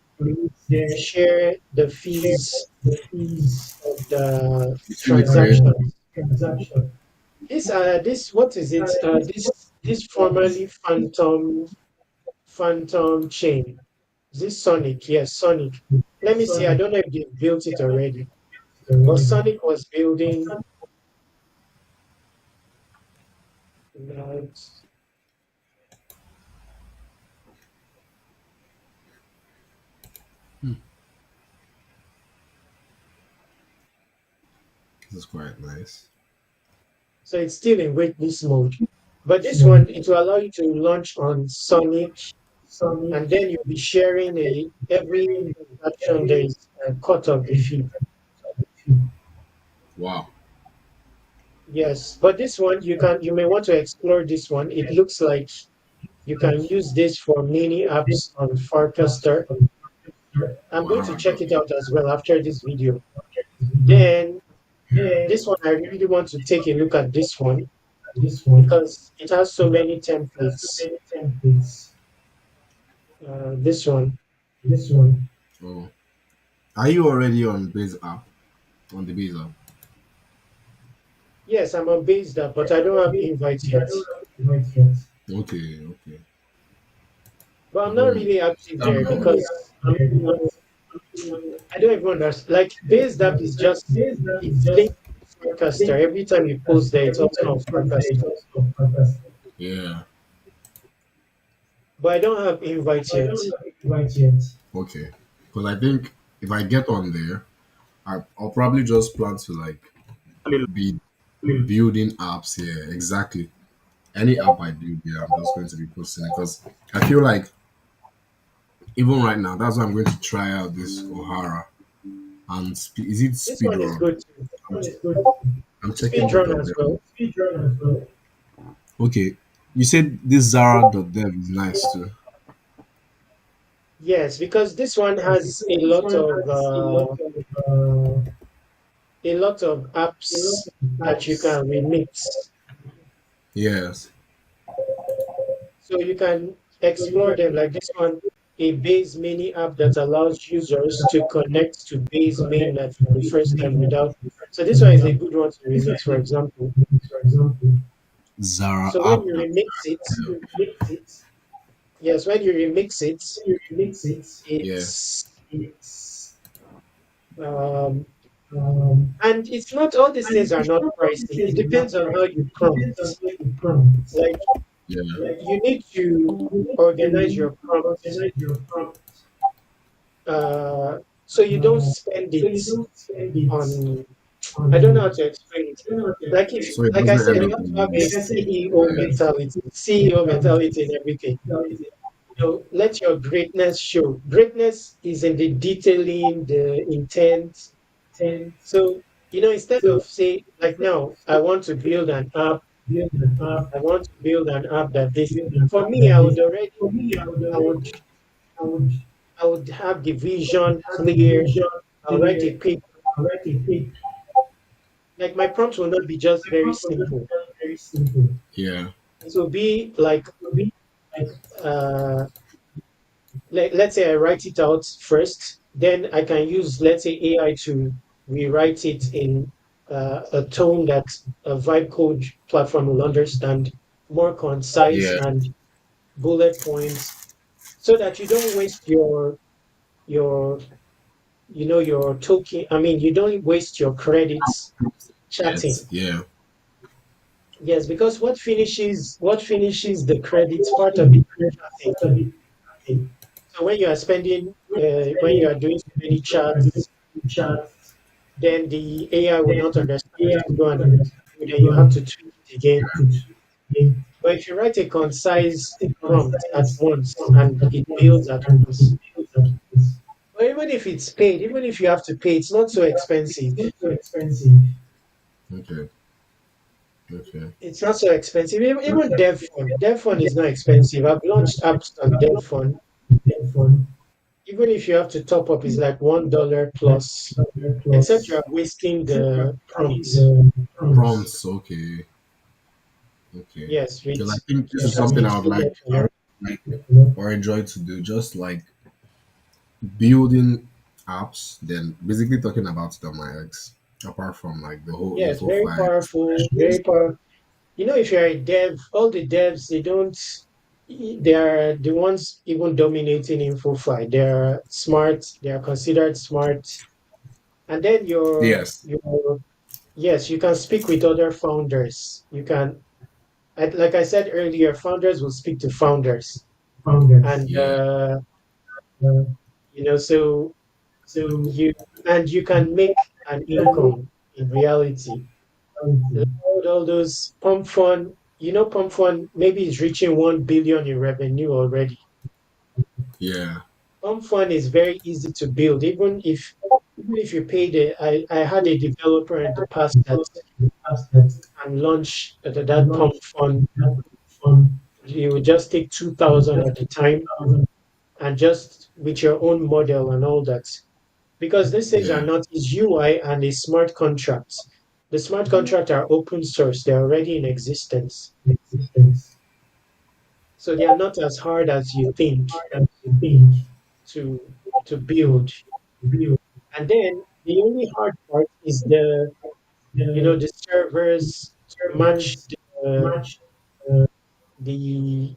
A: you share the fees of the
C: Between the creator.
A: transactions. This what is it? This formerly Phantom chain. Is this Sonic? Yes, Sonic. Let me see. I don't know if they built it already, but Sonic was building. Uh,
C: This is quite nice.
A: so it's still in waitlist mode. But this one, it will allow you to launch on Sonic, and then you'll be sharing every transaction there is a cut of the fee.
C: Wow.
A: Yes, but this one you may want to explore this one. It looks like you can use this for mini apps on Farcaster. I'm going to
C: Wow.
A: check it out as well after this video. Then this one I really want to take a look at this one because it has so many templates. This one.
C: Oh. Are you already on base app? On the base app?
A: Yes, I'm on Based App, but I don't have invite yet.
C: Okay, okay.
A: But I'm
C: I
A: not
C: don't
A: really active
C: I'm
A: there because I don't even understand. Like Based App is just it's linked to Farcaster. Every time you post there, it's also on Farcaster.
C: yeah.
A: But I don't have invite yet.
C: Okay. Because I think if I get on there, I'll probably just plan to like be building apps here. Exactly. Any app I build here, I'm just going to be posting it because I feel like even right now, that's why I'm going to try out this O'Hara and is it
A: This one is
C: speedrun?
A: good too.
C: I'm, I'm checking both
A: Speedrun
C: of
A: as
C: them.
A: well.
C: Okay, you said this Zara.dev is nice too.
A: Yes, because this one has a lot of apps that you can remix.
C: Yes.
A: So you can explore them like this one, a base mini app that allows users to connect to base mainnet for the first time without. So this one is a good one to remix, for example.
C: Zara
A: So when
C: app.
A: you remix it, yes, when you remix it,
C: Yeah.
A: it's um, and it's not all these things are not pricey. It depends on how you prompt. Like
C: Yeah.
A: you need to organize your prompt so you don't spend it on. I don't know how to explain it.
C: So it
A: Like I
C: doesn't
A: said,
C: end
A: you
C: up
A: have to have
C: being
A: a CEO mentality in everything. Let your greatness show. Greatness is in the detailing, the intent. So, instead of say, like now, I want to build an app that this, for me, I would, I would have the vision clear. I'll write a paper. Like my prompt will not be just very simple.
C: yeah,
A: It will be like, uh, let's say I write it out first, then I can use, let's say, AI to rewrite it in a tone that a vibe code platform will understand, more concise
C: yeah,
A: and bullet points, so that you don't waste your your token. I mean, you don't waste your credits
C: it's
A: chatting.
C: yeah,
A: Yes, because what finishes the credits part of it is chatting. So when you are doing so many chats, then the AI would not understand it to go and do, then you have to tweak it again. But if you write a concise prompt at once and it builds at once, or even if it's paid, even if you have to pay, it's not so expensive.
C: okay, okay,
A: It's not so expensive. Even dev phone is not expensive. I've launched apps on dev phone. Even if you have to top up, it's like $1 plus, except you are wasting the prompts.
C: prompts, okay, okay.
A: Yes, with
C: Because I think this is something I would
A: ChatGPT
C: like,
A: dev phone.
C: like or enjoy to do, just like building apps, then basically talking about it on my ex, apart from like the whole
A: Yes,
C: info
A: very
C: file.
A: powerful, very powerful. If you're a dev, all the devs, they are the ones even dominating InfoFi. They're smart, they are considered smart. And then
C: Yes.
A: yes, you can speak with other founders. Like I said earlier, founders will speak to founders. And,
C: Yeah.
A: so you, and you can make an income in reality. All those pump fund, pump fund maybe is reaching 1 billion in revenue already.
C: Yeah.
A: Pump fund is very easy to build, even if you pay I had a developer in the past that can launch that pump fund. You would just take 2,000 at the time, and just with your own model and all that. Because these things are
C: Yeah.
A: not is UI and a smart contract. The smart contract are open source, they're already in existence. So they are not as hard as you think to build. And then the only hard part is the servers to match the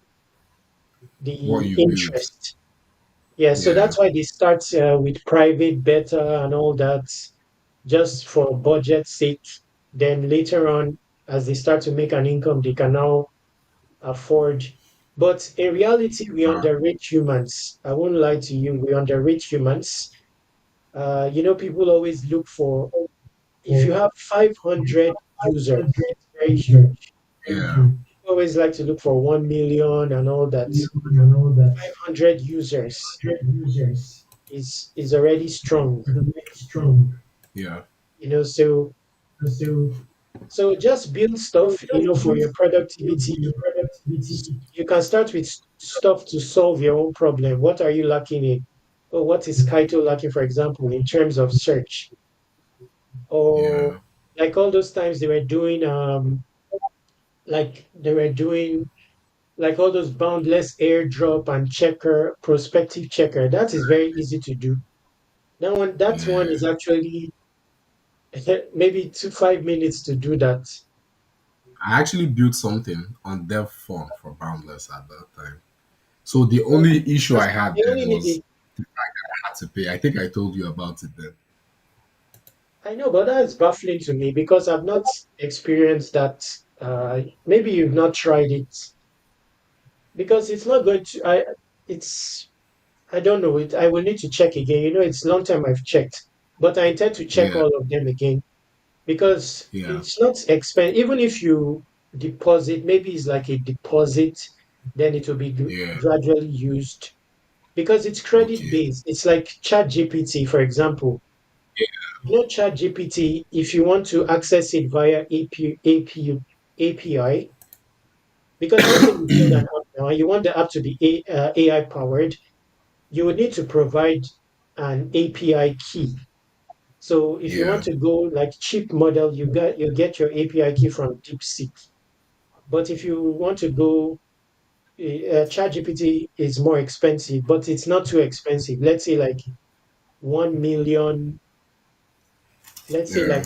C: What
A: the
C: you build.
A: interest. Yeah, so
C: Yeah.
A: that's why they start with private beta and all that, just for budget sake. Then later on, as they start to make an income, they can now afford. But in reality, we underrate humans. I won't lie to you, we underrate humans. People always look for, if you have 500 users, it's very huge.
C: Yeah.
A: People always like to look for 1 million and all that. 500 users is already strong.
C: Yeah.
A: So just build stuff, for your productivity. You can start with stuff to solve your own problem. What are you lacking in? Or what is Kaito lacking, for example, in terms of search? Or
C: Yeah.
A: like all those times they were doing like all those boundless airdrop and checker, prospective checker. That is very easy to do. That one
C: Yeah.
A: is actually maybe 5 minutes to do that.
C: I actually built something on Dev Phone for Boundless at that time. So the
A: But
C: only issue I
A: just
C: had
A: they
C: then
A: only
C: was
A: need
C: I had to pay. I think I told you about it then.
A: I know, but that is baffling to me because I've not experienced that. Maybe you've not tried it because it's not going to. It's. I don't know it. I will need to check again. It's long time I've checked, but I intend to check
C: Yeah.
A: all of them again. because
C: Yeah.
A: it's not expensive. Even if you deposit, maybe it's like a deposit, then it will be
C: Yeah.
A: gradually used because it's credit
C: Okay.
A: based. It's like ChatGPT, for example. You know, ChatGPT, if you want to access it via API, because let's say you build an app now and you want the app to be AI powered, you would need to provide an API key. So if you want
C: Yeah.
A: to go like cheap model, you get your API key from DeepSeek. But if you want to go, ChatGPT is more expensive, but it's not too expensive. Let's say
C: Yeah.
A: like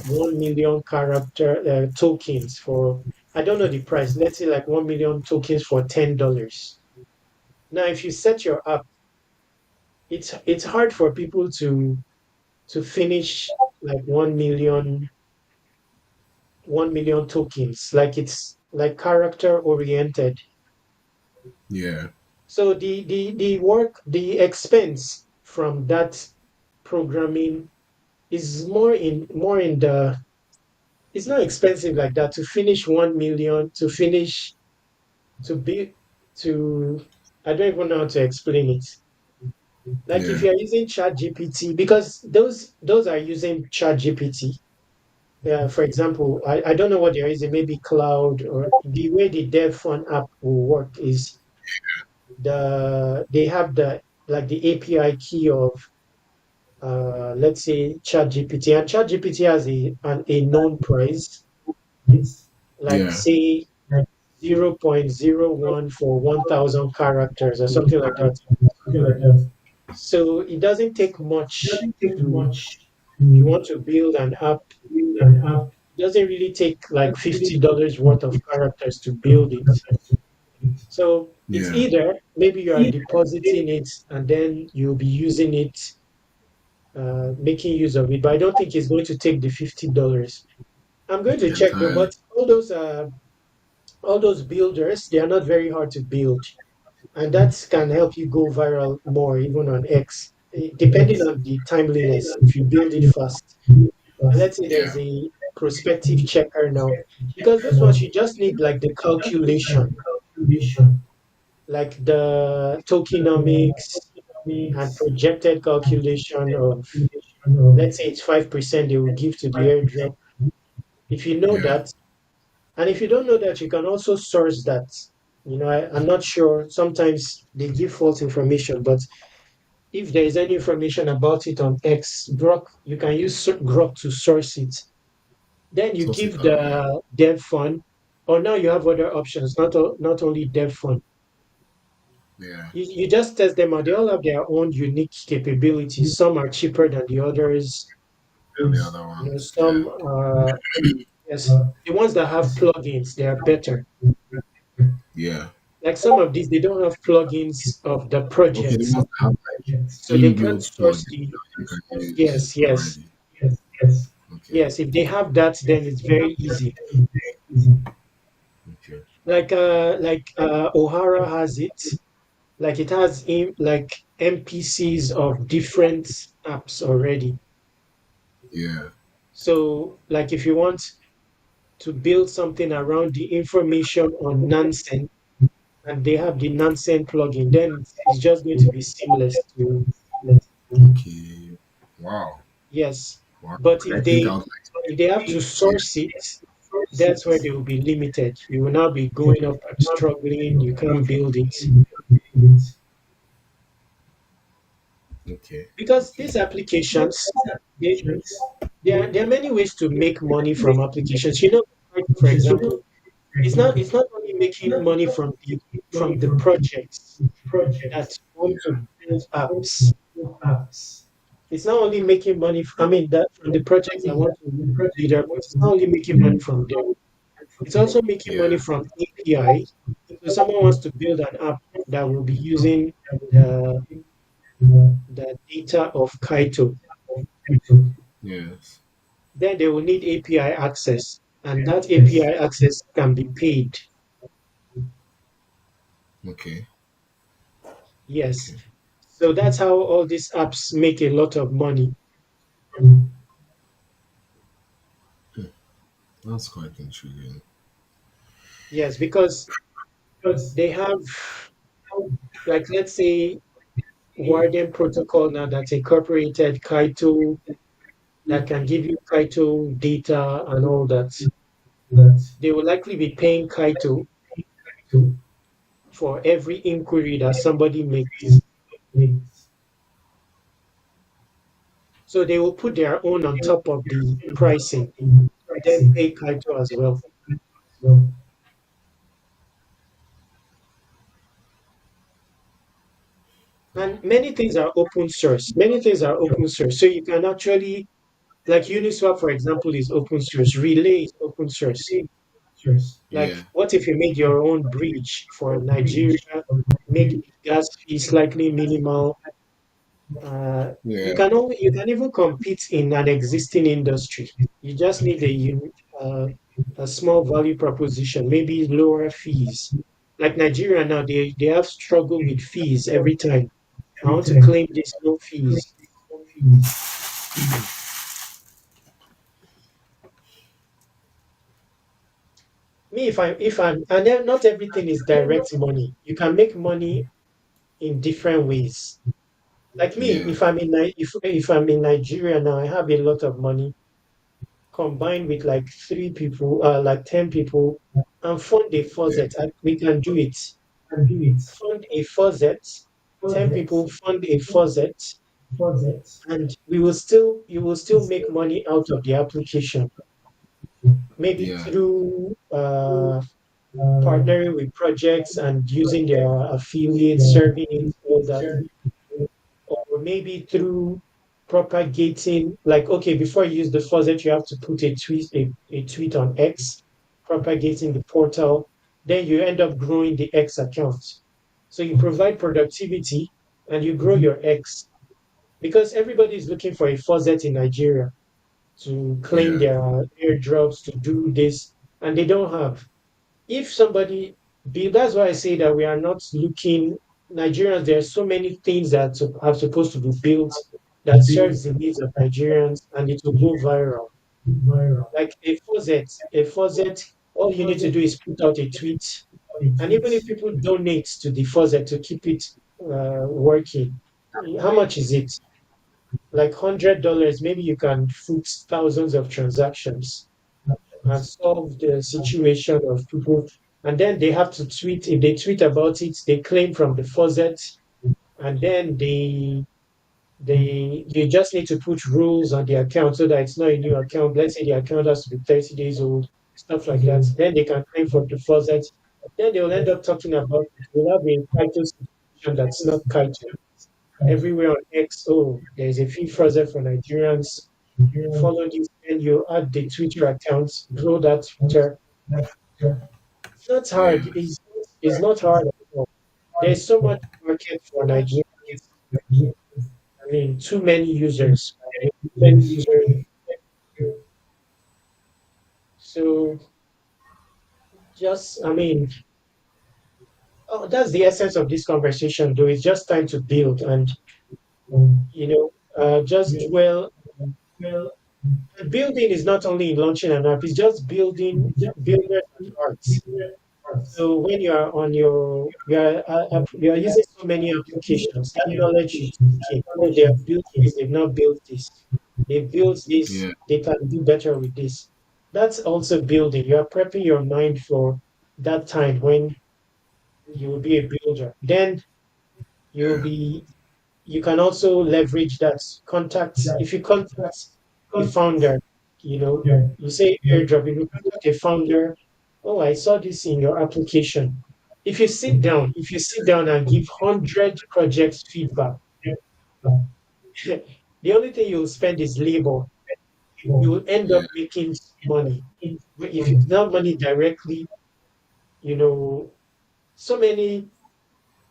A: 1 million character tokens for, I don't know the price. Let's say like 1 million tokens for $10. Now, if you set your app, it's hard for people to finish like 1 million tokens. Like it's like character oriented.
C: Yeah.
A: So the expense from that programming is more in the, it's not expensive like that to finish 1 million, to be to I don't even know how to explain it. Like if
C: Yeah.
A: you're using Chat GPT, because those are using Chat GPT. For example, I don't know what they're using, maybe cloud, or the way the Dev Fund app will work is they have the API key of let's say Chat GPT, and Chat GPT has a known price, like
C: Yeah.
A: say 0.01 for 1,000 characters or something like that. So it doesn't take much to, if you want to build an app, it doesn't really take like $50 worth of characters to build it. So it's
C: Yeah.
A: either maybe you are depositing it and then you'll be using it, making use of it, but I don't think it's going to take the $50. I'm going to check though, but
C: Entirely.
A: all those builders, they are not very hard to build, and that can help you go viral more even on X, depending on the timeliness. If you build it fast, and let's say there's
C: Yeah.
A: a prospective checker now, because those ones you just need like the calculation, like the tokenomics and projected calculation of, let's say it's 5% they will give to the airdrop. If you know
C: Yeah.
A: that, and if you don't know that, you can also source that. I'm not sure. Sometimes they give false information, but if there is any information about it on X, Grok, you can use Grok to source it. Then you
C: Source it
A: give
C: out. Yeah.
A: the dev fund, or now you have other options, not only dev fund.
C: Yeah.
A: You just test them out. They all have their own unique capabilities. Some are cheaper than the others.
C: And the other ones. Yeah.
A: Some are, yes, the ones that have plugins, they are better.
C: Yeah.
A: Like some of these, they don't have plugins of the
C: Okay. The
A: project,
C: ones that have like
A: so they can't
C: inbuilt
A: source
C: plugins
A: the.
C: that you can use
A: Yes, yes,
C: already. Okay.
A: yes. If they have that, then it's very easy.
C: Okay.
A: Like O'Hara has it. Like it has like NPCs of different apps already.
C: Yeah.
A: So like if you want to build something around the information on Nansen, and they have the Nansen plugin, then it's just going to be seamless to,
C: Okay. Wow.
A: yes.
C: Wow.
A: But
C: I think I was
A: if they have to source it, that's where they will be limited. You will now be going up and struggling. You can't build it
C: okay.
A: because
C: Okay.
A: these applications, they, there are many ways to make money from applications. For example, it's not only making money from the projects that want to build apps. It's not only making money. I mean, that from the projects that want to leader, but it's not only making money from them. It's also making money
C: Yeah.
A: from API. So someone wants to build an app that will be using the the data of Kaito.
C: Yes.
A: Then they will need API access, and that API access can be paid.
C: Okay.
A: Yes.
C: Okay.
A: So that's how all these apps make a lot of money.
C: That's quite intriguing.
A: Yes, because they have, like, let's say, Warden Protocol now that's incorporated Kaito that can give you Kaito data and all that. They will likely be paying Kaito for every inquiry that somebody makes. So they will put their own on top of the pricing, then pay Kaito as well. And many things are open source. Many things are open source. So you can actually, like Uniswap, for example, is open source. Relay is open source. Like,
C: Yeah,
A: what if you made your own bridge for Nigeria, make the gas fee slightly minimal? You
C: yeah,
A: can only, you can even compete in an existing industry. You just need a small value proposition, maybe lower fees. Like Nigeria now, they have struggle with fees every time. I want to claim this no fees. Me, if I'm, and then not everything is direct money. You can make money in different ways. Like me,
C: yeah,
A: if I'm in Nigeria now, I have a lot of money combined with like 3 people, like 10 people, and fund a
C: yeah,
A: faucet. We can do it. Fund a faucet, 10 people fund a faucet, and you will still make money out of the application. Maybe
C: yeah,
A: through partnering with projects and using their affiliates, serving it, all that, or maybe through propagating, like, okay, before you use the faucet you have to put a tweet on X propagating the portal, then you end up growing the X account. So you provide productivity and you grow your X, because everybody is looking for a faucet in Nigeria to claim
C: yeah,
A: their airdrops, to do this, and they don't have. If somebody That's why I say that we are not looking. Nigerians, there are so many things that are supposed to be built that serves the needs of Nigerians, and it will go viral. Like a faucet, all you need to do is put out a tweet, and even if people donate to the faucet to keep it working, how much is it? Like $100, maybe you can foot thousands of transactions and solve the situation of people. And then they have to tweet. If they tweet about it, they claim from the faucet, and then you just need to put rules on the account so that it's not a new account. Let's say the account has to be 30 days old, stuff like that. Then they can claim from the faucet. Then they will end up talking about it. We'll have a title situation that's not title. Everywhere on X, oh, there's a free faucet for Nigerians. Follow this, and you add the Twitter account, grow that Twitter. It's not hard.
C: yeah,
A: It's not hard at all. There's so much market for Nigerians. I mean, too many users. Right? Too many users. So just, I mean, oh, that's the essence of this conversation, though. It's just time to build, and just dwell. Building is not only in launching an app; it's just building builders at heart. So when you are on your you are using so many applications, that knowledge you take in. Oh, they have built this, they've not built this. They built this,
C: yeah,
A: they can do better with this. That's also building. You are prepping your mind for that time when you will be a builder. Then you'll
C: yeah,
A: be you can also leverage that contacts. If you contact a founder, you say airdrop, if you contact a founder, oh, I saw this in your application. If you sit down and give 100 projects feedback, the only thing you'll spend is labor. You will end
C: yeah,
A: up making money. But if it's not money directly, you know, so many,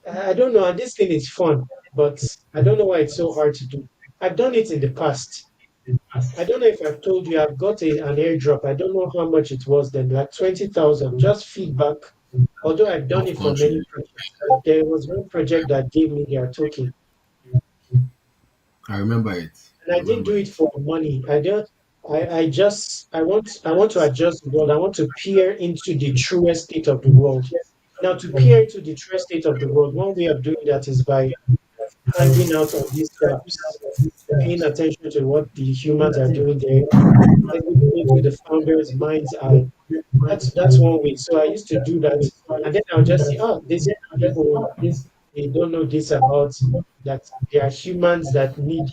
A: I don't know, and this thing is fun, but I don't know why it's so hard to do. I've done it in the past. I don't know if I've told you I've got an airdrop. I don't know how much it was then, like 20,000, just feedback. Although I've done
C: of
A: it for many
C: contribute.
A: projects, there was one project that gave me their token,
C: I remember it.
A: and
C: I
A: I didn't
C: remember
A: do it
C: it.
A: for money. I want to adjust the world. I want to peer into the truest state of the world. Now, to peer into the truest state of the world, one way of doing that is by hanging out on these apps, paying attention to what the humans are doing there, like looking into the founders' minds eye. That's one way. So I used to do that, and then I'll just see, oh, these people, they don't know this about that. There are humans that need,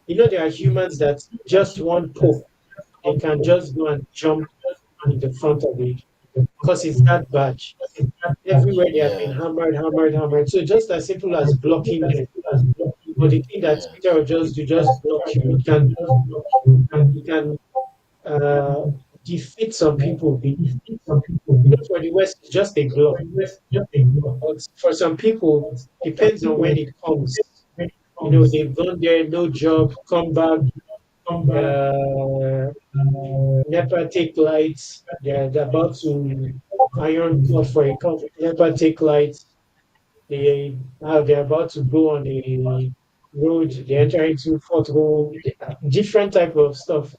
A: there are humans that just one poke, they can just go and jump in the front of it because it's that bad. Everywhere they have been
C: Yeah.
A: hammered, hammered, hammered. So just as simple as blocking them. But the thing that
C: Yeah.
A: Twitter will just do, just block you. It can defeat some people. For the West, it's just a block. But for some people, depends on when it comes. They've gone there, no job, come back, uh, never take lights. They're about to iron cut for a cup, never take lights. They're about to go on a road, they enter into pothole, different type of stuff.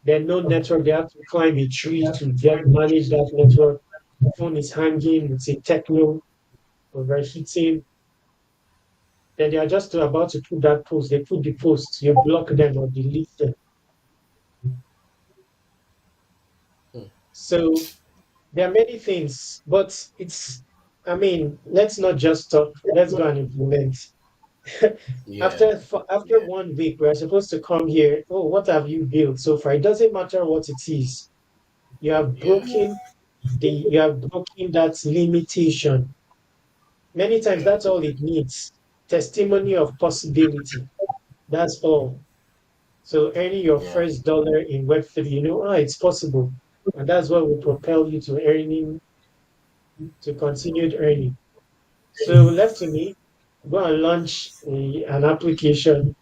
A: Then no network, they have to climb a tree to get manage that network. Phone is hanging, it's a techno overheating. Then they are just about to put that post. They put the post, you block them or delete them. So there are many things, but I mean, let's not just talk, let's go and implement.
C: Yeah.
A: After 1 week, we're supposed to come here. Oh, what have you built so far? It doesn't matter what it is. You have
C: Yeah.
A: broken that limitation. Many times that's all it needs. Testimony of possibility. That's all. So earning your
C: Yeah.
A: first dollar in Web3, it's possible. And that's what will propel you to continued earning. So left to me, go and launch an application,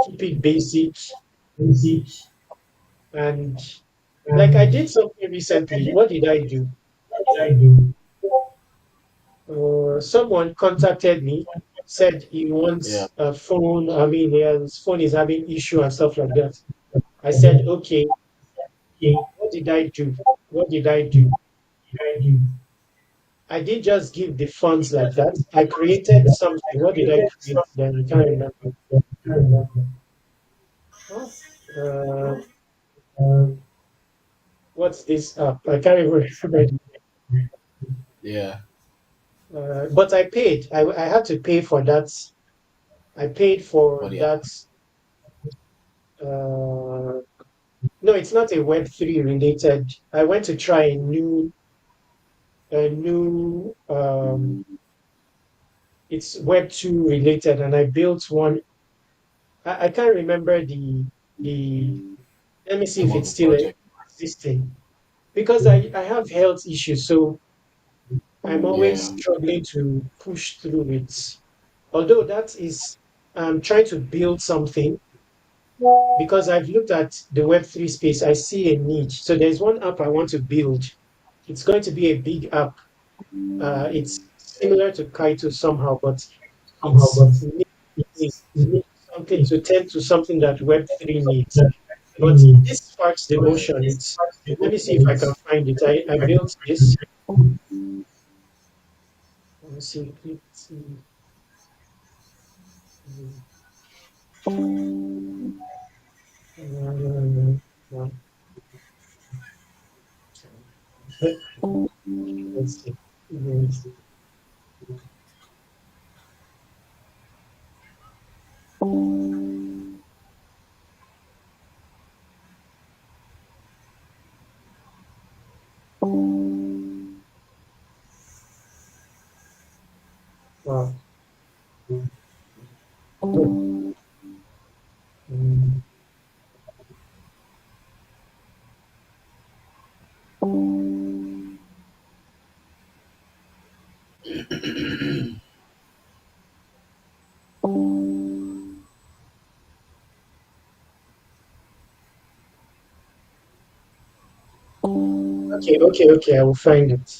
A: keep it basic, and like I did something recently. What did I do? Someone contacted me, said he
C: Yeah.
A: wants a phone. I mean, his phone is having issue and stuff like that. I said, okay, what did I do? What did I do? I did just give the funds like that. I created something. What did I create? Then I can't remember. Oh, uh, what's this app? I can't even remember.
C: Yeah.
A: But I paid. I had to pay for that. I paid for
C: But yeah.
A: that. Uh, no, it's not a Web3 related. I went to try a new. It's Web2 related, and I built one. I can't remember the. Let me see
C: Name
A: if
C: of
A: it's
C: the
A: still
C: project.
A: existing because I have health issues, so I'm always
C: Yeah.
A: struggling to push through it. Although that is, I'm trying to build something because I've looked at the Web3 space, I see a need. So there's one app I want to build. It's going to be a big app. It's similar to Kaito somehow, but it's something to tend to something that Web3 needs. But this sparks the
C: Right.
A: notion. Let me see if I can find it. I built this. Let me see. Let's see. Uh, let's see. Wow. Mm, okay, okay, okay. I will find it.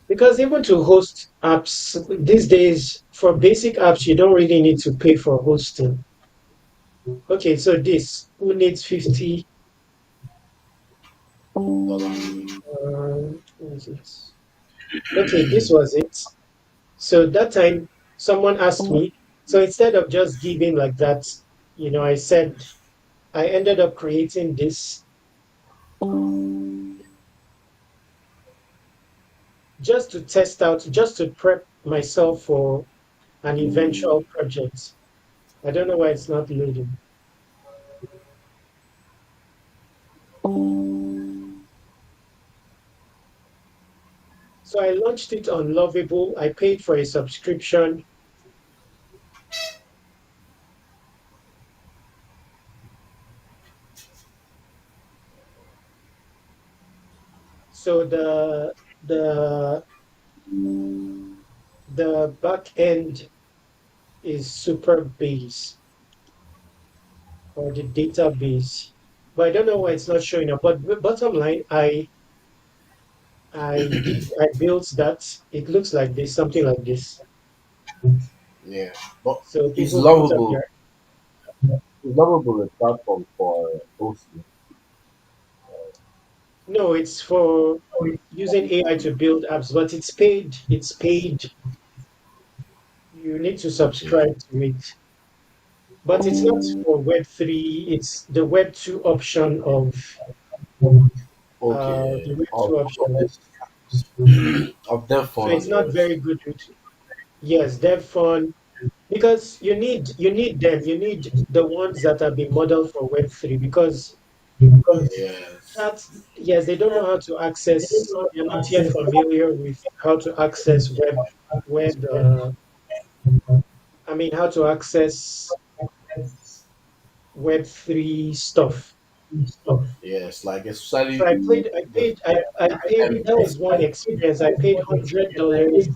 A: Because even to host apps these days, for basic apps, you don't really need to pay for hosting. Okay, so this who needs 50?
C: $50.
A: What is it? Okay, this was it. So that time someone asked me. So instead of just giving like that, I said I ended up creating this just to test out, just to prep myself for an eventual project. I don't know why it's not loading. So I launched it on Lovable. I paid for a subscription. So the the back end is super base or the database. But I don't know why it's not showing up. But bottom line, I built that. It looks like this, something like this.
C: Yeah, but
A: So
C: is
A: people put up
C: lovable
A: their
C: is lovable a platform for hosting?
A: no, it's for using AI to build apps, but it's paid. It's paid. You need to
C: Okay,
A: subscribe to it. But it's not for Web3. It's the Web2 option of
C: okay.
A: the Web2
C: Of
A: option.
C: this of dev
A: So
C: fund
A: it's
C: and the
A: not
C: rest.
A: very good with yes, dev fund because you need them. You need the ones that have been modeled for Web3 because
C: Yes.
A: that yes, they don't know how to access. They're not yet familiar with how to access web. I mean, how to access Web3 stuff.
C: Yes, like
A: So
C: especially
A: I played. I
C: the
A: paid. I paid. That was one experience. I paid $100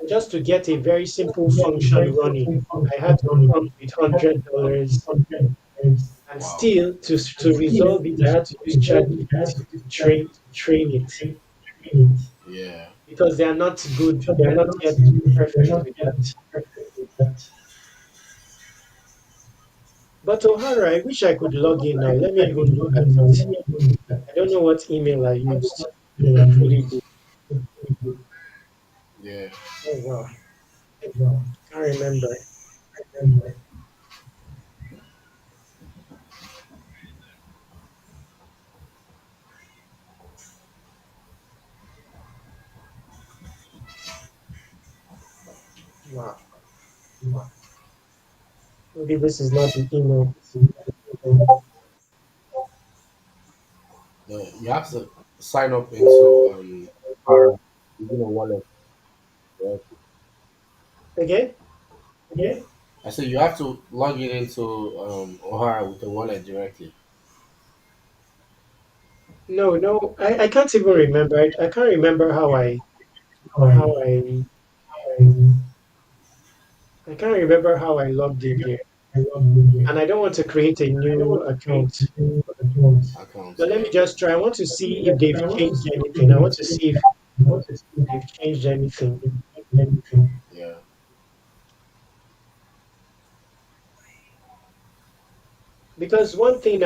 A: just to get a very simple function running. I had to prompt with $100, and
C: wow.
A: still to resolve it, I had to use ChatGPT to train it
C: Yeah.
A: because they are not good. They are not yet perfect with that. But O'Hara, I wish I could log in now. Let me even look at it. I don't know what email I used to put it.
C: Yeah.
A: Oh wow, can't remember. Wow, maybe this is not the email.
C: You have to sign up into our using a wallet. Right?
A: Again?
C: I said you have to log in into O'Hara with the wallet directly.
A: No, no, I can't even remember. I can't remember how I can't remember how I logged in here. And I don't want to create a new account.
C: Account,
A: But let
C: yeah.
A: me just try. I want to see if they've changed anything. I want to see if they've changed anything.
C: Yeah.
A: Because one thing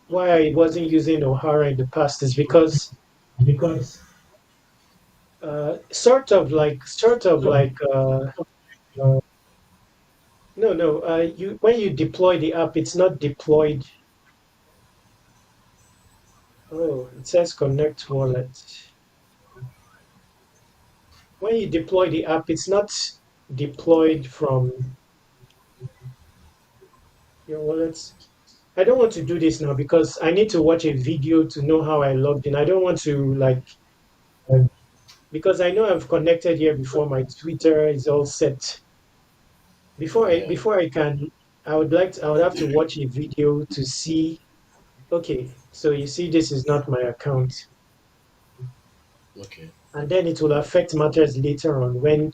A: why I wasn't using O'Hara in the past is because no, no, you when you deploy the app, it's not deployed. Oh, it says connect wallet. When you deploy the app, it's not deployed from your wallet. I don't want to do this now because I need to watch a video to know how I logged in. I don't want to because I know I've connected here before. My Twitter is all set.
C: Yeah.
A: Before I can, I would have to watch a video to see. Okay, so you see, this is not my account,
C: Okay.
A: and then it will affect matters later on when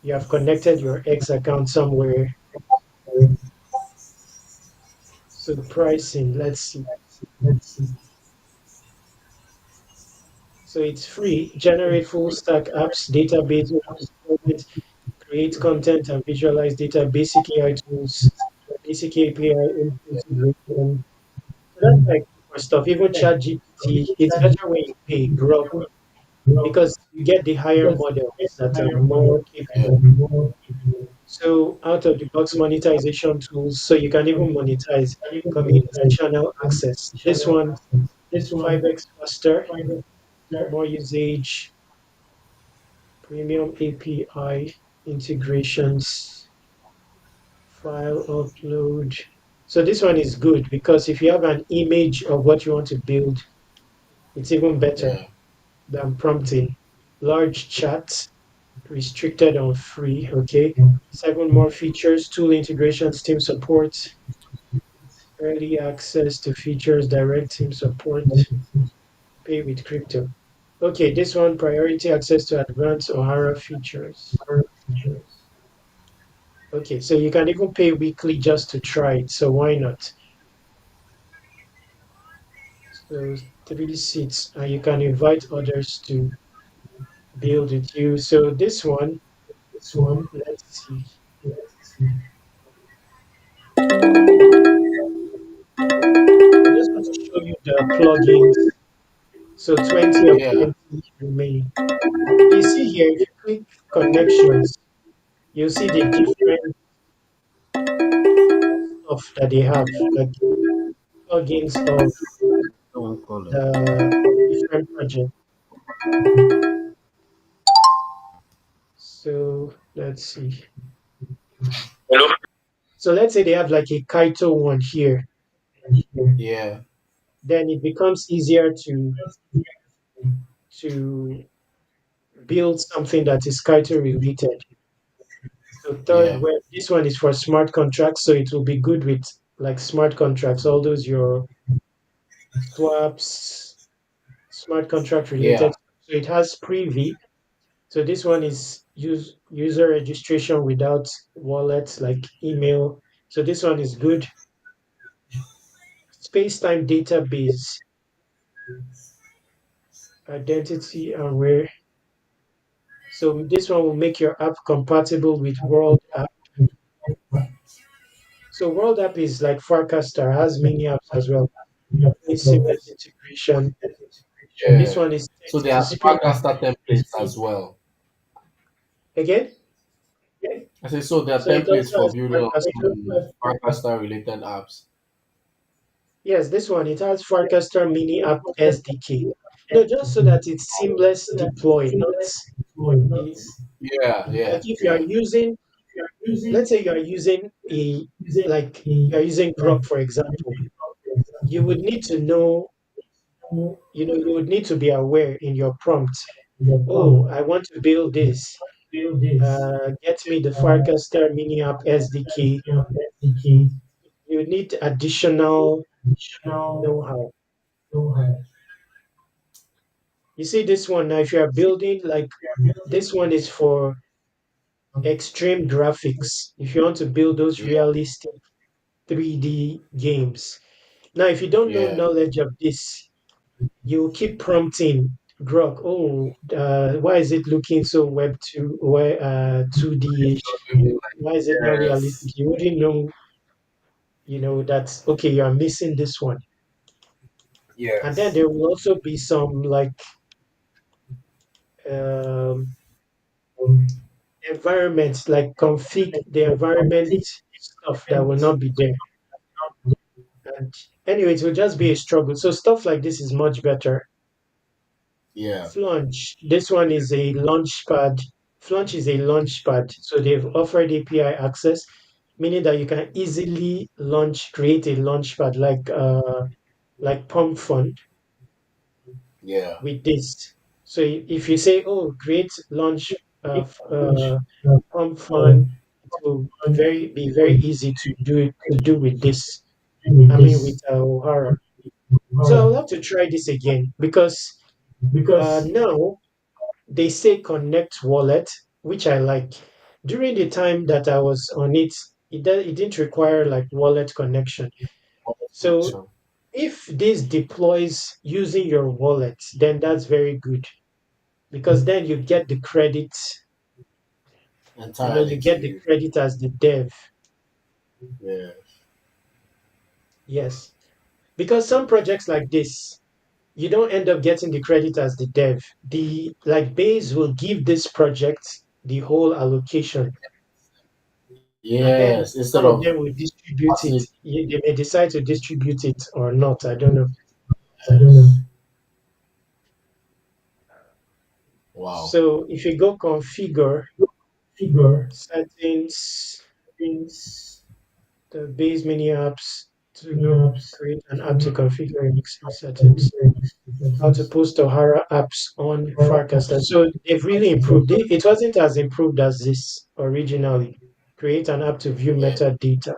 A: you have connected your X account somewhere. So pricing, let's see. So it's free. Generate full stack apps, database, deployment, create content and visualize data, basic AI tools, basic API integration. So that's like for stuff. Even ChatGPT, it's better when you pay Grok because you get the higher models that are more
C: Yeah.
A: capable. So out of the box monetization tools, so you can even monetize community channel access. This one, 5x faster, more usage, premium API integrations, file upload. So this one is good because if you have an image of what you want to build, it's even better
C: Yeah.
A: than prompting. Large chat, restricted on free, okay. 7 more features, tool integrations, team support, early access to features, direct team support, pay with crypto. Okay, this one, priority access to advanced O'Hara features. Okay, so you can even pay weekly just to try it. So why not? So 3 seats, and you can invite others to build with you. So this one, let's see. I just want to show you the plugins. So 20 of
C: Yeah.
A: 20 remain. You see here, if you click connections, you'll see the different stuff that they have, like plugins of
C: Someone calling.
A: the different projects. So let's see. So let's say they have like a Kaito one here,
C: Yeah.
A: then it becomes easier to build something that is Kaito related. So third
C: Yeah.
A: web, this one is for smart contracts, so it will be good with like smart contracts, all those your swaps, smart contract related.
C: Yeah.
A: So it has preview. So this one is user registration without wallets like email. So this one is good. Space-time database, identity aware. So this one will make your app compatible with World App. So World App is like Farcaster, has many apps as well. It's seamless integration. This
C: Yeah.
A: one is
C: So
A: text
C: there
A: to
C: are
A: speech.
C: Sparkcaster templates as well.
A: Again,
C: I say so there are
A: so it
C: templates
A: also
C: for
A: has
C: building
A: Farcaster.
C: Sparkcaster related apps.
A: Yes, this one, it has Farcaster Mini App SDK. No, just so that it's seamless deploy, not i-
C: Yeah.
A: like
C: Yeah.
A: if you are
C: Yeah.
A: using, let's say you are using a, like you are using Grok, for example, you would need to know, you would need to be aware in your prompt. Oh, I want to build this. Get me the Farcaster Mini App SDK. You need additional know-how. You see this one now, if you are building like this one is for extreme graphics. If you want to build those
C: Yeah.
A: realistic 3D games. Now, if you don't know
C: Yeah.
A: knowledge of this, you keep prompting Grok, oh, why is it looking so web 2, 2D-ish? Why is it not realistic?
C: Yes.
A: You wouldn't know, that, okay, you are missing this one. And then
C: Yes.
A: there will also be some like um, environments, like config the environment stuff that will not be there. And anyway, it will just be a struggle. So stuff like this is much better.
C: Yeah.
A: Flunch, this one is a launch pad. Flunch is a launch pad. So they've offered API access, meaning that you can easily create a launch pad like Pump Fund
C: Yeah.
A: with this. So if you say, oh, create launch of Pump Fund, it will be very easy to do with this. I mean with O'Hara. So I'll have to try this again because now they say connect wallet, which I like. During the time that I was on it, it didn't require like wallet connection. So if this deploys using your wallet, then that's very good because then you get the credit, you
C: entirely to
A: get the
C: you.
A: credit as the dev.
C: Yeah.
A: Yes. Because some projects like this, you don't end up getting the credit as the dev. The like base will give this project the whole allocation, and then
C: Yes. Instead
A: some of
C: of
A: them will distribute
C: passing
A: it.
C: it.
A: They may decide to distribute it or not. I don't know.
C: Yes. Wow.
A: So if you go configure
C: Figure
A: settings,
C: things,
A: the base mini apps to
C: apps,
A: create an app to configure mixing settings, how to post Ohara apps on Farcaster. So they've really improved. It wasn't as improved as this originally. Create an app to view
C: yeah,
A: metadata.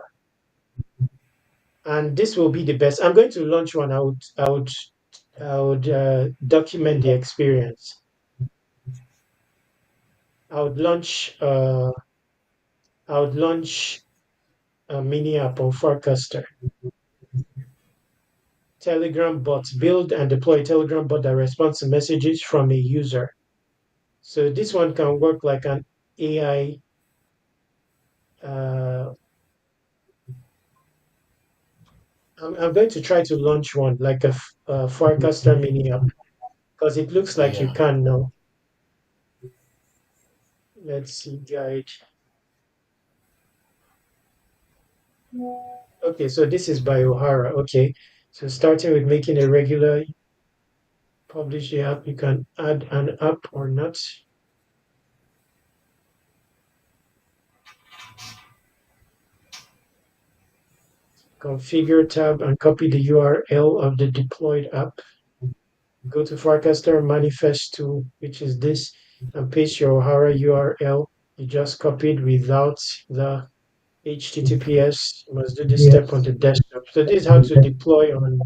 A: And this will be the best. I'm going to launch one. I would document the experience. I would launch I would launch a mini app on Farcaster. Telegram bot. Build and deploy a Telegram bot that responds to messages from a user. So this one can work like an AI. Uh, I'm going to try to launch one like a Farcaster mini app because it looks like you
C: yeah.
A: can now. Let's see, guide. Okay, so this is by O'Hara. Okay, so starting with making a regular publish the app, you can add an app or not. Configure tab and copy the URL of the deployed app. Go to Farcaster manifest tool, which is this, and paste your O'Hara URL you just copied without the HTTPS. You must do this step on
C: Yes.
A: the desktop. So this is how to deploy on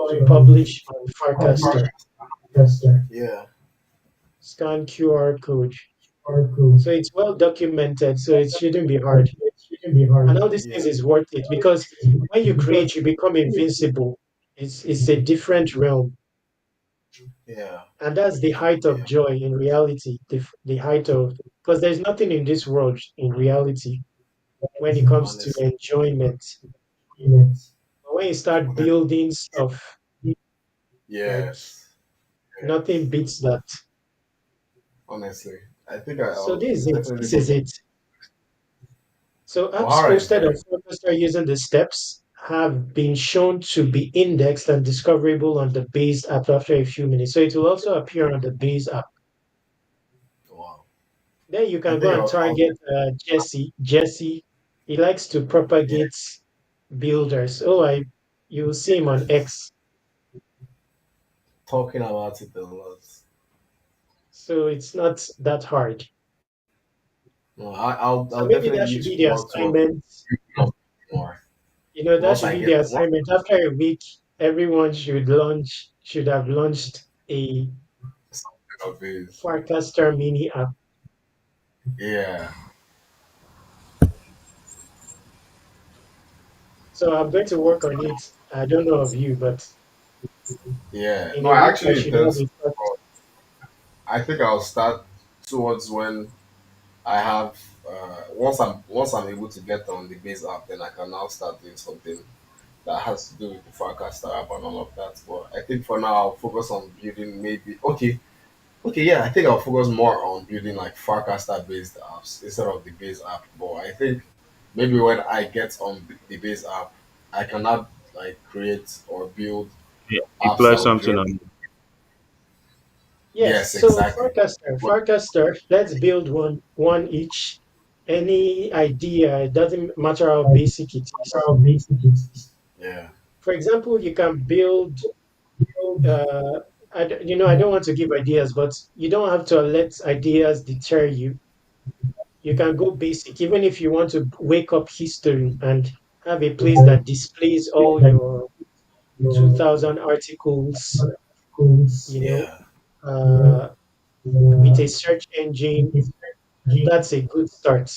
A: to publish on Farcaster.
C: Yeah.
A: Scan QR code.
C: Oracle.
A: So it's well documented, so it shouldn't be hard. And all these things
C: Yeah.
A: is worth it because when you create, you become invincible. It's a different realm.
C: Yeah.
A: And that's the height of
C: Yeah.
A: joy in reality, the height of, because there's nothing in this world in reality when it comes to
C: Honestly.
A: enjoyment.
C: Yes.
A: But when you start building stuff, like
C: Yes.
A: nothing beats that.
C: Honestly. I think
A: So
C: I'll
A: this is it.
C: definitely
A: This
C: be.
A: is it. So apps
C: O'Hara is
A: hosted on
C: very.
A: Focusrite using the steps have been shown to be indexed and discoverable on the base app after a few minutes. So it will also appear on the base app.
C: Wow.
A: Then you
C: I
A: can go
C: think
A: and
C: I'll
A: target Jesse. Jesse, he likes to
C: yeah,
A: propagate builders. Oh, you'll see him on X.
C: talking about it a lot.
A: So it's not that hard.
C: No, I'll
A: So maybe
C: definitely
A: that should
C: use
A: be the
C: work towards
A: assignment.
C: more.
A: That
C: Once
A: should
C: I
A: be the
C: get once
A: assignment. After a week, everyone should have launched a
C: something of this.
A: Farcaster mini app.
C: Yeah.
A: So I'm going to work on it. I don't know of you, but
C: Yeah.
A: in
C: No,
A: a
C: I
A: week I
C: actually
A: should
C: intend
A: have
C: to.
A: it.
C: I think I'll start towards when I have once I'm able to get on the base app, then I can now start doing something that has to do with the Farcaster app and all of that. But I think for now I'll focus on building maybe okay, yeah, I think I'll focus more on building like Farcaster based apps instead of the base app. But I think maybe when I get on the base app, I cannot like create or build
B: Yeah,
C: apps
B: deploy
C: that would
B: something
C: directly.
B: on.
A: Yes.
C: Yes,
A: So
C: exactly.
A: Farcaster. Let's build one each. Any idea? It doesn't matter how basic it is.
C: Yeah.
A: For example, you can build. Uh, I don't want to give ideas, but you don't have to let ideas deter you. You can go basic, even if you want to wake up history and have a place that displays all your 2000 articles, you know,
C: Yeah.
A: uh, with a search engine. That's a good start.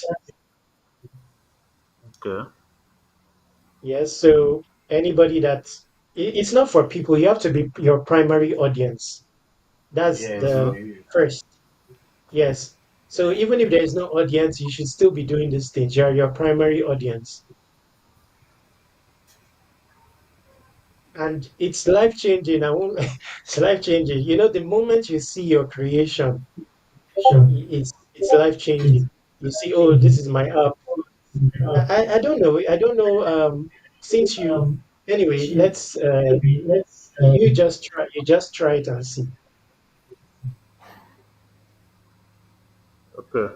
B: Okay.
A: Yes. So. Anybody that it's not for people. You have to be your primary audience. That's
C: Yeah,
A: the
C: for you.
A: first. Yes. So even if there is no audience, you should still be doing these things. You're your primary audience. And it's life changing. I won't, it's life changing. You know, the moment you see your creation, it's life changing. You see, oh, this is my app. I don't know. I don't know. Since you anyway, let's you just try. You just try it and see.
B: Okay,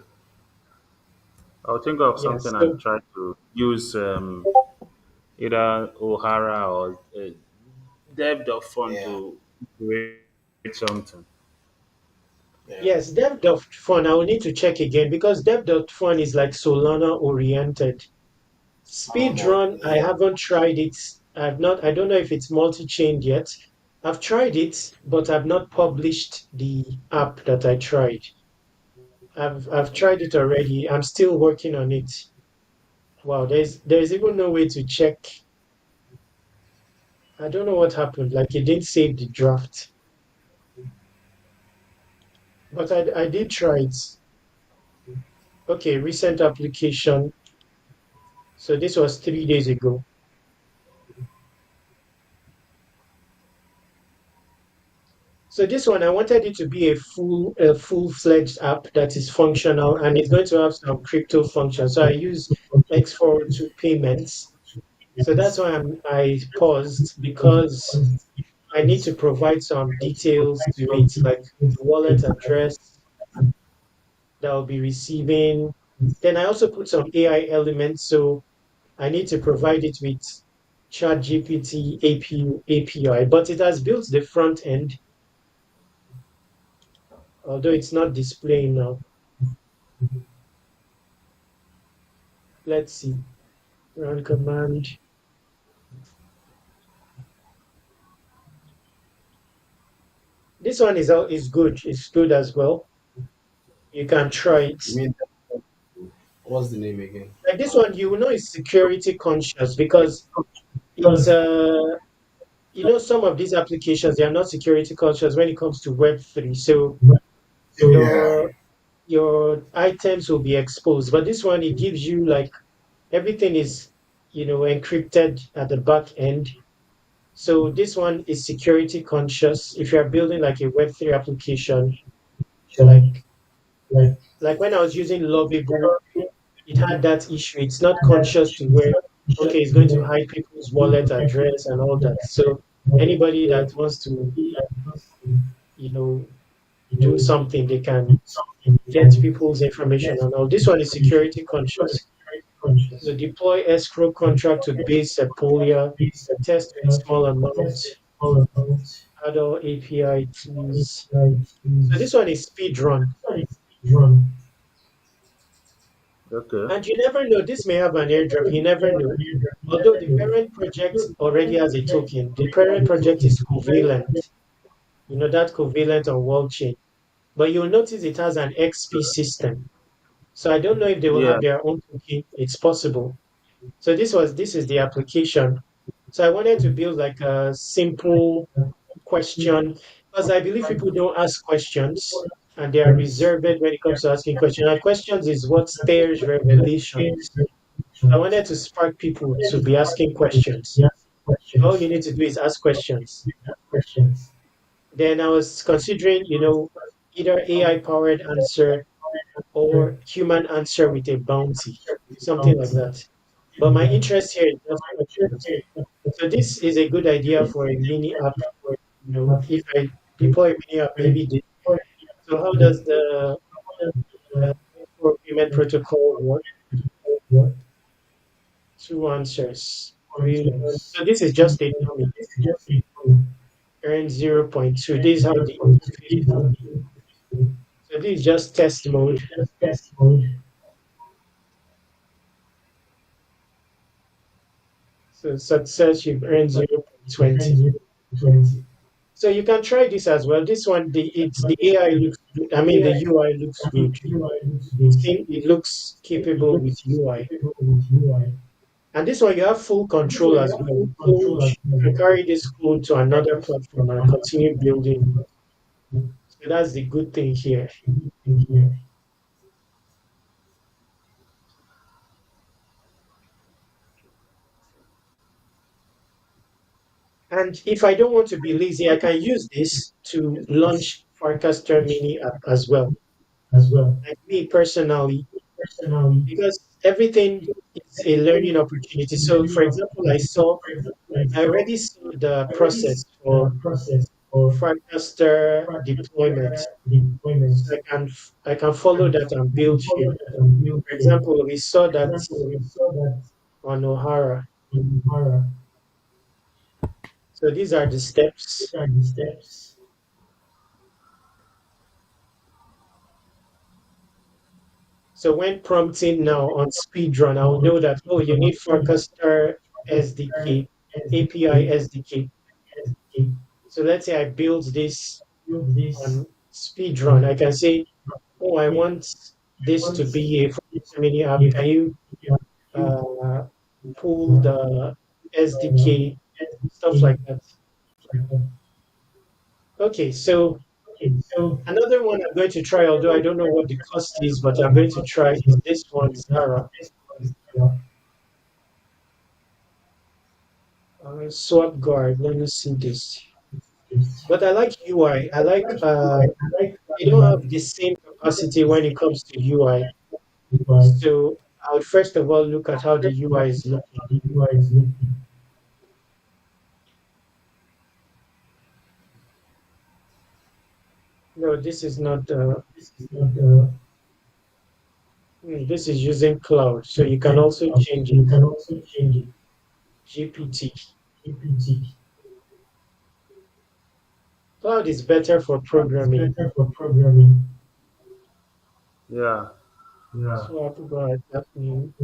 B: I'll think of
A: Yes.
B: something and
A: So
B: try to use either O'Hara or dev.fun
C: Yeah,
B: to create something.
C: yeah.
A: yes, dev.fun. I will need to check again because dev.fun is like Solana oriented. Speedrun,
C: Okay,
A: I
C: yeah.
A: haven't tried it. I don't know if it's multi-chain yet. I've tried it, but I've not published the app that I tried. I've tried it already. I'm still working on it. Wow, there's even no way to check. I don't know what happened. Like it didn't save the draft, but I did try it. Okay, recent application. So this was 3 days ago. So this one, I wanted it to be a full-fledged app that is functional and it's going to have some crypto functions. So I use X402 payments. So that's why I paused because I need to provide some details to it, like the wallet address that I'll be receiving. Then I also put some AI elements. So I need to provide it with ChatGPT API, but it has built the front end, although it's not displaying now. Let's see. Run command. This one is good. It's good as well. You can try it.
C: You mean what's the name again?
A: Like this one, you will know it's security conscious because it's you know some of these applications they are not security conscious when it comes to Web3. So
C: Yeah.
A: your your items will be exposed. But this one it gives you like everything is encrypted at the back end. So this one is security conscious. If you are building like a Web3 application, like when I was using Lovable, it had that issue. It's not conscious to where, okay, it's going to hide people's wallet address and all that. So anybody that wants to, you know, do something, they can get people's information and all. This one is security conscious. So deploy escrow contract to base Sepolia, test with small amount, other API tools. So this one is speed run.
B: Okay.
A: And you never know, this may have an airdrop, you never know. Although the parent project already has a token, the parent project is covalent, that covalent on world chain. But you'll notice it has an XP system. So I don't know if they will
B: Yeah.
A: have their own token. It's possible. So this is the application. So I wanted to build like a simple question because I believe people don't ask questions and they are reserved when it comes to asking questions. And questions is what stirs revelations. I wanted to spark people to be asking questions. All you need to do is ask questions. Then I was considering, either AI powered answer or human answer with a bounty, something like that. But my interest here is just questions. So this is a good idea for a mini app. If I deploy a mini app, maybe this. So how does the for payment protocol work? Two answers. So this is just a dummy. Earn zero point 0.2. This is how the interface looks. So this is just test mode. So success, you've earned 0.20. So you can try this as well. This one, the AI looks good. I mean, the UI looks good. It looks capable with UI. And this one, you have full control as well. Code, you can carry this code to another platform and continue building. So that's the good thing here. And if I don't want to be lazy, I can use this to launch Farcaster Mini app as well. Like me personally, because everything is a learning opportunity. So, for example, I already saw the process for Farcaster deployment. So I can follow that and build here. For example, we saw that on O'Hara. So these are the steps. So when prompting now on speedrun, I will know that, oh, you need Forecaster SDK, API SDK. So let's say I build this on speedrun. I can say, oh, I want this to be a Forecaster mini app. Can you uh, pull the SDK, stuff like that? Okay, so another one I'm going to try, although I don't know what the cost is, but I'm going to try is this one, Zara. Swap guard. Let me see this. But I like UI. I like they don't have the same capacity when it comes to UI. So I would first of all look at how the UI is looking. No, this is not this is using cloud. So you can also change it. GPT. Cloud is better for programming.
B: Yeah.
A: Swap guard happening.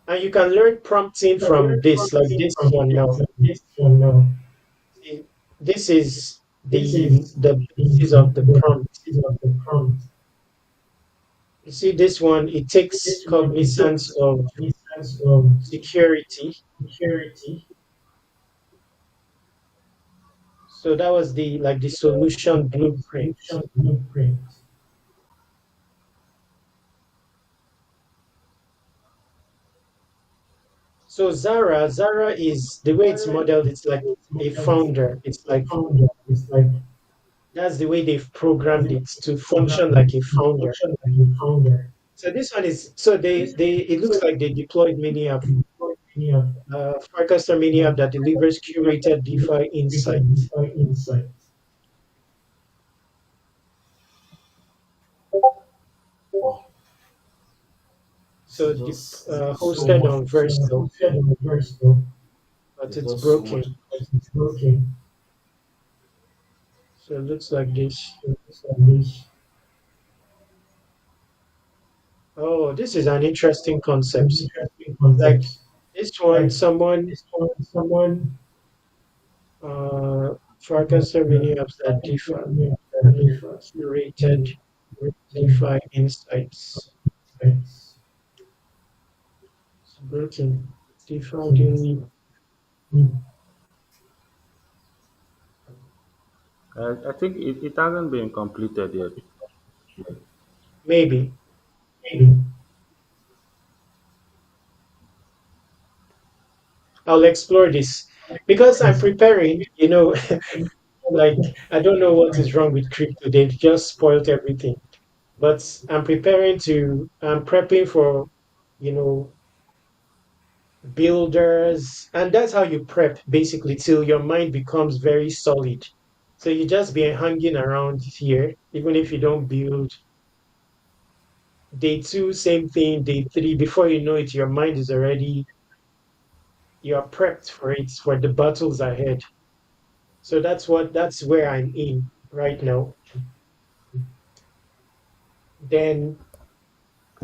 A: And you can learn prompting from this, like this one now. See, this is the basis of the prompt. You see, this one, it takes cognizance of security. So that was the like the solution blueprint. So Zara is the way it's modeled, it's like a founder. It's like that's the way they've programmed it to function like a founder. So this one is so they it looks like they deployed many of Farcaster Mini app that delivers curated DeFi insight. So
C: There's so
A: hosted
C: much.
A: on Vercel, but
C: There's
A: it's
C: just so much.
A: broken. So it looks like this. Oh, this is an interesting concept. Like this one, someone uh Farcaster Mini apps that deliver curated DeFi insights. It's broken. DeFi only
B: I think it hasn't been completed yet.
A: maybe. I'll explore this because I'm preparing, like I don't know what is wrong with crypto. They've just spoiled everything. But I'm prepping for, you know, builders. And that's how you prep basically till your mind becomes very solid. So you just be hanging around here, even if you don't build. Day two, same thing. Day three, before you know it, your mind is already, you're prepped for it, for the battles ahead. So that's where I'm in right now. Then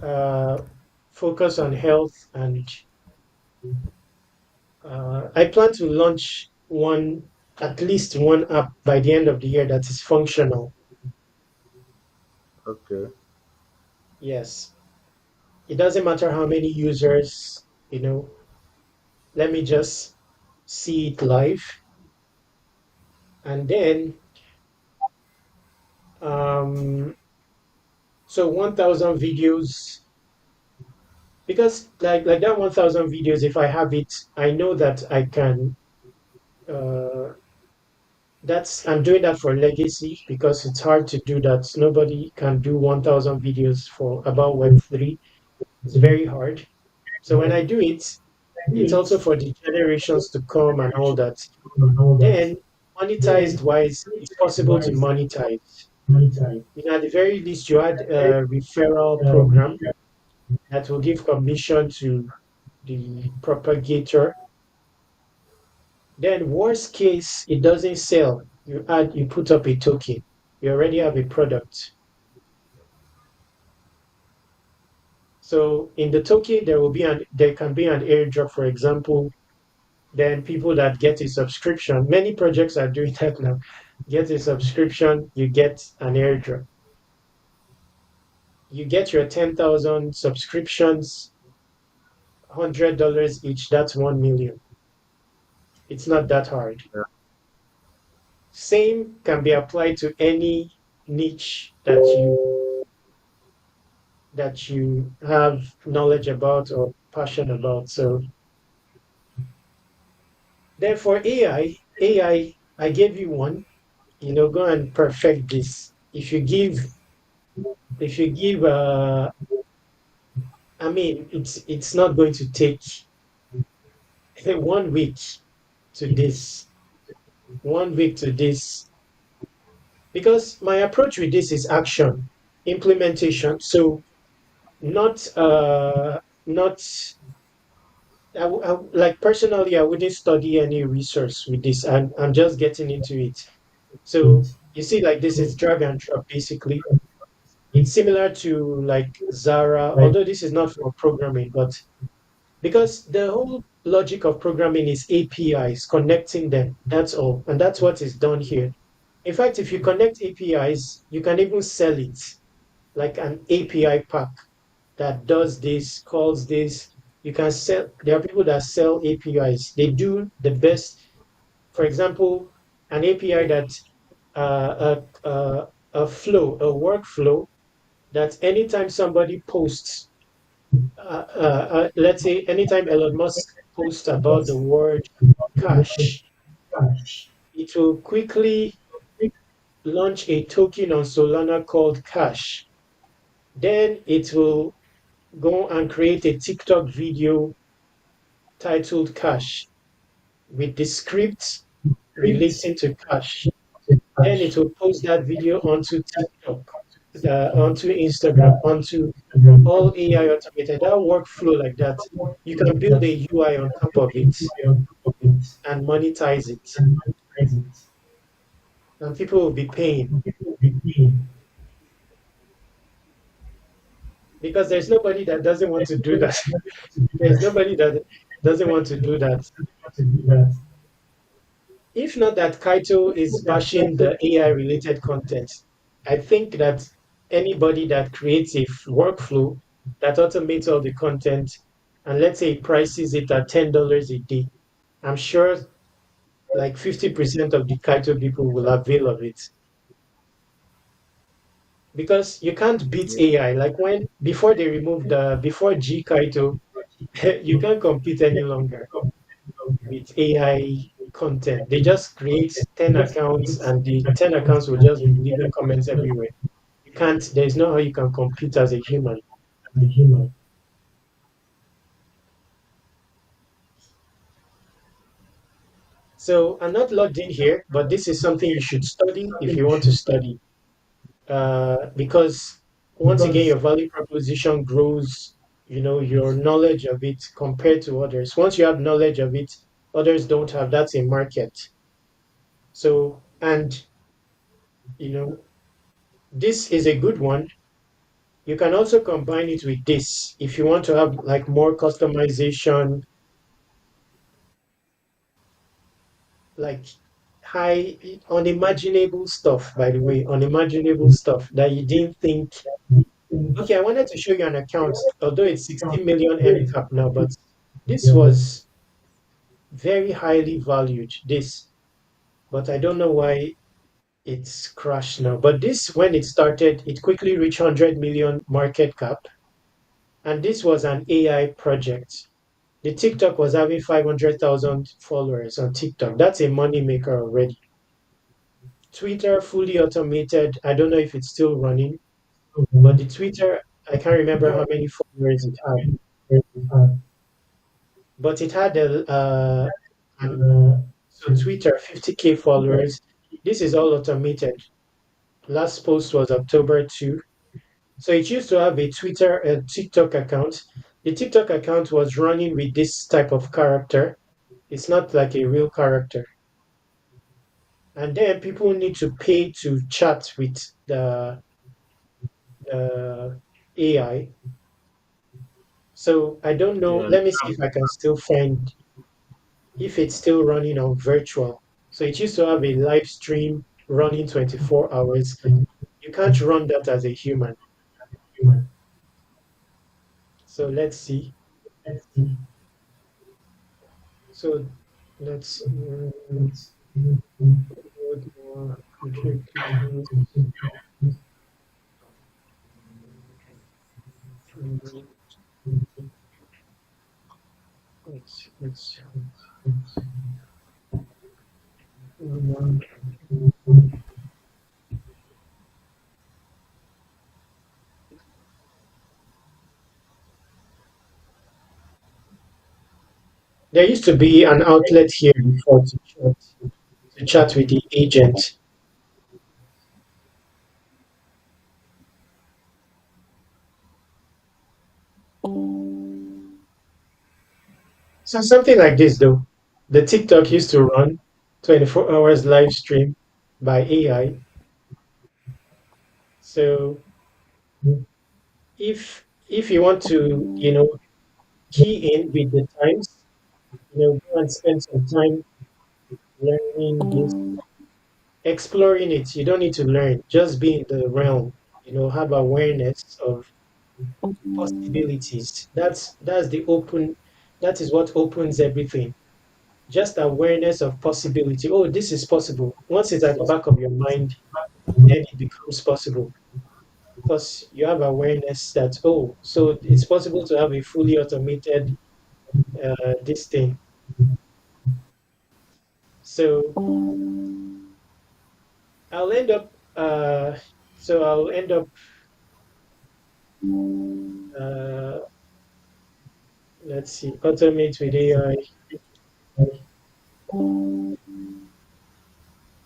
A: uh, focus on health and I plan to launch one at least one app by the end of the year that is functional.
B: Okay.
A: Yes. It doesn't matter how many users, let me just see it live. And then, um, so 1,000 videos, because like that 1,000 videos, if I have it, I know that I can, uh, I'm doing that for legacy because it's hard to do that. Nobody can do 1,000 videos for about Web3. It's very hard. So when I do it, it's also for the generations to come and all that. Then, monetized wise, it's possible to monetize. At the very least, you add a referral program that will give commission to the propagator. Then, worst case, it doesn't sell. You put up a token. You already have a product. So in the token, there can be an airdrop, for example. Then people that get a subscription, many projects are doing that now. Get a subscription, you get an airdrop. You get your 10,000 subscriptions, $100 each. That's 1 million. It's not that hard.
B: Yeah.
A: Same can be applied to any niche that you have knowledge about or passion about. So therefore, I gave you one. Go and perfect this. If you give, I mean, it's not going to take 1 week to this, 1 week to this, because my approach with this is action, implementation. So not like personally, I wouldn't study any resource with this. I'm just getting into it. So you see, like this is drag and drop basically. It's similar to like Zara, although this is not for programming, but because the whole logic of programming is APIs, connecting them. That's all. And that's what is done here. In fact, if you connect APIs, you can even sell it like an API pack that does this, calls this. You can sell, there are people that sell APIs. They do the best. For example, an API that a flow, a workflow that anytime somebody posts, let's say anytime Elon Musk posts about the word cash, it will quickly launch a token on Solana called Cash. Then it will go and create a TikTok video titled Cash with the script relating to Cash. Then it will post that video onto TikTok, onto Instagram, onto all AI automated. That workflow like that. You can build a UI on top of it and monetize it, and people will be paying because there's nobody that doesn't want to do that. There's nobody that doesn't want to do that. If not that Kaito is bashing the AI related content, I think that anybody that creates a workflow that automates all the content and let's say prices it at $10 a day, I'm sure like 50% of the Kaito people will avail of it because you can't beat
B: Yeah.
A: AI. Like before they removed before G Kaito, you can't compete any longer with AI content. They just create 10 accounts and the 10 accounts will just be leaving comments everywhere. There's no how you can compete as a human. So I'm not logged in here, but this is something you should study if you want to study. Because once again, your value proposition grows, your knowledge of it compared to others. Once you have knowledge of it, others don't have, that's a market. So, and, you know, this is a good one. You can also combine it with this if you want to have like more customization, like high, unimaginable stuff, by the way, unimaginable stuff that you didn't think. Okay, I wanted to show you an account, although it's 60 million M cap now, but this was very highly valued, this, but I don't know why it's crashed now. But this, when it started, it quickly reached 100 million market cap, and this was an AI project. The TikTok was having 500,000 followers on TikTok. That's a money maker already. Twitter fully automated. I don't know if it's still running, but the Twitter, I can't remember how many followers it had, but it had an so Twitter 50K followers. This is all automated. Last post was October 2. So it used to have a TikTok account. The TikTok account was running with this type of character. It's not like a real character. And then people need to pay to chat with the AI. So I don't know.
B: Yeah,
A: Let me see if I can still find if it's still running on virtual. So it used to have a live stream running 24 hours. You can't run that as a human. So let's see. So let's what more contributors. Let's there used to be an outlet here before to chat with the agent. So something like this though. The TikTok used to run 24 hours live stream by AI. So if you want to, key in with the times, go and spend some time learning this, exploring it. You don't need to learn, just be in the realm, have awareness of possibilities. That is what opens everything. Just awareness of possibility. Oh, this is possible. Once it's at the back of your mind, then it becomes possible because you have awareness that, oh, so it's possible to have a fully automated this thing. So I'll end up I'll end up uh, let's see, automate with AI.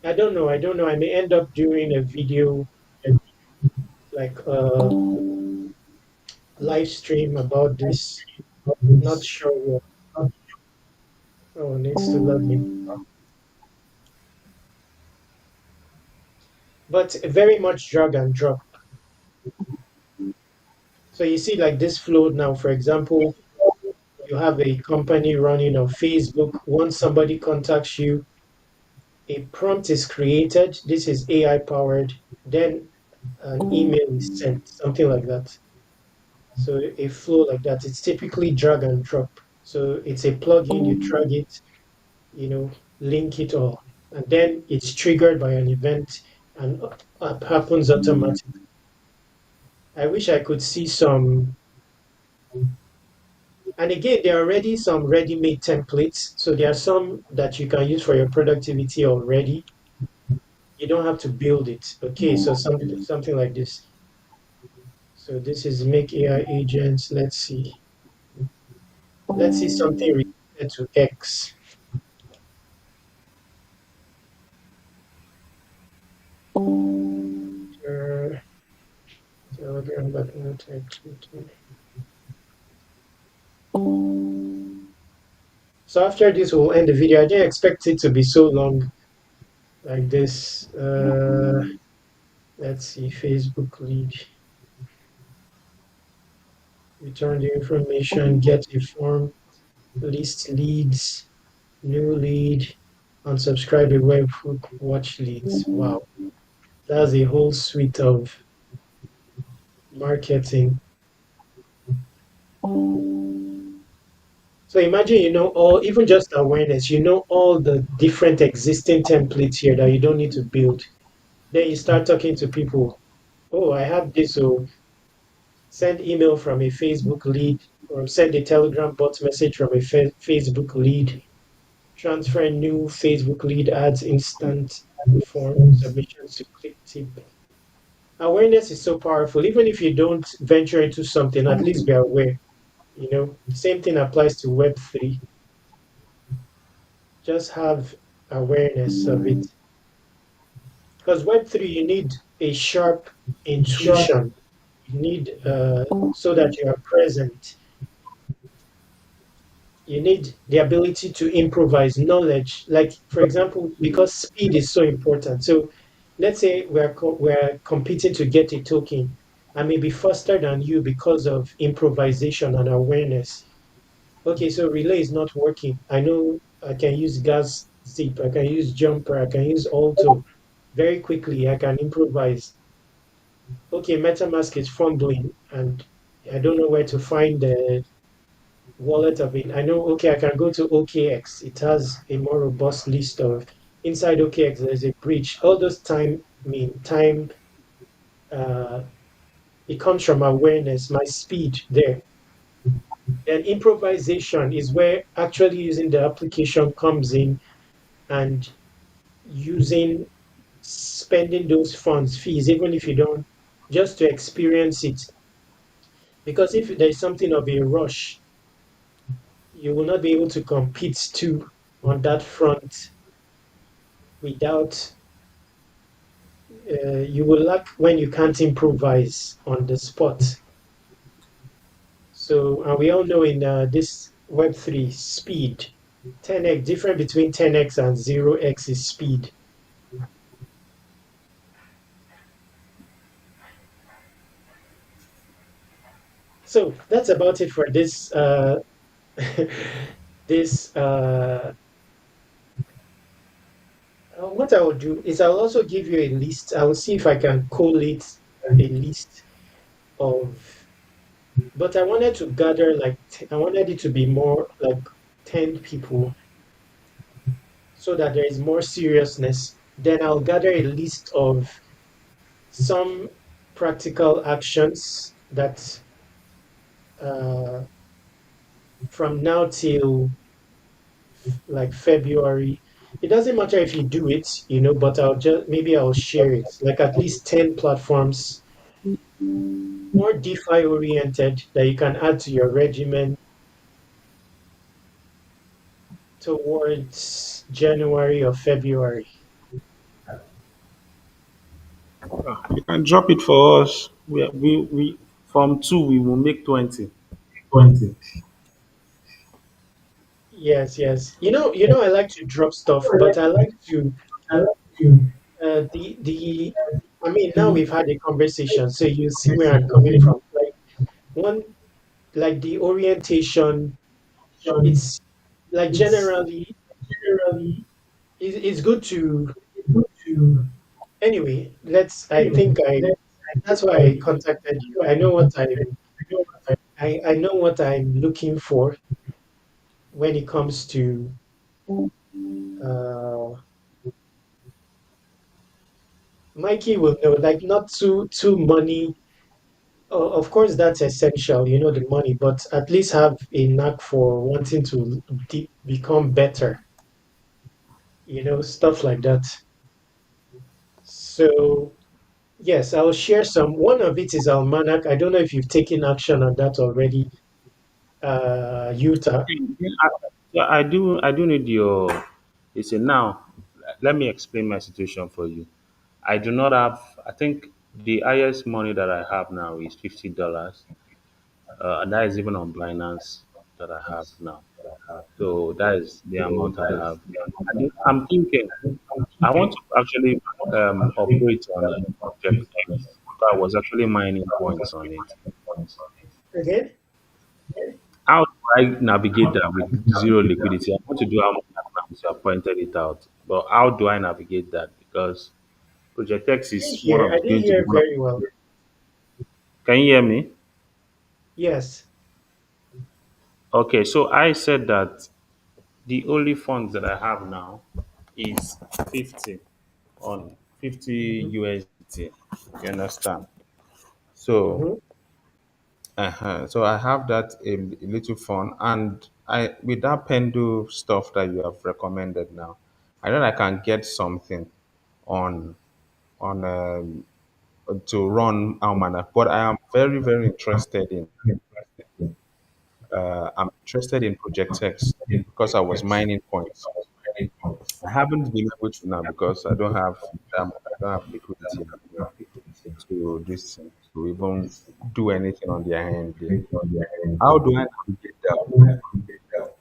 A: I don't know. I may end up doing a video like live stream about this. Not sure what. Oh, needs to log in. But very much drag and drop. So you see, like this flow now, for example, you have a company running on Facebook. Once somebody contacts you, a prompt is created. This is AI powered. Then an email is sent, something like that. So a flow like that. It's typically drag and drop. So it's a plugin. You drag it, you know, link it all, and then it's triggered by an event and happens automatically. I wish I could see some. And again, there are already some ready-made templates. So there are some that you can use for your productivity already. You don't have to build it. Okay, so something like this. So this is make AI agents. Let's see. Let's see something related to X. Uh, Telegram button text. So after this, we'll end the video. I didn't expect it to be so long like this. Let's see. Facebook lead. Return the information. Get a form. List leads. New lead. unsubscribe a webhook, watch leads. Wow, that's a whole suite of marketing. So imagine you know all, even just awareness, you know all the different existing templates here that you don't need to build. Then you start talking to people. Oh, I have this. So send email from a Facebook lead, or send a Telegram bot message from a Facebook lead. Transfer new Facebook lead ads, instant form submissions to click tip. Awareness is so powerful. Even if you don't venture into something, at least be aware. You know, same thing applies to Web3. Just have awareness of it. Because Web3, you need a sharp intuition. You need, so that you are present. You need the ability to improvise knowledge. Like, for example, because speed is so important. So let's say we're competing to get a token. I may be faster than you because of improvisation and awareness. Okay, so relay is not working. I know I can use gas zip, I can use jumper, I can use auto. Very quickly, I can improvise. Okay, MetaMask is fumbling and I don't know where to find the wallet of it. I know, okay, I can go to OKX. It has a more robust list of, inside OKX, there's a bridge. All those time, uh, it comes from awareness, my speed there. And improvisation is where actually using the application comes in, and using, spending those funds, fees, even if you don't, just to experience it. Because if there's something of a rush, you will not be able to compete too on that front without, you will lack when you can't improvise on the spot. So, and we all know in this Web3 speed, 10x, difference between 10x and 0x is speed. So that's about it for this this what I will do is I'll also give you a list. I will see if I can collate a list of, but I wanted to gather like I wanted it to be more like 10 people so that there is more seriousness. Then I'll gather a list of some practical actions that, uh, from now till like February. It doesn't matter if you do it, you know, but I'll just, maybe I'll share it, like at least 10 platforms, more DeFi oriented, that you can add to your regimen towards January or February.
B: You can drop it for us. We from two we will make 20.
C: 20.
A: Yes, yes. I like to drop stuff, but I like to,
C: I like to
A: the I mean, now we've had a conversation, so you see where I'm coming from. Like one, like the orientation,
C: show
A: it's like
C: it's
A: generally,
C: generally
A: it's good to,
C: good to
A: anyway, I
C: anyway,
A: think
C: I think
A: that's why I
C: I
A: contacted you.
C: I contacted you.
A: I know what I'm looking for when it comes to, uh Mikey will know, like not too money. Of course, that's essential, the money, but at least have a knack for wanting to become better, stuff like that. So, yes, I'll share some. One of it is Almanac. I don't know if you've taken action on that already, Utah.
B: Yeah, I do need your. You see now, let me explain my situation for you. I do not have. I think the highest money that I have now is $50, and that is even on Binance that I have now. So that is the
C: So
B: amount I
C: that is
B: have.
C: the
B: I'm thinking
C: I'm
B: I want
C: thinking
B: to actually
C: update
B: operate on a project X. I was actually mining points on it.
C: points on it.
A: Again?
B: How do I navigate that with zero liquidity? I want to do how much? you have pointed it out. But how do I navigate that? Because Project X is one
A: I
B: of
A: didn't
B: going to be
A: hear
B: one of.
A: very well.
B: Can you hear me?
A: Yes.
B: Okay, so I said that the only funds that I have now is 50 on 50
A: Hmm.
B: USDT. You understand? So,
A: Hmm.
B: so I have that a little fun, and I with that Pendo stuff that you have recommended now, I know I can get something on on to run Almanac, but I am very interested in I'm interested in Project X because I was mining points. I haven't been able to now because I don't have liquidity to this thing to even do anything on their end there. How do I navigate that?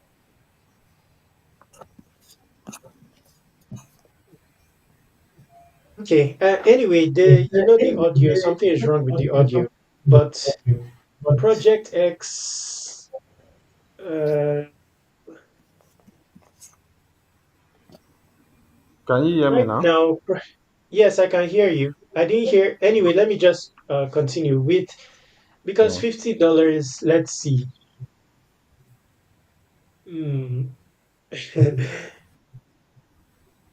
A: Okay. Anyway, the audio. Something is wrong with the audio, but Project X. Uh,
B: Can you hear me
A: right
B: now?
A: now, yes, I can hear you. I didn't hear. Anyway, let me just continue with because
B: Yeah.
A: $50. Let's see. Hmm.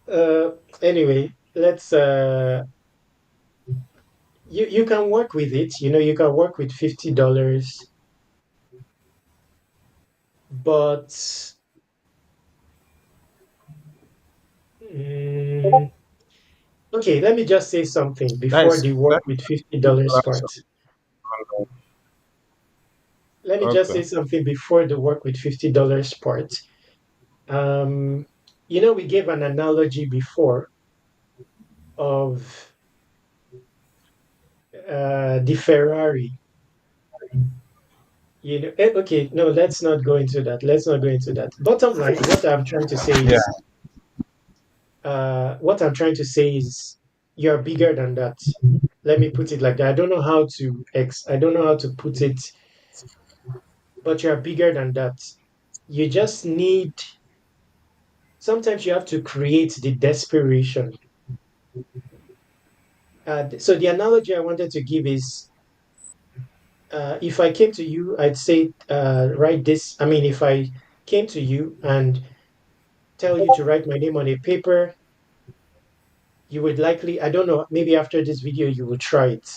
A: uh, anyway, let's. You can work with it. You can work with $50, but mm, okay. Let me just say something before the work
B: That
A: with
B: is
A: $50 part. Let me just
B: okay.
A: say something before the work with $50 part. Um, we gave an analogy before of the Ferrari. Okay, no, let's not go into that. Let's not go into that. Bottom line,
B: Yeah.
A: what I'm trying to say is you're bigger than that. Let me put it like that. I don't know how to put it, but you're bigger than that. You just need sometimes you have to create the desperation. So the analogy I wanted to give is if I came to you, I'd say write this. I mean, if I came to you and tell you to write my name on a paper, you would likely, I don't know, maybe after this video you will try it.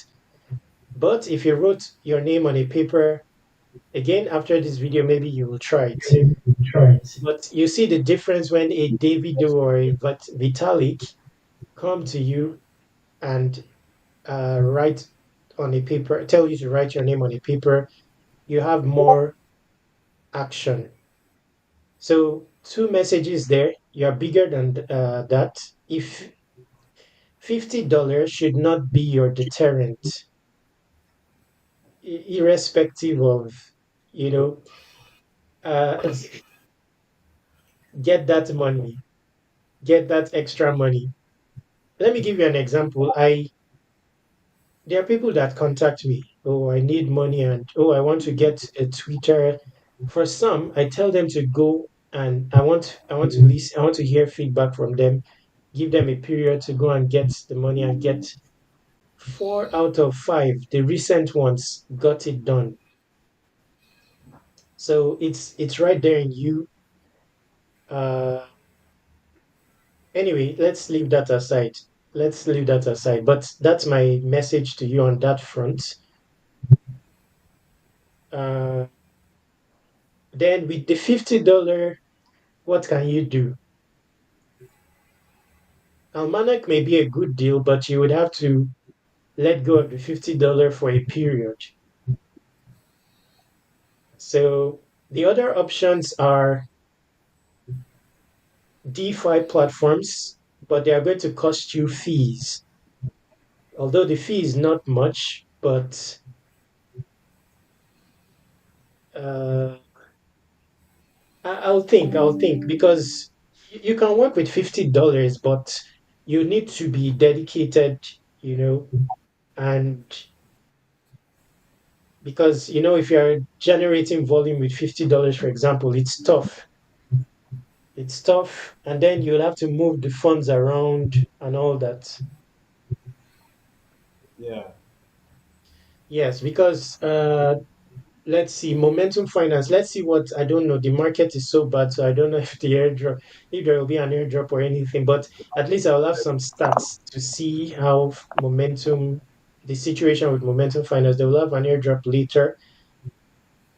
A: But if you wrote your name on a paper again after this video, maybe you will try it. But you see the difference when a Davido or a Vitalik come to you and write on a paper, tell you to write your name on a paper, you have more action. So two messages there. You're bigger than that. If $50 should not be your deterrent, irrespective of, you know, uh, get that money, get that extra money. Let me give you an example. There are people that contact me. Oh, I need money, and oh, I want to get a Twitter. For some, I tell them to go and I want to listen. I want to hear feedback from them. Give them a period to go and get the money and get 4 out of 5. The recent ones got it done. So it's right there in you. Uh, anyway, let's leave that aside. Let's leave that aside. But that's my message to you on that front. Uh, then with the $50, what can you do? Almanac may be a good deal, but you would have to let go of the $50 for a period. So the other options are DeFi platforms, but they are going to cost you fees. Although the fee is not much, but uh, I'll think because you can work with $50, but you need to be dedicated, you know, and because if you're generating volume with $50, for example, it's tough. It's tough, and then you'll have to move the funds around and all that.
C: Yeah.
A: Yes, because let's see, momentum finance. Let's see what I don't know. The market is so bad, so I don't know if the airdrop, if there will be an airdrop or anything. But at least I'll have some stats to see how momentum, the situation with momentum finance. They will have an airdrop later.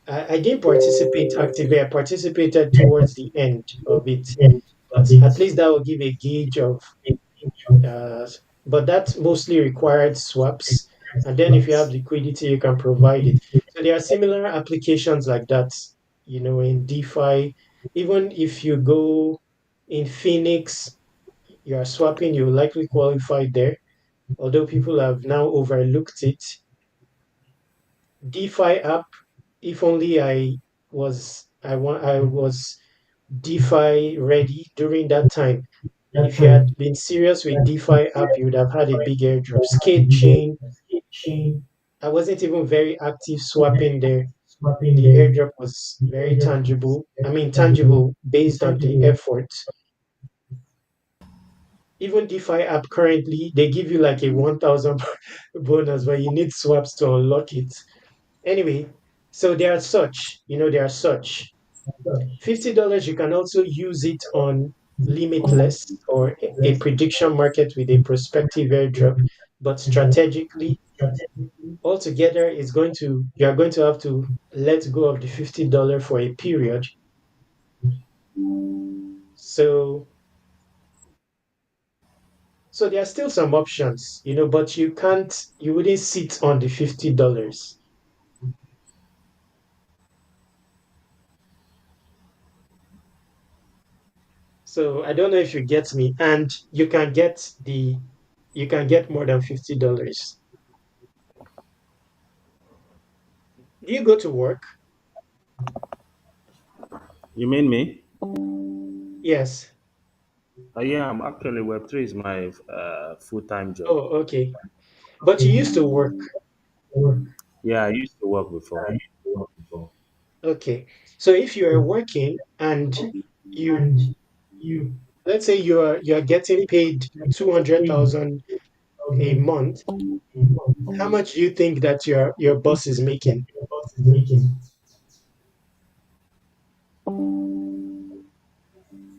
A: I didn't participate actively. I participated towards the end of it, but at least that will give a gauge of. Uh, but that mostly required swaps. And then if you have liquidity, you can provide it. So there are similar applications like that, in DeFi. Even if you go in Phoenix, you are swapping, you will likely qualify there. Although people have now overlooked it. DeFi app, if only I was DeFi ready during that time. If you had been serious with DeFi app, you would have had a big airdrop. Skate chain, I wasn't even very active swapping there. The airdrop was very tangible. I mean, tangible based on the effort. Even DeFi app currently, they give you like a 1,000 bonus, but you need swaps to unlock it. Anyway, so they are such, they are such. $50, you can also use it on Limitless or a prediction market with a prospective airdrop. But strategically, altogether, you are going to have to let go of the $50 for a period. So so there are still some options, but you wouldn't sit on the $50. So I don't know if you get me. And you can get more than $50. Do you go to work?
B: You mean me?
A: Yes.
B: Yeah, I'm actually Web3 is my full-time job.
A: Oh, okay. But you used to work.
B: Yeah, I used to work before.
A: Okay. So if you are working and you let's say you're getting paid 200,000 a month, how much do you think that your boss is making?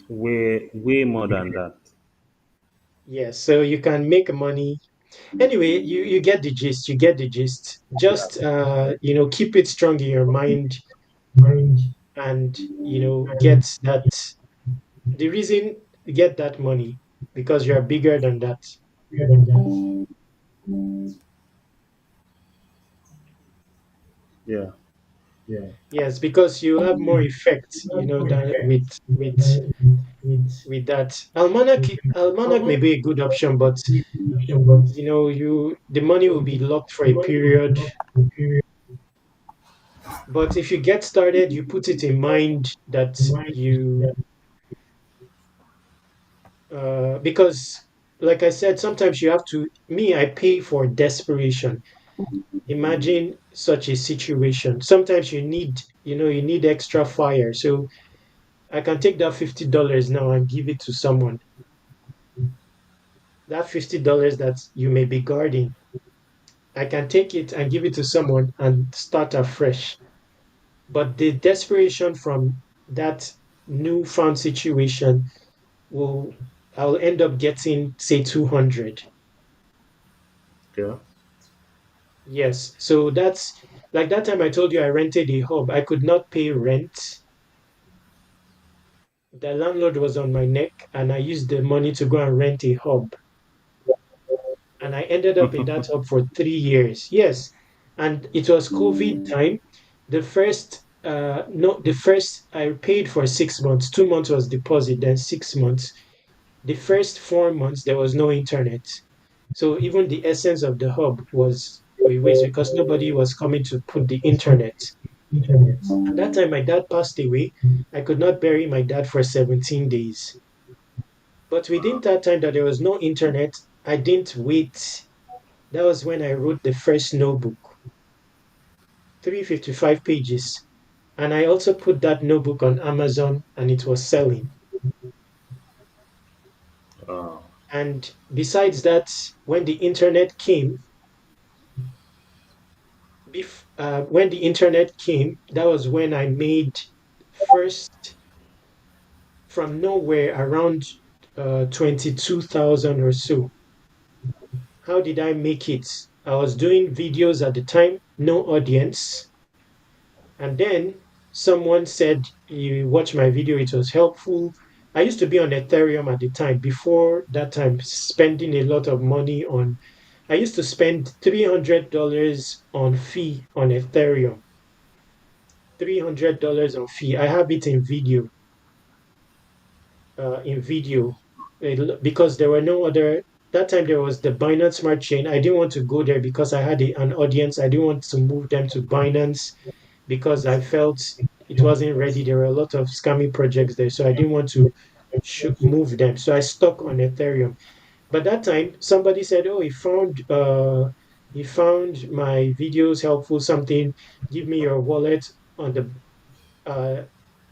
B: Way more than that.
A: Yes, so you can make money. Anyway, you get the gist. You get the gist. Just keep it strong in your mind and get that the reason get that money because you are bigger than that.
B: Yeah.
A: Yes, because you have more effect, than with that. Almanac may be a good option, but the money will be locked for a period. But if you get started, you put it in mind that because like I said, sometimes you have to. Me, I pay for desperation. Imagine such a situation. Sometimes you need extra fire. So I can take that $50 now and give it to someone. That $50 that you may be guarding, I can take it and give it to someone and start afresh. But the desperation from that newfound situation will I'll end up getting say 200.
B: Yeah.
A: Yes. So that's like that time I told you I rented a hub. I could not pay rent. The landlord was on my neck and I used the money to go and rent a hub. And I ended up in that hub for 3 years. Yes. And it was COVID time. The first I paid for 6 months. 2 months was deposit, then 6 months. The first 4 months there was no internet. So even the essence of the hub was a waste because nobody was coming to put the internet. At that time my dad passed away. I could not bury my dad for 17 days. But within that time that there was no internet, I didn't wait. That was when I wrote the first notebook, 355 pages. And I also put that notebook on Amazon and it was selling.
B: Oh,
A: And besides that, when the internet came, when the internet came, that was when I made first from nowhere around 22,000 or so. How did I make it? I was doing videos at the time, no audience. And then someone said, you watch my video, it was helpful. I used to be on Ethereum at the time. Before that time, spending a lot of money on, I used to spend $300 on fee on Ethereum. $300 on fee. I have it in video, because there were no other. That time there was the Binance Smart Chain. I didn't want to go there because I had an audience. I didn't want to move them to Binance because I felt it wasn't ready. There were a lot of scammy projects there, so I didn't want to move them. So I stuck on Ethereum. But that time somebody said, "Oh, he found my videos helpful. Something. Give me your wallet on the."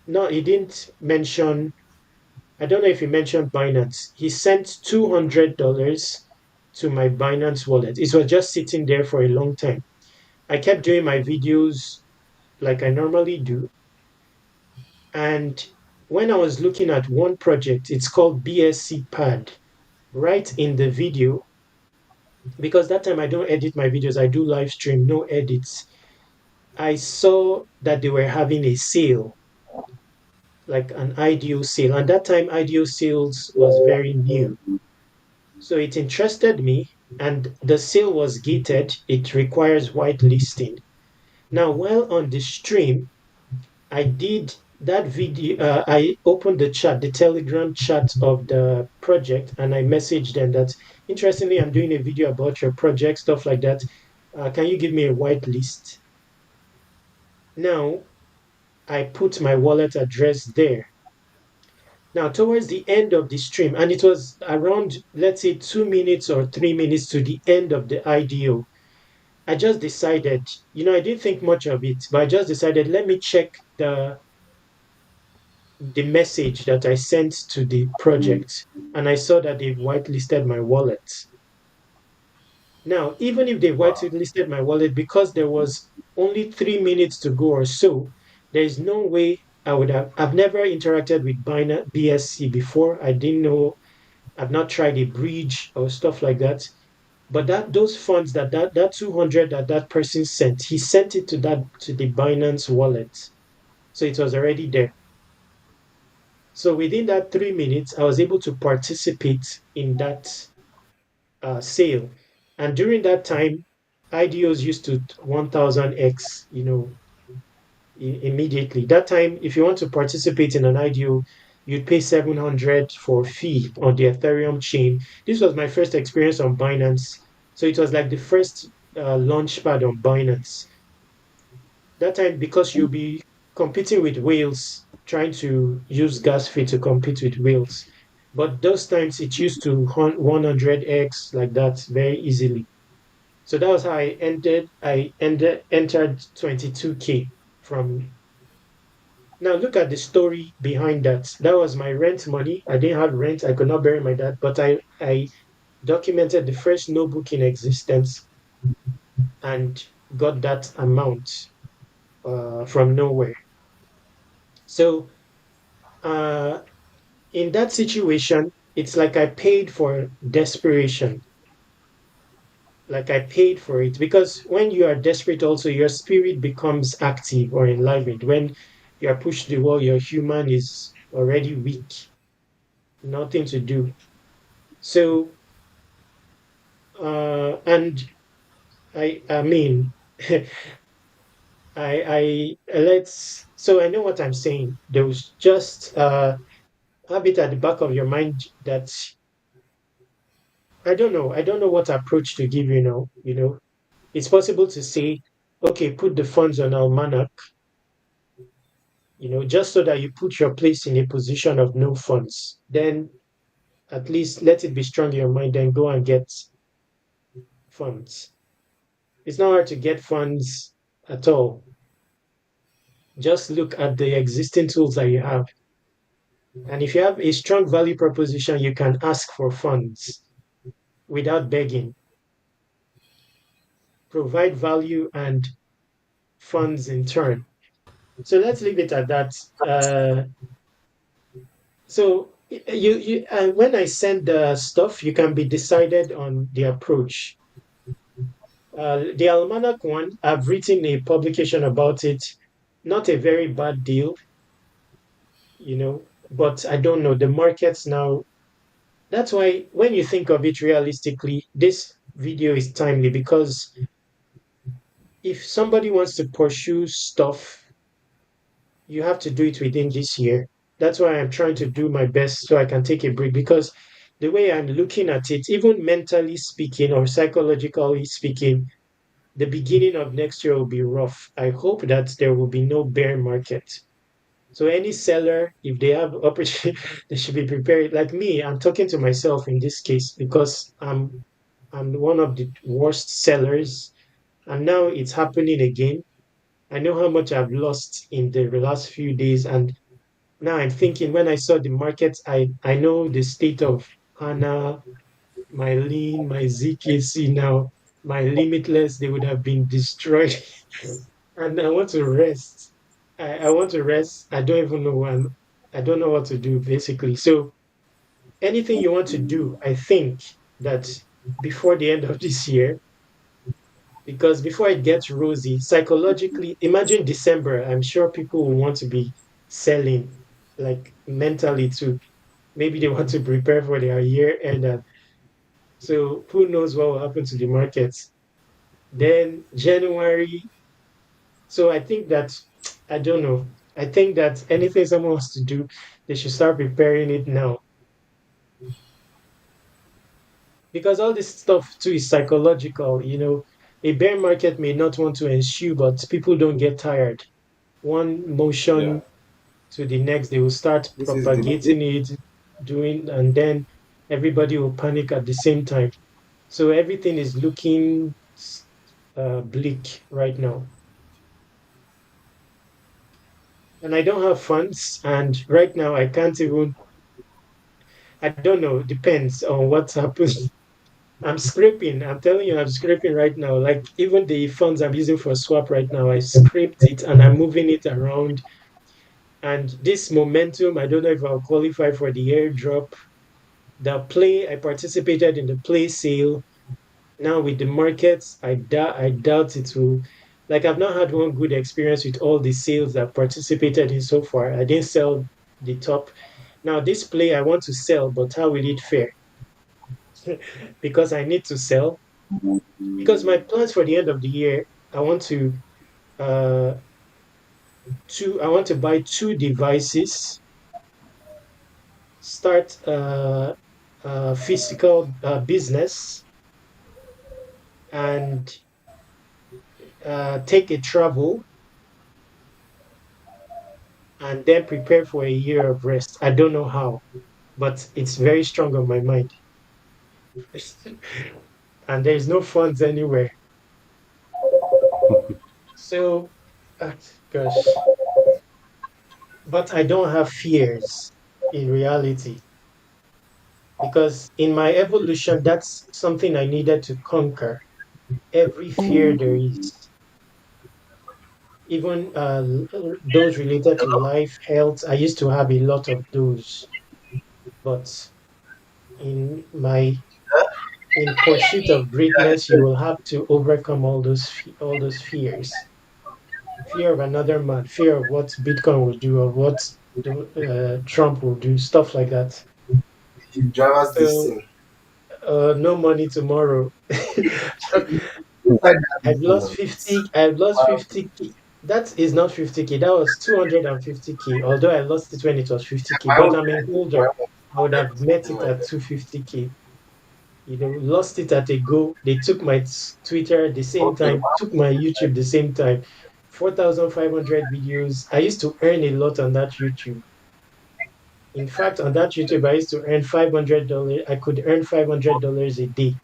A: No, he didn't mention. I don't know if he mentioned Binance. He sent $200 to my Binance wallet. It was just sitting there for a long time. I kept doing my videos like I normally do. And when I was looking at one project, it's called BSC Pad, right in the video, because that time I don't edit my videos, I do live stream, no edits. I saw that they were having a sale, like an IDO sale. And that time, IDO sales was very new. So it interested me, and the sale was gated. It requires whitelisting. Now, while on the stream, I did that video. I opened the chat, the Telegram chat of the project, and I messaged them that, interestingly, I'm doing a video about your project, stuff like that. Can you give me a whitelist? Now, I put my wallet address there. Now, towards the end of the stream, and it was around, let's say, 2 minutes or 3 minutes to the end of the IDO, I just decided, I didn't think much of it, but I just decided, let me check the message that I sent to the project, and I saw that they've whitelisted my wallet. Now, even if they
B: wow.
A: whitelisted my wallet, because there was only 3 minutes to go or so, there is no way I would have. I've never interacted with BSC before. I didn't know. I've not tried a bridge or stuff like that. But those funds that 200 that that person sent, he sent it to the Binance wallet, so it was already there. So within that 3 minutes, I was able to participate in that sale. And during that time, IDOs used to 1000x, immediately. That time, if you want to participate in an IDO, you'd pay 700 for fee on the Ethereum chain. This was my first experience on Binance. So it was like the first launch pad on Binance. That time, because you'll be competing with whales, trying to use gas fee to compete with whales. But those times it used to 100x like that very easily. So that was how entered 22K from. Now look at the story behind that. That was my rent money. I didn't have rent. I could not bury my dad, but I documented the first notebook in existence and got that amount from nowhere. So uh, in that situation, it's like I paid for desperation. Like I paid for it because when you are desperate, also your spirit becomes active or enlivened. When you are pushed to the wall, your human is already weak, nothing to do. So, and I mean, so I know what I'm saying. There was just have it at the back of your mind that I don't know what approach to give. It's possible to say, okay, put the funds on Almanac, just so that you put your place in a position of no funds. Then at least let it be strong in your mind, then go and get funds. It's not hard to get funds at all. Just look at the existing tools that you have. And if you have a strong value proposition, you can ask for funds without begging, provide value and funds in turn. So let's leave it at that. So when I send the stuff, you can be decided on the approach. The Almanac one, I've written a publication about it. Not a very bad deal, but I don't know. The markets now, that's why when you think of it realistically, this video is timely because if somebody wants to pursue stuff, you have to do it within this year. That's why I'm trying to do my best so I can take a break because the way I'm looking at it, even mentally speaking or psychologically speaking, the beginning of next year will be rough. I hope that there will be no bear market. So any seller, if they have opportunity, they should be prepared. Like me, I'm talking to myself in this case because I'm one of the worst sellers, and now it's happening again. I know how much I've lost in the last few days, and now I'm thinking when I saw the markets, I know the state of HANA, my lean, my ZKC now, my limitless, they would have been destroyed. And I want to rest. I want to rest. I don't even know I don't know what to do basically. So anything you want to do, I think that before the end of this year, because before it gets rosy, psychologically, imagine December. I'm sure people will want to be selling like mentally too. Maybe they want to prepare for their year end. And so who knows what will happen to the markets. Then January. So I think that, I don't know. I think that anything someone wants to do, they should start preparing it now. Because all this stuff too is psychological. A bear market may not want to ensue, but people don't get tired. One
C: Yeah.
A: motion to the next, they will start
C: This is the
A: propagating it, doing, and then everybody will panic at the same time. So everything is looking bleak right now. And I don't have funds. And right now, I can't even, I don't know, depends on what's happening. I'm scraping. I'm telling you, I'm scraping right now. Like even the funds I'm using for swap right now, I scraped it and I'm moving it around. And this momentum, I don't know if I'll qualify for the airdrop. I participated in the play sale. Now with the markets, I doubt it will. Like I've not had one good experience with all the sales I've participated in so far. I didn't sell the top. Now this play I want to sell, but how will it fare? Because I need to sell. Because my plans for the end of the year, I want to uh I want to buy two devices, start physical business, and take a travel, and then prepare for a year of rest. I don't know how, but it's very strong on my mind. And there's no funds anywhere. So, uh, gosh, but I don't have fears in reality because in my evolution, that's something I needed to conquer. Every fear there is, even those related to life, health. I used to have a lot of those, but in my in pursuit of greatness, you will have to overcome all those fears. Fear of another man, fear of what Bitcoin will do, or what Trump will do, stuff like that.
C: driver's this
A: So
C: thing.
A: no money tomorrow.
C: Inside that
A: I've lost
C: decision.
A: 50. I've lost 50K. That is not 50K. That was 250K. Although I lost it when it was 50K,
C: My
A: but
C: own
A: I'm a
C: my
A: holder.
C: own
A: I would have met it
C: anyway.
A: at 250K. Lost it at a go. They took my Twitter the same
C: Okay,
A: time,
C: wow.
A: took my YouTube the same time. 4,500 videos. I used to earn a lot on that YouTube. In fact, on that YouTube, I used to earn $500. I could earn $500 a day.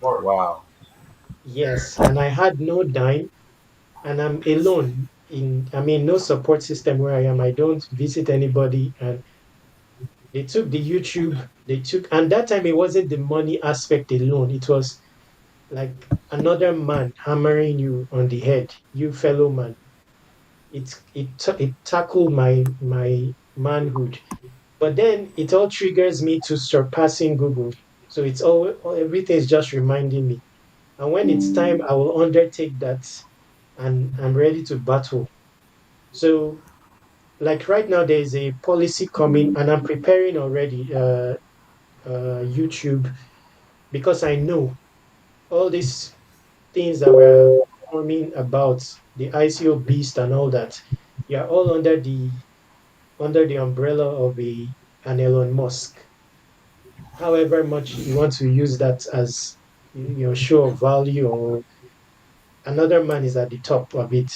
C: Wow.
A: Yes, and I had no dime, and I'm alone. I mean, no support system where I am. I don't visit anybody, and They took the YouTube, and that time it wasn't the money aspect alone. It was like another man hammering you on the head, you fellow man. It tackled my manhood, but then it all triggers me to surpassing Google. So it's all everything is just reminding me. And when it's time, I will undertake that, and I'm ready to battle. So like right now, there is a policy coming, and I'm preparing already. YouTube, because I know all these things that were forming about the ICO beast and all that. You are all under the umbrella of an Elon Musk. However much you want to use that as your show of value, or another man is at the top of it.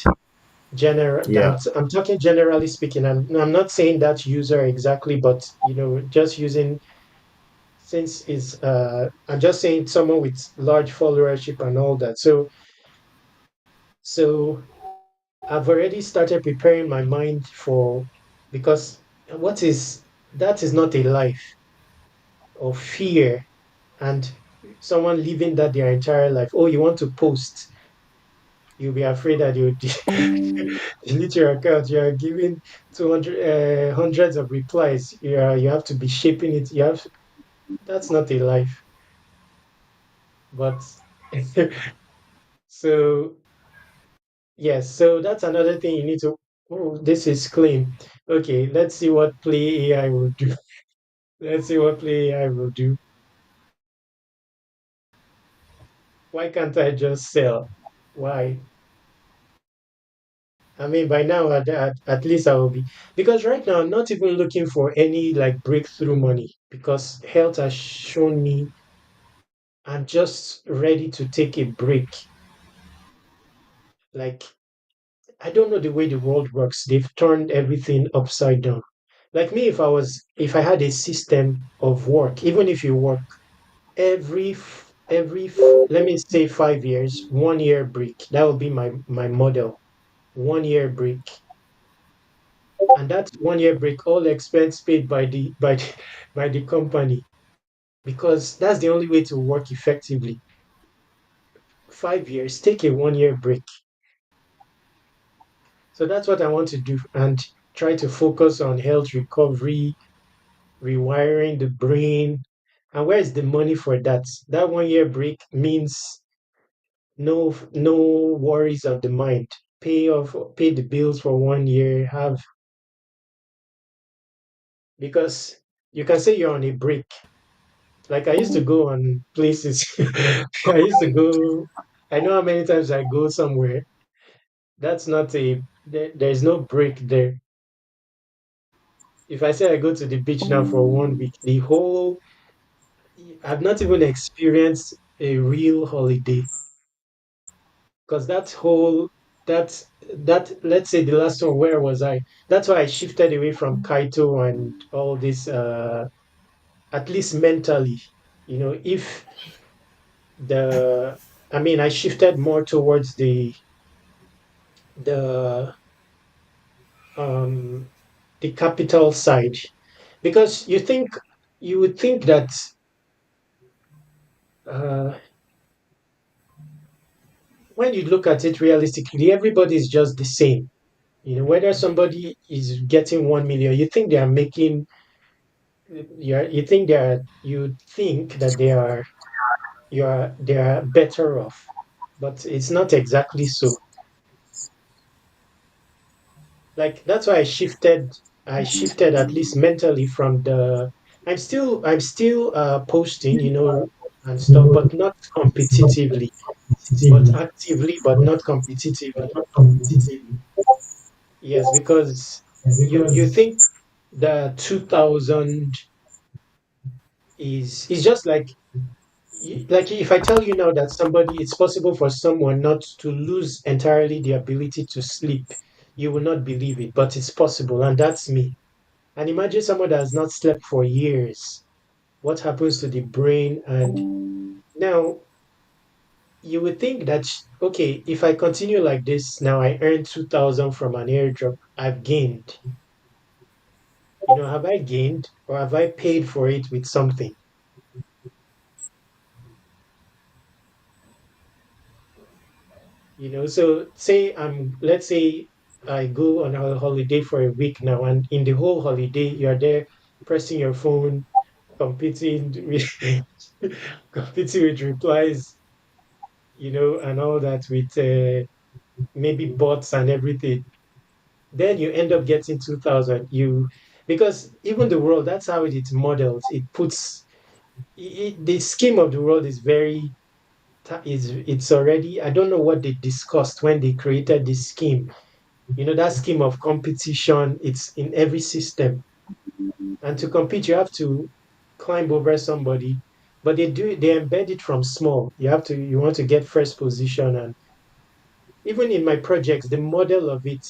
B: Yeah.
A: I'm talking generally speaking. I'm not saying that user exactly, but just using, since it's I'm just saying someone with large followership and all that. So I've already started preparing my mind for, because what is that is not a life of fear, and someone living that their entire life. Oh, you want to post, you'll be afraid that you delete your account. You are giving 200 hundreds of replies. You have to be shaping it. That's not a life. But so yes, so that's another thing you need to. Oh, this is clean. Okay, let's see what Play AI will do. Let's see what Play AI will do. Why can't I just sell? Why? I mean, by now, at least I will be. Because right now, I'm not even looking for any like breakthrough money, because health has shown me I'm just ready to take a break. Like, I don't know the way the world works. They've turned everything upside down. Like me, if I had a system of work, even if you work let me say 5 years, 1 year break. That would be my model. 1 year break, and that's 1 year break, all expense paid by the company, because that's the only way to work effectively. 5 years, take a 1 year break. So that's what I want to do, and try to focus on health recovery, rewiring the brain. And where is the money for that? That 1 year break means no worries of the mind. Pay the bills for 1 year. Have Because you can say you're on a break. Like I used to go on places. I used to go. I know how many times I go somewhere. That's not there's no break there. If I say I go to the beach now for 1 week, I've not even experienced a real holiday, because that let's say the last one, where was I? That's why I shifted away from Kaito and all this. At least mentally, if the I mean, I shifted more towards the um the capital side, because you would think that uh when you look at it realistically, everybody is just the same. Whether somebody is getting 1 million, you think that they are better off, but it's not exactly so. Like that's why I shifted at least mentally from the I'm still posting, and stuff, but not competitively, but actively, but not competitively. Yes, because you think the 2000 is just like if I tell you now that it's possible for someone not to lose entirely the ability to sleep, you will not believe it, but it's possible, and that's me. And imagine someone that has not slept for years. What happens to the brain? And now you would think that, okay, if I continue like this, now I earn 2,000 from an airdrop, I've gained. Have I gained or have I paid for it with something? So let's say I go on a holiday for a week now, and in the whole holiday, you're there pressing your phone, competing with competing with replies, and all that with maybe bots and everything. Then you end up getting 2000. Because even the world, that's how it's modeled. It puts the scheme of the world is very is it's already, I don't know what they discussed when they created this scheme. That scheme of competition, it's in every system. And to compete, you have to climb over somebody. But they embed it from small. You want to get first position. And even in my projects, the model of it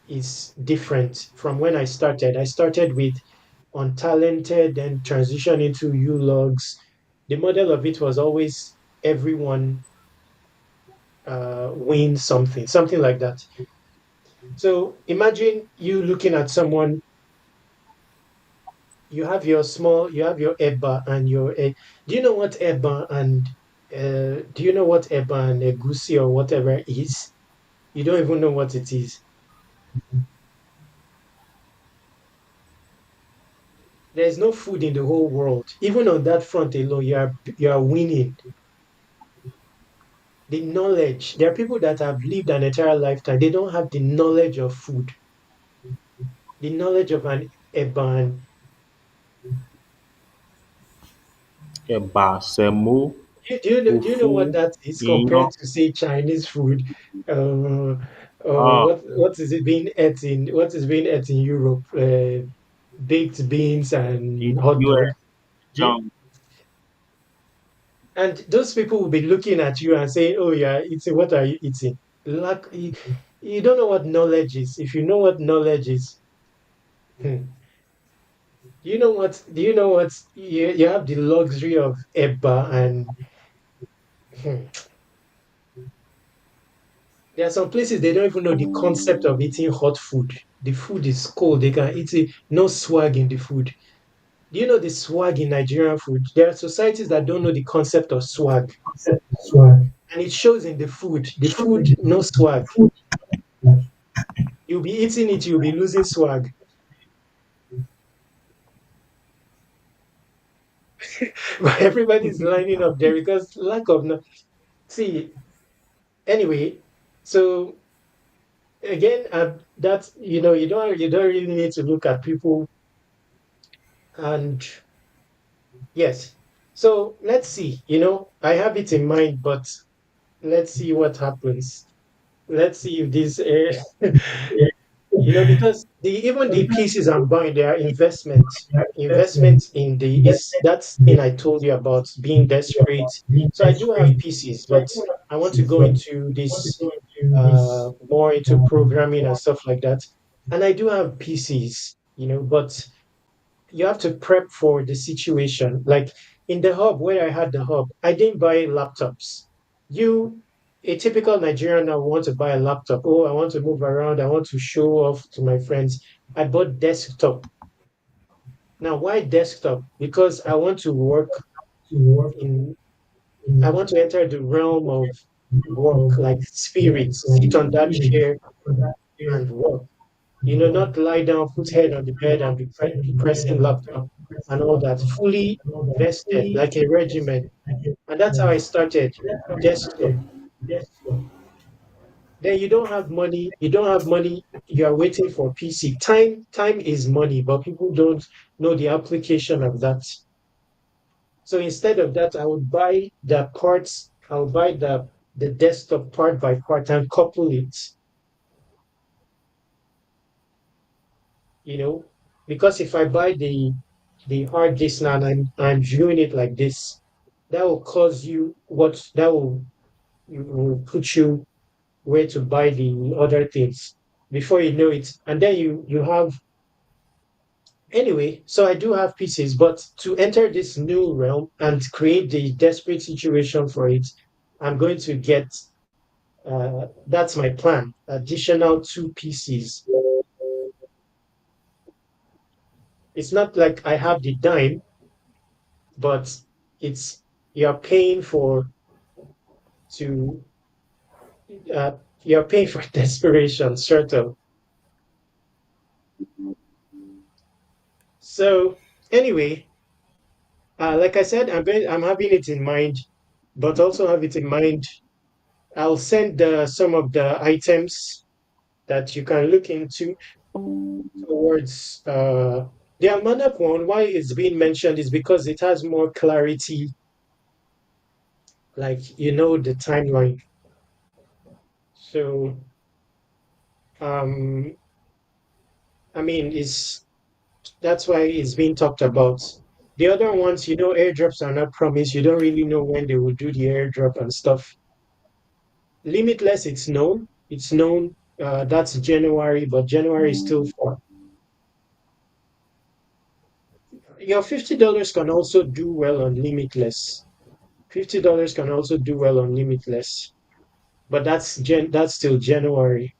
A: is different from when I started. I started with untalented and transition into logs. The model of it was always everyone wins something like that. So imagine you looking at someone. You have your eba and do you know what eba and egusi or whatever is? You don't even know what it is. There's no food in the whole world. Even on that front alone, you are winning. The knowledge. There are people that have lived an entire lifetime. They don't have the knowledge of food, the knowledge of an eba. And
B: Ẹ̀bà, sẹ̀mó,
A: do you know
B: fùfú,
A: what that is
B: iyán.
A: compared to say Chinese food? Uh,
B: Ah,
A: what is being ate in Europe? Baked beans
B: in
A: and
B: the
A: hot dog.
B: US,
A: Do-
B: jam.
A: And those people will be looking at you and saying, "Oh, yeah, eating. What are you eating?" You don't know what knowledge is. If you know what knowledge is, hmm, you have the luxury of Eba and hmm, there are some places they don't even know the concept of eating hot food. The food is cold. They can eat it. No swag in the food. Do you know the swag in Nigerian food? There are societies that don't know the concept of swag, and it shows in the food. The food, no swag. You'll be eating it, you'll be losing swag. But everybody's lining up there because lack of no. See, anyway, so again, that's you don't really need to look at people. And yes, so let's see. I have it in mind, but let's see what happens. Let's see if this because even the pieces I'm buying, they are investments in the is that thing I told you about being desperate. So I do have pieces, but I want to go into this more into programming and stuff like that. And I do have pieces, but you have to prep for the situation. Like in the hub where I had the hub, I didn't buy laptops. You, a typical Nigerian now want to buy a laptop. Oh, I want to move around. I want to show off to my friends. I bought desktop. Now, why desktop? Because in, I want to enter the realm of work, like spirit, sit on that chair and work. Not lie down, put head on the bed and be pressing laptop and all that. Fully vested, like a regiment. And that's how I started desktop. Then you don't have money, you are waiting for PC. Time is money, but people don't know the application of that. So instead of that, I would buy the desktop part by part and couple it, you know, because if I buy the hard disk now and I'm viewing it like this, that will cause you what that will put you where to buy the other things before you know it. And then you have anyway, so I do have pieces, but to enter this new realm and create the desperate situation for it, I'm going to get that's my plan. Additional two pieces. It's not like I have the dime, but it's you're paying for to uh, you're paying for desperation, sort of. So anyway, like I said, I'm having it in mind, but also have it in mind. I'll send some of the items that you can look into towards the almanac one. Why it's being mentioned is because it has more clarity, like the timeline. So um, I mean, it's that's why it's being talked about. The other ones, airdrops are not promised. You don't really know when they will do the airdrop and stuff. Limitless, it's known. It's known. That's January, but January is still far. Your $50 can also do well on Limitless. $50 can also do well on Limitless, but that's still January.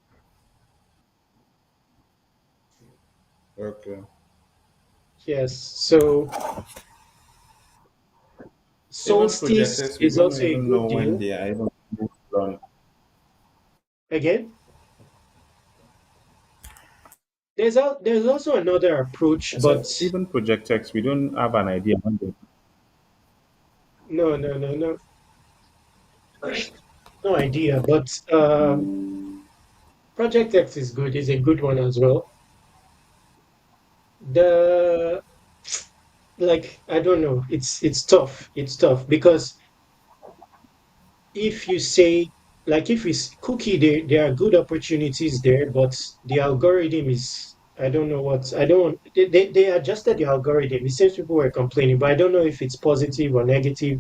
B: Okay.
A: Yes. So
B: Even
A: Solstice
B: projectors, we
A: is
B: don't
A: also a
B: even
A: good
B: know when
A: deal.
B: they are even run.
A: Again, there's also another approach,
B: I
A: but
B: said even projectors, we don't have an idea when they.
A: no, no, no, no, no idea. But Project X is good. Is a good one as well. The like I don't know. It's tough. It's tough because if you say like if it's cookie, there are good opportunities there, but the algorithm is I don't know what I don't they adjusted the algorithm. It seems people were complaining, but I don't know if it's positive or negative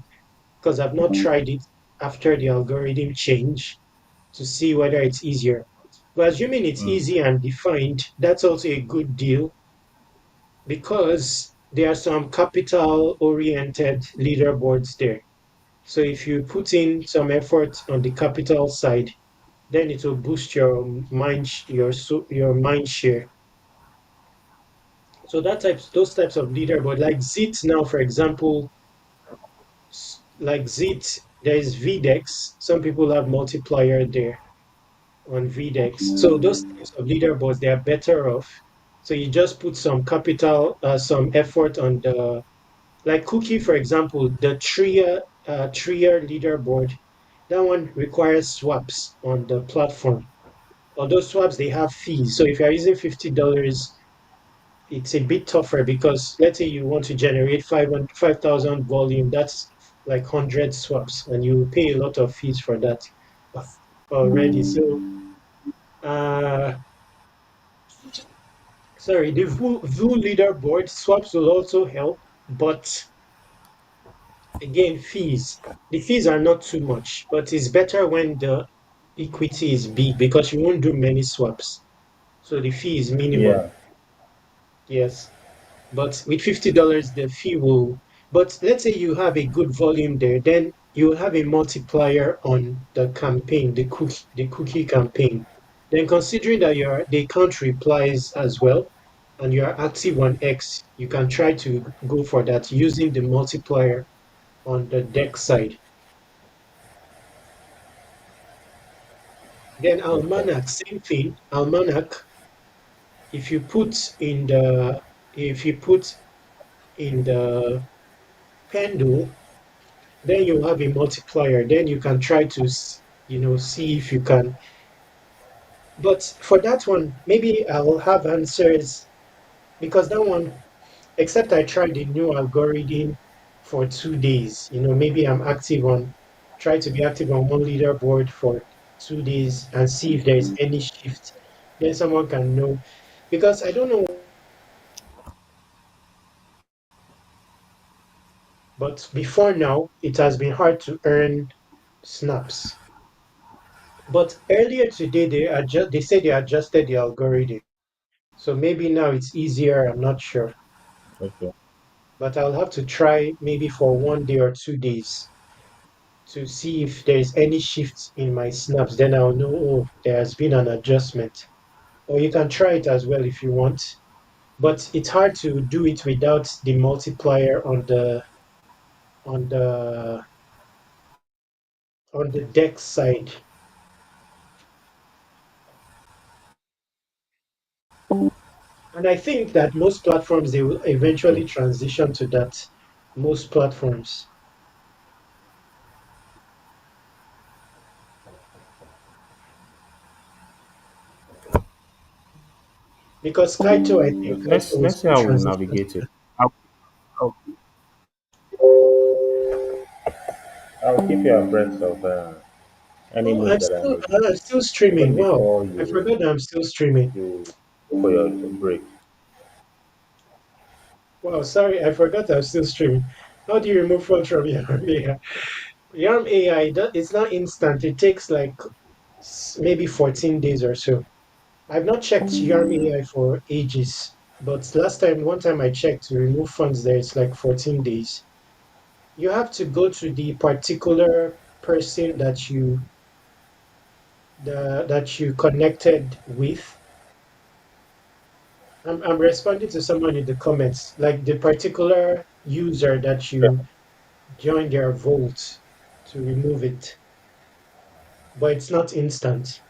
A: because I've not tried it after the algorithm change to see whether it's easier. But assuming it's
B: Mm.
A: easy and defined, that's also a good deal because there are some capital oriented leaderboards there. So if you put in some effort on the capital side, then it will boost your mind share. So those types of leaderboard, like Zit now, for example, like Zit, there is VDEX. Some people have multiplier there on VDEX. So those types of leaderboards, they are better off. So you just put some effort on the like Cookie, for example, the Trier leaderboard. That one requires swaps on the platform. On those swaps, they have fees. So if you're using $50, it's a bit tougher because let's say you want to generate 5,000 volume, that's like 100 swaps, and you pay a lot of fees for that already. So, uh, sorry, the VU leaderboard swaps will also help, but again, fees. The fees are not too much, but it's better when the equity is big because you won't do many swaps. So the fee is minimum.
B: Yeah.
A: Yes. But with $50, the fee will. But let's say you have a good volume there, then you will have a multiplier on the campaign, the cookie campaign. Then considering that they count replies as well, and you are active on X, you can try to go for that using the multiplier on the deck side. Then
B: Okay.
A: Almanac, same thing. Almanac, if you put in the if you put in the pendule, then you have a multiplier. Then you can try to see if you can. But for that one, maybe I'll have answers because that one, except I tried the new algorithm for 2 days. Maybe try to be active on one leaderboard for 2 days and see if there is any shift. Then someone can know because I don't know. But before now, it has been hard to earn snaps. But earlier today, they said they adjusted the algorithm. So maybe now it's easier. I'm not sure.
B: Okay.
A: But I'll have to try maybe for 1 day or 2 days to see if there is any shift in my snaps. Then I'll know, oh, there has been an adjustment. Or you can try it as well if you want. but it's hard to do it without the multiplier on the on the deck side. And I think that most platforms they will eventually transition to that. Most platforms, because Kaito, I think Kaito will
B: Let's see
A: still
B: how we
A: transition.
B: navigate it. I'll, I'll, I'll keep you abreast of any
A: Oh,
B: move that I make,
A: I'm still
B: even
A: streaming. Wow,
B: before
A: I forgot that I'm still streaming.
B: you go for your break.
A: Wow, sorry, I forgot I'm still streaming. How do you remove funds from Yarm AI? Yarm AI, it's not instant. It takes like maybe 14 days or so. I've not checked Yarm AI for ages, but one time I checked to remove funds there, it's like 14 days. You have to go to the particular person that you connected with. I'm responding to someone in the comments, like the particular user that you join their vault to remove it, but it's not instant.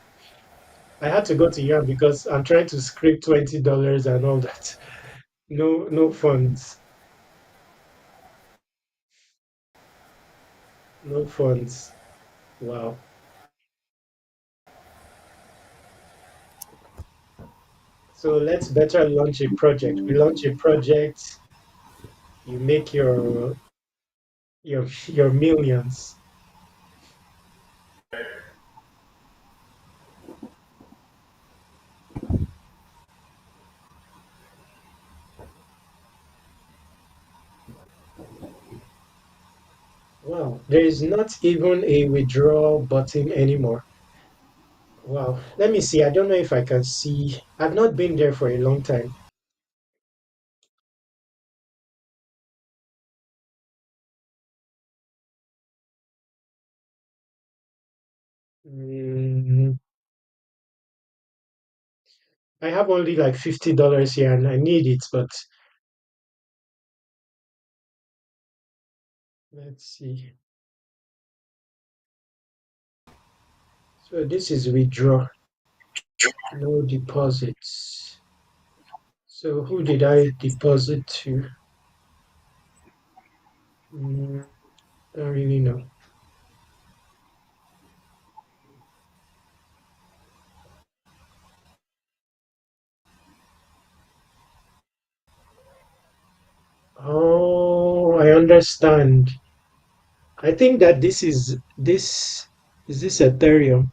A: I had to go to Yarn because I'm trying to scrape $20 and all that. No, no funds, no funds. Wow. So let's better launch a project. We launch a project, you make your millions. Wow. There is not even a withdrawal button anymore. Wow. Let me see. I don't know if I can see. I've not been there for a long time. Mm, I have only like $50 here and I need it, but let's see. So this is withdraw, no deposits. So who did I deposit to? Mm, don't really know. Oh, I understand. I think that this is this Ethereum.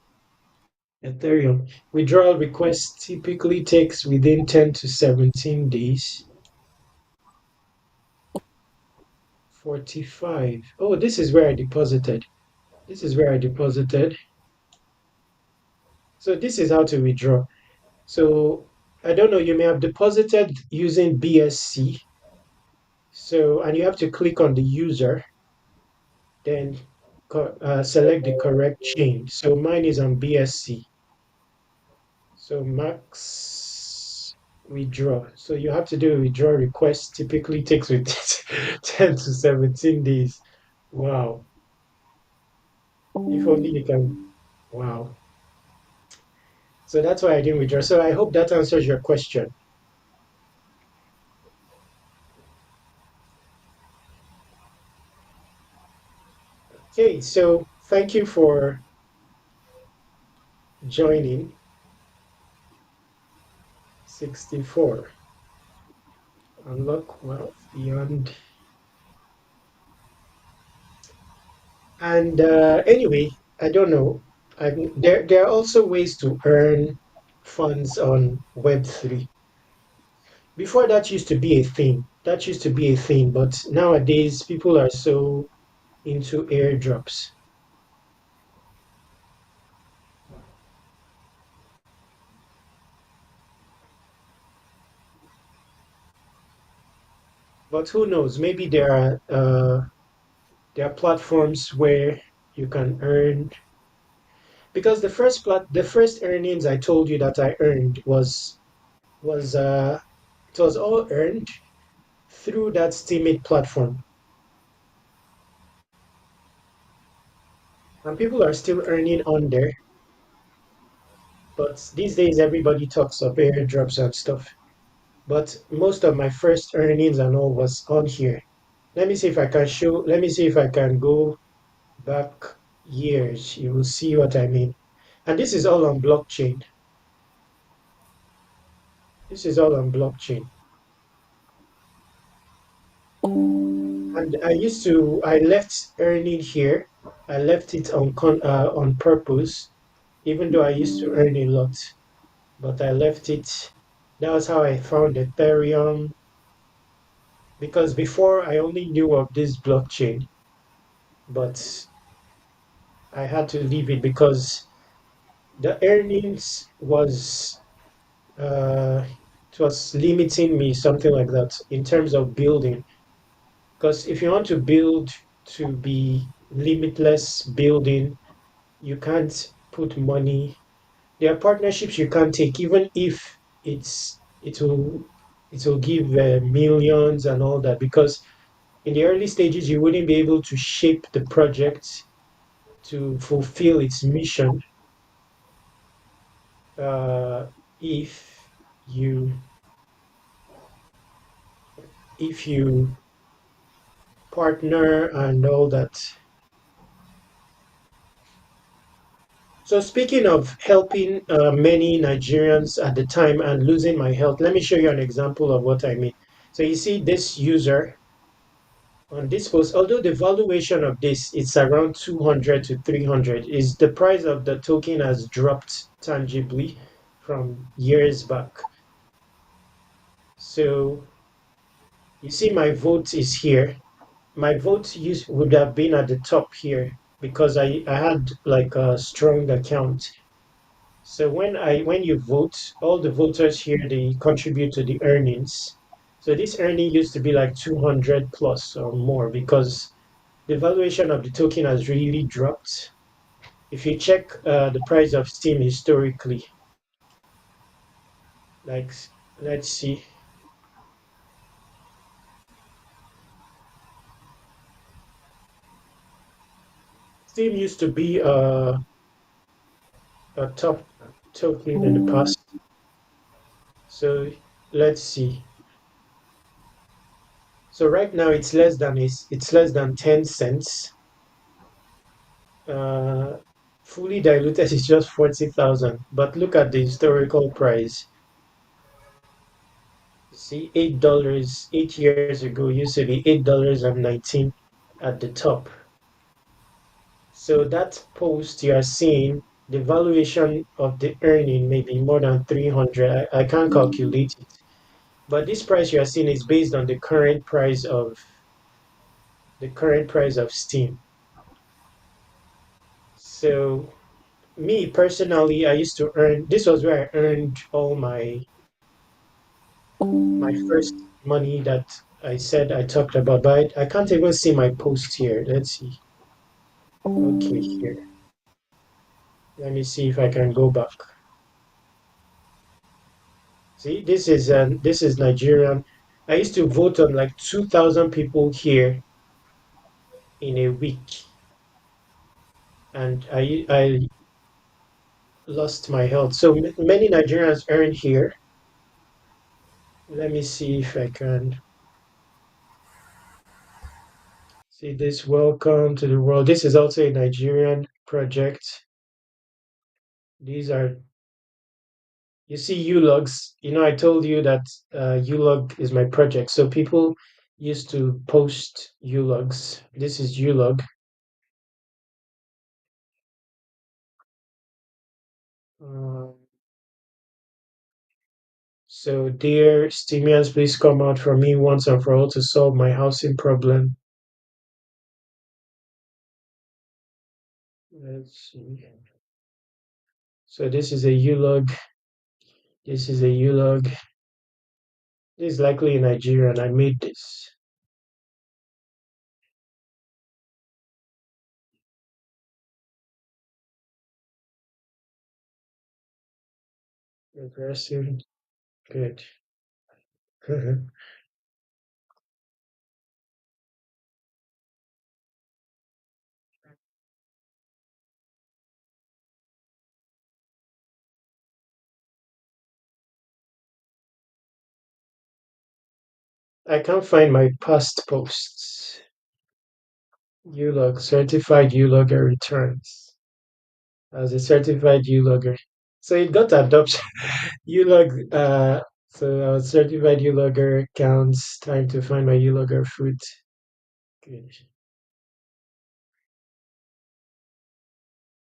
A: Ethereum. Withdrawal request typically takes within 10 to 17 days. 45. Oh, this is where I deposited. This is where I deposited. So this is how to withdraw. So I don't know, you may have deposited using BSC. So, and you have to click on the user, then select the correct chain. So mine is on BSC. So max withdraw. So you have to do a withdraw request. Typically takes with 10 to 17 days. Wow. If only you can. Wow. So that's why I didn't withdraw. So I hope that answers your question. Okay, so thank you for joining 64. Unlock wealth beyond. And anyway, I don't know. There are also ways to earn funds on Web3. Before that used to be a thing. That used to be a thing, but nowadays people are so into airdrops. But who knows? Maybe there are platforms where you can earn, because the first earnings I told you that I earned was It was all earned through that Steemit platform. And people are still earning on there. But these days, everybody talks of airdrops and stuff. But most of my first earnings and all was on here. Let me see if I can show, let me see if I can go back years. You will see what I mean. And this is all on blockchain. This is all on blockchain. And I left earning here. I left it on purpose, even though I used to earn a lot. But I left it. That was how I found Ethereum. Because before I only knew of this blockchain, but I had to leave it because the earnings uh, it was limiting me, something like that, in terms of building. Because if you want to build to be limitless building, you can't put money. There are partnerships you can't take, even if it will give millions and all that, because in the early stages you wouldn't be able to shape the project to fulfill its mission uh, if you if you partner and all that. So speaking of helping many Nigerians at the time and losing my health, let me show you an example of what I mean. So you see this user on this post, although the valuation of this it's around 200 to 300, is the price of the token has dropped tangibly from years back. So you see my vote is here. My vote would have been at the top here because I had like a strong account. So when you vote, all the voters here they contribute to the earnings. So this earning used to be like 200 plus or more because the valuation of the token has really dropped. If you check the price of Steam historically, like let's see, Steam used to be a top token in the past. So let's see. So right now it's less than 10 cents. Uh, fully diluted is just 40,000. But look at the historical price. See, $8 8 years ago used to be $8.19 at the top. So that post you are seeing, the valuation of the earning may be more than 300. I can't calculate it. But this price you are seeing is based on the current price of Steam. So me personally, I used to earn, this was where I earned all my first money that I said I talked about, but I can't even see my post here. Let's see. Okay, here. Let me see if I can go back. See, this is Nigerian. I used to vote on like 2,000 people here in a week, and I lost my health. So many Nigerians earn here. Let me see if I can see this. Welcome to the world. This is also a Nigerian project. These are, you see ULogs. You know, I told you that ULog is my project. So people used to post ULogs. This is ULog. Um, so dear Stemians, please come out for me once and for all to solve my housing problem. Let's see. So this is a ULog. This is a ULog. This is likely in Nigeria, and I made this. Aggressive. Good. I can't find my past posts. ULog, certified ULogger returns. As a certified ULogger. So it got adoption. ULog, so I was certified ULogger counts. Time to find my ULogger food. Good.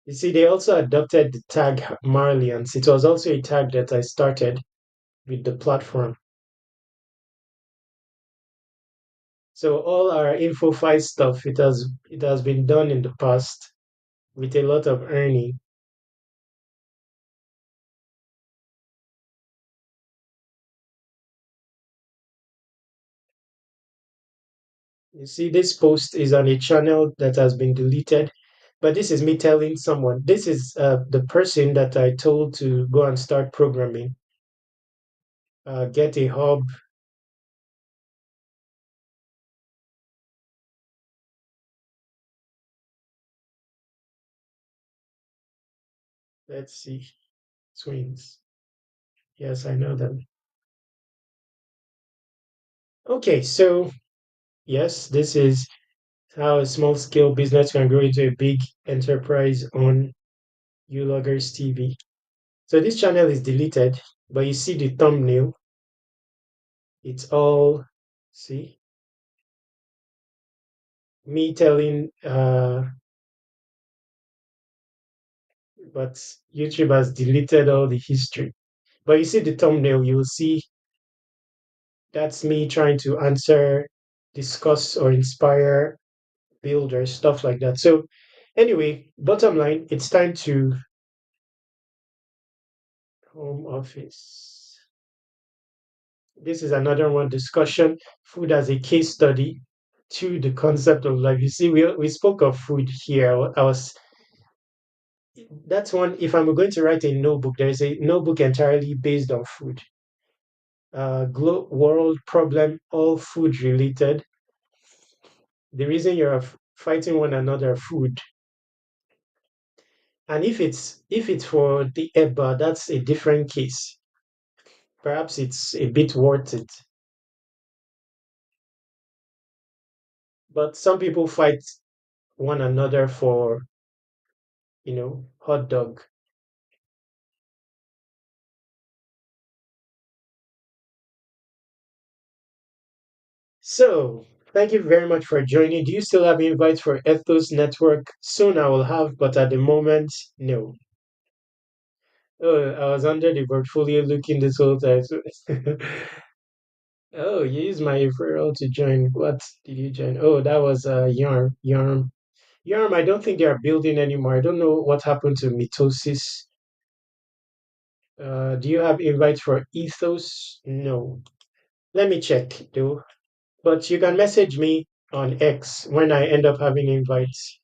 A: You see, they also adopted the tag Marlians. It was also a tag that I started with the platform. So all our InfoFi stuff, it has been done in the past with a lot of earning. You see, this post is on a channel that has been deleted, but this is me telling someone. This is the person that I told to go and start programming. Get a hub. Let's see, twins. Yes, I know them. Okay, so yes, this is how a small scale business can grow into a big enterprise on Uloggers TV. So this channel is deleted, but you see the thumbnail. It's all, see, me telling, but YouTube has deleted all the history. But you see the thumbnail, you will see that's me trying to answer, discuss, or inspire builders, stuff like that. So, anyway, bottom line, it's time to home office. This is another one discussion. Food as a case study to the concept of life. You see, we spoke of food here. I was that's one. If I'm going to write a notebook, there's a notebook entirely based on food. World problem, all food related. The reason you're fighting one another, food. And if it's for the EBA, that's a different case. Perhaps it's a bit worth it. But some people fight one another for, hot dog. So, thank you very much for joining. Do you still have invites for Ethos Network? Soon I will have, but at the moment, no. Oh, I was under the portfolio looking this whole time. Oh, you used my referral to join. What did you join? Oh, that was Yarm. Yarm. Yarm, I don't think they are building anymore. I don't know what happened to Mitosis. Do you have invites for Ethos? No. Let me check, though. But you can message me on X when I end up having invites.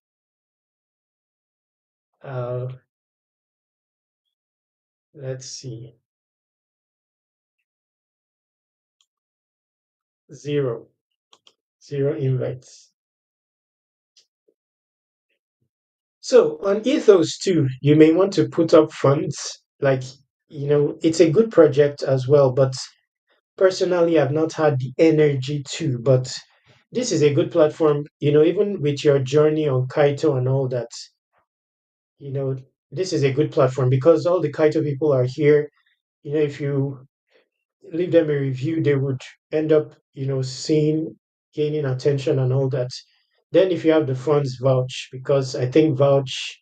A: Uh, let's see. Zero. Zero invites. So on Ethos too, you may want to put up funds. Like, it's a good project as well, but personally, I've not had the energy to. But this is a good platform, even with your journey on Kaito and all that, you know, this is a good platform because all the Kaito people are here. If you leave them a review, they would end up, seeing, gaining attention and all that. Then if you have the funds, vouch, because I think vouch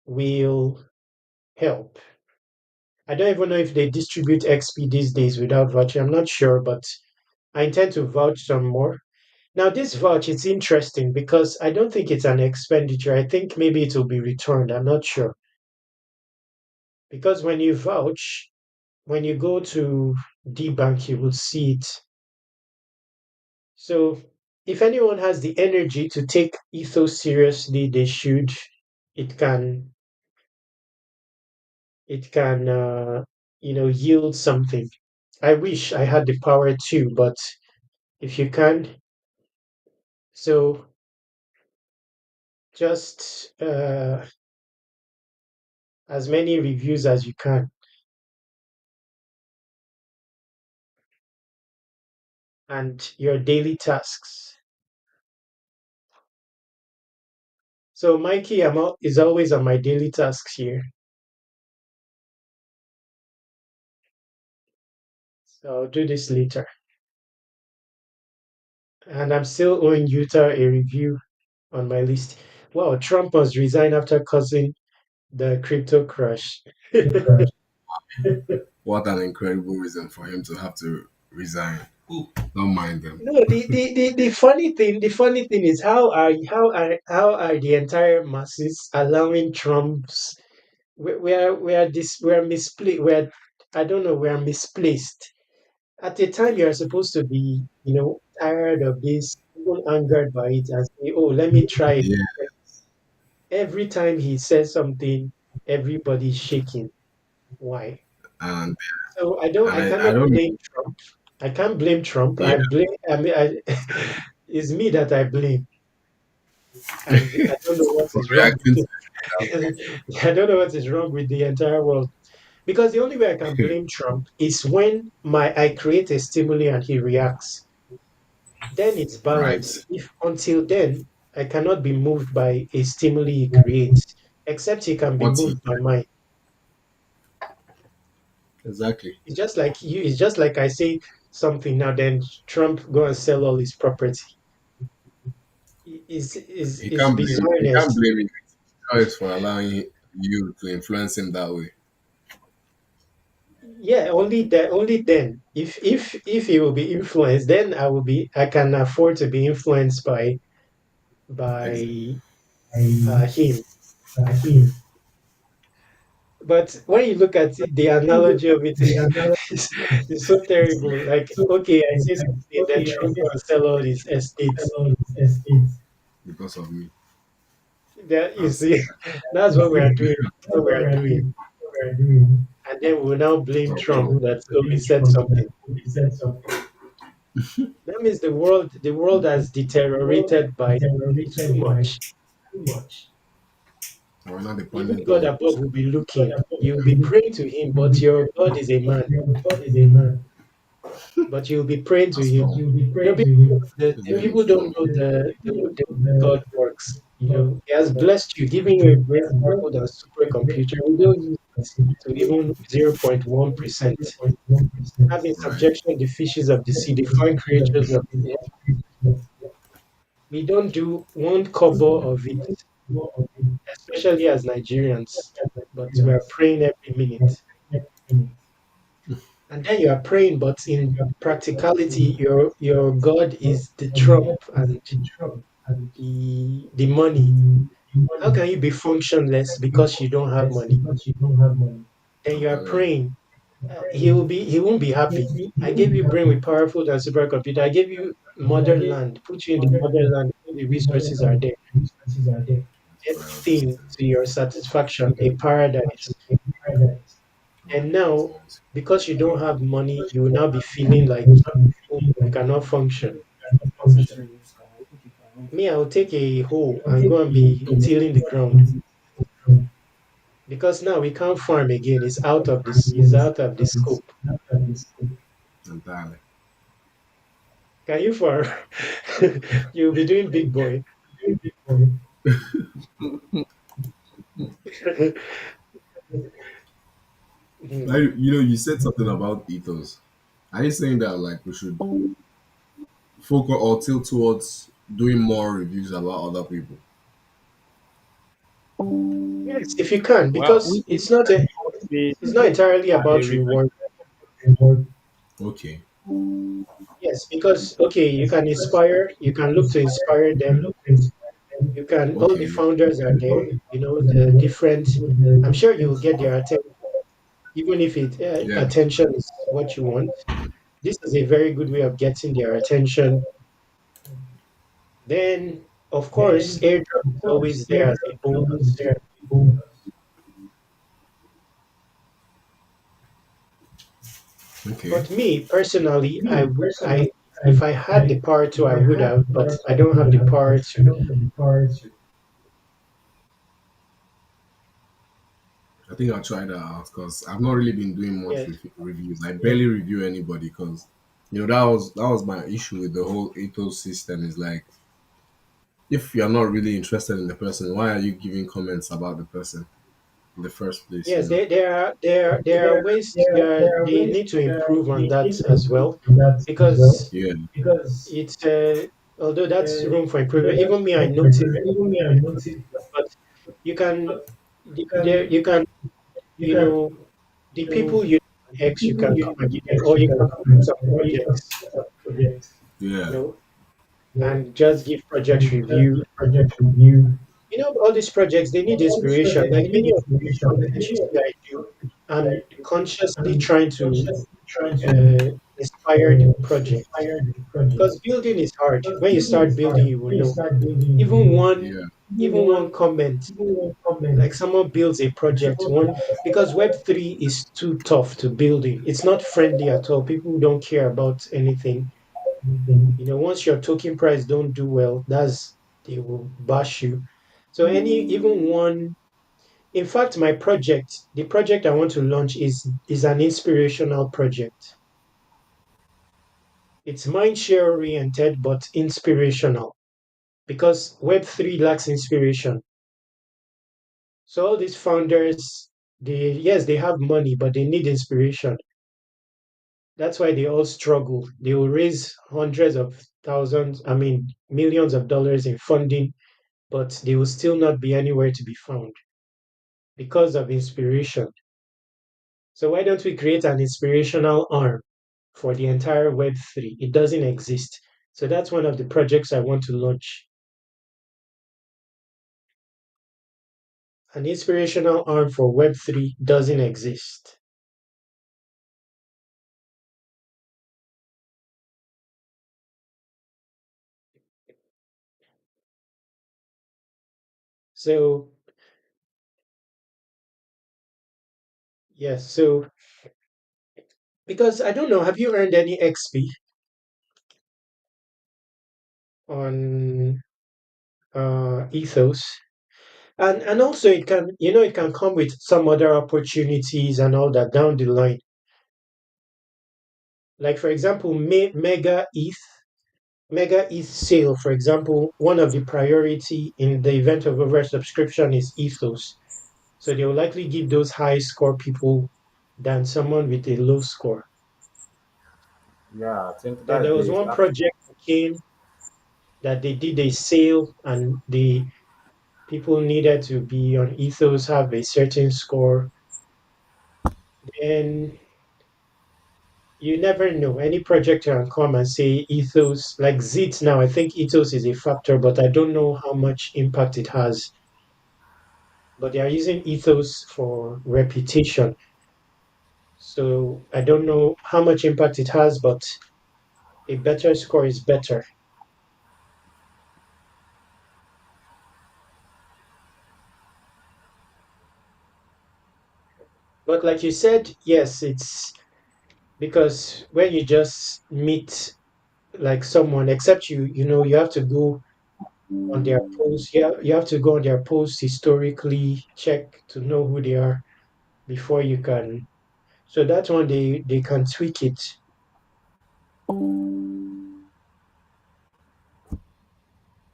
A: will help. I don't even know if they distribute XP these days without voucher. I'm not sure, but I intend to vouch some more. Now, this vouch is interesting because I don't think it's an expenditure. I think maybe it will be returned. I'm not sure. Because when you vouch, when you go to DBank, you will see it. So, if anyone has the energy to take ethos seriously, they should. It can, it can, yield something. I wish I had the power too, but if you can, so just as many reviews as you can and your daily tasks. So Mikey is always on my daily tasks here. So I'll do this later. And I'm still owing Utah a review on my list. Wow, Trump must resign after causing the crypto crash.
C: What an incredible reason for him to have to resign. Don't mind them.
A: No, the funny thing is how are the entire masses allowing Trump's we're misplaced we're I don't know we're misplaced. At the time you're supposed to be, tired of this, even angered by it and say, oh, let me try it.
C: Yeah,
A: Every time he says something, everybody's shaking. Why?
C: and
A: So I
C: I
A: cannot
C: don't know.
A: blame Trump. I can't blame Trump.
C: Yeah,
A: I mean, it's me that I blame. And I don't know what
C: for
A: is wrong.
C: reacting to
A: I don't know what is wrong with the entire world. Because the only way I can blame Trump is when I create a stimuli and he reacts. Then it's
C: right.
A: balanced. If until then I cannot be moved by a stimuli he creates, except he can be
C: What he
A: moved by mine.
C: exactly?
A: It's just like I say something now, then Trump go and sell all his property. Is
C: He can't
A: bizarreness.
C: blame you. Choice for allowing you to influence him that way.
A: Yeah, only then. If he will be influenced, then I can afford to be influenced
C: Exactly.
A: by him. But when you look at the analogy of it, it's so terrible. Like, okay, I say something, then Trump will sell all his estates.
C: Because of me.
A: That you
C: That's
A: see, that's what we are doing. What we are doing, and then we will now blame Trump that oh, he said something. That means the world has deteriorated by too much.
C: we're not
A: Even
C: dependent
A: God
C: on
A: above will be looking. You'll be praying to him, but your God is a man. But you'll be praying to
C: as
A: him.
C: well.
A: The
C: Very
A: people don't
C: true.
A: know the way God works. He has blessed you, giving you a very powerful and supercomputer. We don't use it to even 0.1%. Having
C: Right.
A: subjection the fishes of the sea, the fine creatures of the air. We don't do one kobo of it, especially as Nigerians. But we are praying every minute. And then you are praying, but in practicality, your God is the Trump and the money. How can you be functionless because you don't have money? Then you are
C: Valid.
A: praying. He won't be happy. I gave you brain with powerful than supercomputer. I gave you motherland. Put you in the motherland. All the resources are there.
C: I
A: Everything
C: understand.
A: to your satisfaction. A paradise. And now,
C: Nice.
A: because you don't have money, you will now be feeling like oh, you cannot function. Me, I'll take a hoe and go and be tilling the ground because now we can't farm again. It's out of the scope.
C: Entirely.
A: Can you farm? You'll be doing big boy.
C: Like,
A: Mhm.
C: you said something about ethos. Are you saying that like we should focus or tilt towards doing more reviews about other people?
A: Yes, if you can,
B: Well,
A: because
B: we the
A: it's not entirely
B: the
A: about
B: review.
A: reward.
C: Okay.
A: Yes, because okay, you can look to inspire them. You can all the
C: Okay.
A: founders are there, the different I'm sure you will get their attention, even if
C: Yeah.
A: attention is what you want. This is a very good way of getting their attention. Then, of course, airdrop is always there as a bonus.
C: Okay.
A: But me personally, I if I had the power to, I would have, but I don't have the power to.
C: I think I'll try that out because I've not really been doing much
A: Yes,
C: reviews. I barely review anybody because that was my issue with the whole ethos system. Is like if you're not really interested in the person, why are you giving comments about the person in the first place?
A: yes, there are ways they need to improve on that as well, because
C: Yeah,
A: it's although that's room for improvement. Even me, I noticed, but you can there you can you know the people you X you can come and give them, or you can come with some projects, you
C: yeah,
A: know, and just give project review. All these projects, they need inspiration. Like many of the work that you see I do, I'm consciously trying to inspire the project, because building is hard. When you start building, you will know. Even one,
C: yeah,
A: even one comment, like someone builds a project, one because Web3 is too tough to build in. It's not friendly at all. People don't care about anything. Once your token price don't do well, they will bash you. So even one, in fact, the project I want to launch is an inspirational project. It's mindshare oriented but inspirational, because Web3 lacks inspiration. So all these founders, they have money, but they need inspiration. That's why they all struggle. They will raise hundreds of thousands, I mean, millions of dollars in funding, but they will still not be anywhere to be found because of inspiration. So why don't we create an inspirational arm for the entire Web3? It doesn't exist. So that's one of the projects I want to launch. An inspirational arm for Web3 doesn't exist. So, yes, so because I don't know, have you earned any XP on Ethos? And also it can come with some other opportunities and all that down the line. Like for example, Mega ETH sale, for example, one of the priority in the event of oversubscription is Ethos. So they will likely give those high score people than someone with a low score.
B: Yeah, I think
A: Then
B: that's
A: there was
B: the
A: one project that came that they did a sale, and the people needed to be on Ethos, have a certain score. And you never know. Any project can come and say Ethos, like Zit now, I think Ethos is a factor, but I don't know how much impact it has. But they are using Ethos for reputation. So I don't know how much impact it has, but a better score is better. But like you said, yes, it's because when you just meet like someone, except you have to go on their posts. You have to go on their posts historically, check to know who they are before you can. So that's one they can tweak it,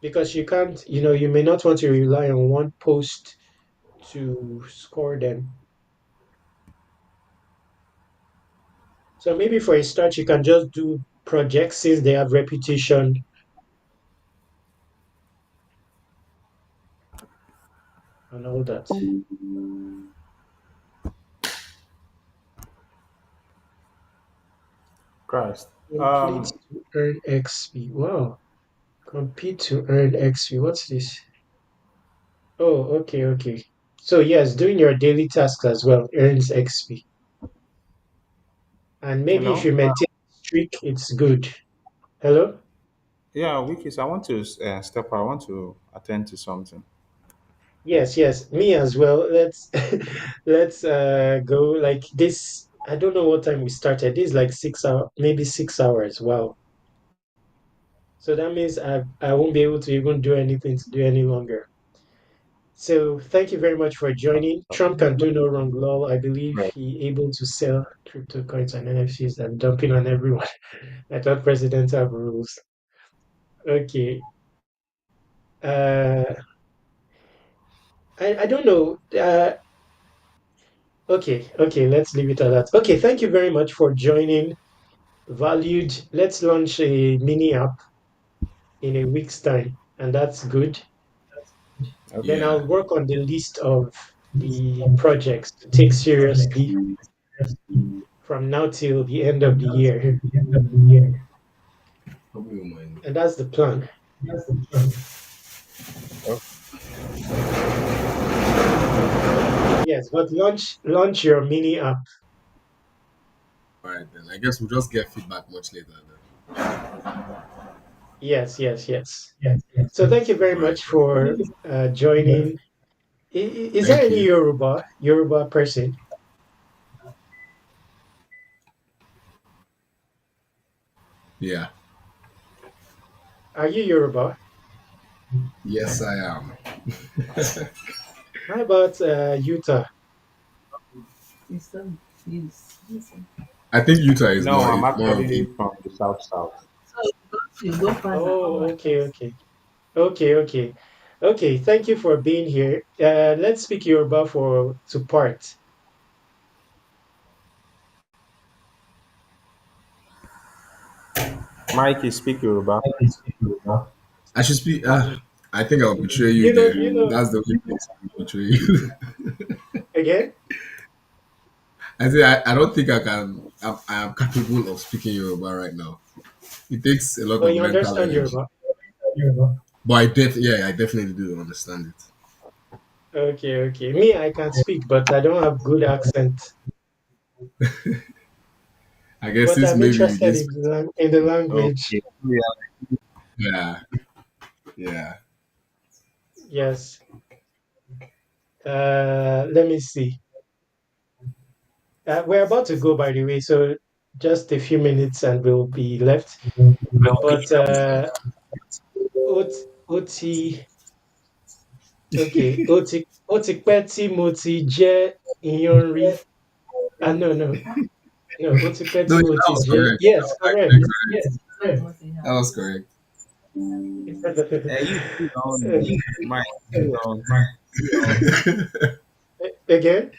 A: because you can't, you may not want to rely on one post to score them. So maybe for a start, you can just do projects since they have reputation and all that.
B: Christ.
A: Complete to earn XP. Wow. Compete to earn XP. What's this? Oh, okay, okay. So yes, doing your daily tasks as well earns XP. And
B: You
A: maybe if
B: know,
A: you maintain a streak, it's good. Hello?
B: yeah, Wikis, I want to step out. I want to attend to something.
A: Yes, yes. Me as well. Let's let's go like this. I don't know what time we started. This is like 6 hours, maybe 6 hours. Wow. So that means I won't be able to even do anything to do any longer. So thank you very much for joining. Trump can do no wrong, lol. I believe
B: Right.
A: he able to sell crypto coins and NFTs and dumping on everyone. I thought presidents have rules. Okay. Uh, I don't know. Okay. Let's leave it at that. Okay. Thank you very much for joining. Valued. Let's launch a mini app in a week's time, and that's good. Then
B: Okay.
C: Yeah.
A: I'll work on the list of the projects to take seriously from now till the end of the year.
C: Hope you don't mind.
A: And that's the plan. Yes, but launch your mini app.
C: All right then. I guess we'll just get feedback much later
A: Yes. So thank you very
C: then. All right
A: much
C: then.
A: for joining. Is there
C: Thank
A: any
C: you.
A: Yoruba person?
C: Yeah.
A: Are you Yoruba?
C: Yes, I am.
A: How about Utah?
C: I think Utah is
B: No, I'm
C: more of
B: actually
C: a.
B: from the south south.
A: Oh, okay. Thank you for being here. Let's speak Yoruba for to part.
B: Mike, you speak Yoruba?
C: I should speak. I think I'll betray you
A: You know,
C: there. That's the only place I will betray you.
A: again.
C: I say I don't think I am capable of speaking Yoruba right now. It takes a lot
A: But
C: of
A: you
C: mental
A: understand
C: energy.
A: Yoruba.
C: But I definitely do understand it.
A: Okay. Me, I can speak, but I don't have good accent.
C: I guess
A: But
C: since
A: I'm
C: maybe you
A: interested
C: did
A: in
C: speak.
A: in the language.
B: Okay. Yeah.
C: Yeah, yeah.
A: Yes. Let me see. We're about to go, by the way, so just a few minutes and we'll be left. But Oti, okay, Oti pẹ́ tí mo ti jẹ iyán rí. Ah, no. Oti pẹ́
C: No,
A: tí
C: that
A: mo ti
C: was
A: jẹ.
C: correct.
A: Yes,
C: That was
A: correct.
C: actually correct. That was correct.
B: You too, Mike. You don't.
A: Again,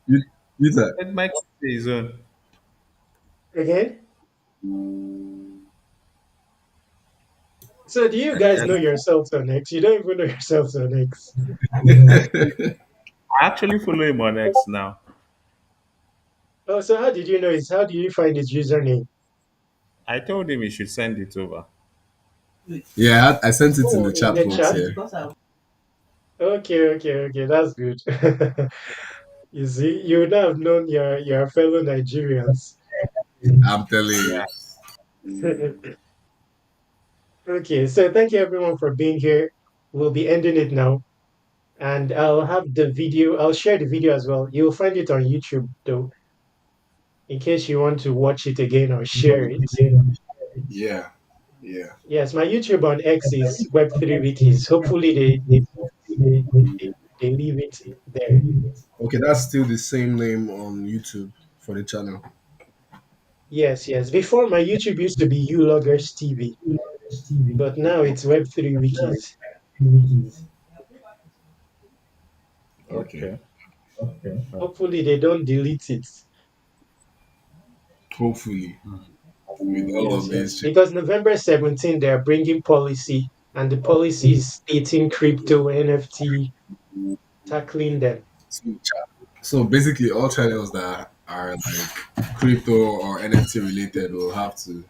C: You, Utah.
B: Let Mike say his own.
A: again. So do you
B: I,
A: guys
B: I
A: know yourselves on X? You don't even know yourselves on X.
B: I actually follow him on X now.
A: Oh, so how did you know it? How do you find his username?
B: I told him he should send it over.
C: Yeah, I sent it in the
A: In
C: chat
A: the
C: box
A: chat?
C: here.
A: Okay. That's good. You see, you would have known your fellow Nigerians.
C: I'm telling you.
A: Okay, so thank you everyone for being here. We'll be ending it now. And I'll have the video, I'll share the video as well. You'll find it on YouTube though, in case you want to watch it again or share it.
C: Yeah, yeah.
A: Yes, my YouTube on X is Web3 Wikis. Hopefully they leave it there.
C: Okay, that's still the same name on YouTube for the channel.
A: Yes. Before my YouTube used to be Uloggers TV, but now it's Web3 Wikis.
C: Okay.
B: Okay.
A: Hopefully they don't delete it.
C: Hopefully, with all of these.
A: Because November 17th, they're bringing policy, and the policy is stating crypto, NFT, tackling them.
C: So basically, all channels that are like crypto or NFT related will have to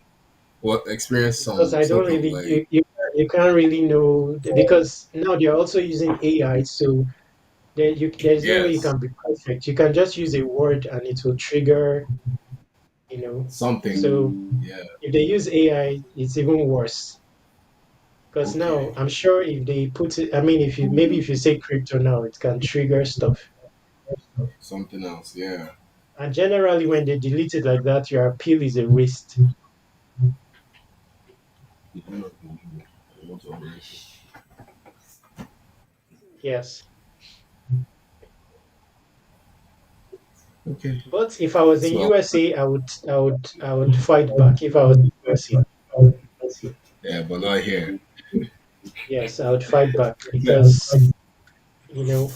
C: experience
A: Because
C: some
A: I don't
C: sort of
A: really,
C: like
A: you can't really know, because now they're also using AI, so there's no way you
C: yes
A: can be perfect. You can just use a word and it will trigger, you know. So
C: something. Yeah.
A: if they use AI, it's even worse. Because now
C: Okay.
A: I'm sure if they put it, I mean, if you say crypto now, it can trigger stuff.
C: something else. Yeah.
A: And generally, when they delete it like that, your appeal is a waste. Yes.
C: Okay.
A: But if I was in
C: So
A: USA, I would fight back. If I was in USA,
C: yeah, but not here.
A: yes, I would fight back
C: Yeah.
A: because you know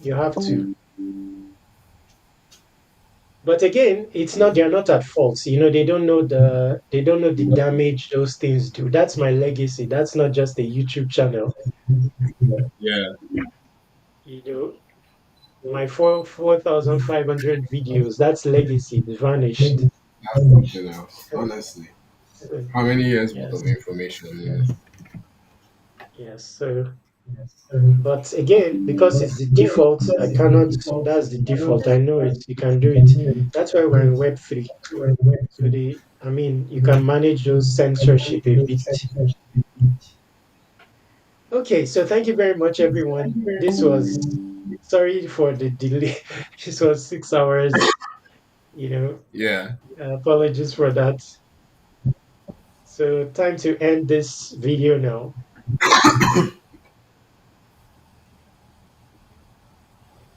A: you have to. But again, it's not they're not at fault. They don't know the damage those things do. That's my legacy. That's not just a YouTube channel.
C: Yeah.
A: You know, my 4,500 videos. That's legacy. It vanished.
C: That's something else. Honestly.
A: So,
C: How many years worth
A: yes,
C: of information? Yeah.
A: yes. But again, because it's the default, I cannot. That's the default. I know it. You can do it. That's why we're in Web3. So you can manage those censorship a bit. Okay, so thank you very much, everyone. This was sorry for the delay. This was 6 hours. You know,
C: Yeah.
A: apologies for that. So time to end this video now.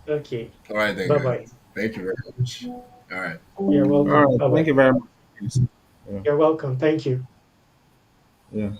A: Okay,
C: All right then,
A: bye
C: guys.
A: bye.
C: Thank you very much. All right.
A: You're
B: All
A: welcome.
B: right.
A: Bye
B: Thank
A: bye.
B: you very much. Yeah.
A: You're welcome. Thank you.
B: Yeah.